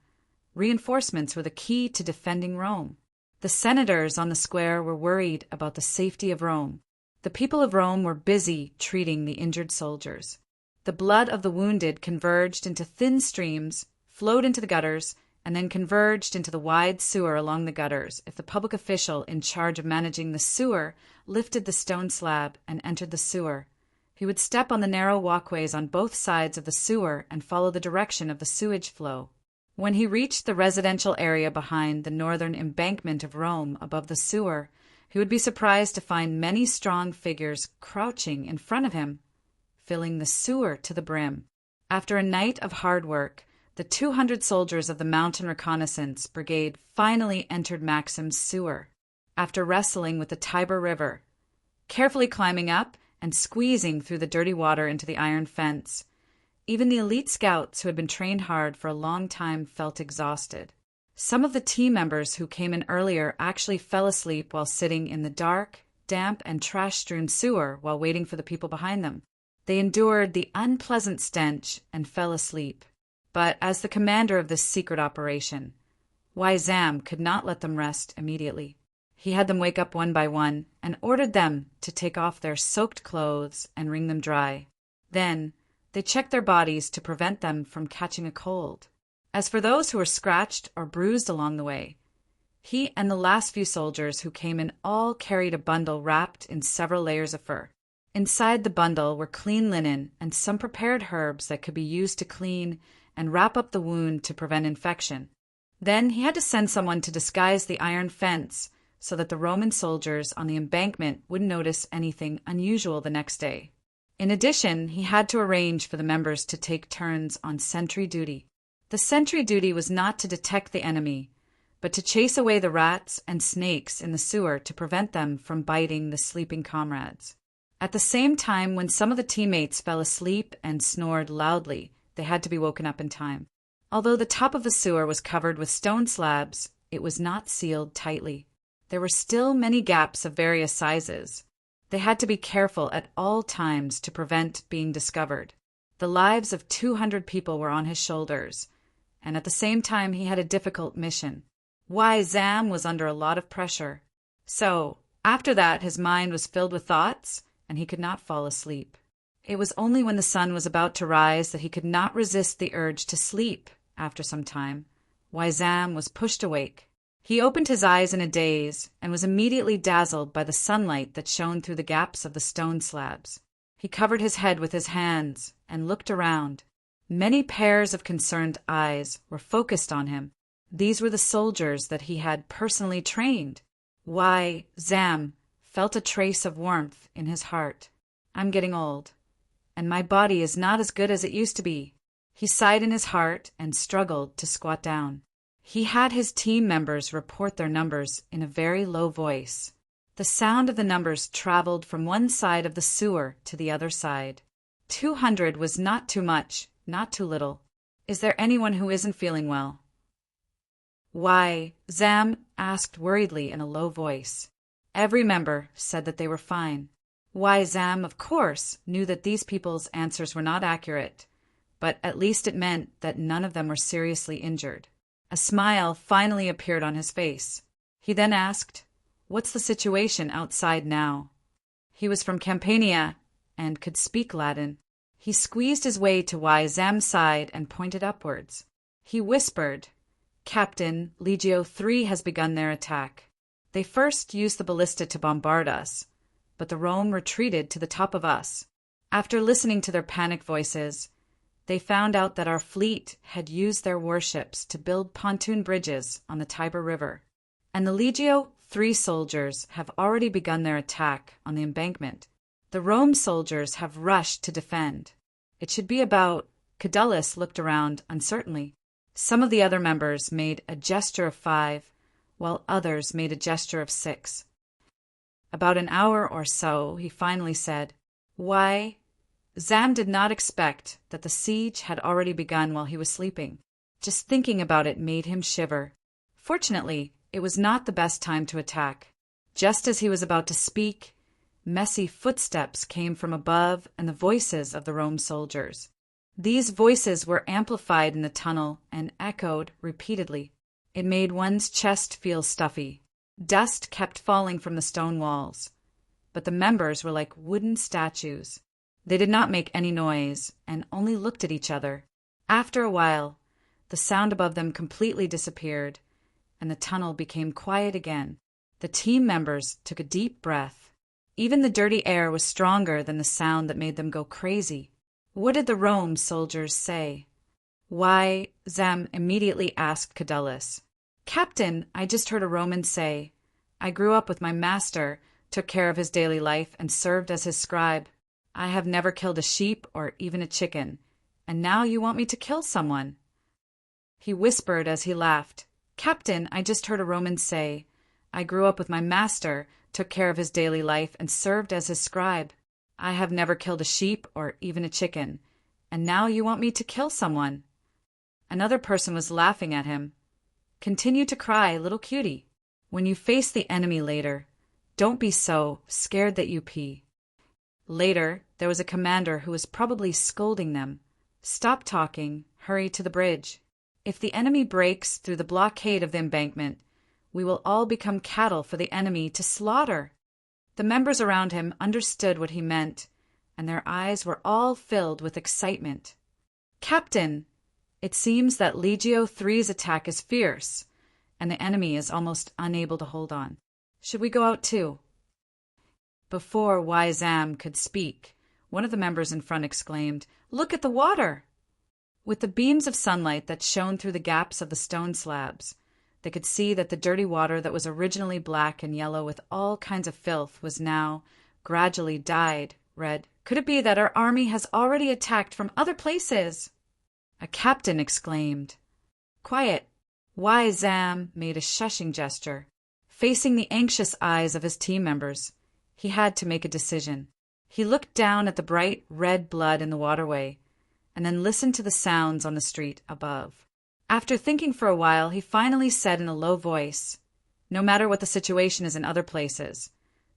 reinforcements were the key to defending Rome. The senators on the square were worried about the safety of Rome. The people of Rome were busy treating the injured soldiers. The blood of the wounded converged into thin streams, flowed into the gutters, and then converged into the wide sewer along the gutters if the public official in charge of managing the sewer lifted the stone slab and entered the sewer. He would step on the narrow walkways on both sides of the sewer and follow the direction of the sewage flow. When he reached the residential area behind the northern embankment of Rome above the sewer, he would be surprised to find many strong figures crouching in front of him, filling the sewer to the brim. After a night of hard work, the 200 soldiers of the Mountain Reconnaissance Brigade finally entered Maxim's sewer, after wrestling with the Tiber River, carefully climbing up and squeezing through the dirty water into the iron fence. Even the elite scouts who had been trained hard for a long time felt exhausted. Some of the team members who came in earlier actually fell asleep while sitting in the dark, damp, and trash-strewn sewer while waiting for the people behind them. They endured the unpleasant stench and fell asleep. But as the commander of this secret operation, Zam could not let them rest immediately. He had them wake up one by one and ordered them to take off their soaked clothes and wring them dry. Then they checked their bodies to prevent them from catching a cold. As for those who were scratched or bruised along the way, he and the last few soldiers who came in all carried a bundle wrapped in several layers of fur. Inside the bundle were clean linen and some prepared herbs that could be used to clean and wrap up the wound to prevent infection. Then he had to send someone to disguise the iron fence so that the Roman soldiers on the embankment wouldn't notice anything unusual the next day. In addition, he had to arrange for the members to take turns on sentry duty. The sentry duty was not to detect the enemy, but to chase away the rats and snakes in the sewer to prevent them from biting the sleeping comrades. At the same time, when some of the teammates fell asleep and snored loudly, they had to be woken up in time. Although the top of the sewer was covered with stone slabs, it was not sealed tightly. There were still many gaps of various sizes. They had to be careful at all times to prevent being discovered. The lives of 200 people were on his shoulders, and at the same time he had a difficult mission. Zam was under a lot of pressure. So, After that, his mind was filled with thoughts, and he could not fall asleep. It was only when the sun was about to rise that he could not resist the urge to sleep. After some time, Zam was pushed awake. He opened his eyes in a daze and was immediately dazzled by the sunlight that shone through the gaps of the stone slabs. He covered his head with his hands and looked around. Many pairs of concerned eyes were focused on him. These were the soldiers that he had personally trained. Zam felt a trace of warmth in his heart. I'm getting old, and my body is not as good as it used to be. He sighed in his heart and struggled to squat down. He had his team members report their numbers in a very low voice. The sound of the numbers traveled from one side of the sewer to the other side. 200 was not too much, not too little. Is there anyone who isn't feeling well? Why? Zam asked worriedly in a low voice. Every member said that they were fine. Zam, of course, knew that these people's answers were not accurate, but at least it meant that none of them were seriously injured. A smile finally appeared on his face. He then asked, "What's the situation outside now?" He was from Campania and could speak Latin. He squeezed his way to Zam's side and pointed upwards. He whispered, "Captain, Legio 3 has begun their attack. They first used the ballista to bombard us, but the Rome retreated to the top of us. After listening to their panic voices, they found out that our fleet had used their warships to build pontoon bridges on the Tiber River, and the Legio 3 soldiers have already begun their attack on the embankment. The Rome soldiers have rushed to defend. It should be about—" Cadulus looked around uncertainly. Some of the other members made a gesture of 5, while others made a gesture of 6. About an hour or so, he finally said, "Why?" Zam did not expect that the siege had already begun while he was sleeping. Just thinking about it made him shiver. Fortunately, it was not the best time to attack. Just as he was about to speak, messy footsteps came from above and the voices of the Rome soldiers. These voices were amplified in the tunnel and echoed repeatedly. It made one's chest feel stuffy. Dust kept falling from the stone walls, but the members were like wooden statues. They did not make any noise and only looked at each other. After a while, the sound above them completely disappeared, and the tunnel became quiet again. The team members took a deep breath. Even the dirty air was stronger than the sound that made them go crazy. What did the Rome soldiers say? Zam immediately asked Cadulus. "Captain, I just heard a Roman say, 'I grew up with my master, took care of his daily life, and served as his scribe. I have never killed a sheep or even a chicken, and now you want me to kill someone.'" He whispered as he laughed, "Captain, I just heard a Roman say, 'I grew up with my master, took care of his daily life, and served as his scribe. I have never killed a sheep or even a chicken, and now you want me to kill someone.'" Another person was laughing at him. "Continue to cry, little cutie. When you face the enemy later, don't be so scared that you pee." Later, there was a commander who was probably scolding them. "Stop talking, hurry to the bridge. If the enemy breaks through the blockade of the embankment, we will all become cattle for the enemy to slaughter." The members around him understood what he meant, and their eyes were all filled with excitement. "Captain, it seems that Legio 3's attack is fierce, and the enemy is almost unable to hold on. Should we go out too?" Before Zam could speak, one of the members in front exclaimed, "Look at the water!" With the beams of sunlight that shone through the gaps of the stone slabs, they could see that the dirty water that was originally black and yellow with all kinds of filth was now gradually dyed red. "Could it be that our army has already attacked from other places?" A captain exclaimed. "Quiet." Zam made a shushing gesture. Facing the anxious eyes of his team members, he had to make a decision. He looked down at the bright red blood in the waterway, and then listened to the sounds on the street above. After thinking for a while, he finally said in a low voice, "No matter what the situation is in other places,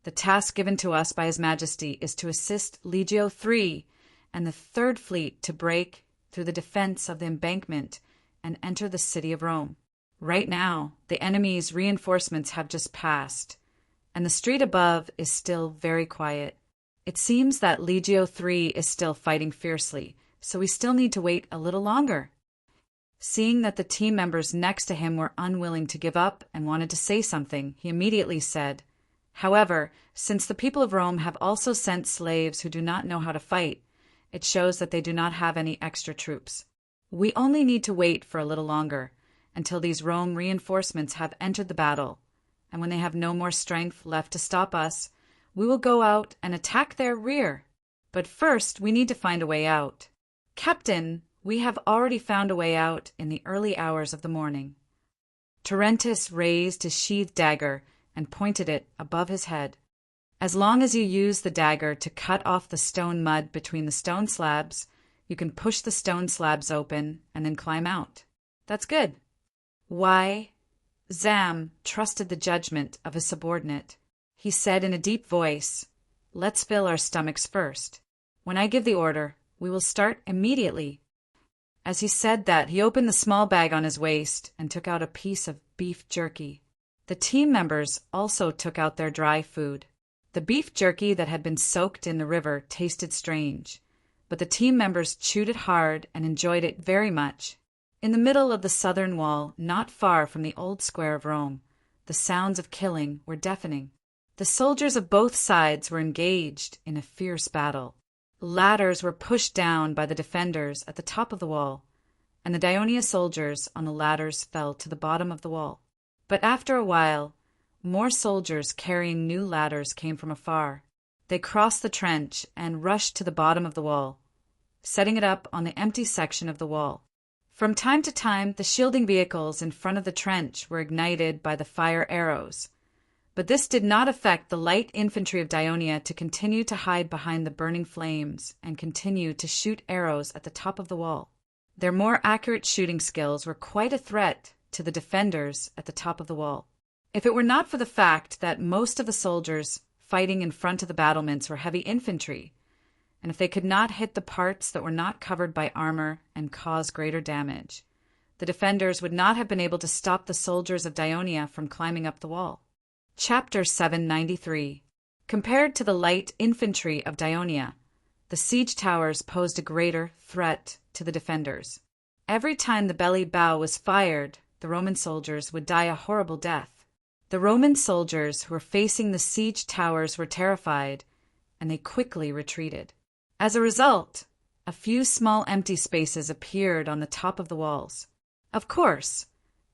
the task given to us by His Majesty is to assist Legio 3 and the Third Fleet to break through the defense of the embankment and enter the city of Rome. Right now, the enemy's reinforcements have just passed, and the street above is still very quiet. It seems that Legio 3 is still fighting fiercely, so we still need to wait a little longer. Seeing that the team members next to him were unwilling to give up and wanted to say something, he immediately said, "However, since the people of Rome have also sent slaves who do not know how to fight, it shows that they do not have any extra troops. We only need to wait for a little longer, until these Rome reinforcements have entered the battle, and when they have no more strength left to stop us, we will go out and attack their rear. But first we need to find a way out. Captain, we have already found a way out in the early hours of the morning." Tarentus raised his sheathed dagger and pointed it above his head. "As long as you use the dagger to cut off the stone mud between the stone slabs, you can push the stone slabs open and then climb out. That's good." Why? Zam trusted the judgment of his subordinate. He said in a deep voice, "Let's fill our stomachs first. When I give the order, we will start immediately." As he said that, he opened the small bag on his waist and took out a piece of beef jerky. The team members also took out their dry food. The beef jerky that had been soaked in the river tasted strange, but the team members chewed it hard and enjoyed it very much. In the middle of the southern wall, not far from the old square of Rome, the sounds of killing were deafening. The soldiers of both sides were engaged in a fierce battle. Ladders were pushed down by the defenders at the top of the wall, and the Daionia soldiers on the ladders fell to the bottom of the wall. But after a while, more soldiers carrying new ladders came from afar. They crossed the trench and rushed to the bottom of the wall, setting it up on the empty section of the wall. From time to time, the shielding vehicles in front of the trench were ignited by the fire arrows, but this did not affect the light infantry of Daionia to continue to hide behind the burning flames and continue to shoot arrows at the top of the wall. Their more accurate shooting skills were quite a threat to the defenders at the top of the wall. If it were not for the fact that most of the soldiers fighting in front of the battlements were heavy infantry, and if they could not hit the parts that were not covered by armor and cause greater damage, the defenders would not have been able to stop the soldiers of Daionia from climbing up the wall. Chapter 793. Compared to the light infantry of Daionia, the siege towers posed a greater threat to the defenders. Every time the belly bow was fired, the Roman soldiers would die a horrible death. The Roman soldiers who were facing the siege towers were terrified, and they quickly retreated. As a result, a few small empty spaces appeared on the top of the walls. Of course,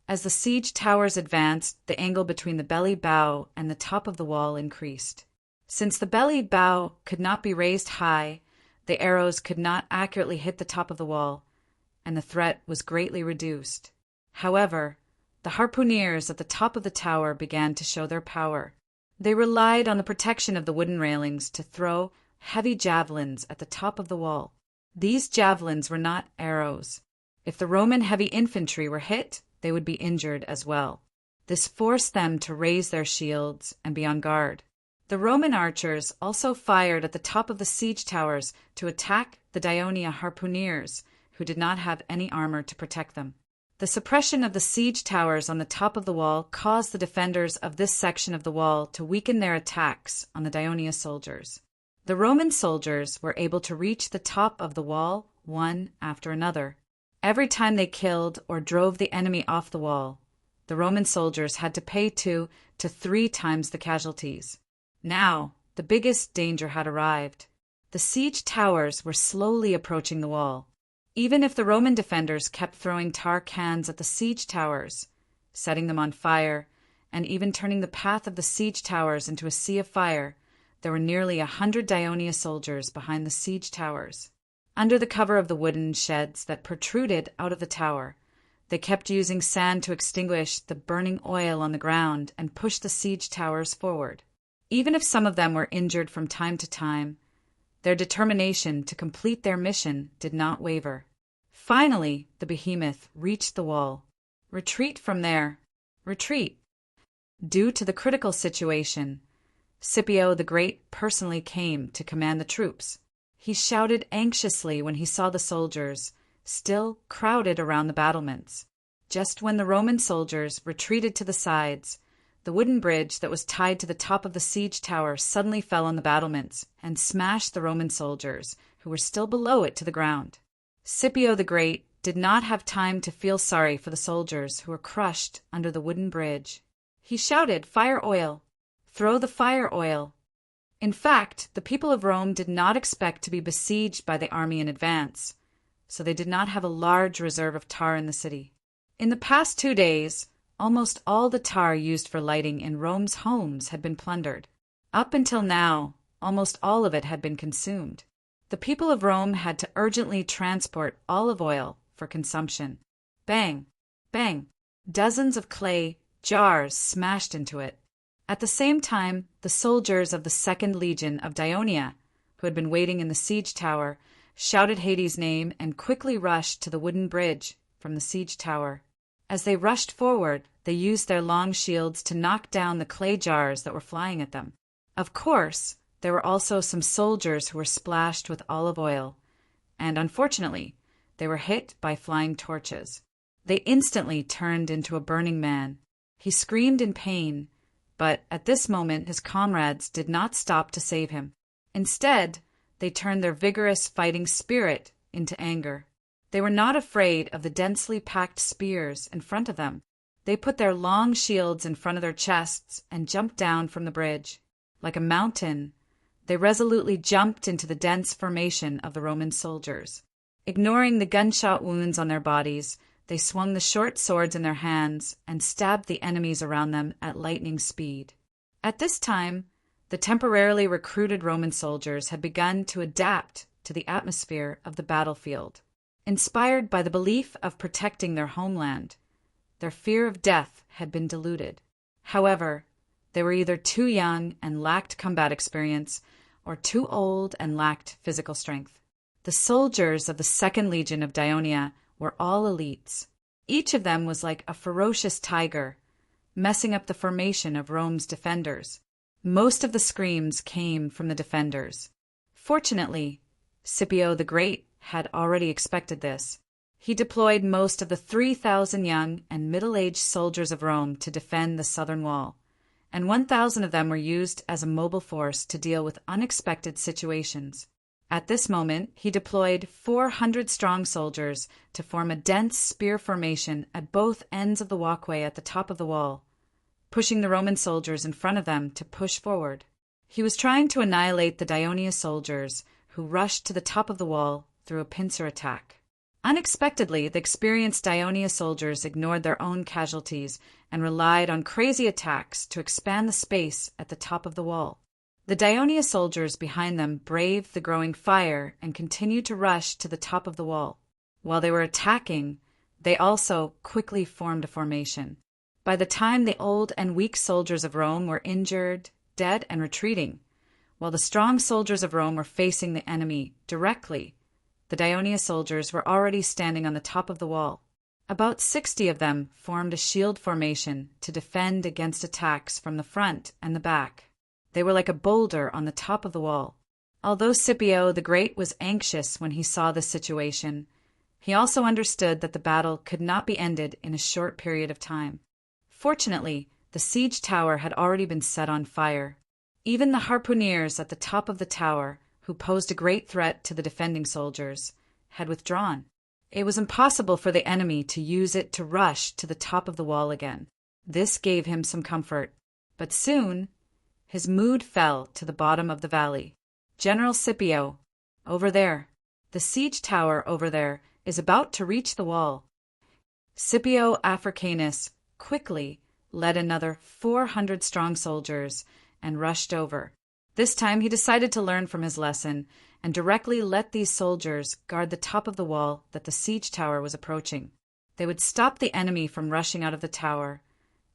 as the siege towers advanced, the angle between the belly bow and the top of the wall increased. Since the belly bow could not be raised high, the arrows could not accurately hit the top of the wall, and the threat was greatly reduced. However, the harpooneers at the top of the tower began to show their power. They relied on the protection of the wooden railings to throw heavy javelins at the top of the wall. These javelins were not arrows. If the Roman heavy infantry were hit, they would be injured as well. This forced them to raise their shields and be on guard. The Roman archers also fired at the top of the siege towers to attack the Daionia harpooneers, who did not have any armor to protect them. The suppression of the siege towers on the top of the wall caused the defenders of this section of the wall to weaken their attacks on the Daionia soldiers. The Roman soldiers were able to reach the top of the wall one after another. Every time they killed or drove the enemy off the wall, the Roman soldiers had to pay 2 to 3 times the casualties. Now, the biggest danger had arrived. The siege towers were slowly approaching the wall. Even if the Roman defenders kept throwing tar cans at the siege towers, setting them on fire, and even turning the path of the siege towers into a sea of fire, there were nearly 100 Daionia soldiers behind the siege towers. Under the cover of the wooden sheds that protruded out of the tower, they kept using sand to extinguish the burning oil on the ground and push the siege towers forward. Even if some of them were injured from time to time, their determination to complete their mission did not waver. Finally, the behemoth reached the wall. Retreat from there. Retreat. Due to the critical situation, Scipio the Great personally came to command the troops. He shouted anxiously when he saw the soldiers, still crowded around the battlements. Just when the Roman soldiers retreated to the sides, The wooden bridge that was tied to the top of the siege tower suddenly fell on the battlements and smashed the Roman soldiers, who were still below it, to the ground. Scipio the Great did not have time to feel sorry for the soldiers who were crushed under the wooden bridge. He shouted, "Fire oil! Throw the fire oil!" In fact, the people of Rome did not expect to be besieged by the army in advance, so they did not have a large reserve of tar in the city. In the past 2 days, almost all the tar used for lighting in Rome's homes had been plundered. Up until now, almost all of it had been consumed. The people of Rome had to urgently transport olive oil for consumption. Bang! Bang! Dozens of clay jars smashed into it. At the same time, the soldiers of the 2nd Legion of Dionia, who had been waiting in the siege tower, shouted Hades' name and quickly rushed to the wooden bridge from the siege tower. As they rushed forward, they used their long shields to knock down the clay jars that were flying at them. Of course, there were also some soldiers who were splashed with olive oil, and unfortunately, they were hit by flying torches. They instantly turned into a burning man. He screamed in pain, but at this moment his comrades did not stop to save him. Instead, they turned their vigorous fighting spirit into anger. They were not afraid of the densely packed spears in front of them. They put their long shields in front of their chests and jumped down from the bridge. Like a mountain, they resolutely jumped into the dense formation of the Roman soldiers. Ignoring the gunshot wounds on their bodies, they swung the short swords in their hands and stabbed the enemies around them at lightning speed. At this time, the temporarily recruited Roman soldiers had begun to adapt to the atmosphere of the battlefield. Inspired by the belief of protecting their homeland, their fear of death had been diluted. However, they were either too young and lacked combat experience, or too old and lacked physical strength. The soldiers of the 2nd Legion of Dionia were all elites. Each of them was like a ferocious tiger, messing up the formation of Rome's defenders. Most of the screams came from the defenders. Fortunately, Scipio the Great had already expected this. He deployed most of the 3,000 young and middle-aged soldiers of Rome to defend the southern wall, and 1,000 of them were used as a mobile force to deal with unexpected situations. At this moment, he deployed 400-strong soldiers to form a dense spear formation at both ends of the walkway at the top of the wall, pushing the Roman soldiers in front of them to push forward. He was trying to annihilate the Dionia soldiers, who rushed to the top of the wall through a pincer attack. Unexpectedly, the experienced Dionia soldiers ignored their own casualties and relied on crazy attacks to expand the space at the top of the wall. The Dionia soldiers behind them braved the growing fire and continued to rush to the top of the wall. While they were attacking, they also quickly formed a formation. By the time the old and weak soldiers of Rome were injured, dead, and retreating, while the strong soldiers of Rome were facing the enemy directly, the Dionia soldiers were already standing on the top of the wall. About 60 of them formed a shield formation to defend against attacks from the front and the back. They were like a boulder on the top of the wall. Although Scipio the Great was anxious when he saw this situation, he also understood that the battle could not be ended in a short period of time. Fortunately, the siege tower had already been set on fire. Even the harpooneers at the top of the tower, who posed a great threat to the defending soldiers, had withdrawn. It was impossible for the enemy to use it to rush to the top of the wall again. This gave him some comfort, but soon his mood fell to the bottom of the valley. "General Scipio, over there. The siege tower over there is about to reach the wall." Scipio Africanus quickly led another 400 strong soldiers and rushed over. This time he decided to learn from his lesson and directly let these soldiers guard the top of the wall that the siege tower was approaching. They would stop the enemy from rushing out of the tower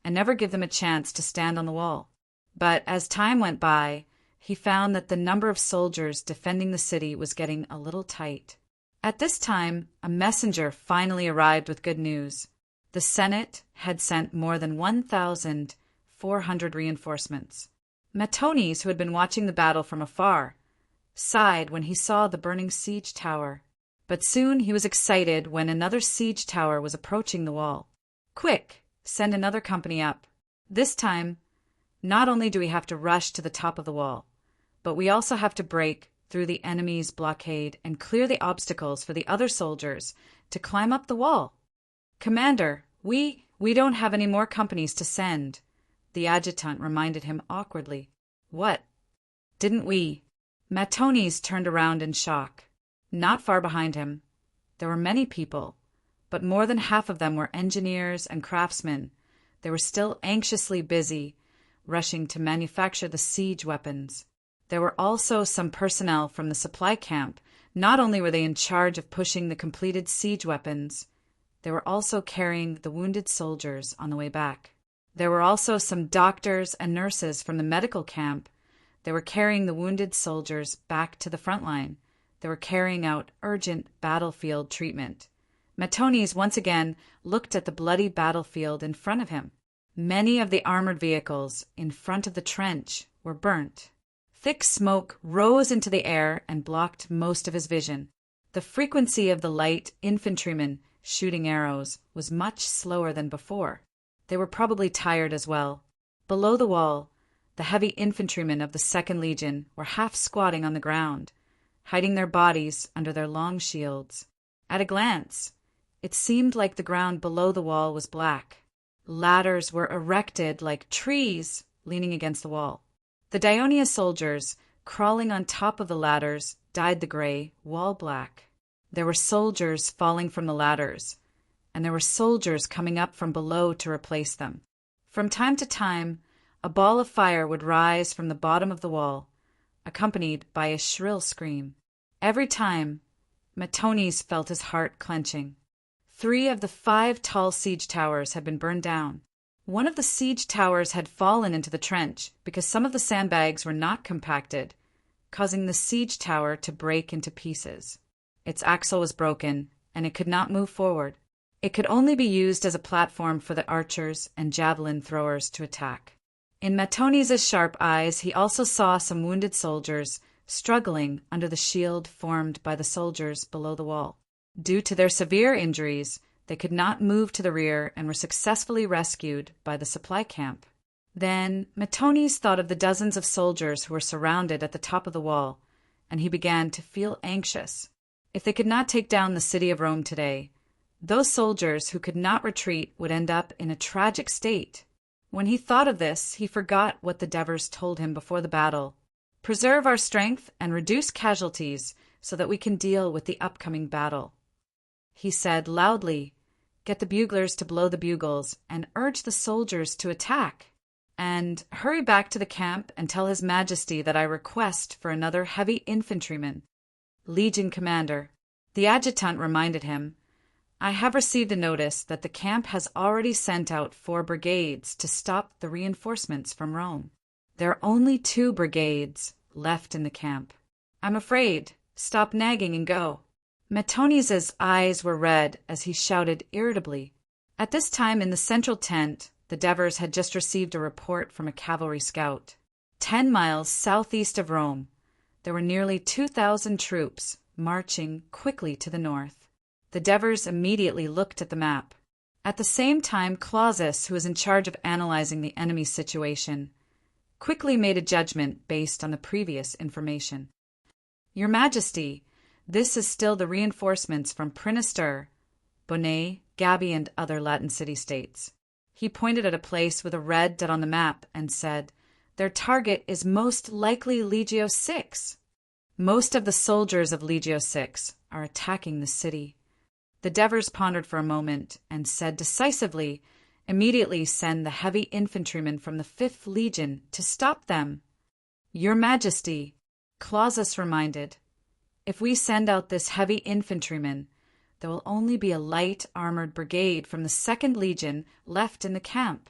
and never give them a chance to stand on the wall. But as time went by, he found that the number of soldiers defending the city was getting a little tight. At this time, a messenger finally arrived with good news. The Senate had sent more than 1,400 reinforcements. Matones, who had been watching the battle from afar, sighed when he saw the burning siege tower. But soon he was excited when another siege tower was approaching the wall. "Quick, send another company up," This time, not only do we have to rush to the top of the wall, but we also have to break through the enemy's blockade and clear the obstacles for the other soldiers to climb up the wall. Commander, we don't have any more companies to send, the adjutant reminded him awkwardly. What? Didn't we? Matones turned around in shock. Not far behind him, there were many people, but more than half of them were engineers and craftsmen. They were still anxiously busy, rushing to manufacture the siege weapons. There were also some personnel from the supply camp. Not only were they in charge of pushing the completed siege weapons, they were also carrying the wounded soldiers on the way back. There were also some doctors and nurses from the medical camp. They were carrying the wounded soldiers back to the front line. They were carrying out urgent battlefield treatment. Matones once again looked at the bloody battlefield in front of him. Many of the armored vehicles in front of the trench were burnt. Thick smoke rose into the air and blocked most of his vision. The frequency of the light infantrymen shooting arrows was much slower than before. They were probably tired as well. Below the wall, the heavy infantrymen of the 2nd Legion were half squatting on the ground, hiding their bodies under their long shields. At a glance, it seemed like the ground below the wall was black. Ladders were erected like trees leaning against the wall. The Dionia soldiers, crawling on top of the ladders, dyed the gray wall black. There were soldiers falling from the ladders, and there were soldiers coming up from below to replace them. From time to time, a ball of fire would rise from the bottom of the wall, accompanied by a shrill scream. Every time, Matones felt his heart clenching. 3 of the 5 tall siege towers had been burned down. One of the siege towers had fallen into the trench because some of the sandbags were not compacted, causing the siege tower to break into pieces. Its axle was broken, and it could not move forward. It could only be used as a platform for the archers and javelin throwers to attack. In Matones' sharp eyes, he also saw some wounded soldiers struggling under the shield formed by the soldiers below the wall. Due to their severe injuries, they could not move to the rear and were successfully rescued by the supply camp. Then Matones thought of the dozens of soldiers who were surrounded at the top of the wall, and he began to feel anxious. If they could not take down the city of Rome today, those soldiers who could not retreat would end up in a tragic state. When he thought of this, he forgot what the Devers told him before the battle. Preserve our strength and reduce casualties so that we can deal with the upcoming battle. He said loudly, "Get the buglers to blow the bugles and urge the soldiers to attack. And hurry back to the camp and tell His Majesty that I request for another heavy infantryman." Legion commander, the adjutant reminded him, "I have received a notice that the camp has already sent out 4 brigades to stop the reinforcements from Rome. There are only 2 brigades left in the camp. I'm afraid. Stop nagging and go." Matones' eyes were red as he shouted irritably. At this time in the central tent, the Devers had just received a report from a cavalry scout. 10 miles southeast of Rome, there were nearly 2,000 troops marching quickly to the north. The Devers immediately looked at the map. At the same time, Clausus, who was in charge of analyzing the enemy's situation, quickly made a judgment based on the previous information. "Your Majesty, this is still the reinforcements from Prinister, Bonnet, Gabi, and other Latin city-states." He pointed at a place with a red dot on the map and said, "Their target is most likely Legio 6. Most of the soldiers of Legio 6 are attacking the city." The Devers pondered for a moment and said decisively, "Immediately send the heavy infantrymen from the 5th Legion to stop them." "Your Majesty," Clausus reminded, "if we send out this heavy infantryman, there will only be a light armored brigade from the 2nd Legion left in the camp."